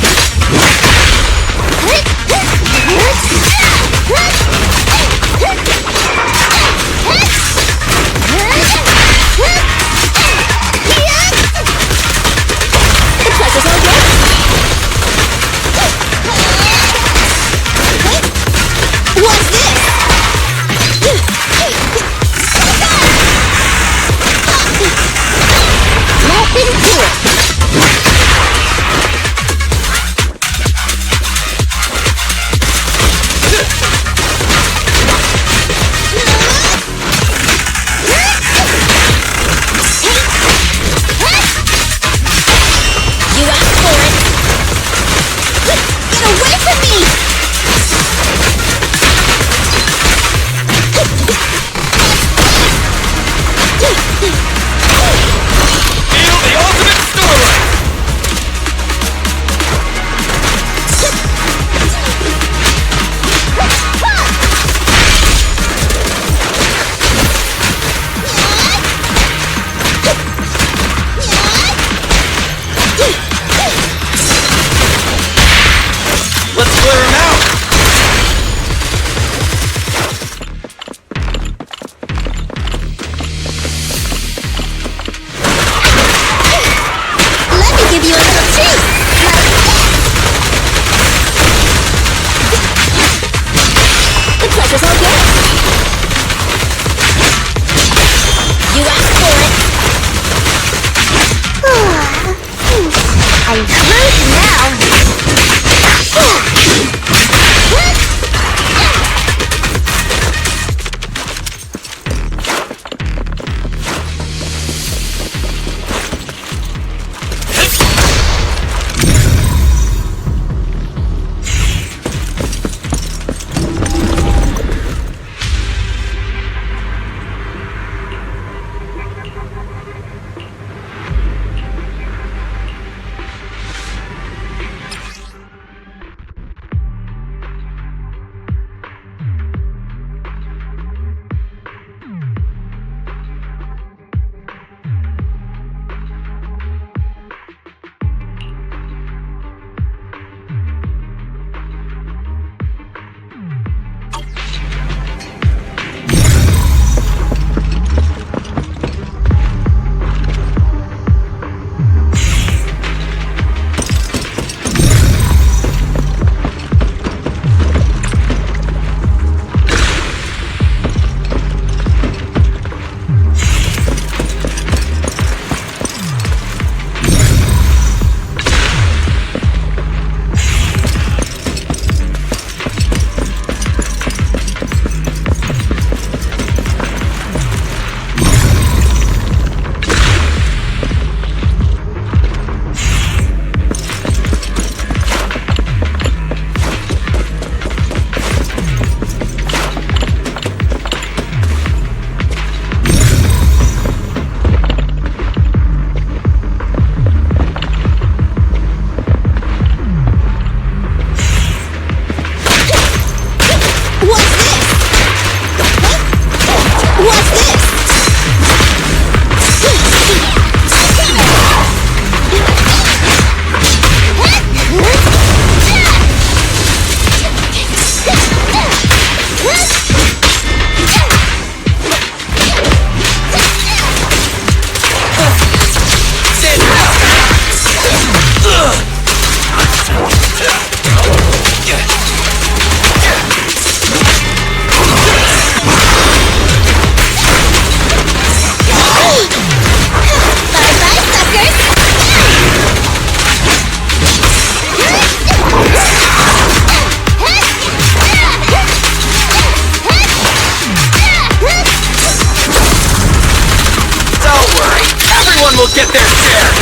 Everyone will get their share!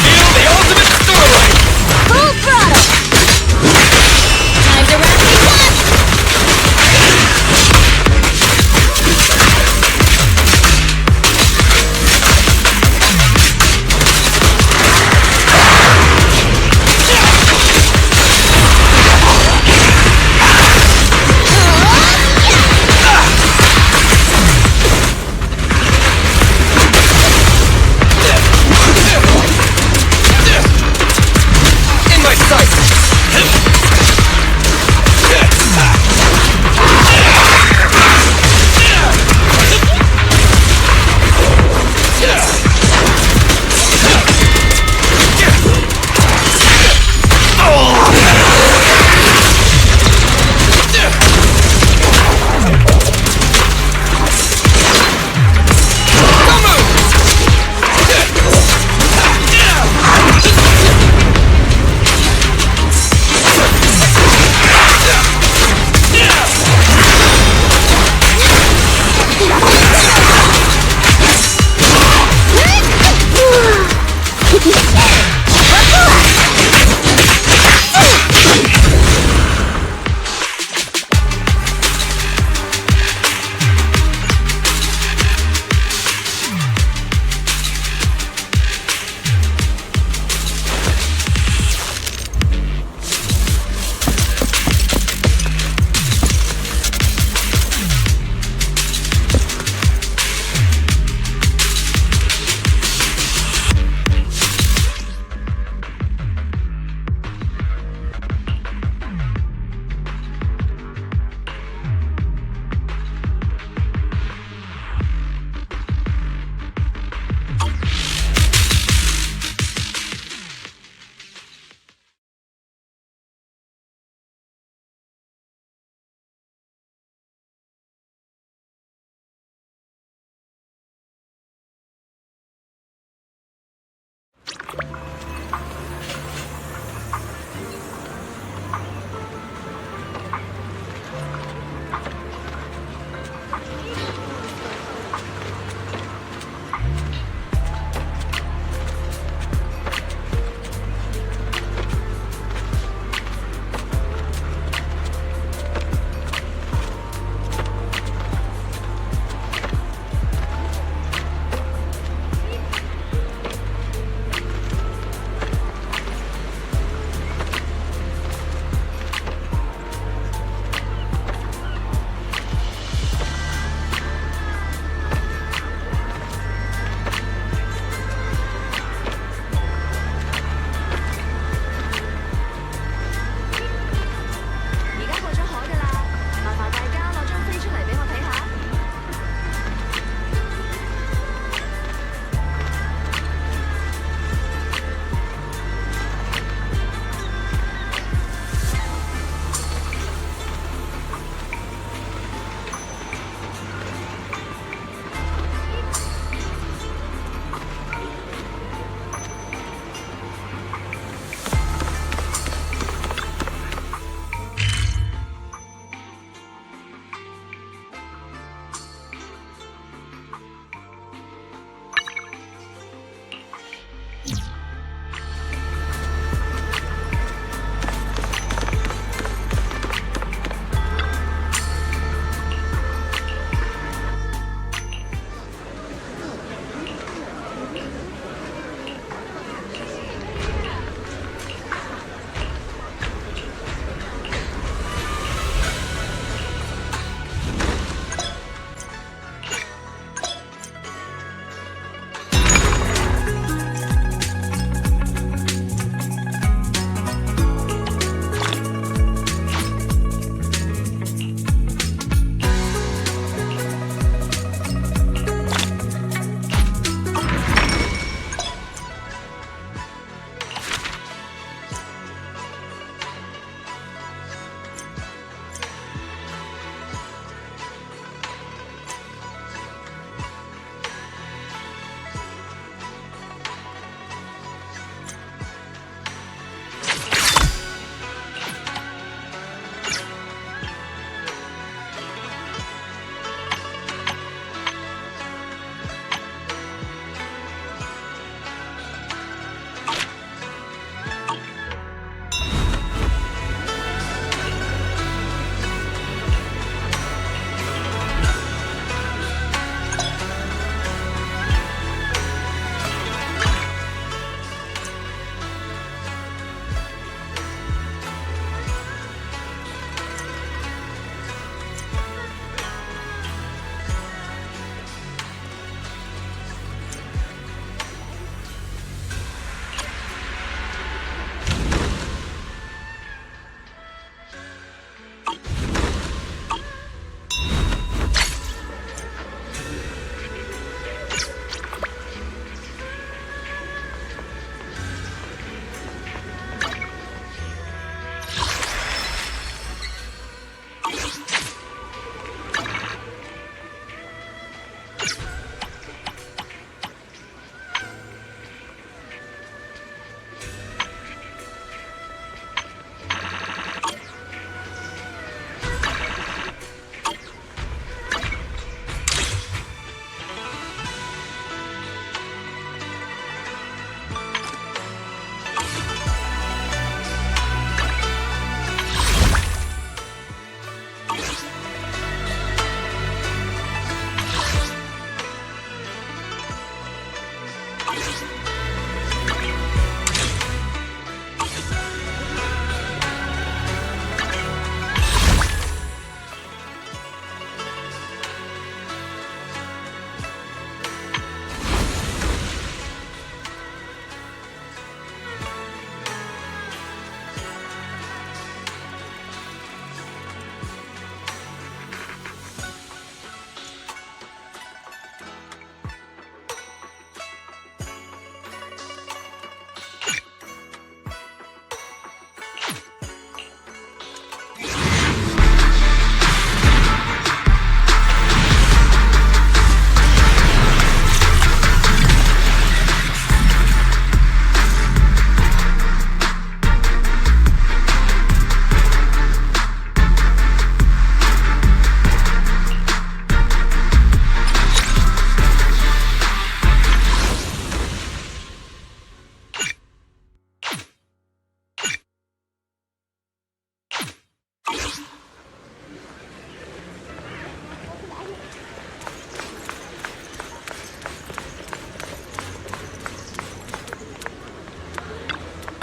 Feel the ultimate starlight! Full throttle! Time to wrap things up!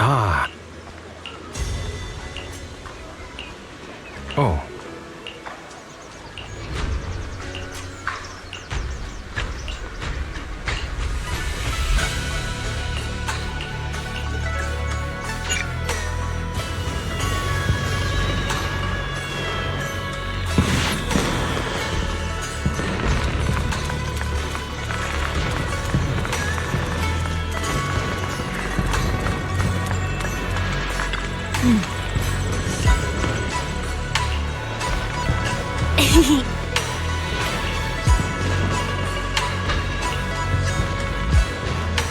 Ah. Oh.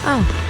Oh.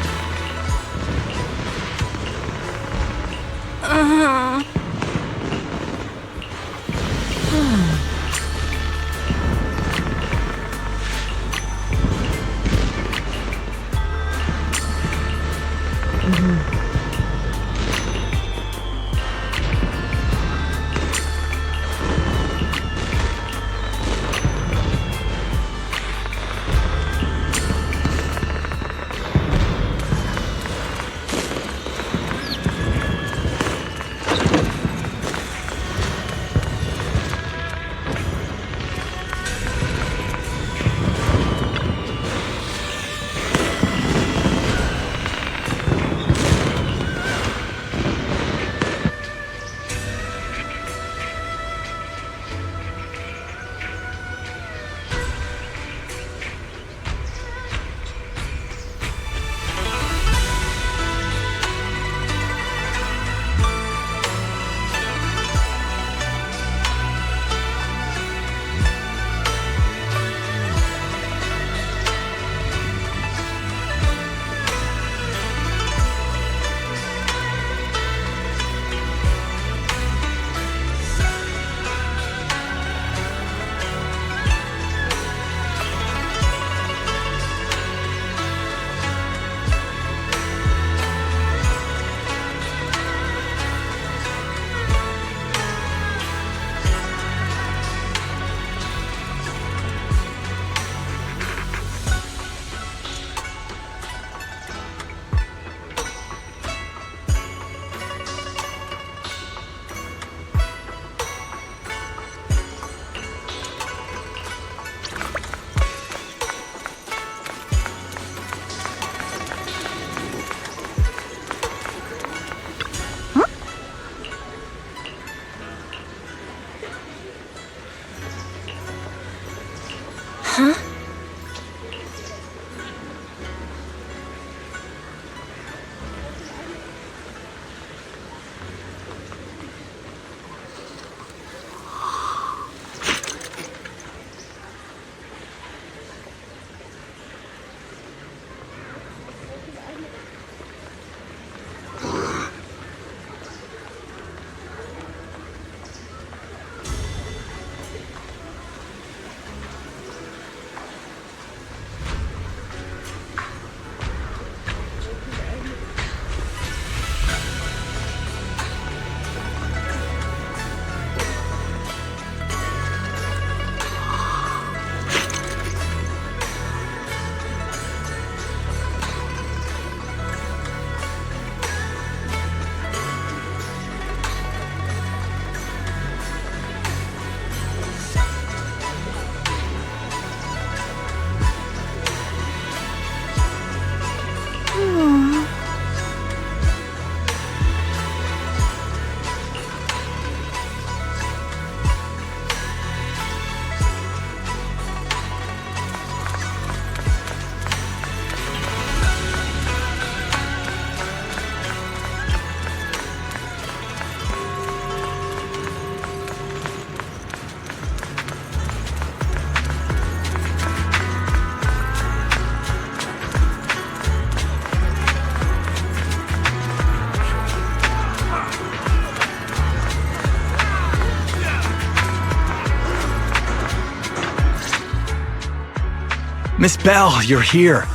Miss Bell, you're here.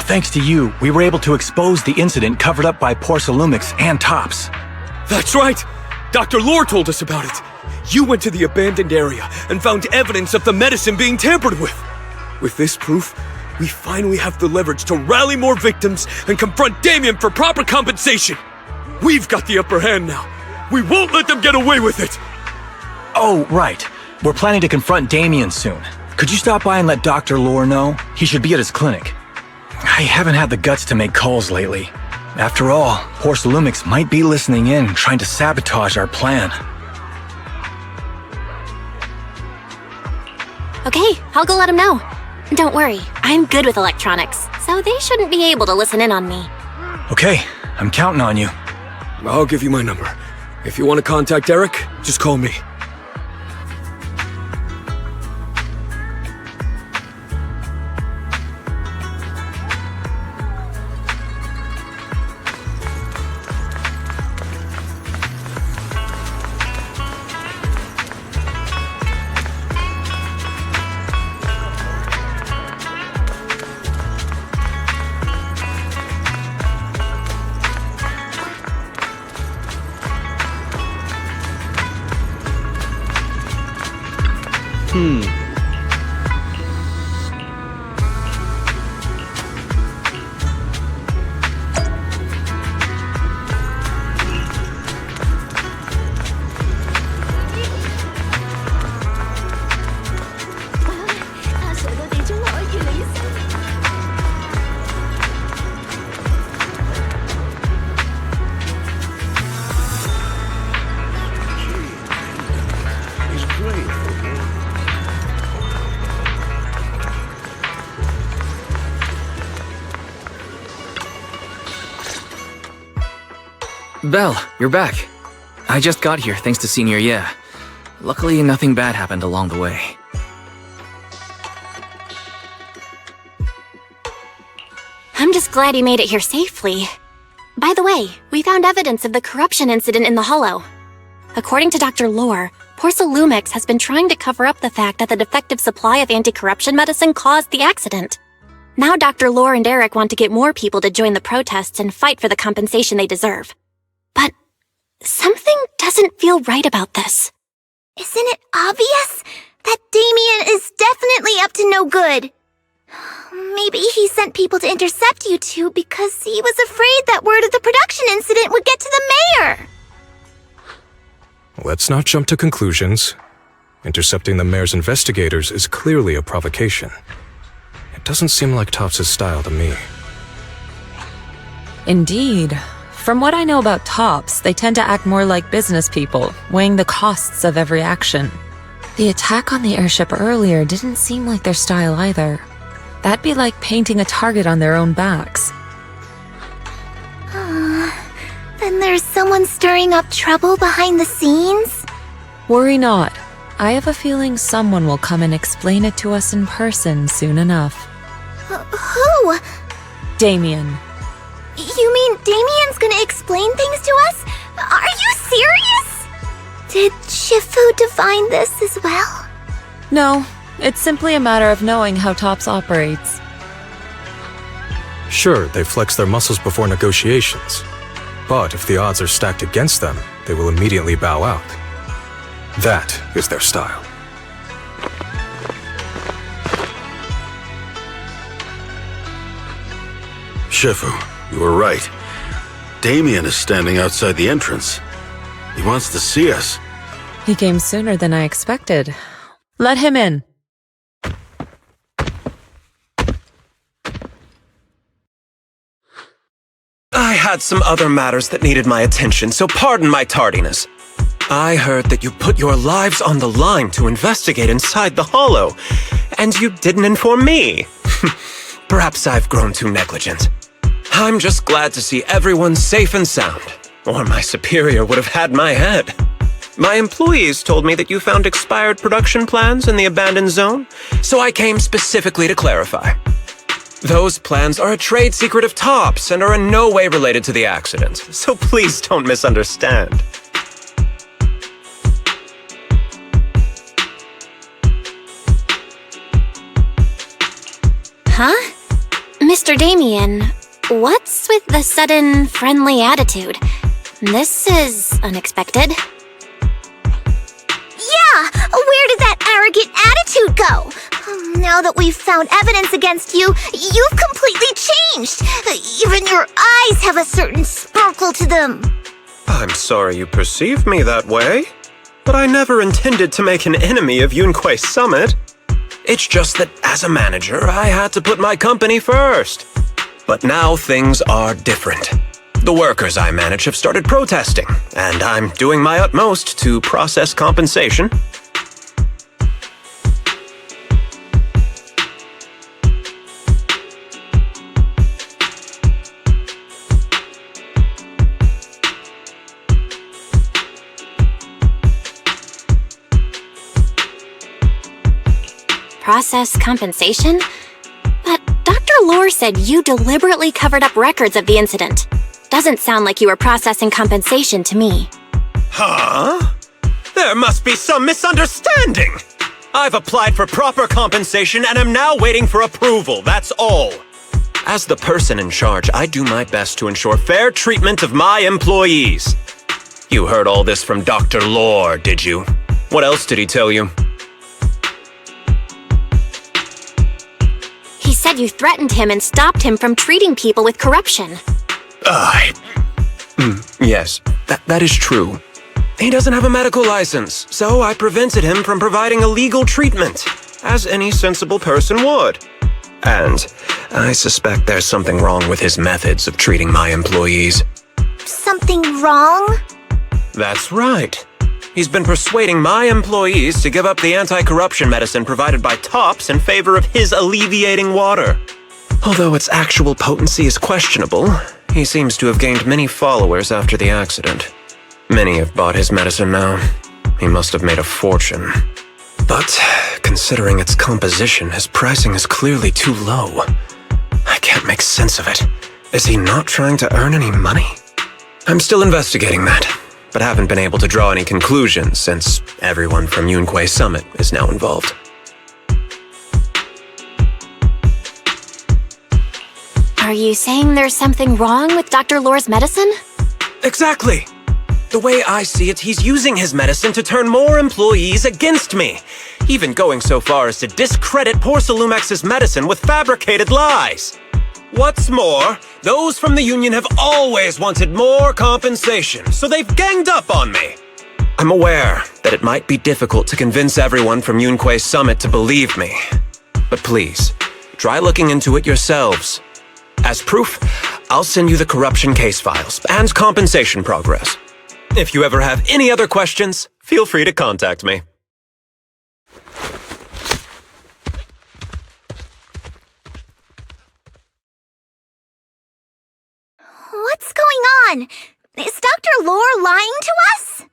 Thanks to you, we were able to expose the incident covered up by Porsalumix and Tops. That's right! Dr. Lore told us about it. You went to the abandoned area and found evidence of the medicine being tampered with. With this proof, we finally have the leverage to rally more victims and confront Damien for proper compensation. We've got the upper hand now. We won't let them get away with it. Oh, right. We're planning to confront Damien soon. Could you stop by and let Dr. Lore know? He should be at his clinic. I haven't had the guts to make calls lately. After all, Porsalumix might be listening in, trying to sabotage our plan. Okay, I'll go let him know. Don't worry, I'm good with electronics, so they shouldn't be able to listen in on me. Okay, I'm counting on you. I'll give you my number. If you want to contact Eric, just call me. Belle, you're back. I just got here thanks to Senior Ye. Luckily, nothing bad happened along the way. I'm just glad you made it here safely. By the way, we found evidence of the corruption incident in the Hollow. According to Dr. Lore, Porsalumix has been trying to cover up the fact that the defective supply of anti-corruption medicine caused the accident. Now Dr. Lore and Eric want to get more people to join the protests and fight for the compensation they deserve. But something doesn't feel right about this. Isn't it obvious that Damien is definitely up to no good? Maybe he sent people to intercept you two because he was afraid that word of the production incident would get to the mayor. Let's not jump to conclusions. Intercepting the mayor's investigators is clearly a provocation. It doesn't seem like Tops' style to me. Indeed. From what I know about Tops, they tend to act more like business people, weighing the costs of every action. The attack on the airship earlier didn't seem like their style either. That'd be like painting a target on their own backs. Then there's someone stirring up trouble behind the scenes? Worry not. I have a feeling someone will come and explain it to us in person soon enough. Who? Damien. You mean Damien's gonna explain things to us? Are you serious? Did Shifu divine this as well? No, it's simply a matter of knowing how Tops operates. Sure, they flex their muscles before negotiations. But if the odds are stacked against them, they will immediately bow out. That is their style. Shifu, you were right. Damien is standing outside the entrance. He wants to see us. He came sooner than I expected. Let him in. I had some other matters that needed my attention, so pardon my tardiness. I heard that you put your lives on the line to investigate inside the Hollow, and you didn't inform me. Perhaps I've grown too negligent. I'm just glad to see everyone safe and sound, or my superior would have had my head. My employees told me that you found expired production plans in the abandoned zone, so I came specifically to clarify. Those plans are a trade secret of Tops and are in no way related to the accident, so please don't misunderstand. Huh? Mr. Damien, what's with the sudden friendly attitude? This is unexpected. Yeah! Where did that arrogant attitude go? Now that we've found evidence against you, you've completely changed. Even your eyes have a certain sparkle to them. I'm sorry you perceive me that way, but I never intended to make an enemy of Yunquay Summit. It's just that as a manager, I had to put my company first. But now things are different. The workers I manage have started protesting, and I'm doing my utmost to process compensation. Process compensation? But Dr. Lore said you deliberately covered up records of the incident. Doesn't sound like you were processing compensation to me. Huh? There must be some misunderstanding. I've applied for proper compensation and am now waiting for approval, that's all. As the person in charge, I do my best to ensure fair treatment of my employees. You heard all this from Dr. Lore, did you? What else did he tell you? He said you threatened him and stopped him from treating people with corruption. Yes, that is true. He doesn't have a medical license, so I prevented him from providing illegal treatment, as any sensible person would. And I suspect there's something wrong with his methods of treating my employees. Something wrong? That's right. He's been persuading my employees to give up the anti-corruption medicine provided by Tops in favor of his alleviating water. Although its actual potency is questionable, he seems to have gained many followers after the accident. Many have bought his medicine now. He must have made a fortune. But considering its composition, his pricing is clearly too low. I can't make sense of it. Is he not trying to earn any money? I'm still investigating that, but haven't been able to draw any conclusions since everyone from Yunquay Summit is now involved. Are you saying there's something wrong with Dr. Lore's medicine? Exactly! The way I see it, he's using his medicine to turn more employees against me, even going so far as to discredit Porcelumex's medicine with fabricated lies. What's more, those from the union have always wanted more compensation, so they've ganged up on me. I'm aware that it might be difficult to convince everyone from Yunquay Summit to believe me, but please, try looking into it yourselves. As proof, I'll send you the corruption case files and compensation progress. If you ever have any other questions, feel free to contact me. What's going on? Is Dr. Lore lying to us?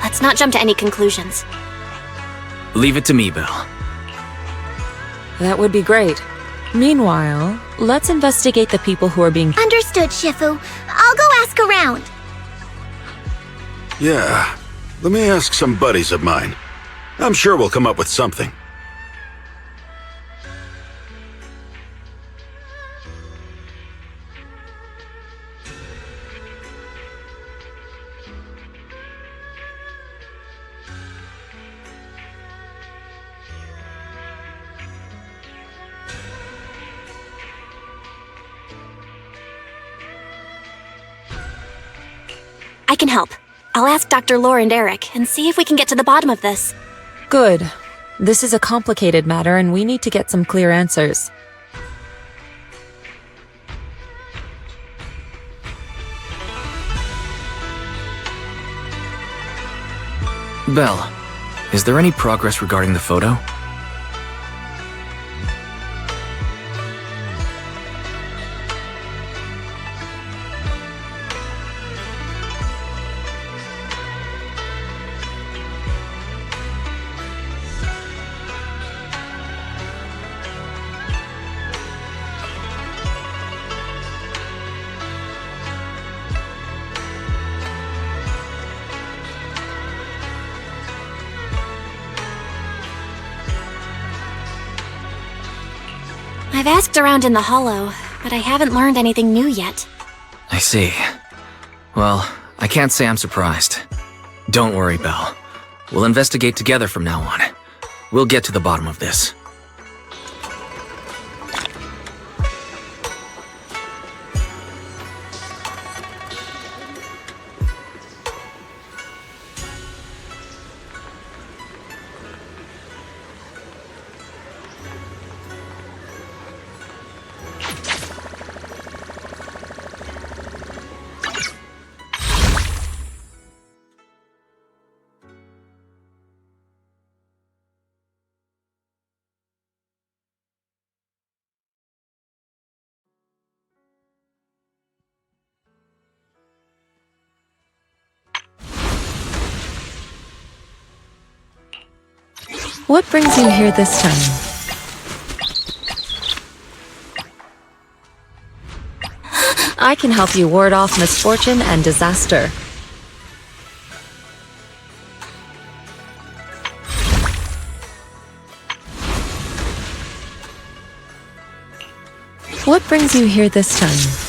Let's not jump to any conclusions. Leave it to me, Belle. That would be great. Meanwhile, let's investigate the people who are being... Understood, Shifu. I'll go ask around. Yeah. Let me ask some buddies of mine. I'm sure we'll come up with something. I can help. I'll ask Dr. Lore and Eric and see if we can get to the bottom of this. Good. This is a complicated matter and we need to get some clear answers. Belle, is there any progress regarding the photo? I've asked around in the Hollow, but I haven't learned anything new yet. I see. Well, I can't say I'm surprised. Don't worry, Belle. We'll investigate together from now on. We'll get to the bottom of this. What brings you here this time? I can help you ward off misfortune and disaster. What brings you here this time?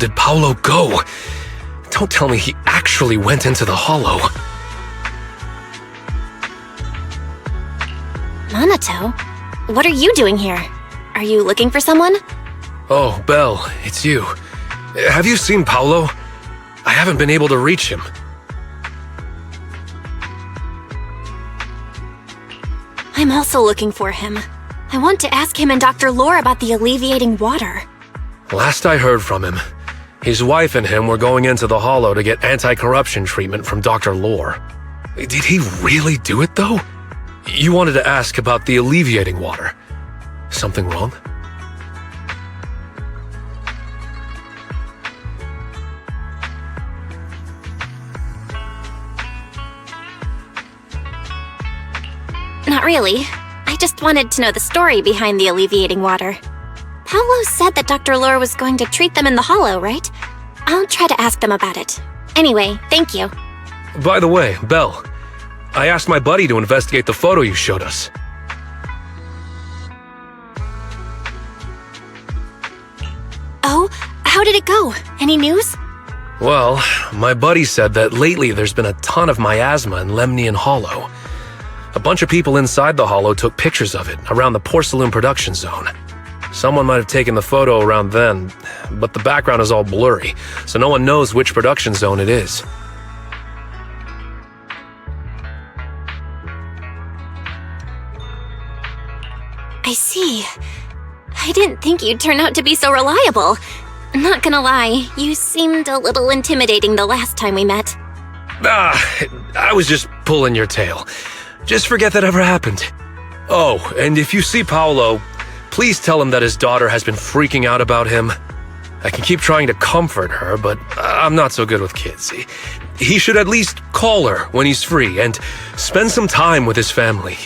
did Paolo go? Don't tell me he actually went into the hollow. Monato? What are you doing here? Are you looking for someone? Oh, Belle, it's you. Have you seen Paolo? I haven't been able to reach him. I'm also looking for him. I want to ask him and Dr. Lore about the alleviating water. Last I heard from him, his wife and him were going into the hollow to get anti-corruption treatment from Dr. Lore. Did he really do it, though? You wanted to ask about the alleviating water. Something wrong? Not really. I just wanted to know the story behind the alleviating water. Paolo said that Dr. Lore was going to treat them in the hollow, right? I'll try to ask them about it. Anyway, thank you. By the way, Belle, I asked my buddy to investigate the photo you showed us. Oh, how did it go? Any news? Well, my buddy said that lately there's been a ton of miasma in Lemnian Hollow. A bunch of people inside the hollow took pictures of it around the porcelain production zone. Someone might have taken the photo around then, but the background is all blurry, so no one knows which production zone it is. I see. I didn't think you'd turn out to be so reliable. Not gonna lie, you seemed a little intimidating the last time we met. I was just pulling your tail. Just forget that ever happened. Oh, and if you see Paolo, please tell him that his daughter has been freaking out about him. I can keep trying to comfort her, but I'm not so good with kids. He should at least call her when he's free and spend some time with his family.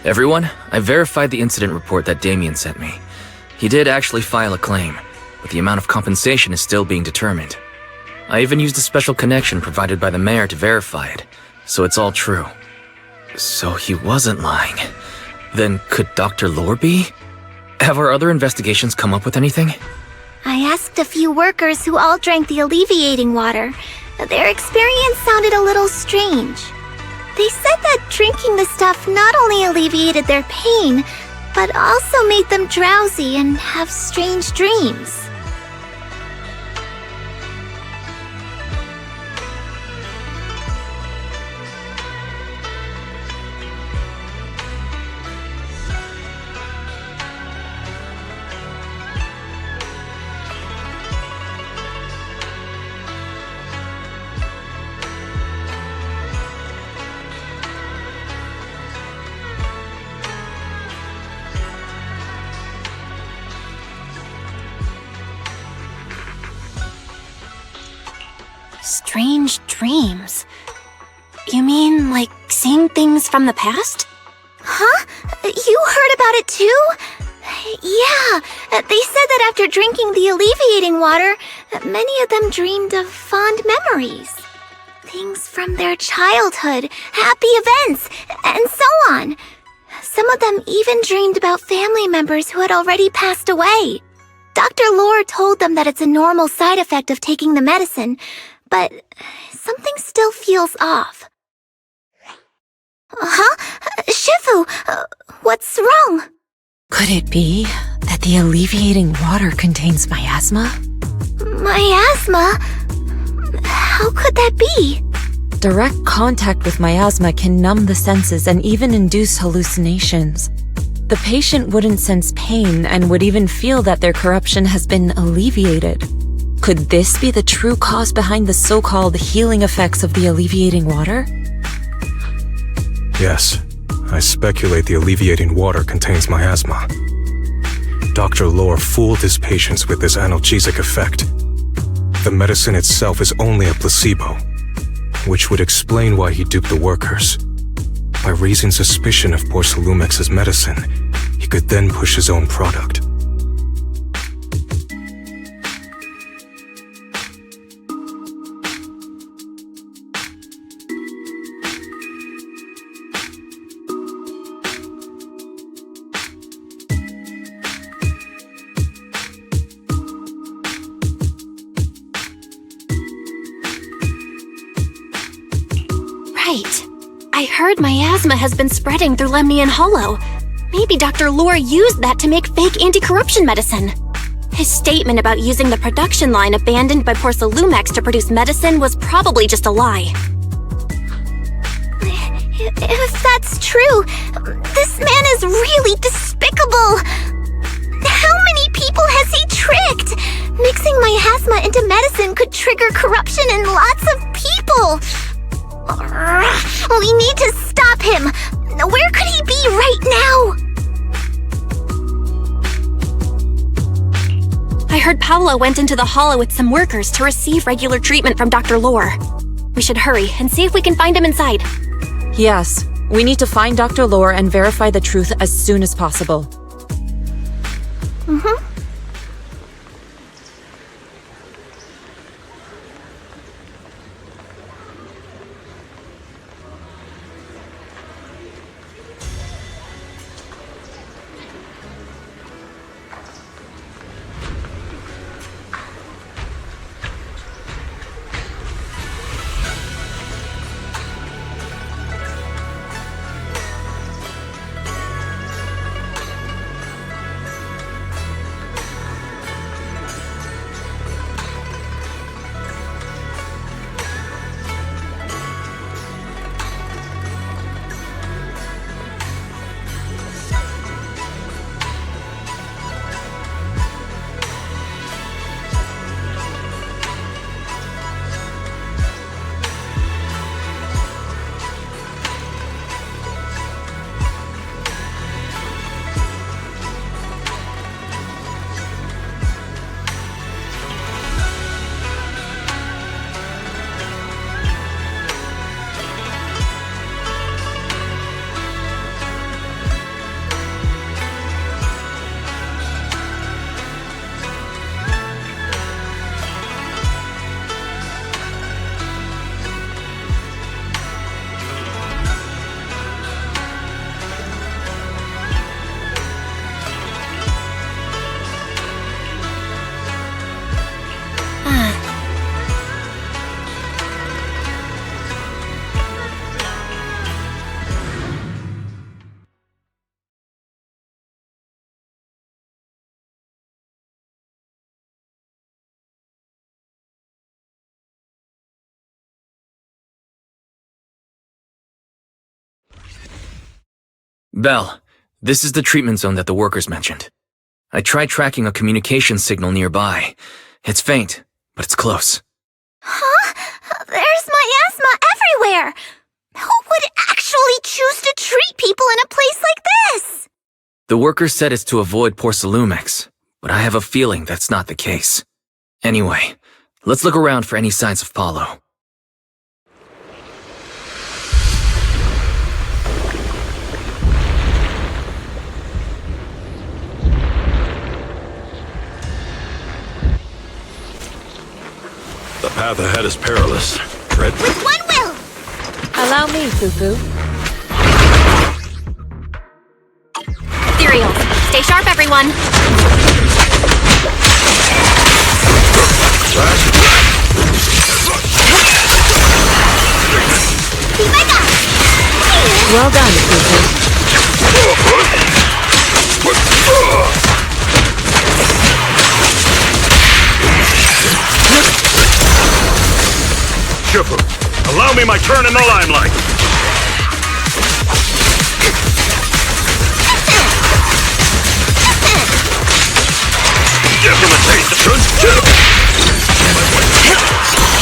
Everyone, I verified the incident report that Damien sent me. He did actually file a claim, but the amount of compensation is still being determined. I even used a special connection provided by the mayor to verify it, so it's all true. So he wasn't lying. Then could Dr. Lore be? Have our other investigations come up with anything? I asked a few workers who all drank the alleviating water. Their experience sounded a little strange. They said that drinking the stuff not only alleviated their pain, but also made them drowsy and have strange dreams. Strange dreams. You mean, like, seeing things from the past? Huh? You heard about it too? Yeah, they said that after drinking the alleviating water, many of them dreamed of fond memories. Things from their childhood, happy events, and so on. Some of them even dreamed about family members who had already passed away. Dr. Lore told them that it's a normal side effect of taking the medicine, but something still feels off. Huh? Shifu, what's wrong? Could it be that the alleviating water contains miasma? Miasma? How How could that be? Direct contact with miasma can numb the senses and even induce hallucinations. The patient wouldn't sense pain and would even feel that their corruption has been alleviated. Could this be the true cause behind the so-called healing effects of the alleviating water? Yes, I speculate the alleviating water contains miasma. Dr. Lore fooled his patients with this analgesic effect. The medicine itself is only a placebo, which would explain why he duped the workers. By raising suspicion of Porcelumex's medicine, he could then push his own product. Right. I heard miasma has been spreading through Lemnian Hollow. Maybe Dr. Lore used that to make fake anti-corruption medicine. His statement about using the production line abandoned by Porcelumex to produce medicine was probably just a lie. If that's true, this man is really despicable. How many people has he tricked? Mixing miasma into medicine could trigger corruption in lots of people. We need to stop him. Where could he be right now? I heard Paolo went into the hollow with some workers to receive regular treatment from Dr. Lore. We should hurry and see if we can find him inside. Yes, we need to find Dr. Lore and verify the truth as soon as possible. Mm-hmm. Belle, this is the treatment zone that the workers mentioned. I tried tracking a communication signal nearby. It's faint, but it's close. Huh? There's miasma everywhere! Who would actually choose to treat people in a place like this? The workers said it's to avoid Porcelumex, but I have a feeling that's not the case. Anyway, let's look around for any signs of Paulo. The path ahead is perilous. Tread. With one will! Allow me, Fufu. Ethereals, stay sharp, everyone! Well done, Fufu. Shifu. Allow me my turn in the limelight. Give him a taste of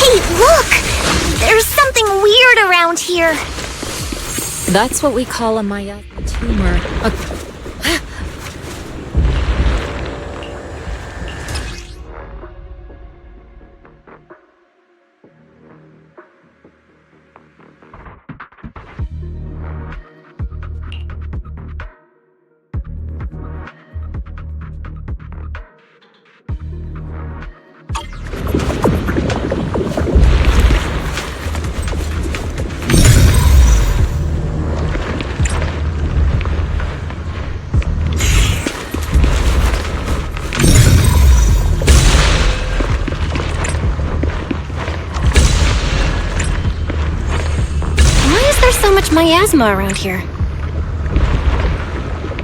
Hey, look! There's something weird around here. That's what we call a Maya tumor. So much miasma around here.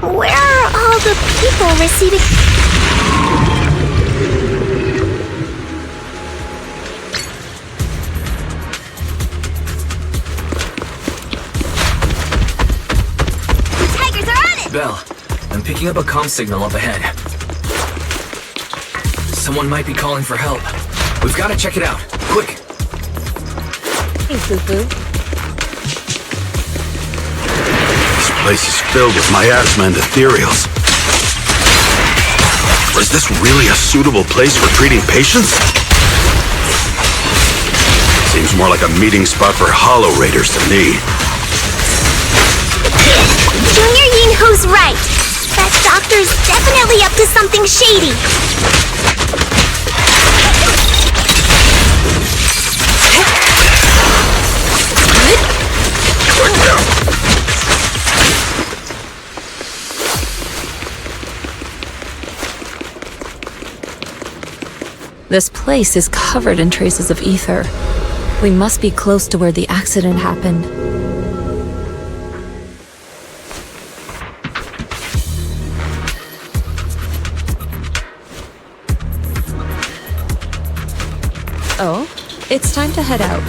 Where are all the people receiving... The Tigers are on it! Belle, I'm picking up a comm signal up ahead. Someone might be calling for help. We've got to check it out. Quick! Hey, Fufu. This place is filled with miasma and ethereals. Is this really a suitable place for treating patients? Seems more like a meeting spot for Hollow Raiders to me. Junior Yinhu's right. That doctor's definitely up to something shady. This place is covered in traces of ether. We must be close to where the accident happened. Oh, it's time to head out.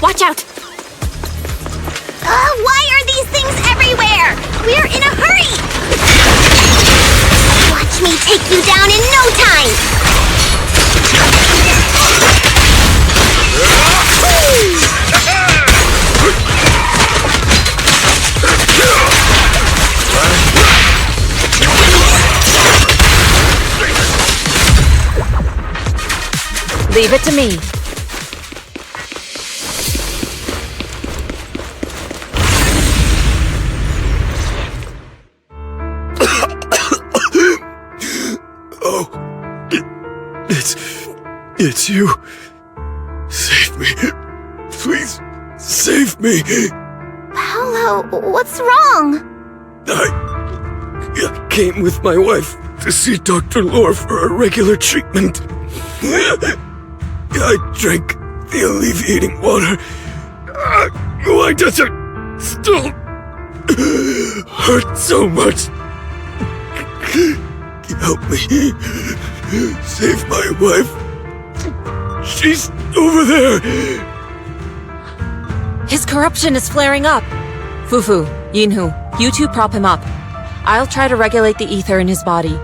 Watch out! Why are these things everywhere? We're in a hurry! Watch me take you down in no time! Leave it to me. It's you. Save me. Please, save me. Paolo, what's wrong? I came with my wife to see Dr. Lore for a regular treatment. I drank the alleviating water. Why does it still hurt so much? Help me. Save my wife. She's over there. His corruption is flaring up. Fufu, Yinhu, you two prop him up. I'll try to regulate the ether in his body.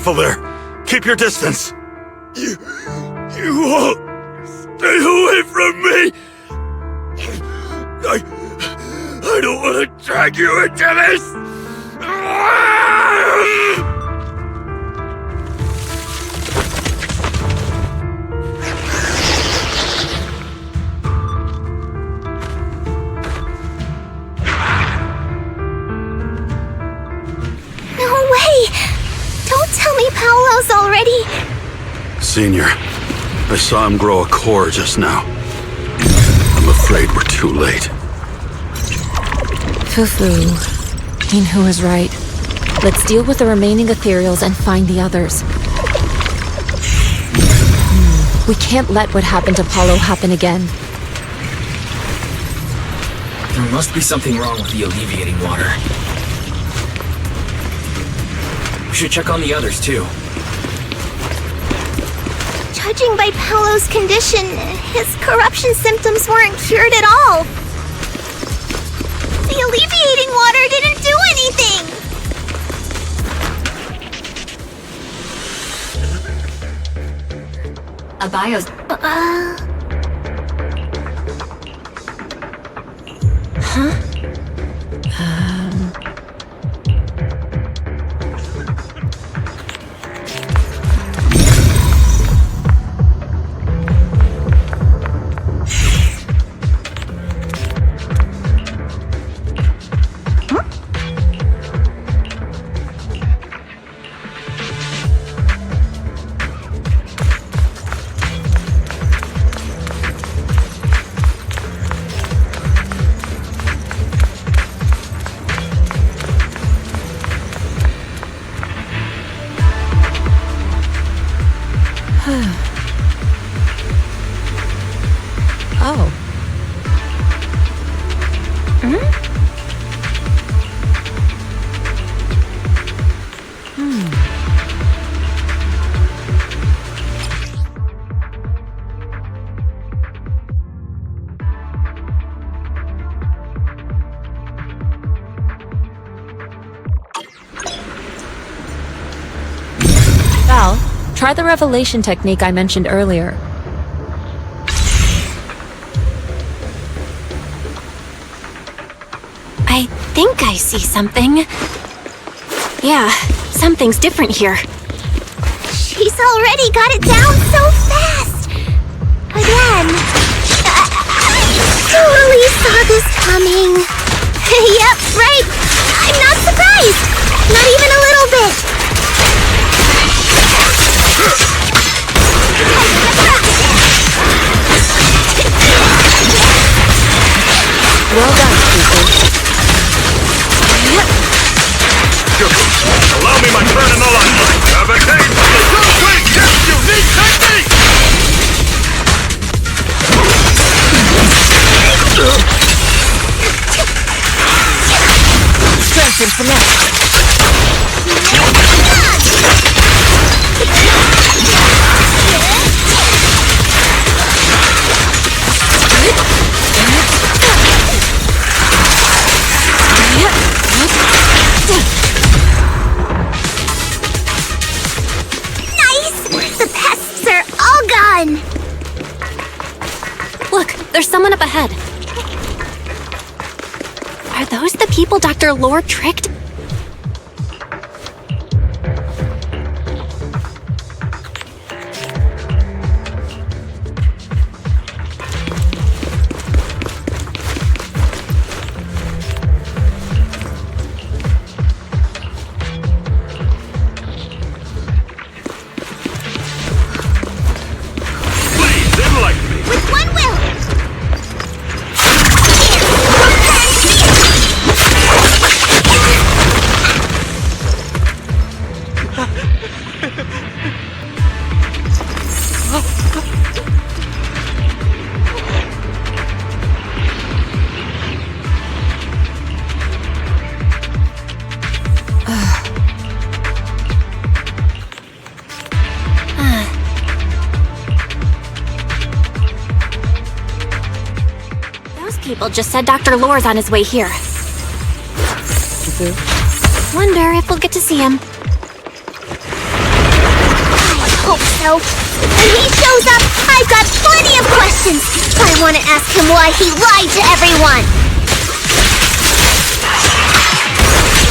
careful there. Keep your distance. You all stay away from me. I don't want to drag you into this. No way! Don't tell me Paolo's already... Senior, I saw him grow a core just now. I'm afraid we're too late. Fufu. Minhu is right. Let's deal with the remaining ethereals and find the others. We can't let what happened to Paolo happen again. There must be something wrong with the alleviating water. We should check on the others, too. Judging by Paolo's condition, his corruption symptoms weren't cured at all. The alleviating water didn't do anything! A bios... Huh? Oh. Val, try the revelation technique I mentioned earlier. I think I see something. Yeah, something's different here. She's already got it down so fast! Again. I totally saw this coming. Yep, right. I'm not surprised. Not even a little bit. Well done, people. Allow me my turn in the limelight. Have a taste of the two-quick test unique technique! Strength and finesse. Look, there's someone up ahead. Are those the people Dr. Lore tricked? People just said Dr. Lore's on his way here. Wonder if we'll get to see him. hope so. When he shows up, I've got plenty of questions. I want to ask him why he lied to everyone.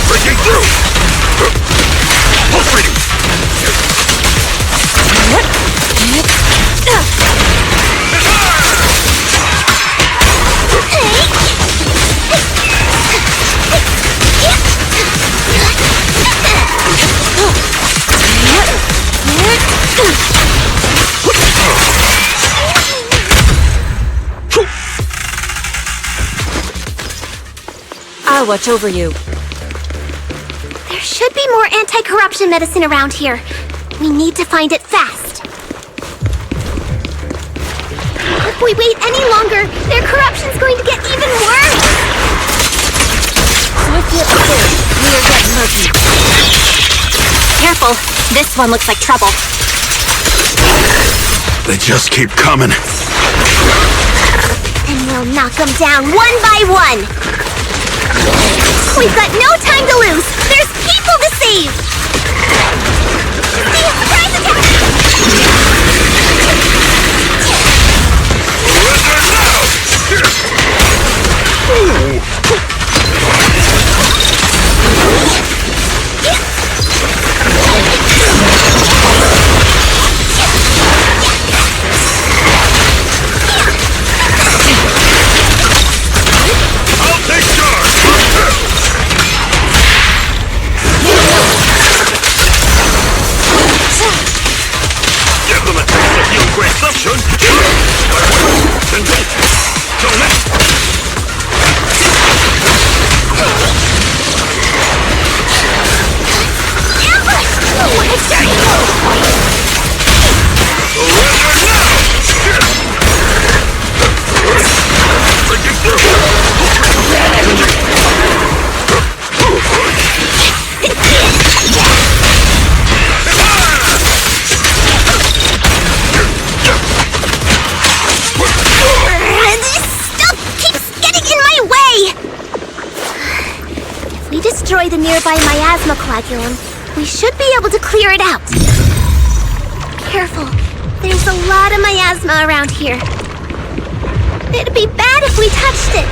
Breaking through! Pulse reading! I'll watch over you. There should be more anti-corruption medicine around here. We need to find it fast. If we wait any longer, their corruption's going to get even worse. Swiftly up the stairs. We are getting murky. Careful. This one looks like trouble. They just keep coming. And we'll knock them down one by one. We've got no time to lose. There's people to save. Surprise attack! I'll take charge! Give them a taste of your consumption! Destroy the nearby miasma coagulum, we should be able to clear it out. Careful, there's a lot of miasma around here. It'd be bad if we touched it.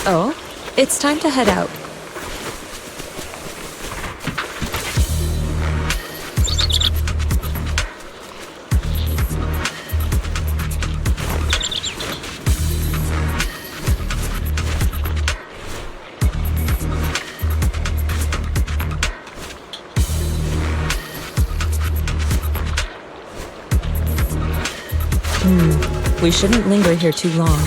Oh, it's time to head out. We shouldn't linger here too long.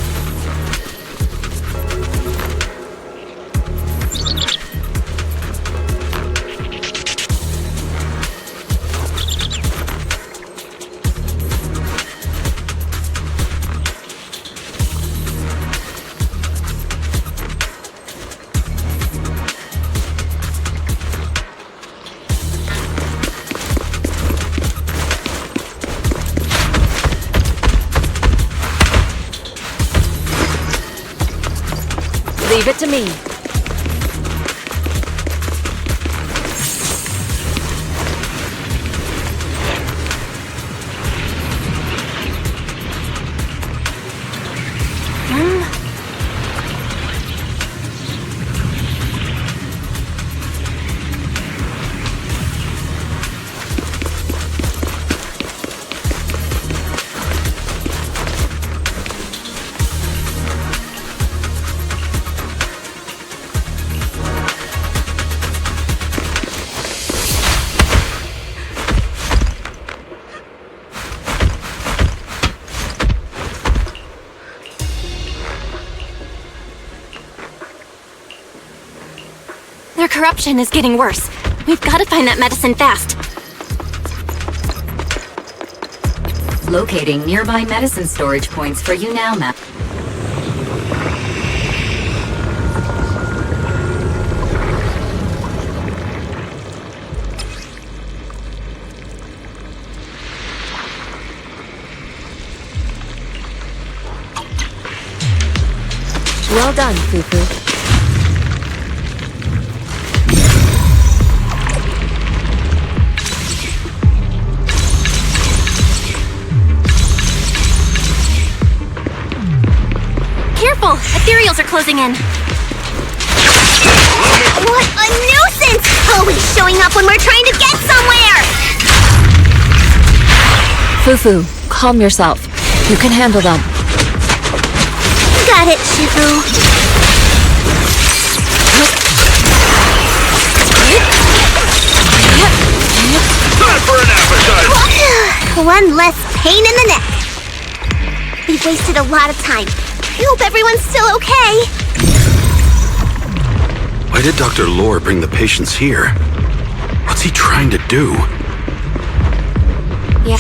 Leave it to me. Their corruption is getting worse. We've got to find that medicine fast. Locating nearby medicine storage points for you now, ma'am. Well done, Fufu. Careful! Ethereals are closing in. What a nuisance! Always showing up when we're trying to get somewhere! Fufu, calm yourself. You can handle them. Got it, Shifu. Time for an appetizer! One less pain in the neck. We've wasted a lot of time. I hope everyone's still okay. Why did Dr. Lore bring the patients here? What's he trying to do? Yeah.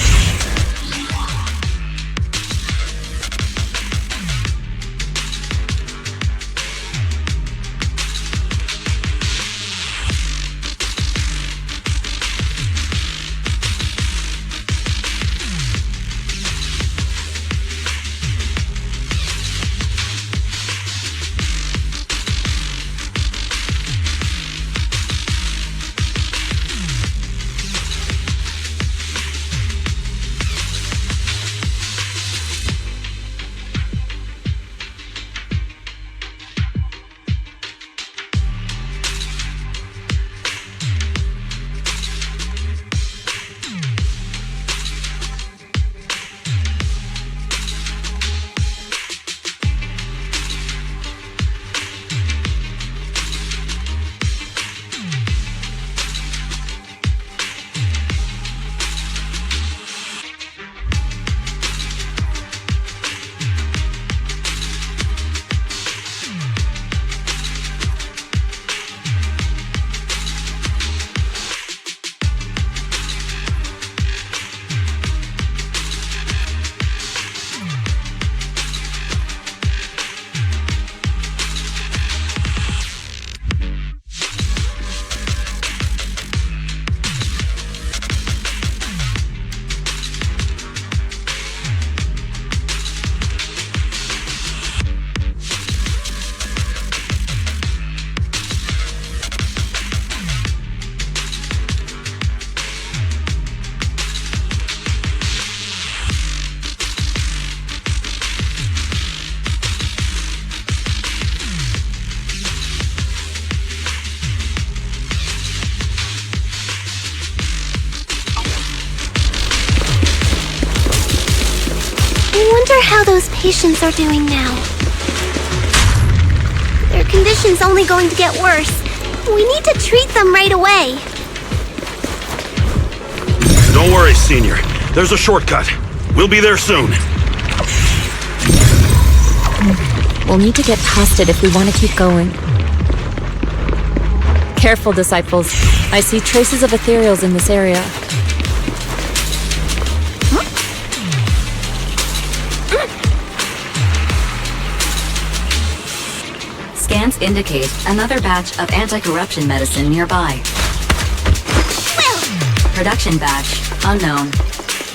I wonder how those patients are doing now. Their condition's only going to get worse. We need to treat them right away. Don't worry, Senior. There's a shortcut. We'll be there soon. We'll need to get past it if we want to keep going. Careful, disciples. I see traces of ethereals in this area. Scans indicate another batch of anti-corruption medicine nearby. Production batch unknown.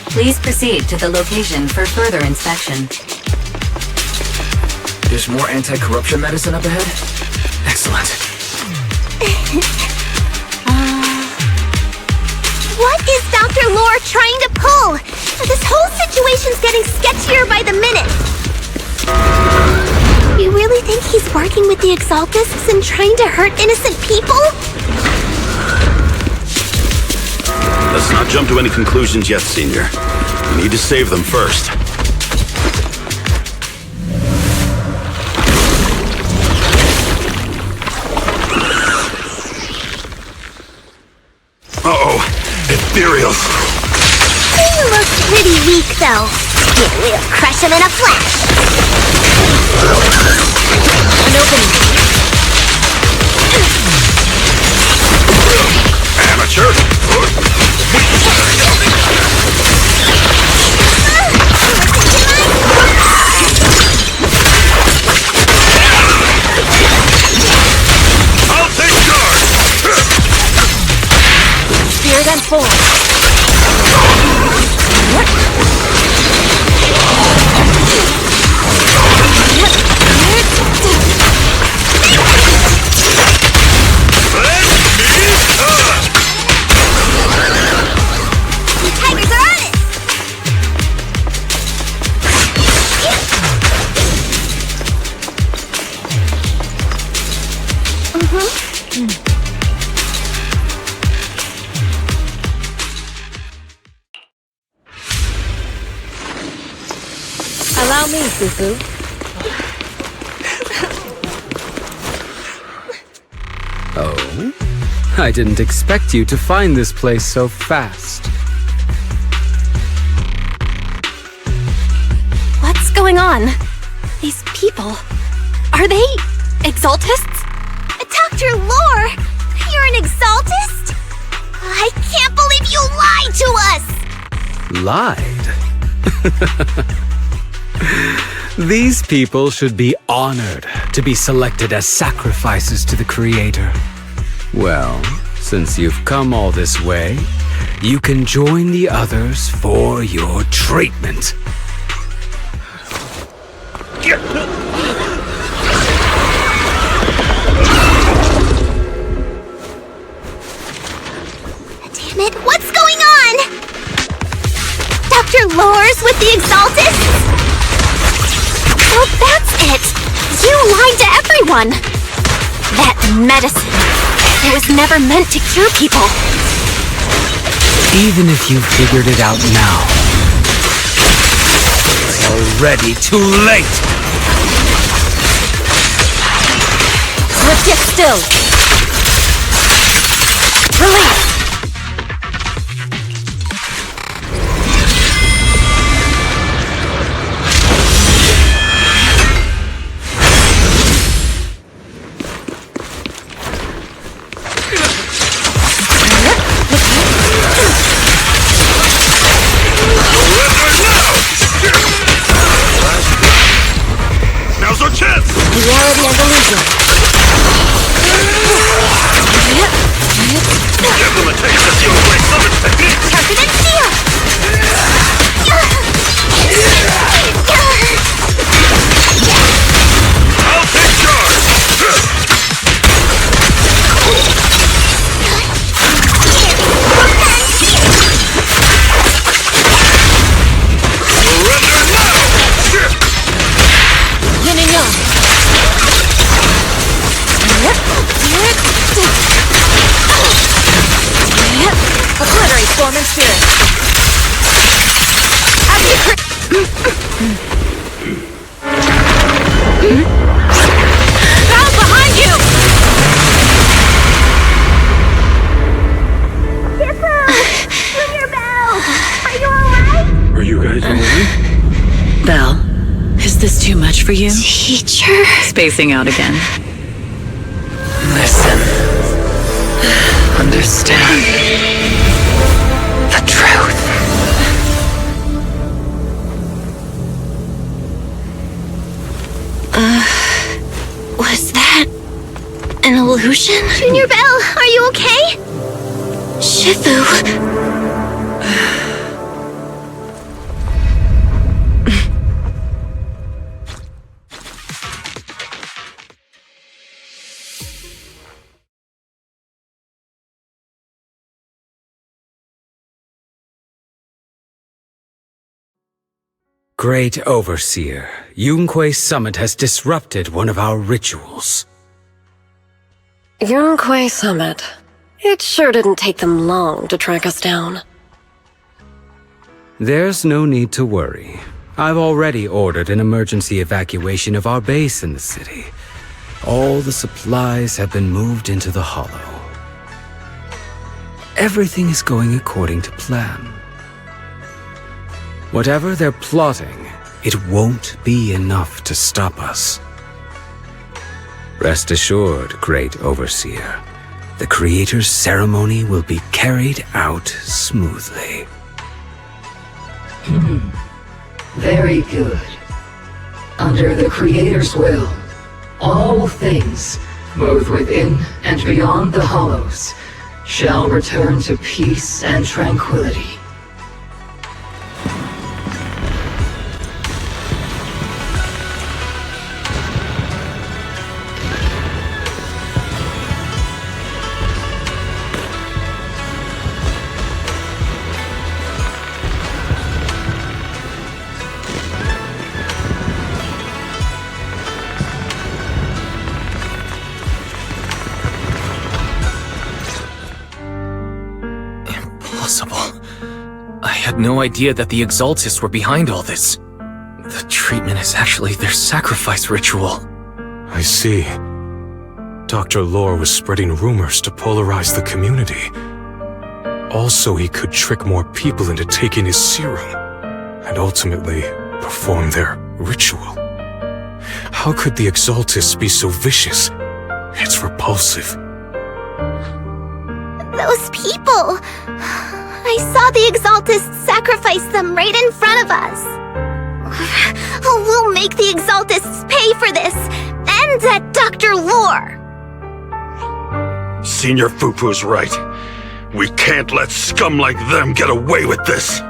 Please proceed to the location for further inspection. There's more anti-corruption medicine up ahead? Excellent. What is Dr. Lore trying to pull? This whole situation's getting sketchier by the minute. You really think he's working with the Exaltists and trying to hurt innocent people? Let's not jump to any conclusions yet, Senior. We need to save them first. Uh-oh, ethereals. He looks pretty weak, though. Yeah, we'll crush him in a flash. An opening. Amateur. I'll take charge. Spear them forward. Allow me, Fufu. Oh? I didn't expect you to find this place so fast. What's going on? These people, are they Exaltists? Dr. Lore, you're an Exaltist? I can't believe you lied to us! Lied? These people should be honored to be selected as sacrifices to the Creator. Well, since you've come all this way, you can join the others for your treatment. Damn it, what's going on? Dr. Lore's with the Exaltists? Oh, that's it! You lied to everyone! That medicine, it was never meant to cure people. Even if you figured it out now, it's already too late! Let's get still. Release! Now's our chance! Reality and illusion. Give them a taste of the old way summon technique! Targeted steel! I'll take charge! Surrender now! Yin and yang. Obliterate form and spirit. Bow behind you! Junior Bell! Are you alright? Are you guys alright? Belle, is this too much for you? Teacher? Spacing out again. Listen. Understand. The truth. Was that an illusion? Junior Bell, are you okay? Shifu. Great Overseer, Yunquei Summit has disrupted one of our rituals. Yunquei Summit. It sure didn't take them long to track us down. There's no need to worry. I've already ordered an emergency evacuation of our base in the city. All the supplies have been moved into the Hollow. Everything is going according to plan. Whatever they're plotting, it won't be enough to stop us. Rest assured, Great Overseer, the Creator's ceremony will be carried out smoothly. Very good. Under the Creator's will, all things, both within and beyond the Hollows, shall return to peace and tranquility. I had no idea that the Exaltists were behind all this. The treatment is actually their sacrifice ritual. I see. Dr. Lore was spreading rumors to polarize the community. Also, he could trick more people into taking his serum, and ultimately perform their ritual. How could the Exaltists be so vicious? It's repulsive. Those people! I saw the Exaltists sacrifice them right in front of us. We'll make the Exaltists pay for this, and that Dr. Lore! Senior Fufu's right. We can't let scum like them get away with this.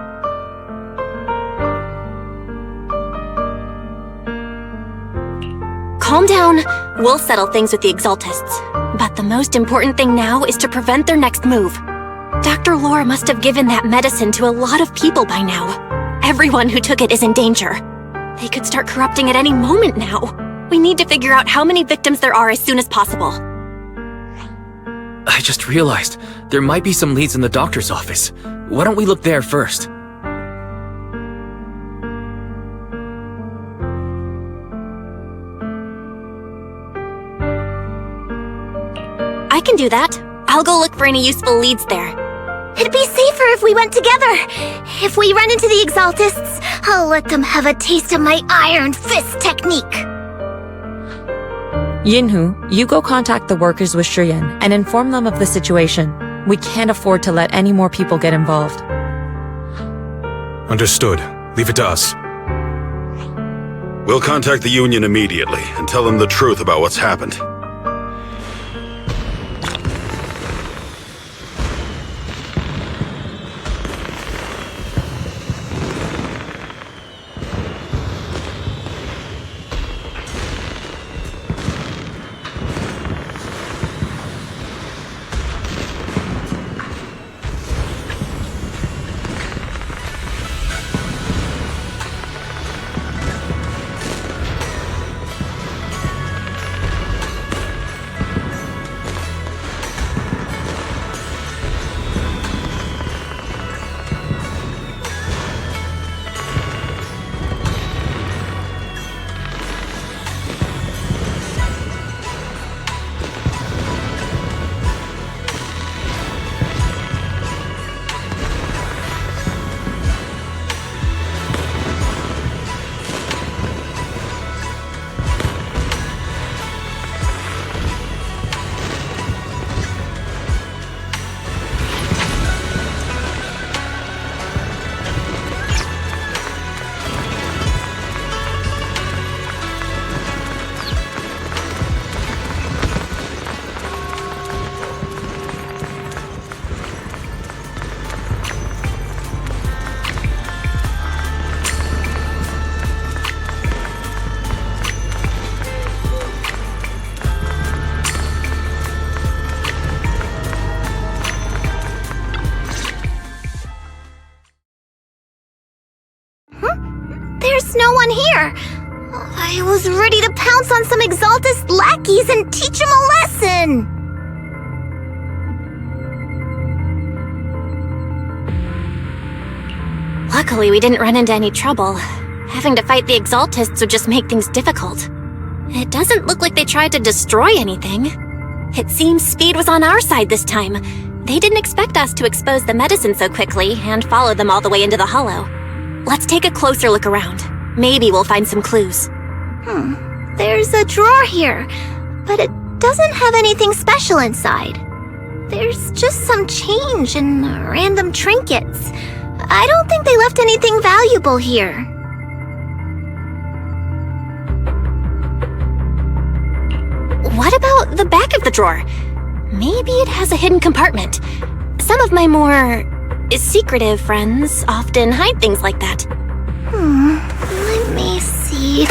Calm down. We'll settle things with the Exaltists. But the most important thing now is to prevent their next move. Dr. Lore must have given that medicine to a lot of people by now. Everyone who took it is in danger. They could start corrupting at any moment now. We need to figure out how many victims there are as soon as possible. I just realized there might be some leads in the doctor's office. Why don't we look there first? I can do that. I'll go look for any useful leads there. It'd be safer if we went together. If we run into the Exaltists, I'll let them have a taste of my iron fist technique. Yinhu, you go contact the workers with Shiyan and inform them of the situation. We can't afford to let any more people get involved. Understood. Leave it to us. We'll contact the Union immediately and tell them the truth about what's happened. there's no one here. I was ready to pounce on some Exaltist lackeys and teach them a lesson. Luckily, we didn't run into any trouble. Having to fight the Exaltists would just make things difficult. It doesn't look like they tried to destroy anything. It seems speed was on our side this time. They didn't expect us to expose the medicine so quickly and follow them all the way into the hollow. Let's take a closer look around. Maybe we'll find some clues. There's a drawer here, but it doesn't have anything special inside. There's just some change and random trinkets. I don't think they left anything valuable here. What about the back of the drawer? Maybe it has a hidden compartment. Some of my more secretive friends often hide things like that. Let me see.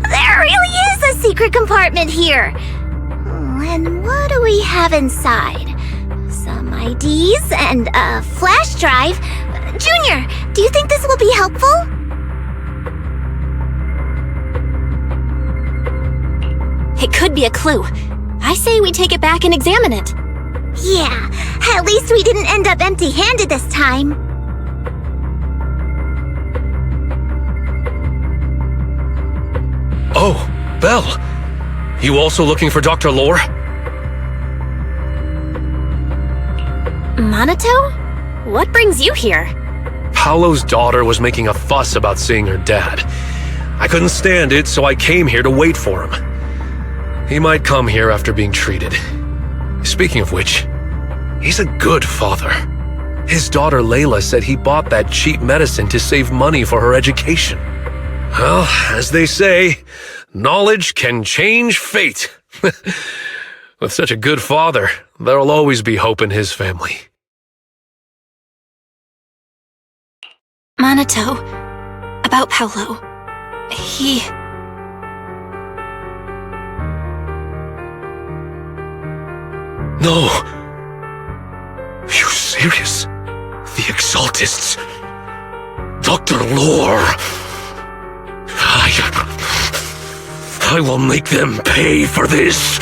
There really is a secret compartment here. And what do we have inside? Some IDs and a flash drive. Junior, do you think this will be helpful? It could be a clue. I say we take it back and examine it. Yeah, at least we didn't end up empty-handed this time. Oh, Belle. You also looking for Dr. Lore? Monato? What brings you here? Paolo's daughter was making a fuss about seeing her dad. I couldn't stand it, so I came here to wait for him. He might come here after being treated. Speaking of which, he's a good father. His daughter Layla said he bought that cheap medicine to save money for her education. Well, as they say, knowledge can change fate. With such a good father, there'll always be hope in his family. Monato, about Paolo. He... No! Are you serious? The Exaltists? Dr. Lore? I will make them pay for this!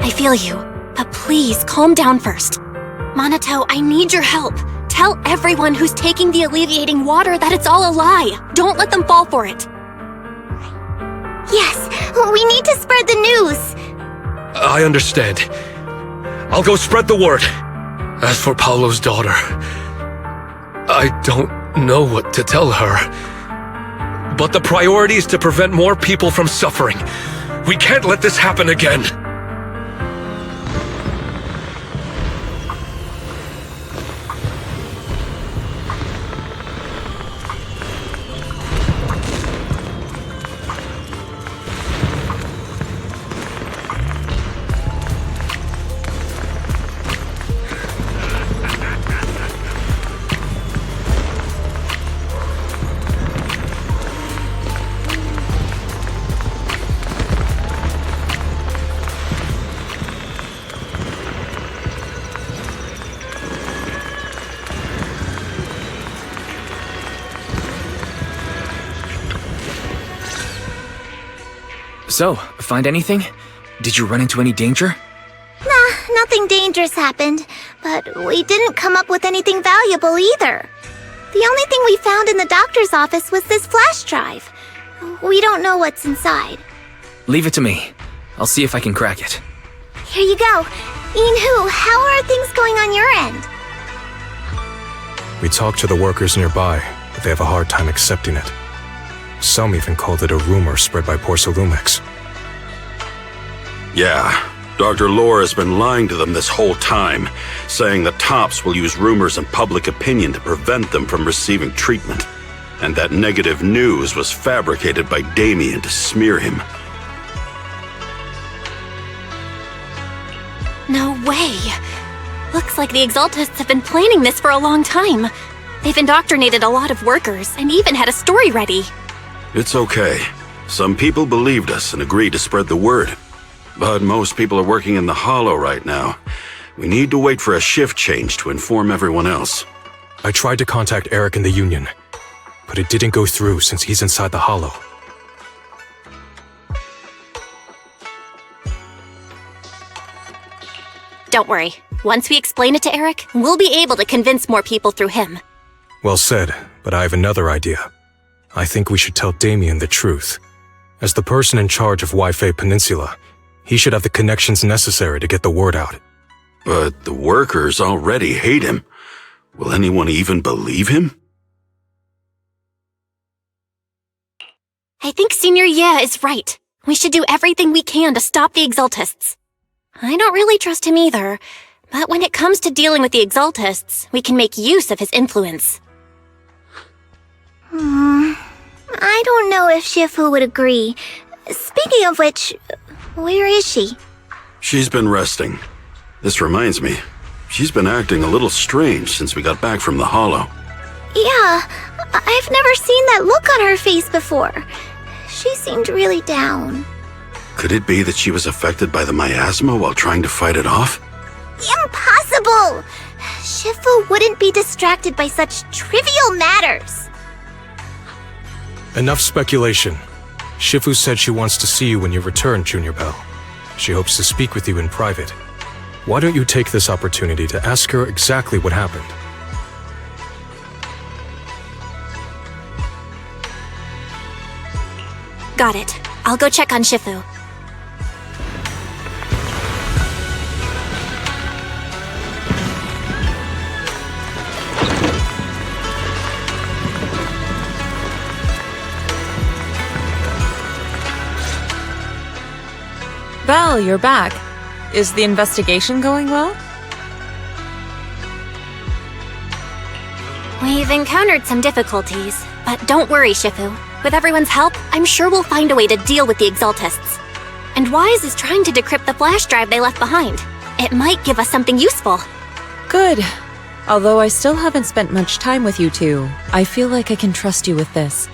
I feel you, but please calm down first. Monato, I need your help. Tell everyone who's taking the alleviating water that it's all a lie. Don't let them fall for it. Yes, we need to spread the news. I understand. I'll go spread the word. As for Paolo's daughter, I don't know what to tell her. But the priority is to prevent more people from suffering. We can't let this happen again. So, find anything? Did you run into any danger? Nah, nothing dangerous happened, but we didn't come up with anything valuable either. The only thing we found in the doctor's office was this flash drive. We don't know what's inside. Leave it to me. I'll see if I can crack it. Here you go. Inhu, how are things going on your end? We talked to the workers nearby, but they have a hard time accepting it. Some even called it a rumor spread by Porcelumex. Yeah, Dr. Lore has been lying to them this whole time, saying the Tops will use rumors and public opinion to prevent them from receiving treatment, and that negative news was fabricated by Damien to smear him. No way. Looks like the Exaltists have been planning this for a long time. They've indoctrinated a lot of workers and even had a story ready. It's okay. Some people believed us and agreed to spread the word. But most people are working in the Hollow right now. We need to wait for a shift change to inform everyone else. I tried to contact Eric in the Union, but it didn't go through since he's inside the Hollow. Don't worry. Once we explain it to Eric, we'll be able to convince more people through him. Well said, but I have another idea. I think we should tell Damien the truth. As the person in charge of Wi-Fi Peninsula, he should have the connections necessary to get the word out. But the workers already hate him. Will anyone even believe him? I think Senior Ye is right. We should do everything we can to stop the Exaltists. I don't really trust him either, but when it comes to dealing with the Exaltists, we can make use of his influence. I don't know if Shifu would agree. Speaking of which, where is she? She's been resting. This reminds me, she's been acting a little strange since we got back from the Hollow. Yeah, I've never seen that look on her face before. She seemed really down. Could it be that she was affected by the miasma while trying to fight it off? Impossible! Shifu wouldn't be distracted by such trivial matters. Enough speculation. Shifu said she wants to see you when you return, Junior Bell. She hopes to speak with you in private. Why don't you take this opportunity to ask her exactly what happened? Got it. I'll go check on Shifu. Belle, you're back. Is the investigation going well? We've encountered some difficulties, but don't worry, Shifu. With everyone's help, I'm sure we'll find a way to deal with the Exaltists. And Wise is trying to decrypt the flash drive they left behind. It might give us something useful. Good. Although I still haven't spent much time with you two, I feel like I can trust you with this.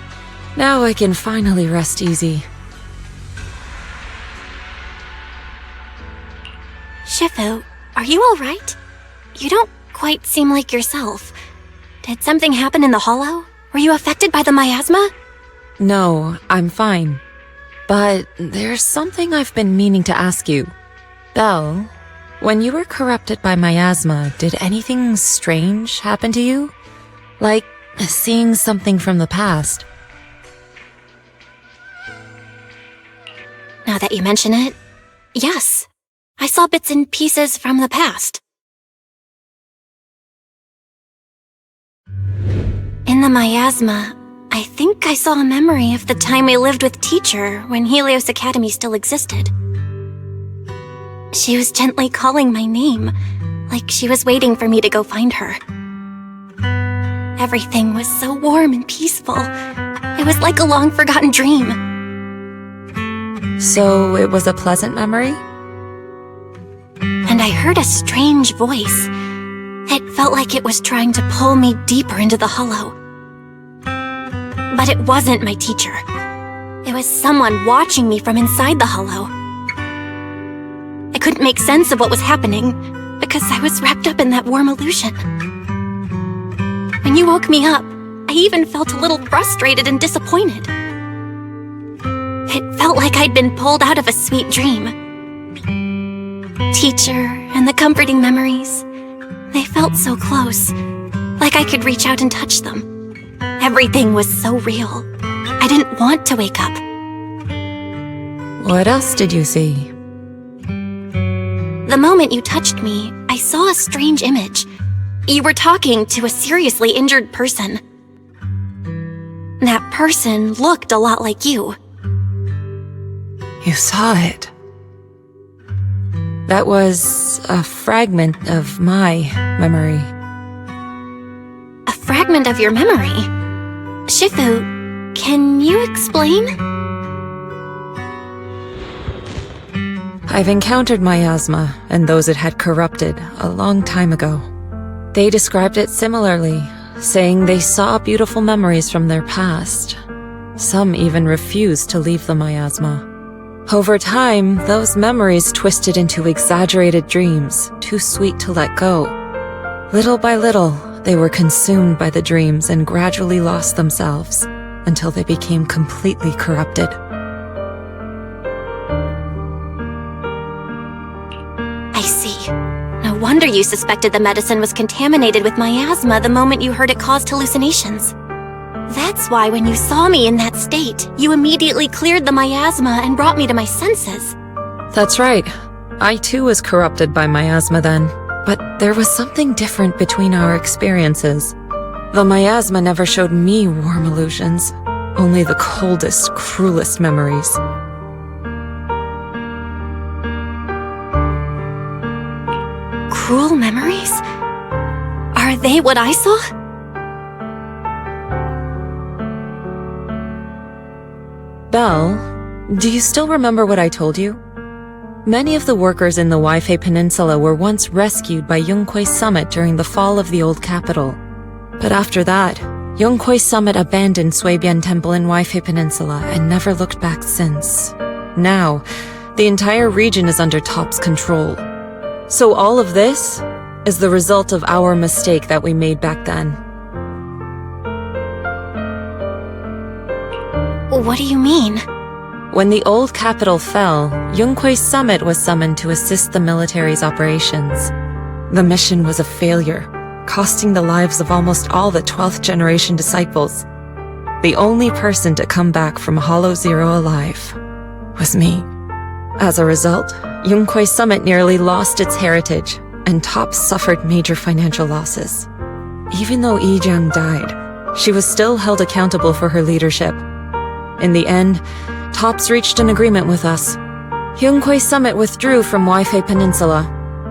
Now I can finally rest easy. Shifu, are you alright? You don't quite seem like yourself. Did something happen in the Hollow? Were you affected by the miasma? No, I'm fine. But there's something I've been meaning to ask you. Belle, when you were corrupted by miasma, did anything strange happen to you? Like seeing something from the past? Now that you mention it, yes. I saw bits and pieces from the past. In the miasma, I think I saw a memory of the time I lived with Teacher when Helios Academy still existed. She was gently calling my name, like she was waiting for me to go find her. Everything was so warm and peaceful. It was like a long-forgotten dream. So it was a pleasant memory? And I heard a strange voice. It felt like it was trying to pull me deeper into the Hollow. But it wasn't my teacher. It was someone watching me from inside the Hollow. I couldn't make sense of what was happening because I was wrapped up in that warm illusion. When you woke me up, I even felt a little frustrated and disappointed. It felt like I'd been pulled out of a sweet dream. Teacher and the comforting memories, they felt so close, like I could reach out and touch them. Everything was so real. I didn't want to wake up. What else did you see? The moment you touched me, I saw a strange image. You were talking to a seriously injured person. That person looked a lot like you. You saw it. That was a fragment of my memory. A fragment of your memory? Shifu, can you explain? I've encountered miasma and those it had corrupted a long time ago. They described it similarly, saying they saw beautiful memories from their past. Some even refused to leave the miasma. Over time, those memories twisted into exaggerated dreams, too sweet to let go. Little by little, they were consumed by the dreams and gradually lost themselves, until they became completely corrupted. I see. No wonder you suspected the medicine was contaminated with miasma the moment you heard it caused hallucinations. That's why when you saw me in that state, you immediately cleared the miasma and brought me to my senses. That's right. I too was corrupted by miasma then, but there was something different between our experiences. The miasma never showed me warm illusions, only the coldest, cruelest memories. Cruel memories? Are they what I saw? Belle, do you still remember what I told you? Many of the workers in the Waifei Peninsula were once rescued by Yonghui Summit during the fall of the old capital. But after that, Yonghui Summit abandoned Suibian Temple in Waifei Peninsula and never looked back since. Now, the entire region is under Top's control. So all of this is the result of our mistake that we made back then. What do you mean? When the old capital fell, Yonghui Summit was summoned to assist the military's operations. The mission was a failure, costing the lives of almost all the 12th generation disciples. The only person to come back from Hollow Zero alive was me. As a result, Yonghui Summit nearly lost its heritage, and Top suffered major financial losses. Even though Yijiang died, she was still held accountable for her leadership. In the end, Tops reached an agreement with us. Yonghui Summit withdrew from Waifei Peninsula.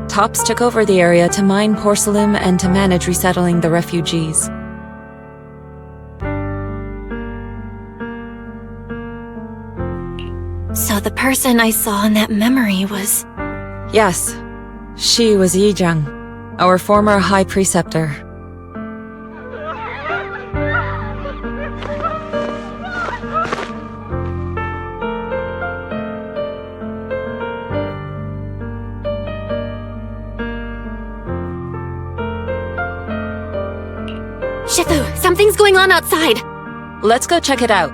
Tops took over the area to mine porcelain and to manage resettling the refugees. So the person I saw in that memory was... Yes, she was Yijiang, our former high preceptor. Shifu, something's going on outside! Let's go check it out.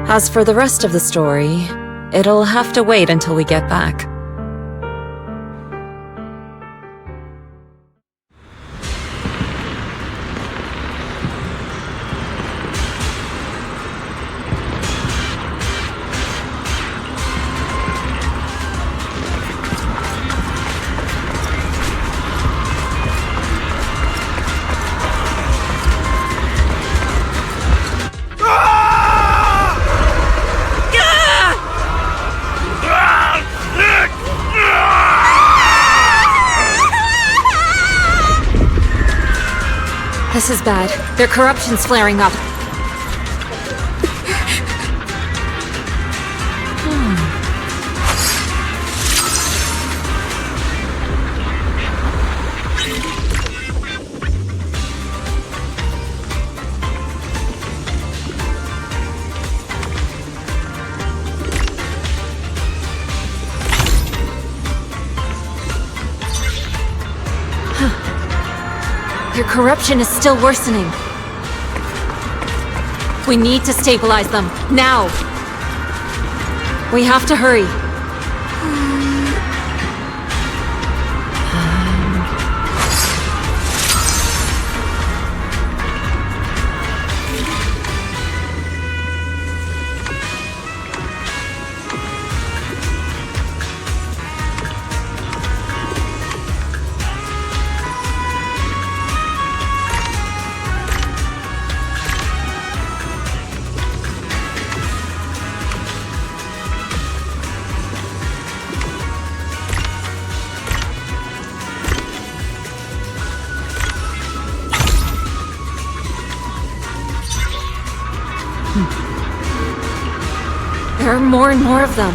As for the rest of the story, it'll have to wait until we get back. This is bad. Their corruption's flaring up. Their corruption is still worsening. We need to stabilize them, now! We have to hurry. There are more and more of them.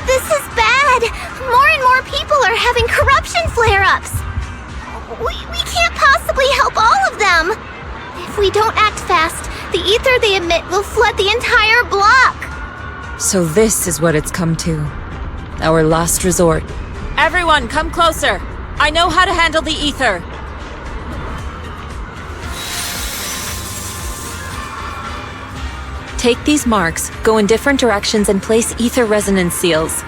This is bad! More and more people are having corruption flare-ups! We can't possibly help all of them! If we don't act fast, the ether they emit will flood the entire block! So this is what it's come to. Our last resort. Everyone, come closer! I know how to handle the ether! Take these marks, go in different directions, and place ether resonance seals.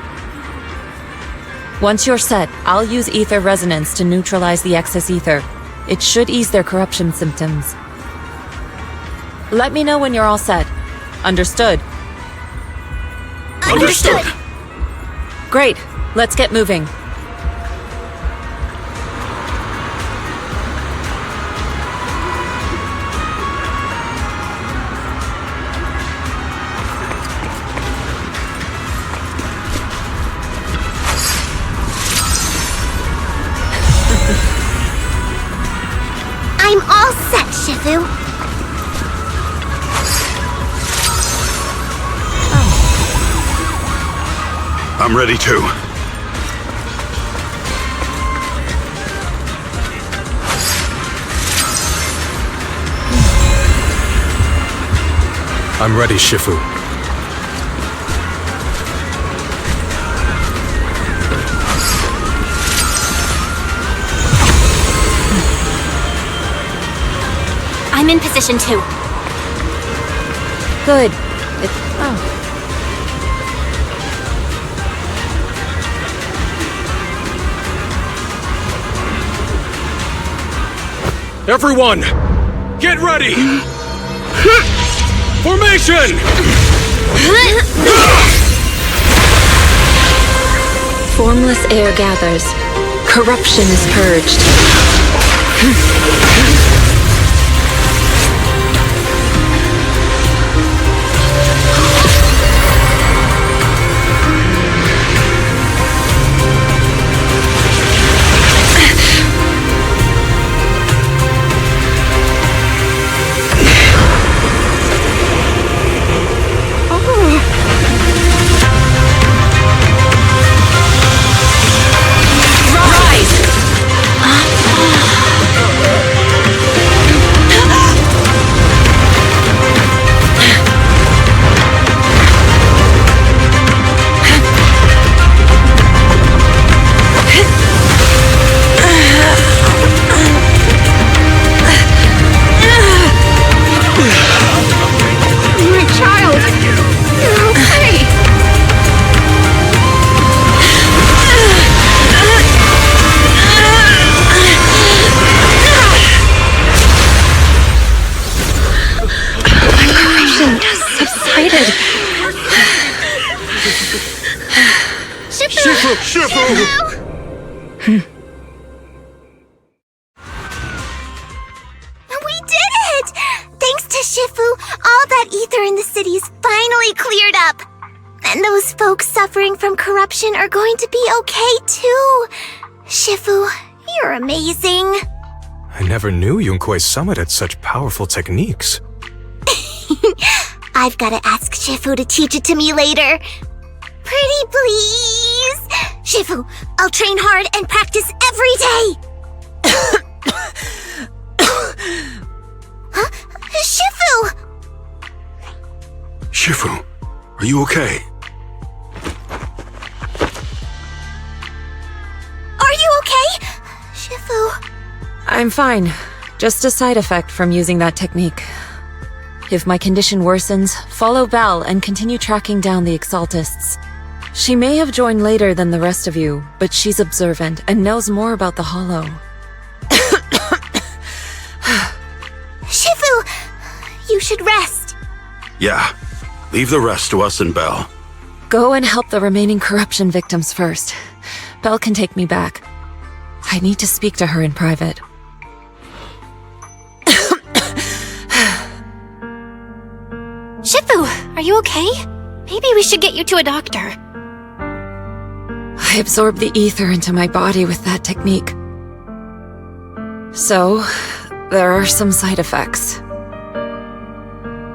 Once you're set, I'll use ether resonance to neutralize the excess ether. It should ease their corruption symptoms. Let me know when you're all set. Understood? Understood! Great, let's get moving. I'm all set, Shifu. I'm ready too. I'm ready, Shifu. I'm in position too. Good. Everyone, get ready! Formation! Formless air gathers. Corruption is purged. We did it! Thanks to Shifu, all that ether in the city's finally cleared up. And those folks suffering from corruption are going to be okay too. Shifu, you're amazing. I never knew Yunkui's summit had such powerful techniques. I've gotta ask Shifu to teach it to me later. Pretty please! Shifu, I'll train hard and practice every day! Huh? Shifu! Shifu, are you okay? Are you okay? Shifu... I'm fine. Just a side effect from using that technique. If my condition worsens, follow Belle and continue tracking down the Exaltists. She may have joined later than the rest of you, but she's observant and knows more about the Hollow. Shifu! You should rest. Yeah. Leave the rest to us and Belle. Go and help the remaining corruption victims first. Belle can take me back. I need to speak to her in private. Shifu, are you okay? Maybe we should get you to a doctor. I absorbed the ether into my body with that technique. So, there are some side effects.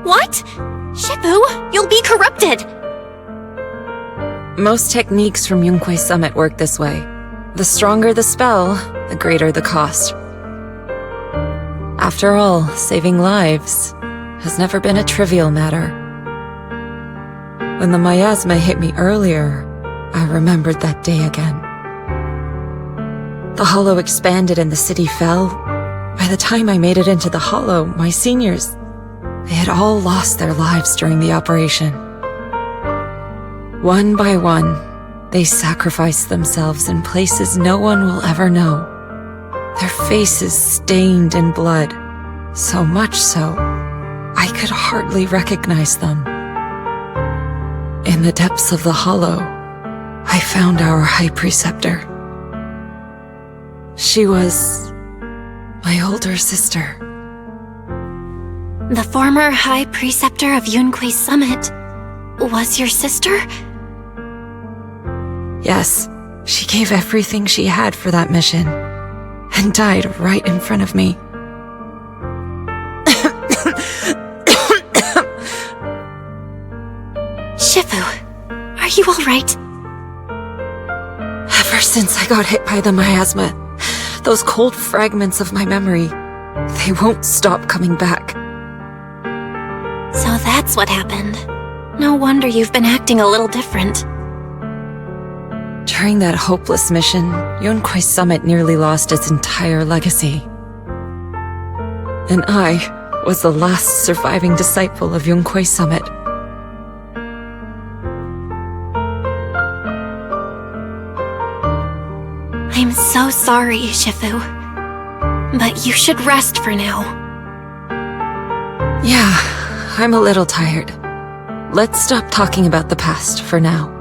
What? Shifu, you'll be corrupted! Most techniques from Yunquei Summit work this way. The stronger the spell, the greater the cost. After all, saving lives has never been a trivial matter. When the miasma hit me earlier, I remembered that day again. The hollow expanded and the city fell. By the time I made it into the hollow, my seniors, they had all lost their lives during the operation. One by one, they sacrificed themselves in places no one will ever know. Their faces stained in blood, so much so, I could hardly recognize them. In the depths of the hollow, I found our High Preceptor. She was my older sister. The former High Preceptor of Yunquei Summit was your sister? Yes, she gave everything she had for that mission, and died right in front of me. Shifu, are you alright? Ever since I got hit by the miasma, those cold fragments of my memory, they won't stop coming back. So that's what happened. No wonder you've been acting a little different. During that hopeless mission, Yunquei Summit nearly lost its entire legacy. And I was the last surviving disciple of Yunquei Summit. I'm so sorry, Shifu. But you should rest for now. Yeah, I'm a little tired. Let's stop talking about the past for now.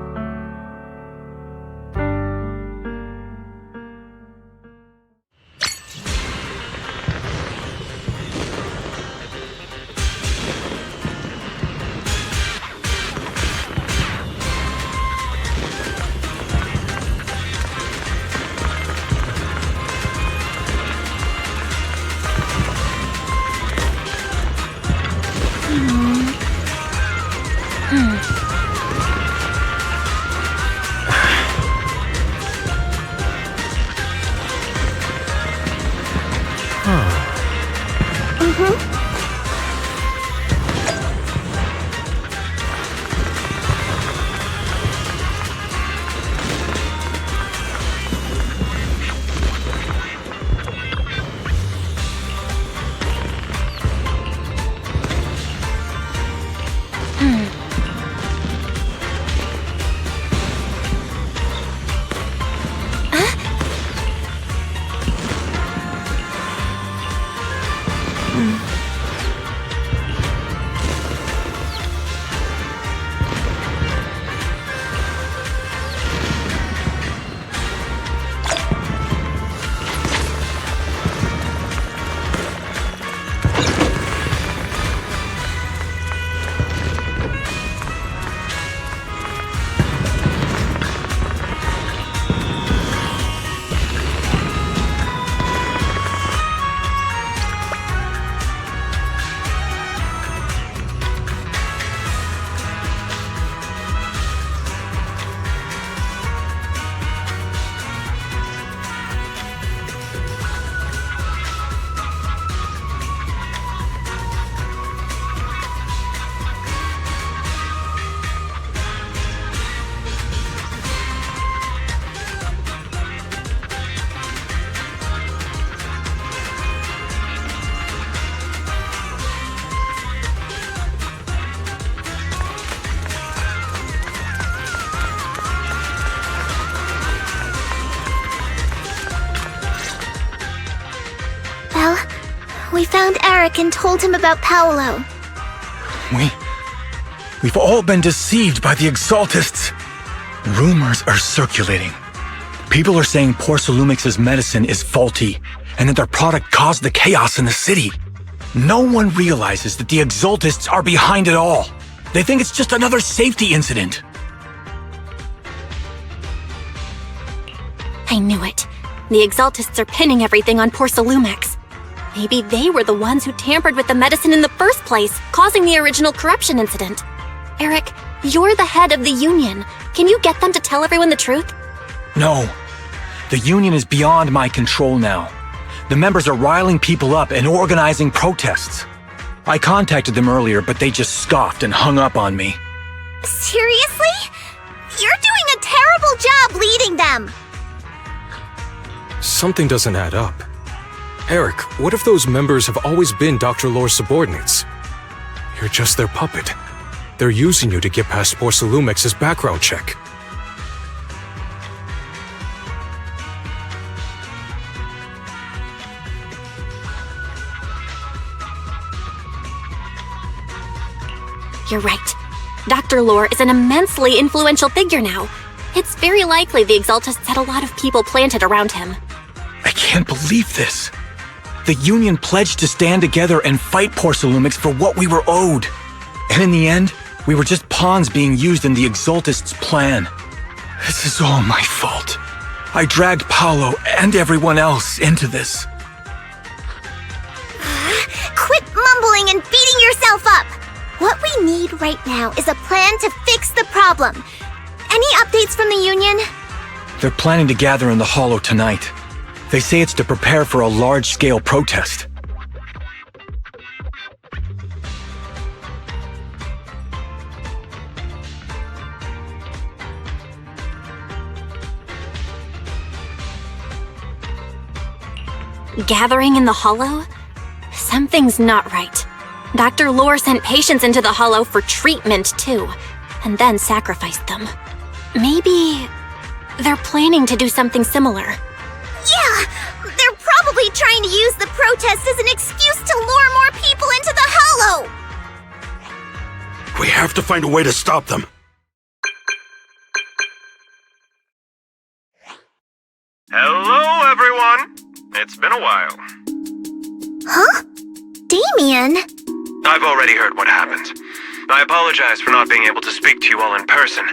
We found Eric and told him about Paolo. We've all been deceived by the Exaltists. Rumors are circulating. People are saying Porcelumix's medicine is faulty, and that their product caused the chaos in the city. No one realizes that the Exaltists are behind it all. They think it's just another safety incident. I knew it. The Exaltists are pinning everything on Porcelumix. Maybe they were the ones who tampered with the medicine in the first place, causing the original corruption incident. Eric, you're the head of the Union. Can you get them to tell everyone the truth? No. The Union is beyond my control now. The members are riling people up and organizing protests. I contacted them earlier, but they just scoffed and hung up on me. Seriously? You're doing a terrible job leading them! Something doesn't add up. Eric, what if those members have always been Dr. Lore's subordinates? You're just their puppet. They're using you to get past Porsalumex's background check. You're right. Dr. Lore is an immensely influential figure now. It's very likely the Exaltists had a lot of people planted around him. I can't believe this. The Union pledged to stand together and fight Porsalumex for what we were owed. And in the end, we were just pawns being used in the Exaltists' plan. This is all my fault. I dragged Paolo and everyone else into this. Quit mumbling and beating yourself up! What we need right now is a plan to fix the problem. Any updates from the Union? They're planning to gather in the Hollow tonight. They say it's to prepare for a large-scale protest. Gathering in the Hollow? Something's not right. Dr. Lore sent patients into the Hollow for treatment, too, and then sacrificed them. Maybe they're planning to do something similar. Yeah! They're probably trying to use the protest as an excuse to lure more people into the Hollow! We have to find a way to stop them. Hello, everyone! It's been a while. Huh? Damien? I've already heard what happened. I apologize for not being able to speak to you all in person.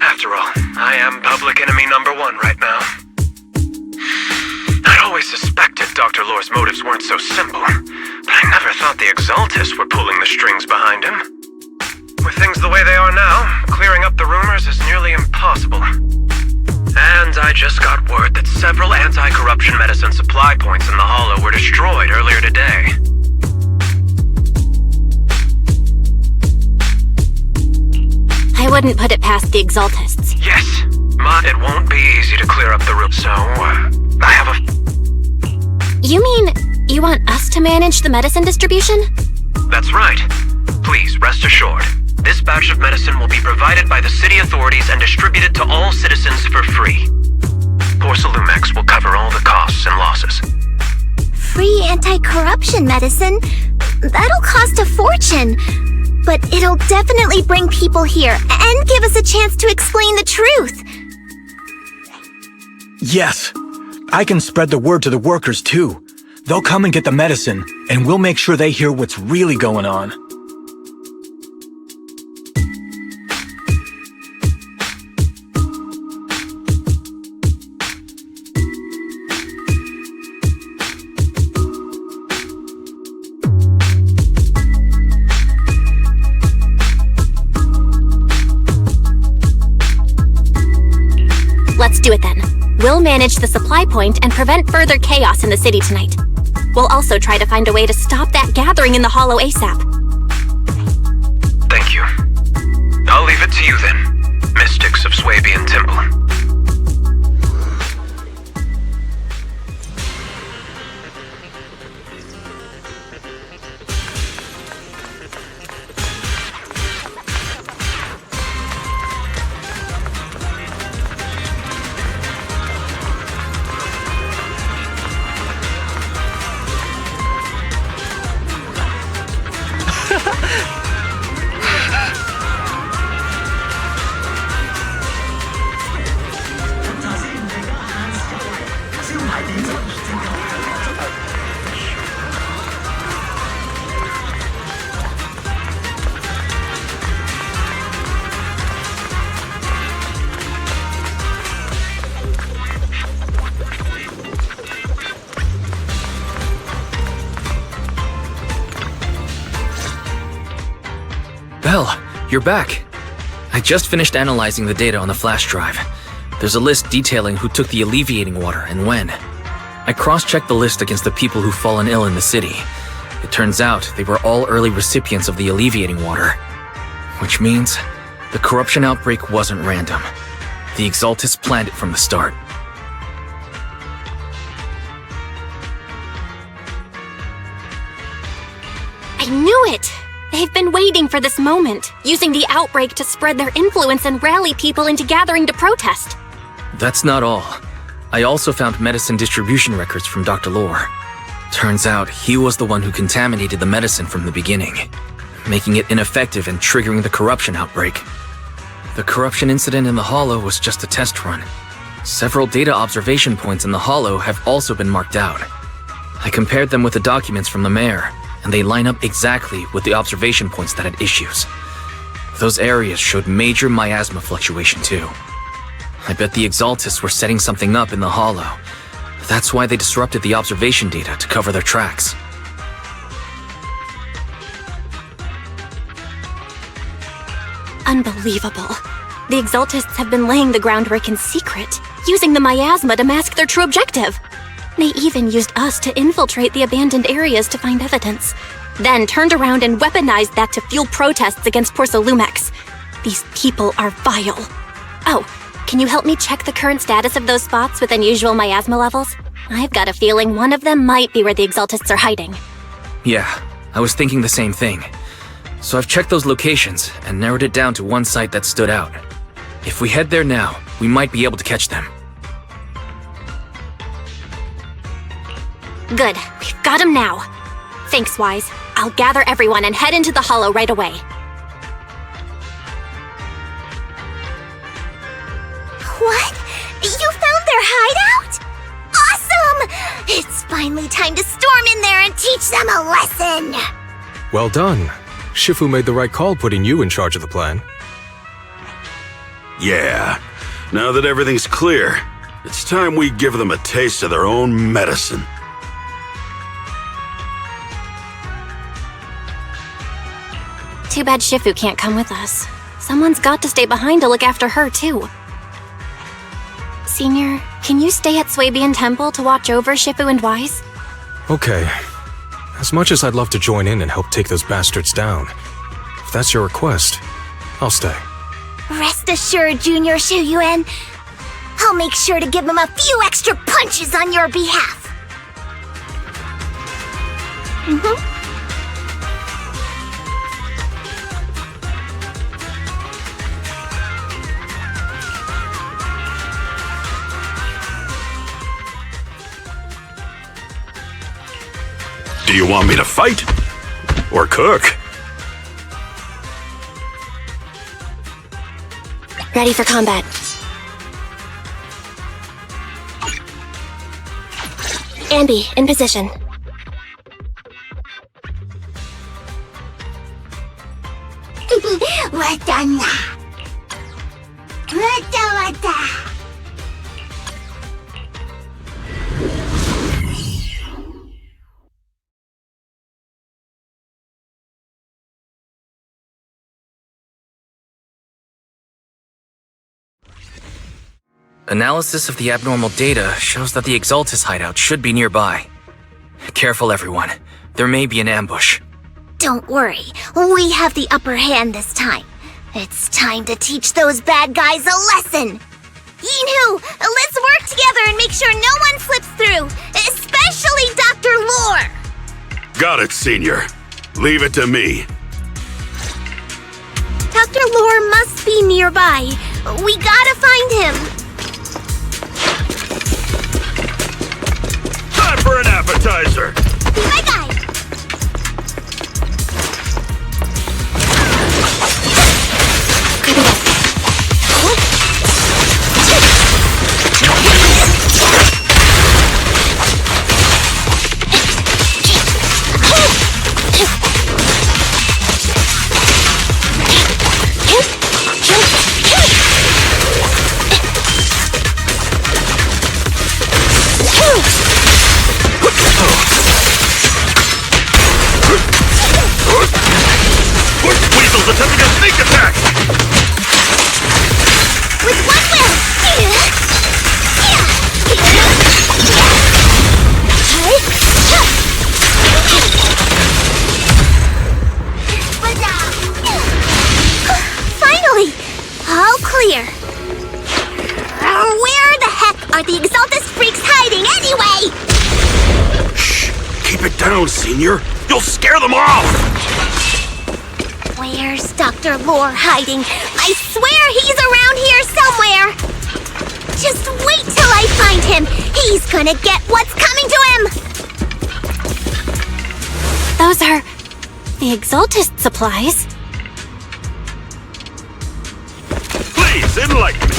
After all, I am public enemy number 1 right now. I'd always suspected Dr. Lore's motives weren't so simple, but I never thought the Exaltists were pulling the strings behind him. With things the way they are now, clearing up the rumors is nearly impossible. And I just got word that several anti-corruption medicine supply points in the Hollow were destroyed earlier today. I wouldn't put it past the Exaltists. Yes, but it won't be easy to clear up the room, so I have a... You mean you want us to manage the medicine distribution? That's right. Please, rest assured. This batch of medicine will be provided by the city authorities and distributed to all citizens for free. Porsalumex will cover all the costs and losses. Free anti-corruption medicine? That'll cost a fortune. But it'll definitely bring people here and give us a chance to explain the truth. Yes. I can spread the word to the workers, too. They'll come and get the medicine, and we'll make sure they hear what's really going on. Let's do it then. We'll manage the supply point and prevent further chaos in the city tonight. We'll also try to find a way to stop that gathering in the Hollow ASAP. Thank you. I'll leave it to you then, mystics of Swabian Temple. Belle, you're back. I just finished analyzing the data on the flash drive. There's a list detailing who took the alleviating water and when. I cross-checked the list against the people who've fallen ill in the city. It turns out they were all early recipients of the alleviating water. Which means the corruption outbreak wasn't random. The Exaltists planned it from the start. I knew it! They've been waiting for this moment, using the outbreak to spread their influence and rally people into gathering to protest. That's not all. I also found medicine distribution records from Dr. Lore. Turns out he was the one who contaminated the medicine from the beginning, making it ineffective and triggering the corruption outbreak. The corruption incident in the Hollow was just a test run. Several data observation points in the Hollow have also been marked out. I compared them with the documents from the mayor, and they line up exactly with the observation points that had issues. Those areas showed major miasma fluctuation too. I bet the Exaltists were setting something up in the Hollow. That's why they disrupted the observation data to cover their tracks. Unbelievable. The Exaltists have been laying the groundwork in secret, using the miasma to mask their true objective. They even used us to infiltrate the abandoned areas to find evidence, then turned around and weaponized that to fuel protests against Porsalumex. These people are vile. Oh, can you help me check the current status of those spots with unusual miasma levels? I've got a feeling one of them might be where the Exaltists are hiding. Yeah, I was thinking the same thing. So I've checked those locations and narrowed it down to one site that stood out. If we head there now, we might be able to catch them. Good, we've got him now. Thanks, Wise. I'll gather everyone and head into the Hollow right away. What? You found their hideout? Awesome! It's finally time to storm in there and teach them a lesson! Well done. Shifu made the right call putting you in charge of the plan. Yeah. Now that everything's clear, it's time we give them a taste of their own medicine. Too bad Shifu can't come with us. Someone's got to stay behind to look after her, too. Senior, can you stay at Swabian Temple to watch over Shifu and Wise? Okay. As much as I'd love to join in and help take those bastards down, if that's your request, I'll stay. Rest assured, Junior Shuyuan. I'll make sure to give him a few extra punches on your behalf. Do you want me to fight? Or cook? Ready for combat. Ambi, in position. Analysis of the abnormal data shows that the Exaltis hideout should be nearby. Careful, everyone. There may be an ambush. Don't worry, we have the upper hand this time. It's time to teach those bad guys a lesson. Yinhu, let's work together and make sure no one slips through, especially Dr. Lore. Got it, Senior. Leave it to me. Dr. Lore must be nearby. We gotta find him. Time for an appetizer! Be my guide! are the Exaltist freaks hiding anyway? Shh! Keep it down, Senior. You'll scare them off! Where's Dr. Lore hiding? I swear he's around here somewhere! Just wait till I find him! He's gonna get what's coming to him! Those are the Exaltist supplies. Please, enlighten me!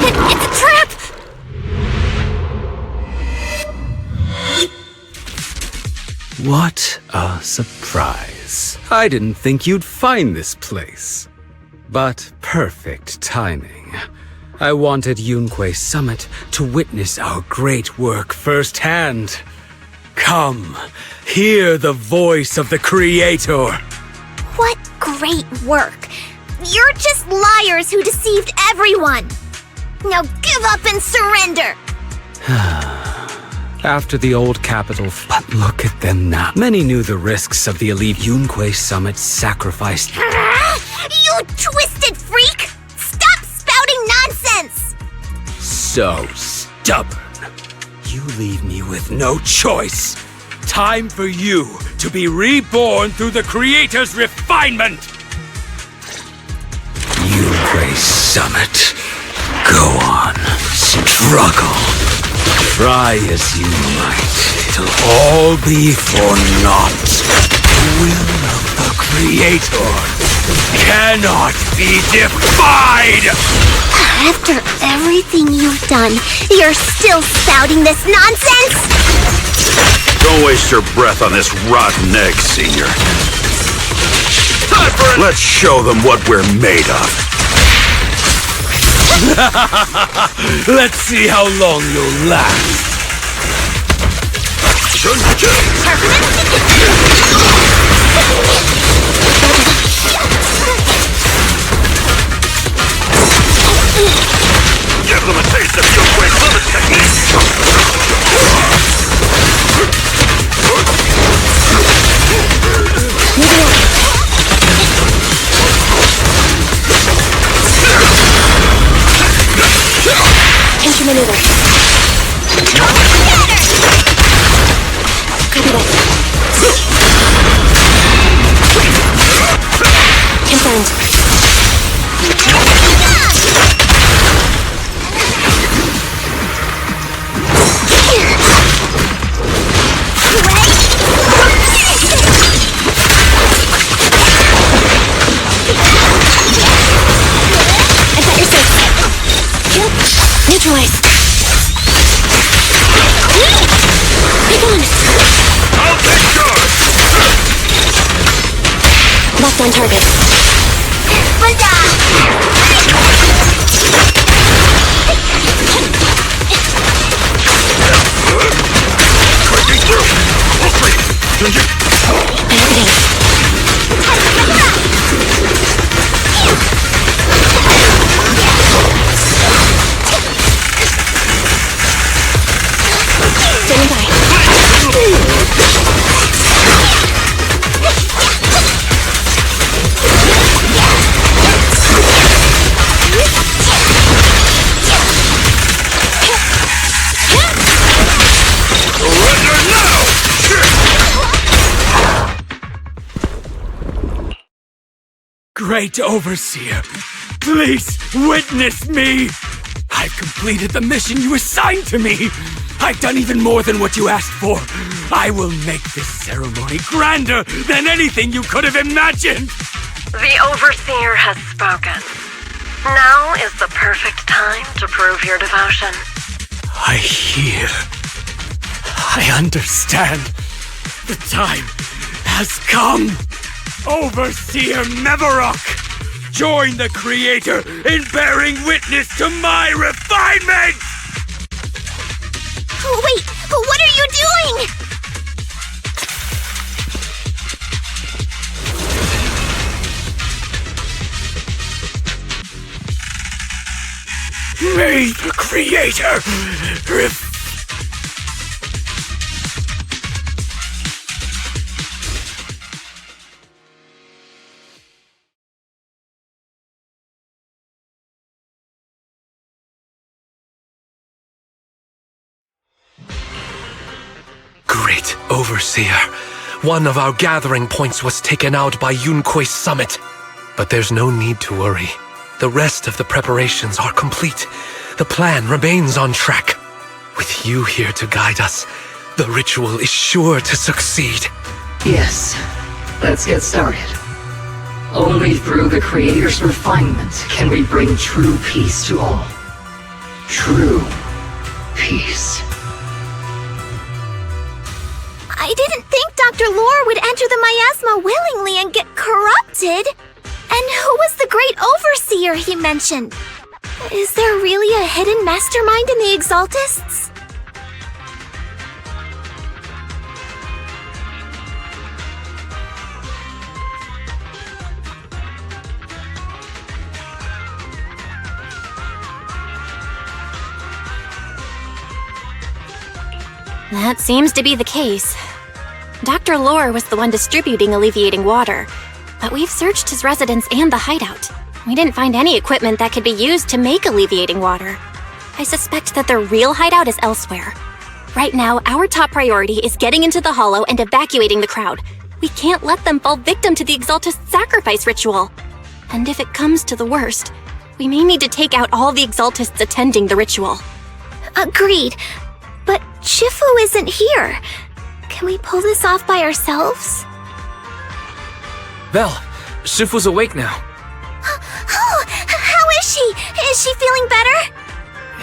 It's a trap! What a surprise. I didn't think you'd find this place. But perfect timing. I wanted Yunque Summit to witness our great work firsthand. Come, hear the voice of the Creator. What great work! You're just liars who deceived everyone! Now give up and surrender! After the old capital, but look at them now. Many knew the risks of the elite Yunque Summit sacrifice. You twisted freak! Stop spouting nonsense! So stubborn. You leave me with no choice. Time for you to be reborn through the Creator's refinement! Yunque Summit. Go on. Struggle. Try as you might. It'll all be for naught. The will of the Creator cannot be defied! After everything you've done, you're still spouting this nonsense? Don't waste your breath on this rotten egg, Senior. Let's show them what we're made of. Let's see how long you'll last. Give them a taste of your quick summit technique! Intermaneuver. Copy that. Confirmed. I've got your six. Kill. Neutralize. Pick on. I'll take yours! Locked on target. Breaking through! Full speed! Standing by. Surrender now! Great Overseer, please witness me! I've completed the mission you assigned to me! I've done even more than what you asked for! I will make this ceremony grander than anything you could have imagined! The Overseer has spoken. Now is the perfect time to prove your devotion. I hear. I understand. The time has come! Overseer Mevarok! Join the Creator in bearing witness to my refinement! Wait, what are you doing? May the Creator Great Overseer. One of our gathering points was taken out by Yunque's summit. But there's no need to worry. The rest of the preparations are complete. The plan remains on track. With you here to guide us, the ritual is sure to succeed. Yes, let's get started. Only through the Creator's refinement can we bring true peace to all. True peace. I didn't think Dr. Lore would enter the miasma willingly and get corrupted. And who was the great overseer he mentioned? Is there really a hidden mastermind in the Exaltists? That seems to be the case. Dr. Lore was the one distributing alleviating water, but we've searched his residence and the hideout. We didn't find any equipment that could be used to make alleviating water. I suspect that their real hideout is elsewhere. Right now, our top priority is getting into the Hollow and evacuating the crowd. We can't let them fall victim to the Exaltist sacrifice ritual. And if it comes to the worst, we may need to take out all the Exaltists attending the ritual. Agreed. But Shifu isn't here. Can we pull this off by ourselves? Belle, Shifu's awake now. Oh, how is she? Is she feeling better?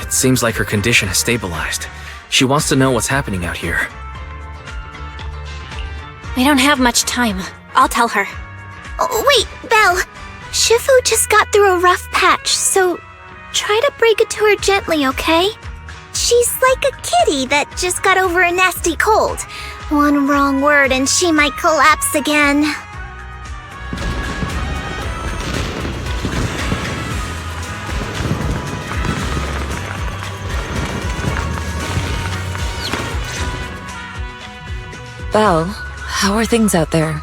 It seems like her condition has stabilized. She wants to know what's happening out here. We don't have much time. I'll tell her. Oh, wait, Belle. Shifu just got through a rough patch, so try to break it to her gently, okay? She's like a kitty that just got over a nasty cold. One wrong word and she might collapse again. Belle, how are things out there?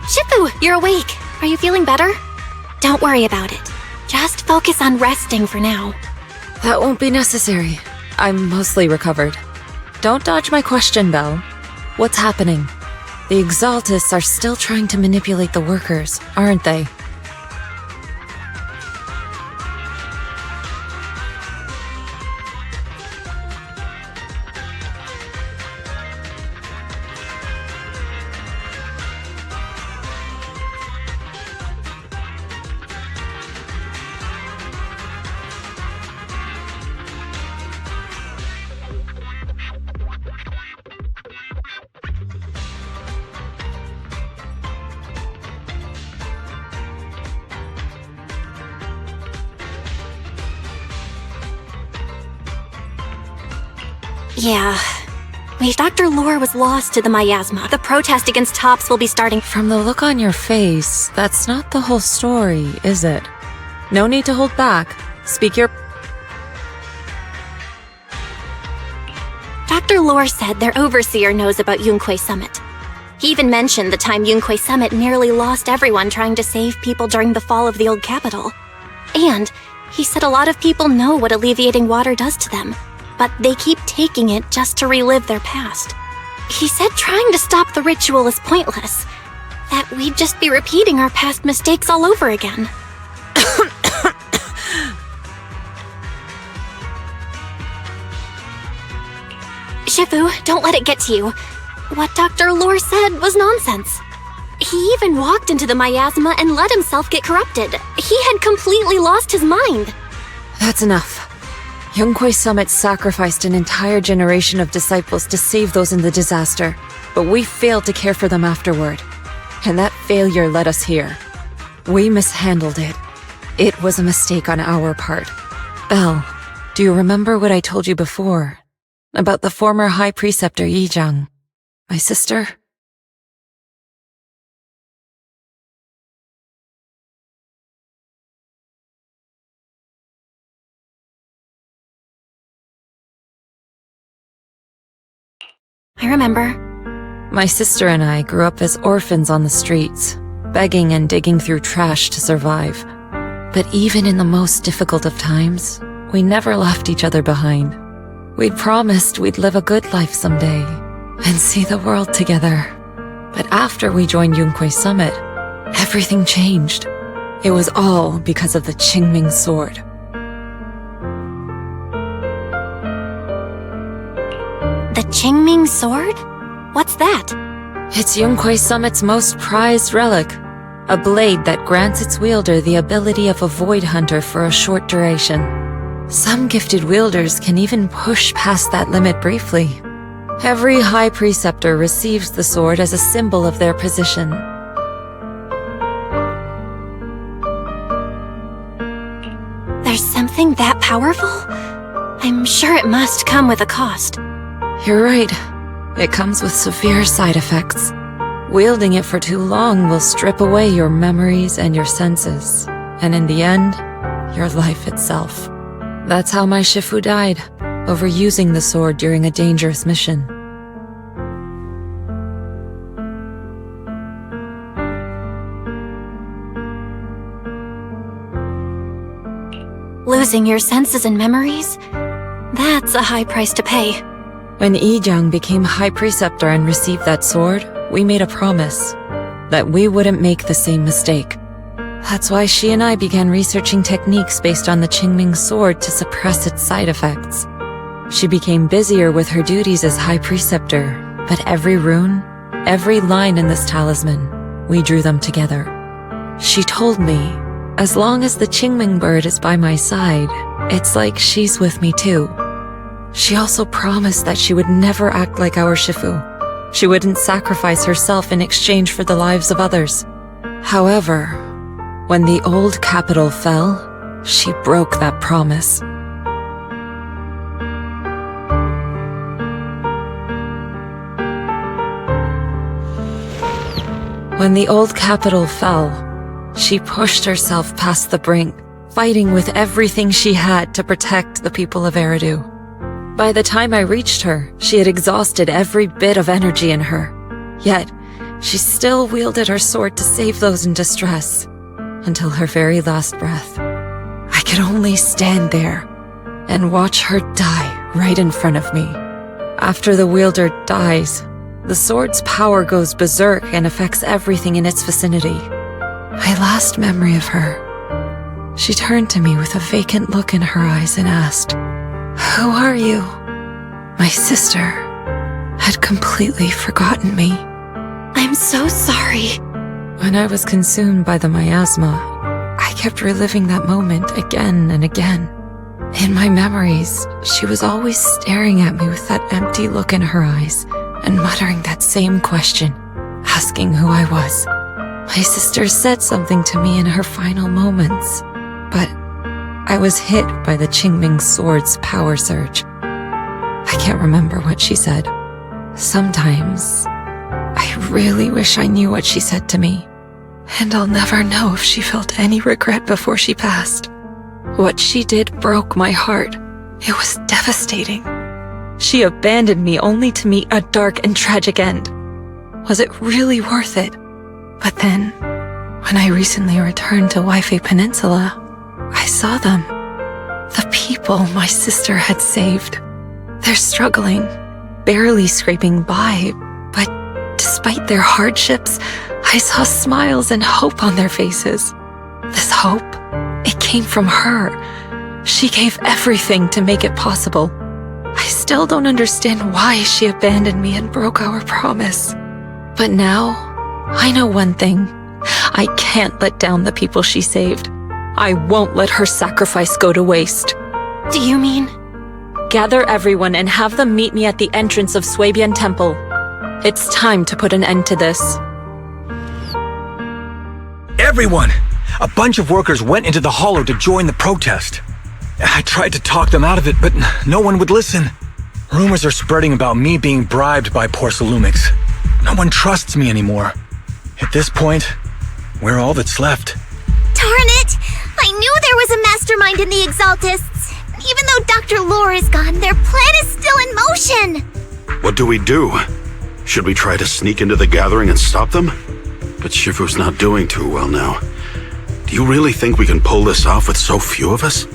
Shifu, you're awake. Are you feeling better? Don't worry about it. Just focus on resting for now. That won't be necessary. I'm mostly recovered. Don't dodge my question, Belle. What's happening? The Exaltists are still trying to manipulate the workers, aren't they? Yeah. Wait, Dr. Lore was lost to the miasma. The protest against Tops will be starting. From the look on your face, that's not the whole story, is it? No need to hold back. Speak your... Dr. Lore said their overseer knows about Yunque Summit. He even mentioned the time Yunque Summit nearly lost everyone trying to save people during the fall of the old capital. And he said a lot of people know what alleviating water does to them, but they keep taking it just to relive their past. He said trying to stop the ritual is pointless, that we'd just be repeating our past mistakes all over again. Shifu, don't let it get to you. What Dr. Lore said was nonsense. He even walked into the miasma and let himself get corrupted. He had completely lost his mind. That's enough. Yunque Summit sacrificed an entire generation of disciples to save those in the disaster, but we failed to care for them afterward. And that failure led us here. We mishandled it. It was a mistake on our part. Belle, do you remember what I told you before? About the former High Preceptor Yizhang, my sister? I remember. My sister and I grew up as orphans on the streets, begging and digging through trash to survive. But even in the most difficult of times, we never left each other behind. We'd promised we'd live a good life someday and see the world together. But after we joined Yunkwei Summit, everything changed. It was all because of the Qingming sword. The Qingming sword? What's that? It's Yunkwei Summit's most prized relic, a blade that grants its wielder the ability of a void hunter for a short duration. Some gifted wielders can even push past that limit briefly. Every High Preceptor receives the sword as a symbol of their position. There's something that powerful? I'm sure it must come with a cost. You're right. It comes with severe side effects. Wielding it for too long will strip away your memories and your senses, and in the end, your life itself. That's how my Shifu died, overusing the sword during a dangerous mission. Losing your senses and memories? That's a high price to pay. When Yijiang became High Preceptor and received that sword, we made a promise that we wouldn't make the same mistake. That's why she and I began researching techniques based on the Qingming sword to suppress its side effects. She became busier with her duties as High Preceptor, but every rune, every line in this talisman, we drew them together. She told me, as long as the Qingming bird is by my side, it's like she's with me too. She also promised that she would never act like our Shifu. She wouldn't sacrifice herself in exchange for the lives of others. However, when the old capital fell, she broke that promise. When the old capital fell, she pushed herself past the brink, fighting with everything she had to protect the people of Eridu. By the time I reached her, she had exhausted every bit of energy in her. Yet, she still wielded her sword to save those in distress, until her very last breath. I could only stand there and watch her die right in front of me. After the wielder dies, the sword's power goes berserk and affects everything in its vicinity. My last memory of her, she turned to me with a vacant look in her eyes and asked, "Who are you?" My sister had completely forgotten me. I'm so sorry. When I was consumed by the miasma, I kept reliving that moment again and again. In my memories, she was always staring at me with that empty look in her eyes and muttering that same question, asking who I was. My sister said something to me in her final moments, but I was hit by the Qingming sword's power surge. I can't remember what she said. Sometimes, I really wish I knew what she said to me, and I'll never know if she felt any regret before she passed. What she did broke my heart. It was devastating. She abandoned me only to meet a dark and tragic end. Was it really worth it? But then, when I recently returned to Waifei Peninsula, I saw them. The people my sister had saved. They're struggling, barely scraping by, but despite their hardships, I saw smiles and hope on their faces. This hope, it came from her. She gave everything to make it possible. I still don't understand why she abandoned me and broke our promise. But now, I know one thing. I can't let down the people she saved. I won't let her sacrifice go to waste. Do you mean? Gather everyone and have them meet me at the entrance of Swabian Temple. It's time to put an end to this. Everyone! A bunch of workers went into the hollow to join the protest. I tried to talk them out of it, but no one would listen. Rumors are spreading about me being bribed by Porsalumix. No one trusts me anymore. At this point, we're all that's left. Darn it! I knew there was a mastermind in the Exaltists. Even though Dr. Lore is gone, their plan is still in motion. What do we do? Should we try to sneak into the gathering and stop them? But Shifu's not doing too well now. Do you really think we can pull this off with so few of us?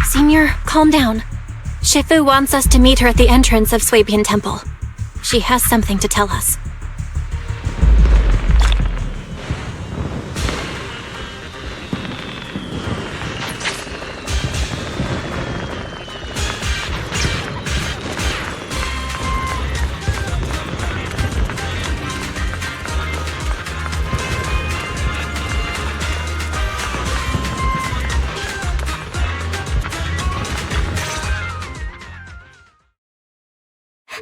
Senior, calm down. Shifu wants us to meet her at the entrance of Swabian Temple. She has something to tell us.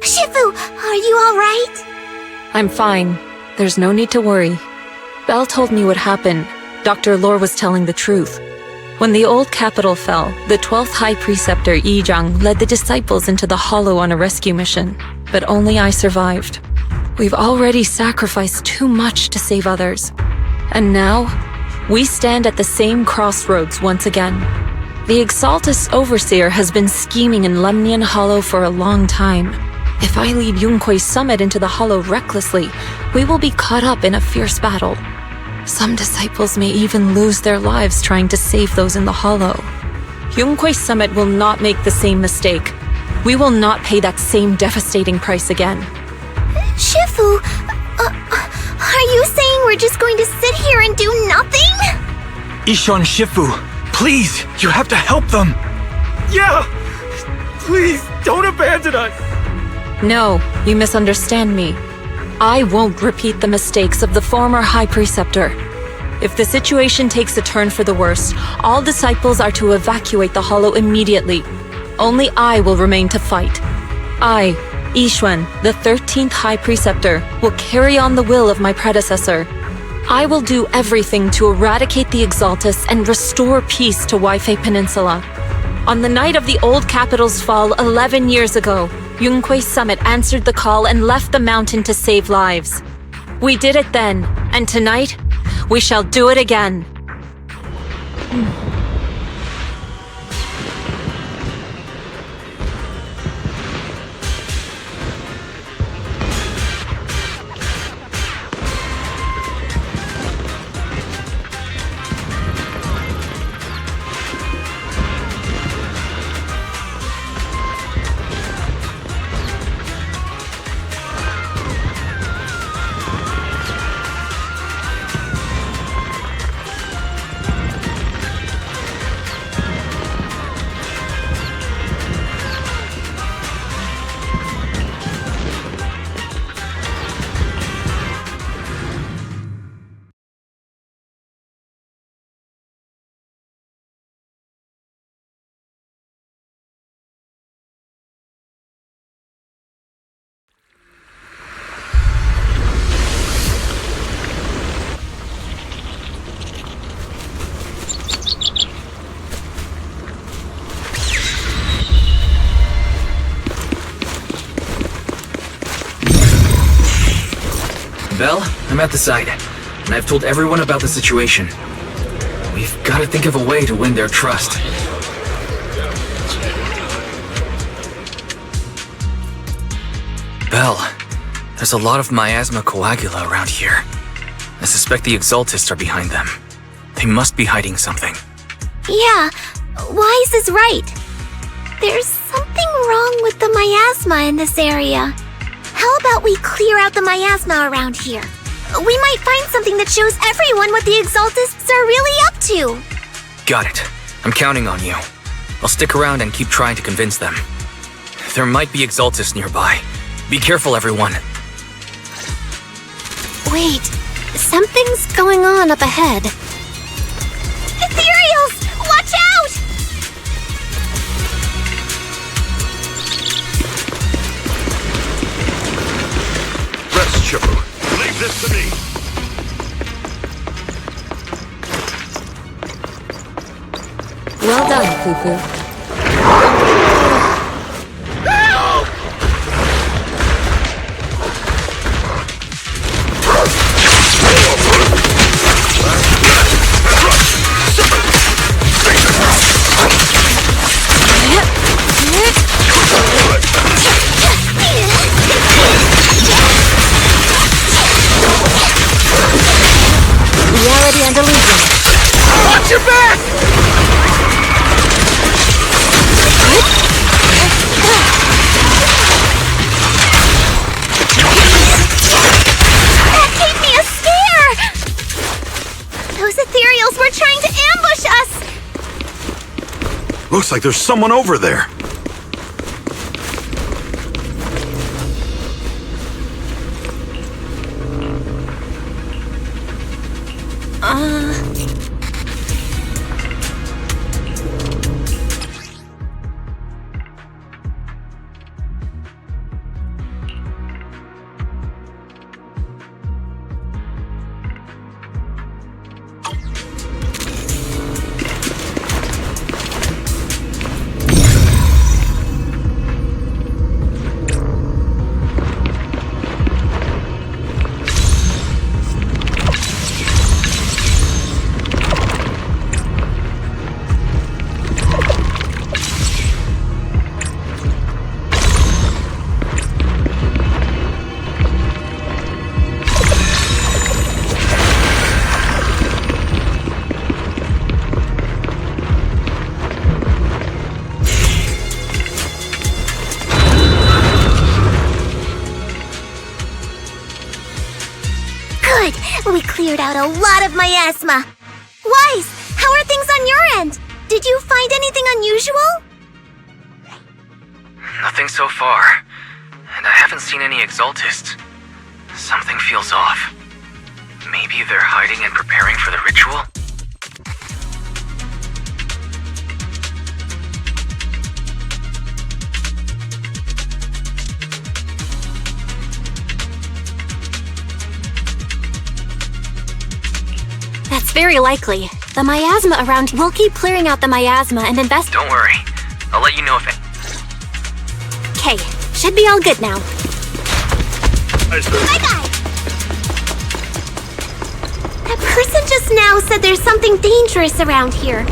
Shifu, are you alright? I'm fine. There's no need to worry. Belle told me what happened. Dr. Lore was telling the truth. When the old capital fell, the 12th High Preceptor Yi Zhang led the disciples into the Hollow on a rescue mission, but only I survived. We've already sacrificed too much to save others. And now, we stand at the same crossroads once again. The Exaltus Overseer has been scheming in Lemnian Hollow for a long time. If I lead Yunque's summit into the Hollow recklessly, we will be caught up in a fierce battle. Some disciples may even lose their lives trying to save those in the Hollow. Yunque's summit will not make the same mistake. We will not pay that same devastating price again. Shifu, are you saying we're just going to sit here and do nothing? Ishan, Shifu, please, you have to help them. Yeah! Please, don't abandon us! No, you misunderstand me. I won't repeat the mistakes of the former High Preceptor. If the situation takes a turn for the worst, all disciples are to evacuate the Hollow immediately. Only I will remain to fight. I, Yixuan, the 13th High Preceptor, will carry on the will of my predecessor. I will do everything to eradicate the Exaltus and restore peace to Waifei Peninsula. On the night of the old capital's fall 11 years ago, Yunque's summit answered the call and left the mountain to save lives. We did it then, and tonight, we shall do it again. Belle, I'm at the site, and I've told everyone about the situation. We've got to think of a way to win their trust. Belle, there's a lot of miasma coagula around here. I suspect the Exaltists are behind them. They must be hiding something. Yeah, Wise is right. There's something wrong with the miasma in this area. How about we clear out the miasma around here? We might find something that shows everyone what the Exaltists are really up to. Got it. I'm counting on you. I'll stick around and keep trying to convince them. There might be Exaltists nearby. Be careful, everyone. Wait, something's going on up ahead. Ethereals! Watch out! Rest, Chipper. Leave this to me. Well done, Fufu. Help! Looks like there's someone over there. We cleared out a lot of miasma. Wise, how are things on your end? Did you find anything unusual? Nothing so far. And I haven't seen any exaltists. Something feels off. Maybe they're hiding and preparing for the ritual? That's very likely. The miasma around... We'll keep clearing out the miasma and invest... Don't worry. I'll let you know if it... Okay, should be all good now. Bye-bye! That person just now said there's something dangerous around here.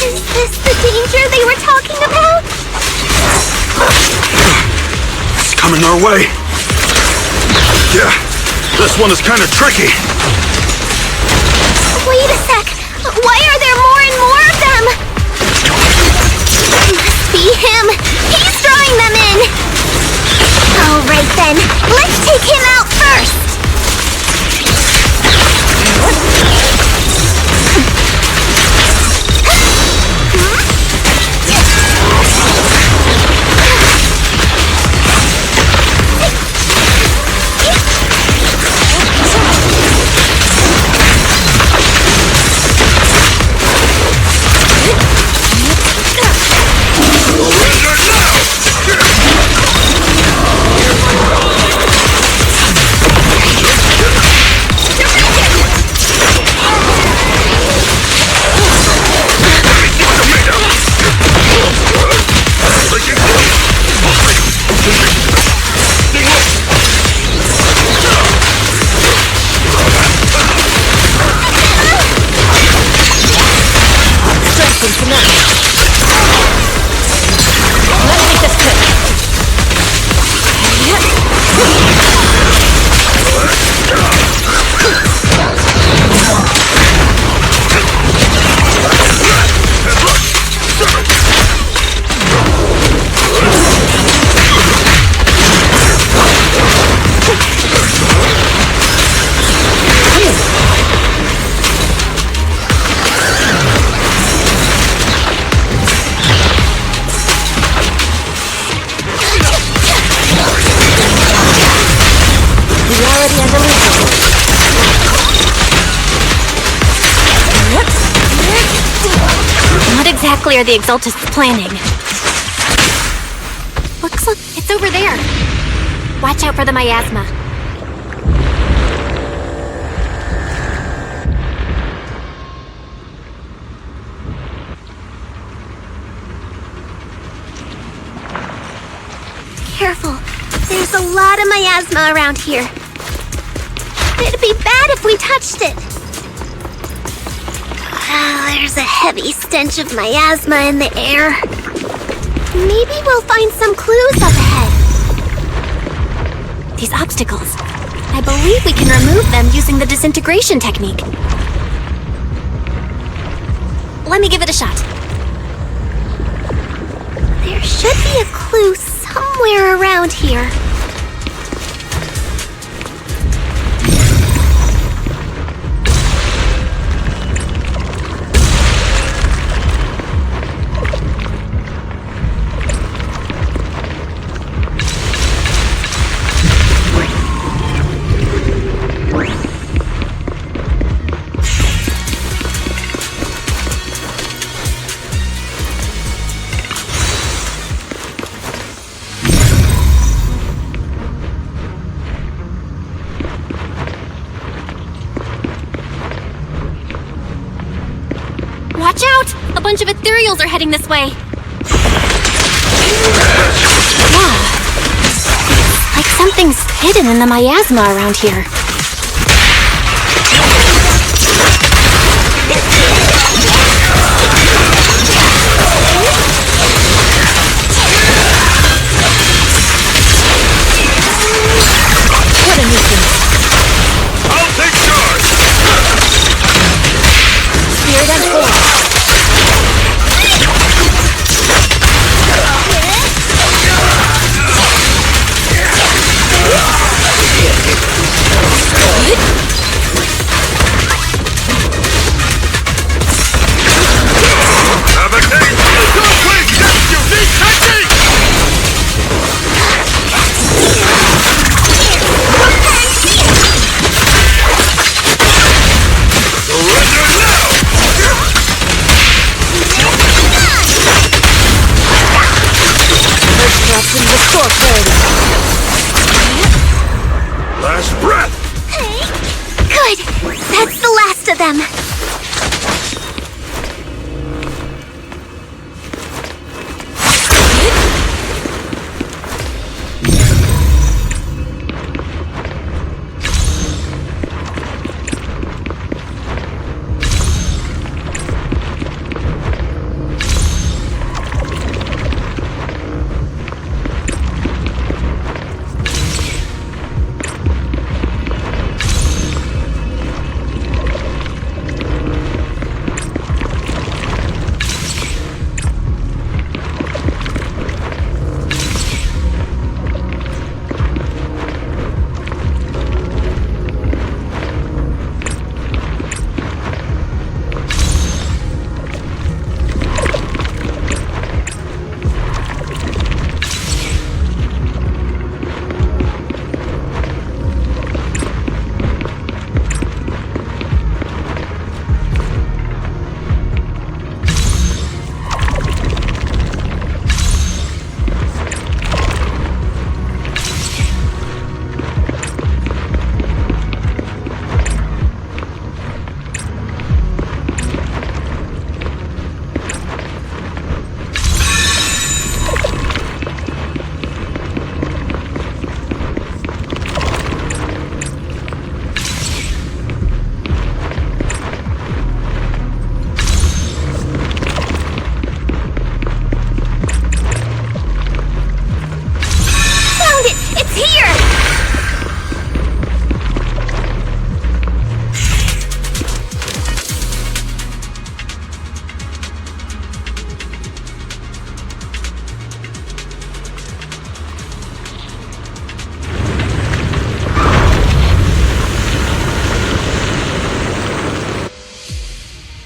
Is this the danger they were talking about? It's coming our way. Yeah, this one is kind of tricky. Wait a sec. Why are there more and more of them? It must be him. He's drawing them in. All right then. Let's take him out first. What exactly are the Exaltists planning? Looks like it's over there. Watch out for the miasma. Careful. There's a lot of miasma around here. It'd be bad if we touched it. There's a heavy stench of miasma in the air. Maybe we'll find some clues up ahead. These obstacles. I believe we can remove them using the disintegration technique. Let me give it a shot. There should be a clue somewhere around here. Watch out! A bunch of ethereals are heading this way. Yeah. Like something's hidden in the miasma around here. What a nuisance. I'll take charge! Spirit and force. Last breath! Good! That's the last of them!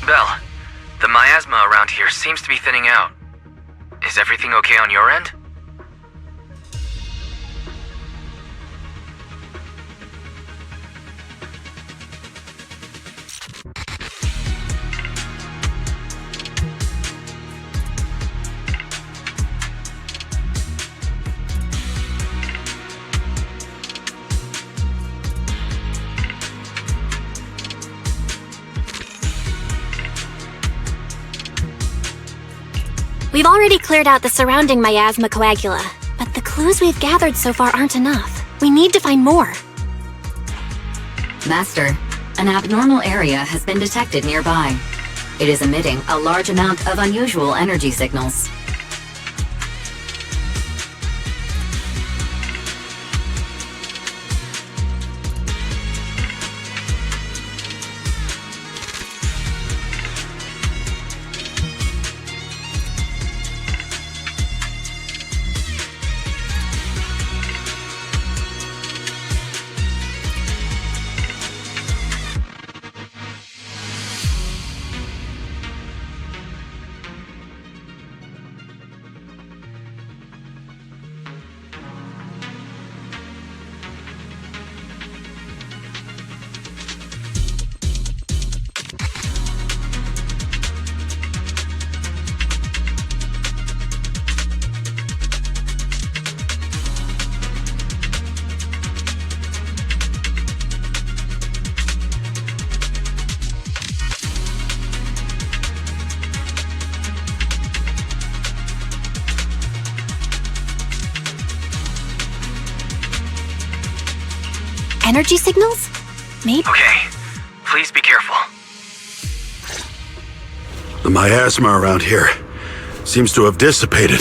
Belle, the miasma around here seems to be thinning out. Is everything okay on your end? We've already cleared out the surrounding miasma coagula, but the clues we've gathered so far aren't enough. We need to find more. Master, an abnormal area has been detected nearby. It is emitting a large amount of unusual energy signals. energy signals? Maybe. Okay, please be careful. The miasma around here seems to have dissipated.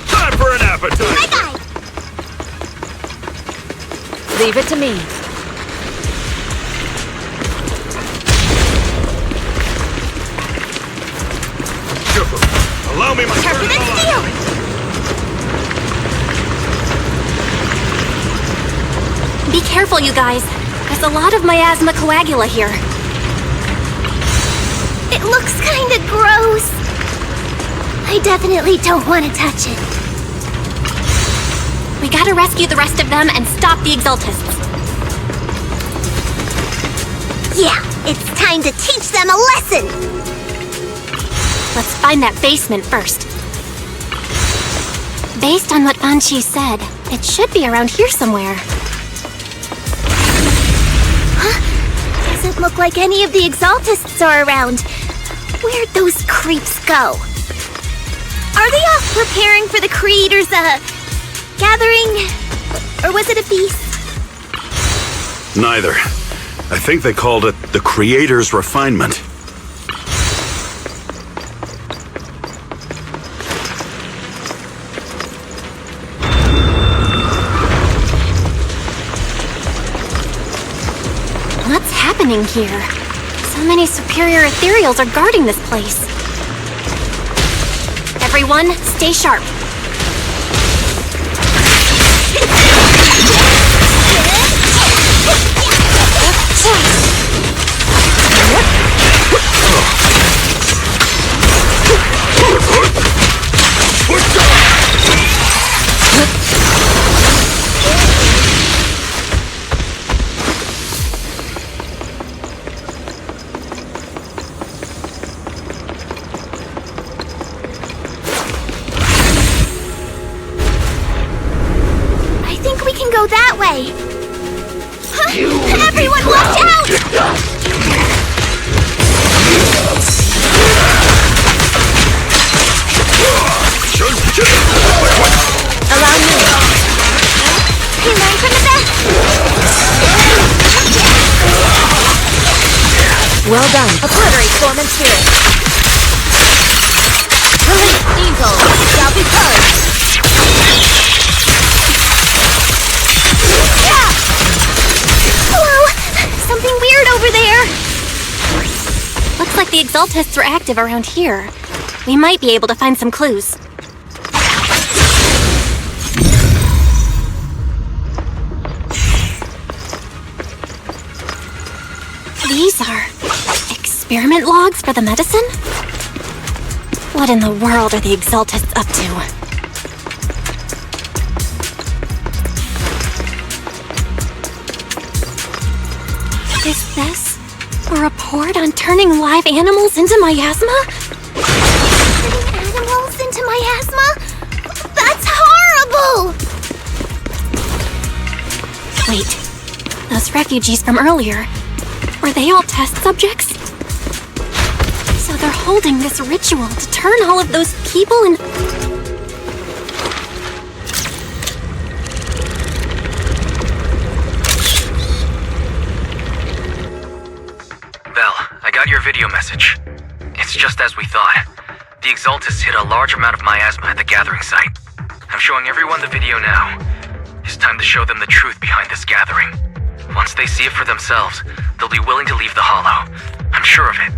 Time for an appetite! My guy! Leave it to me. Allow me my Sharper than steel! Be careful, you guys. There's a lot of miasma coagula here. It looks kinda gross. I definitely don't want to touch it. We gotta rescue the rest of them and stop the Exaltists. Yeah, it's time to teach them a lesson! Let's find that basement first. Based on what Van Chi said, it should be around here somewhere. Doesn't look like any of the Exaltists are around. Where'd those creeps go? Are they off preparing for the Creator's, gathering? Or was it a feast? Neither. I think they called it the Creator's Refinement. What's happening here? So many superior ethereals are guarding this place. Everyone, stay sharp. I think we can go that way. Huh? Everyone, watch out! Allow me. He learned from the best. Well done. Obliterate form and spirit. Release evil. Shall be purged. Hello! Something weird over there! Looks like the Exaltists are active around here. We might be able to find some clues. These are experiment logs for the medicine? What in the world are the Exaltists up to? Is this a report on turning live animals into miasma? Turning animals into miasma? That's horrible! Wait, those refugees from earlier, were they all test subjects? So they're holding this ritual to turn all of those people in... Belle, I got your video message. It's just as we thought. The Exaltists hit a large amount of miasma at the gathering site. I'm showing everyone the video now. It's time to show them the truth behind this gathering. Once they see it for themselves, they'll be willing to leave the Hollow. I'm sure of it.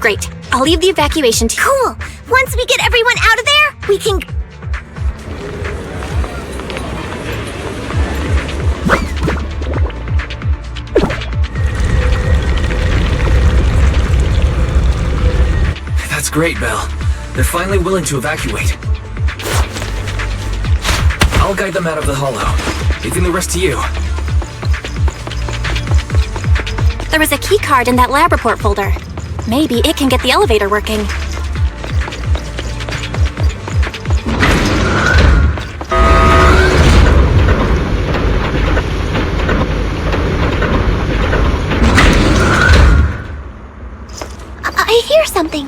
Great. I'll leave the evacuation team. Cool. Once we get everyone out of there, we can... That's great, Belle. They're finally willing to evacuate. I'll guide them out of the hollow, leaving the rest to you. There was a key card in that lab report folder. Maybe it can get the elevator working. I hear something.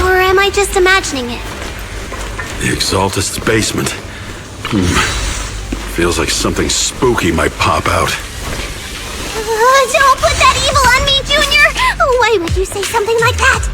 Or am I just imagining it? The Exaltist's basement. Feels like something spooky might pop out. Don't put that evil on me, Junior! Why would you say something like that?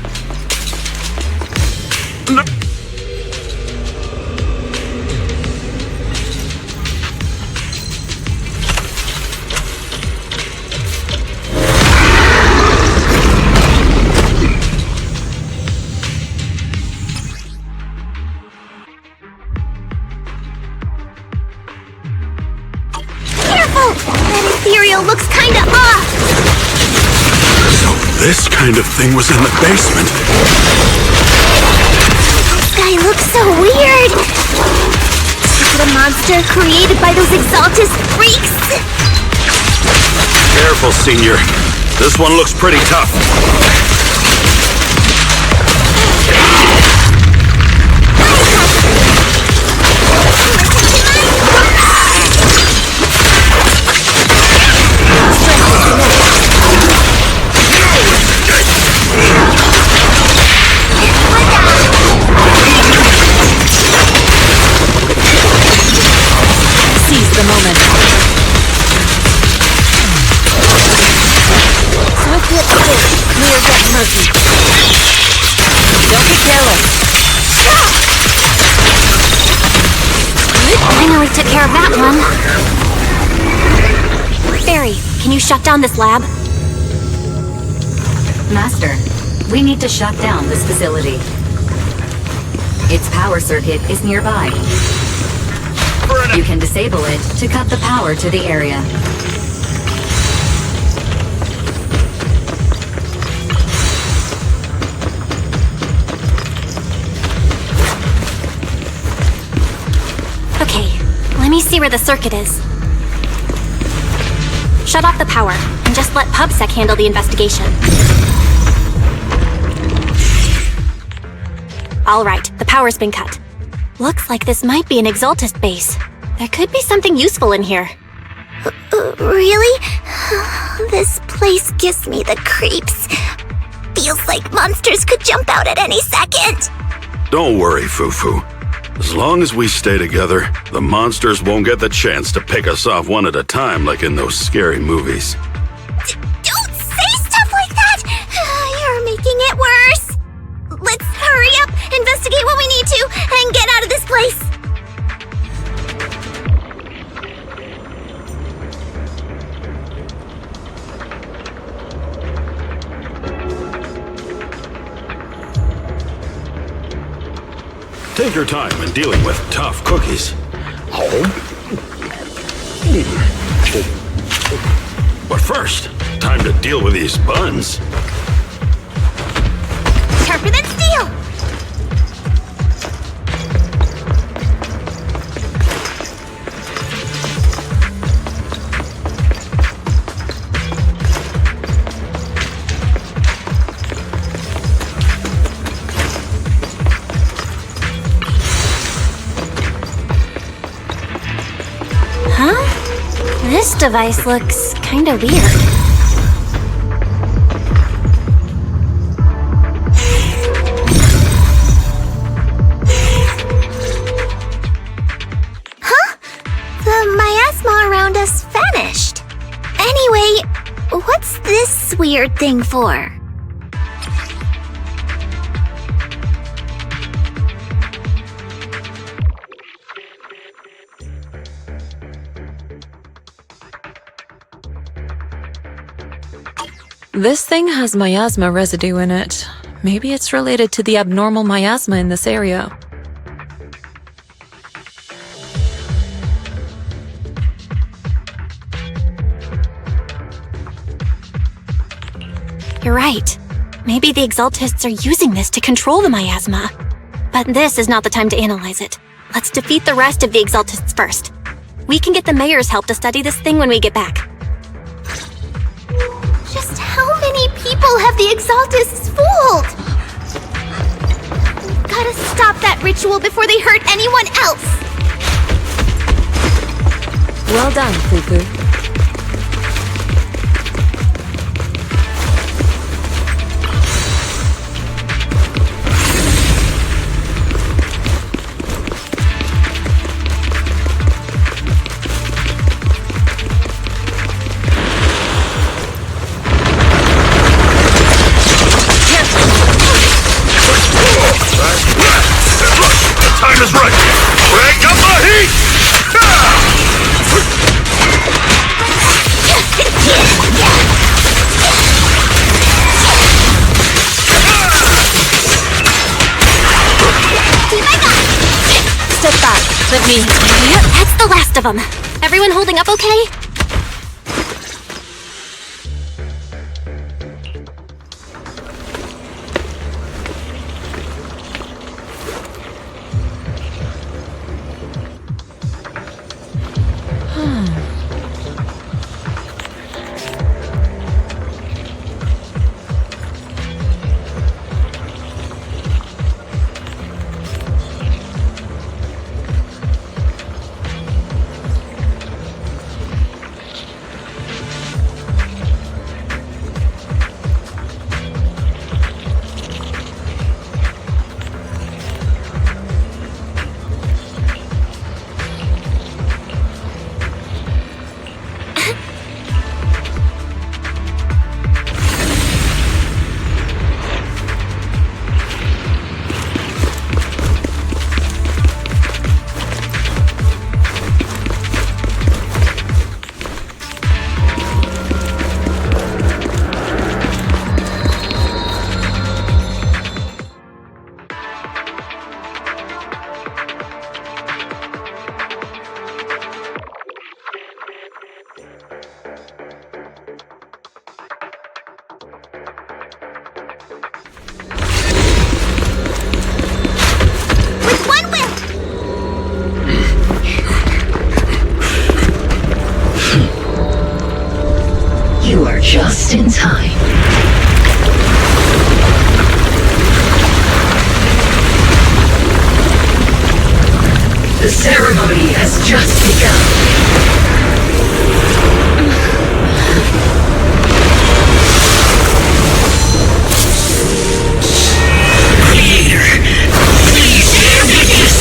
Careful! That ethereal looks kinda off! This kind of thing was in the basement. This guy looks so weird. Is it a monster created by those Exaltist freaks? Careful, Senior. This one looks pretty tough. Seize the moment. Swift hit stick. Clear get murky. Don't be careless. Finally took care of that one. Barry, can you shut down this lab? Master, we need to shut down this facility. Its power circuit is nearby. You can disable it to cut the power to the area. Okay, let me see where the circuit is. Shut off the power, and just let PubSec handle the investigation. All right, the power's been cut. Looks like this might be an Exaltist base. There could be something useful in here. Really? This place gives me the creeps. Feels like monsters could jump out at any second. Don't worry, Fufu. As long as we stay together, the monsters won't get the chance to pick us off one at a time like in those scary movies. Don't say stuff like that! You're making it worse. Let's hurry up, investigate what we need to, and get out of this place. Take your time in dealing with tough cookies. But first, time to deal with these buns. Sharper than steel! Huh? This device looks kinda weird. The miasma around us vanished. Anyway, what's this weird thing for? This thing has miasma residue in it. Maybe it's related to the abnormal miasma in this area. You're right. Maybe the Exaltists are using this to control the miasma. But this is not the time to analyze it. Let's defeat the rest of the Exaltists first. We can get the mayor's help to study this thing when we get back. Just how many people have the Exaltists fooled? We've gotta stop that ritual before they hurt anyone else! Well done, Fufu. Time is right! Break up the heat! Step back. Let me... Yep, that's the last of them. Everyone holding up okay? You are just in time. The ceremony has just begun. Creator, please bear witness.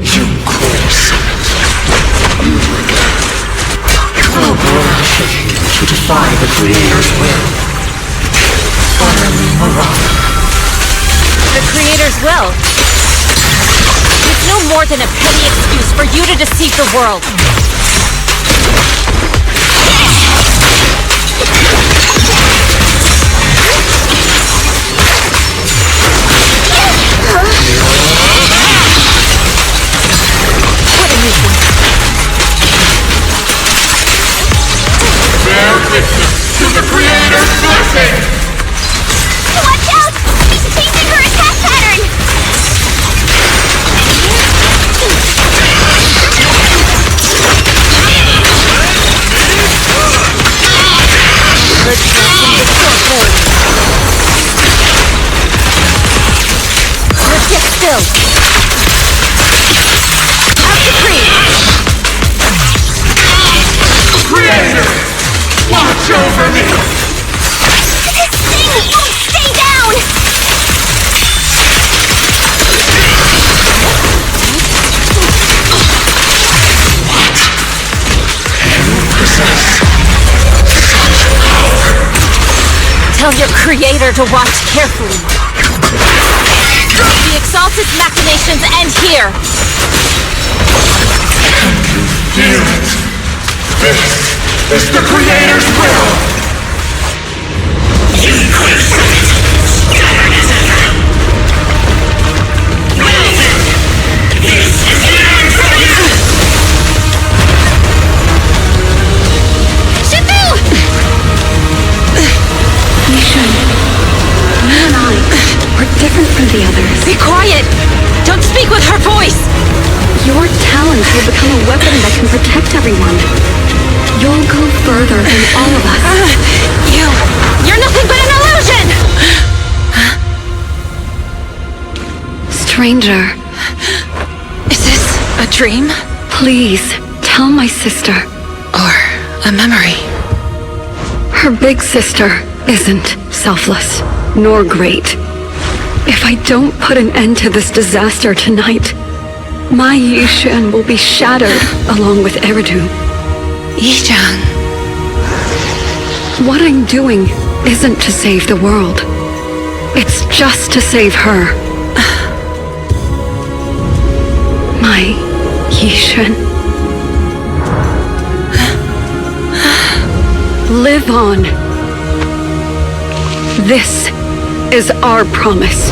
You cruel summit. To defy the Creator's will. Utterly moronic. The Creator's will? It's no more than a petty excuse for you to deceive the world. What a nuisance. Bear witness to the Creator's blessing! Watch out! She's changing her attack pattern! Let's get still. Out to creep. Creator! Watch over me! This thing won't stay down! Tell your Creator to watch carefully. The Exalted machinations end here. Feel it! This is the Creator's will! Yunquei Summit, stubborn as ever. Well then, this is the end for you! Shifu! Yishun, you and I are different from the others. Be quiet! Don't speak with her voice! Your talents will become a weapon that can protect everyone. You'll go further than all of us. You're nothing but an illusion! Stranger. Is this a dream? Please, tell my sister. Or a memory? Her big sister isn't selfless, nor great. If I don't put an end to this disaster tonight, my Yishan will be shattered along with Eridu. Yizhang. What I'm doing isn't to save the world. It's just to save her. My Yishan. Live on. This is our promise.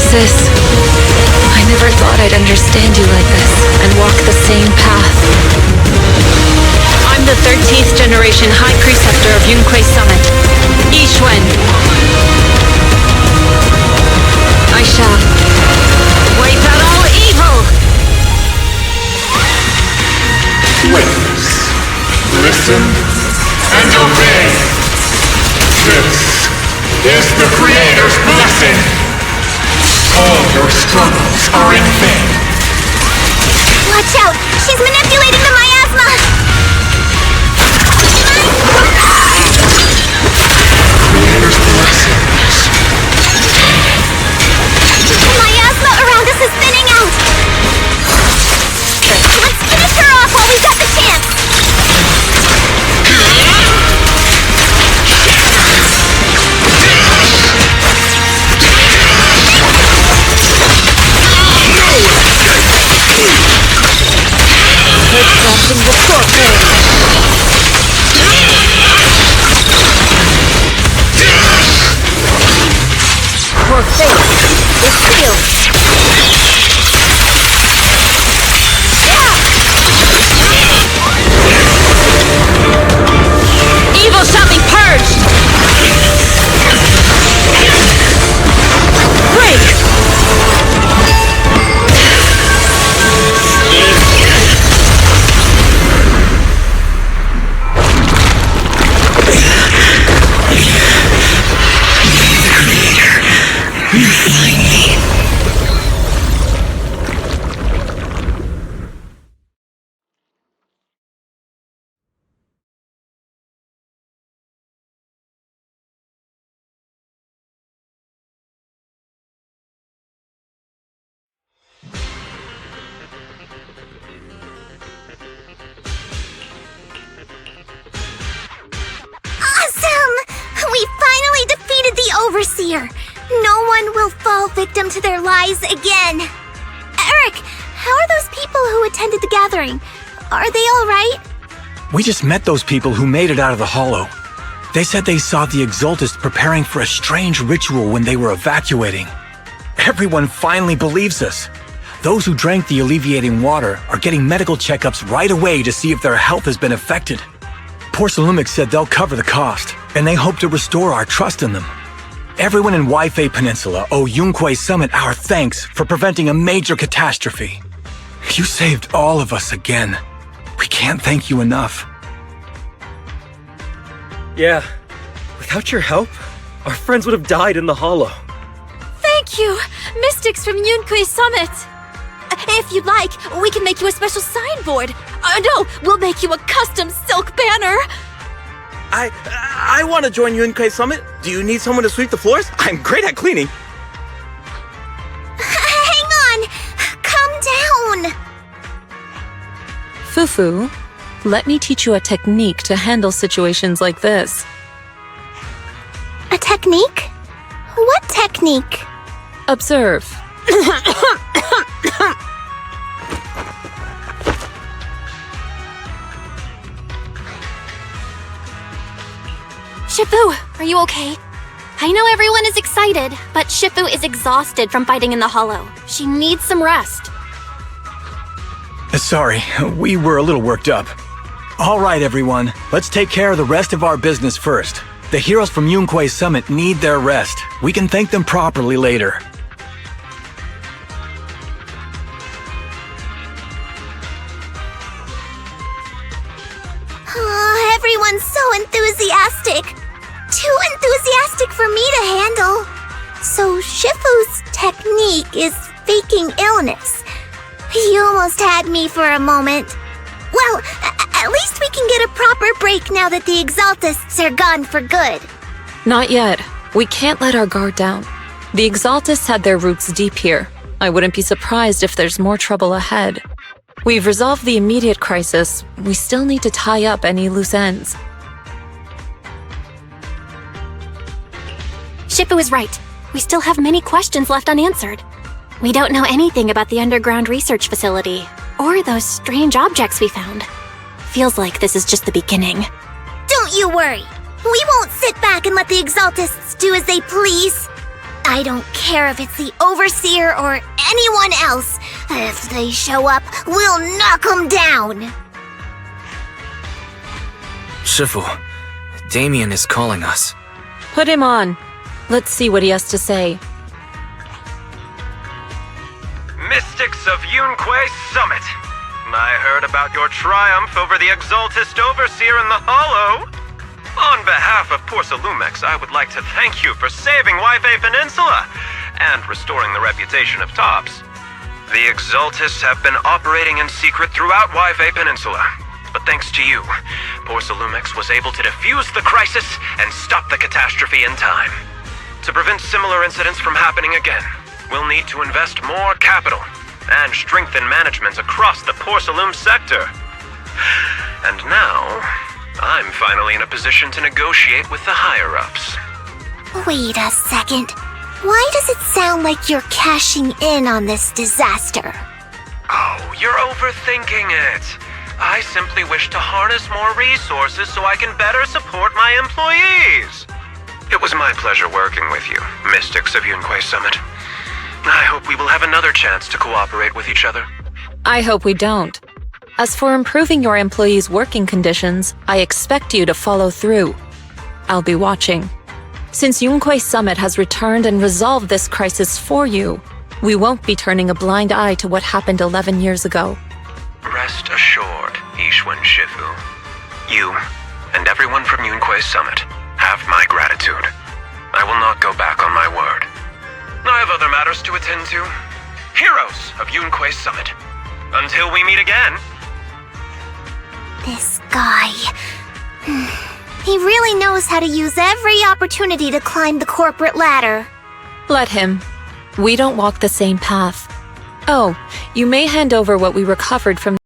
Sis, I never thought I'd understand you like this and walk the same path. I'm the 13th generation High Preceptor of Yunquei Summit, Yishun. I shall wipe out all evil! Witness, listen, and obey. This is the Creator's blessing. All your struggles are in vain. Watch out! She's manipulating the miasma! Creator's blessings. The miasma around us is thinning out! Let's finish her off while we've got the chance! Crossing the scorpion! Your fate is sealed! Evil shall be purged! Break! Overseer. No one will fall victim to their lies again. Eric, how are those people who attended the gathering? Are they all right? We just met those people who made it out of the Hollow. They said they saw the Exaltists preparing for a strange ritual when they were evacuating. Everyone finally believes us. Those who drank the alleviating water are getting medical checkups right away to see if their health has been affected. Porcelumix said they'll cover the cost, and they hope to restore our trust in them. Everyone in Waifei Peninsula owe Yunquei Summit our thanks for preventing a major catastrophe. You saved all of us again. We can't thank you enough. Yeah, without your help, our friends would have died in the Hollow. Thank you, Mystics from Yunquei Summit. If you'd like, we can make you a special signboard. No, we'll make you a custom silk banner. I want to join Yunquei Summit. Do you need someone to sweep the floors? I'm great at cleaning. Hang on! Calm down! Fufu, let me teach you a technique to handle situations like this. A technique? What technique? Observe. Shifu, are you okay? I know everyone is excited, but Shifu is exhausted from fighting in the Hollow. She needs some rest. Sorry, we were a little worked up. All right, everyone, let's take care of the rest of our business first. The heroes from Yunquei Summit need their rest. We can thank them properly later. Oh, everyone's so enthusiastic. Too enthusiastic for me to handle. So Shifu's technique is faking illness. You almost had me for a moment. Well, at least we can get a proper break now that the Exaltists are gone for good. Not yet. We can't let our guard down. The Exaltists had their roots deep here. I wouldn't be surprised if there's more trouble ahead. We've resolved the immediate crisis. We still need to tie up any loose ends. Shifu is right. We still have many questions left unanswered. We don't know anything about the underground research facility, or those strange objects we found. Feels like this is just the beginning. Don't you worry. We won't sit back and let the Exaltists do as they please. I don't care if it's the Overseer or anyone else. If they show up, we'll knock them down. Shifu, Damien is calling us. Put him on. Let's see what he has to say. Mystics of Yunquei Summit. I heard about your triumph over the Exaltist Overseer in the Hollow. On behalf of Porcelumex, I would like to thank you for saving Yunquei Peninsula and restoring the reputation of Tops. The Exaltists have been operating in secret throughout Yunquei Peninsula, but thanks to you, Porcelumex was able to defuse the crisis and stop the catastrophe in time. To prevent similar incidents from happening again, we'll need to invest more capital and strengthen management across the Porcelume sector. And now, I'm finally in a position to negotiate with the higher-ups. Wait a second. Why does it sound like you're cashing in on this disaster? Oh, you're overthinking it. I simply wish to harness more resources so I can better support my employees. It was my pleasure working with you, Mystics of Yunquei Summit. I hope we will have another chance to cooperate with each other. I hope we don't. As for improving your employees' working conditions, I expect you to follow through. I'll be watching. Since Yunquei Summit has returned and resolved this crisis for you, we won't be turning a blind eye to what happened 11 years ago. Rest assured, Ishwan Shifu. You and everyone from Yunquei Summit have my gratitude. I will not go back on my word. I have other matters to attend to. Heroes of Yunquei Summit. Until we meet again. This guy... He really knows how to use every opportunity to climb the corporate ladder. Let him. We don't walk the same path. Oh, you may hand over what we recovered from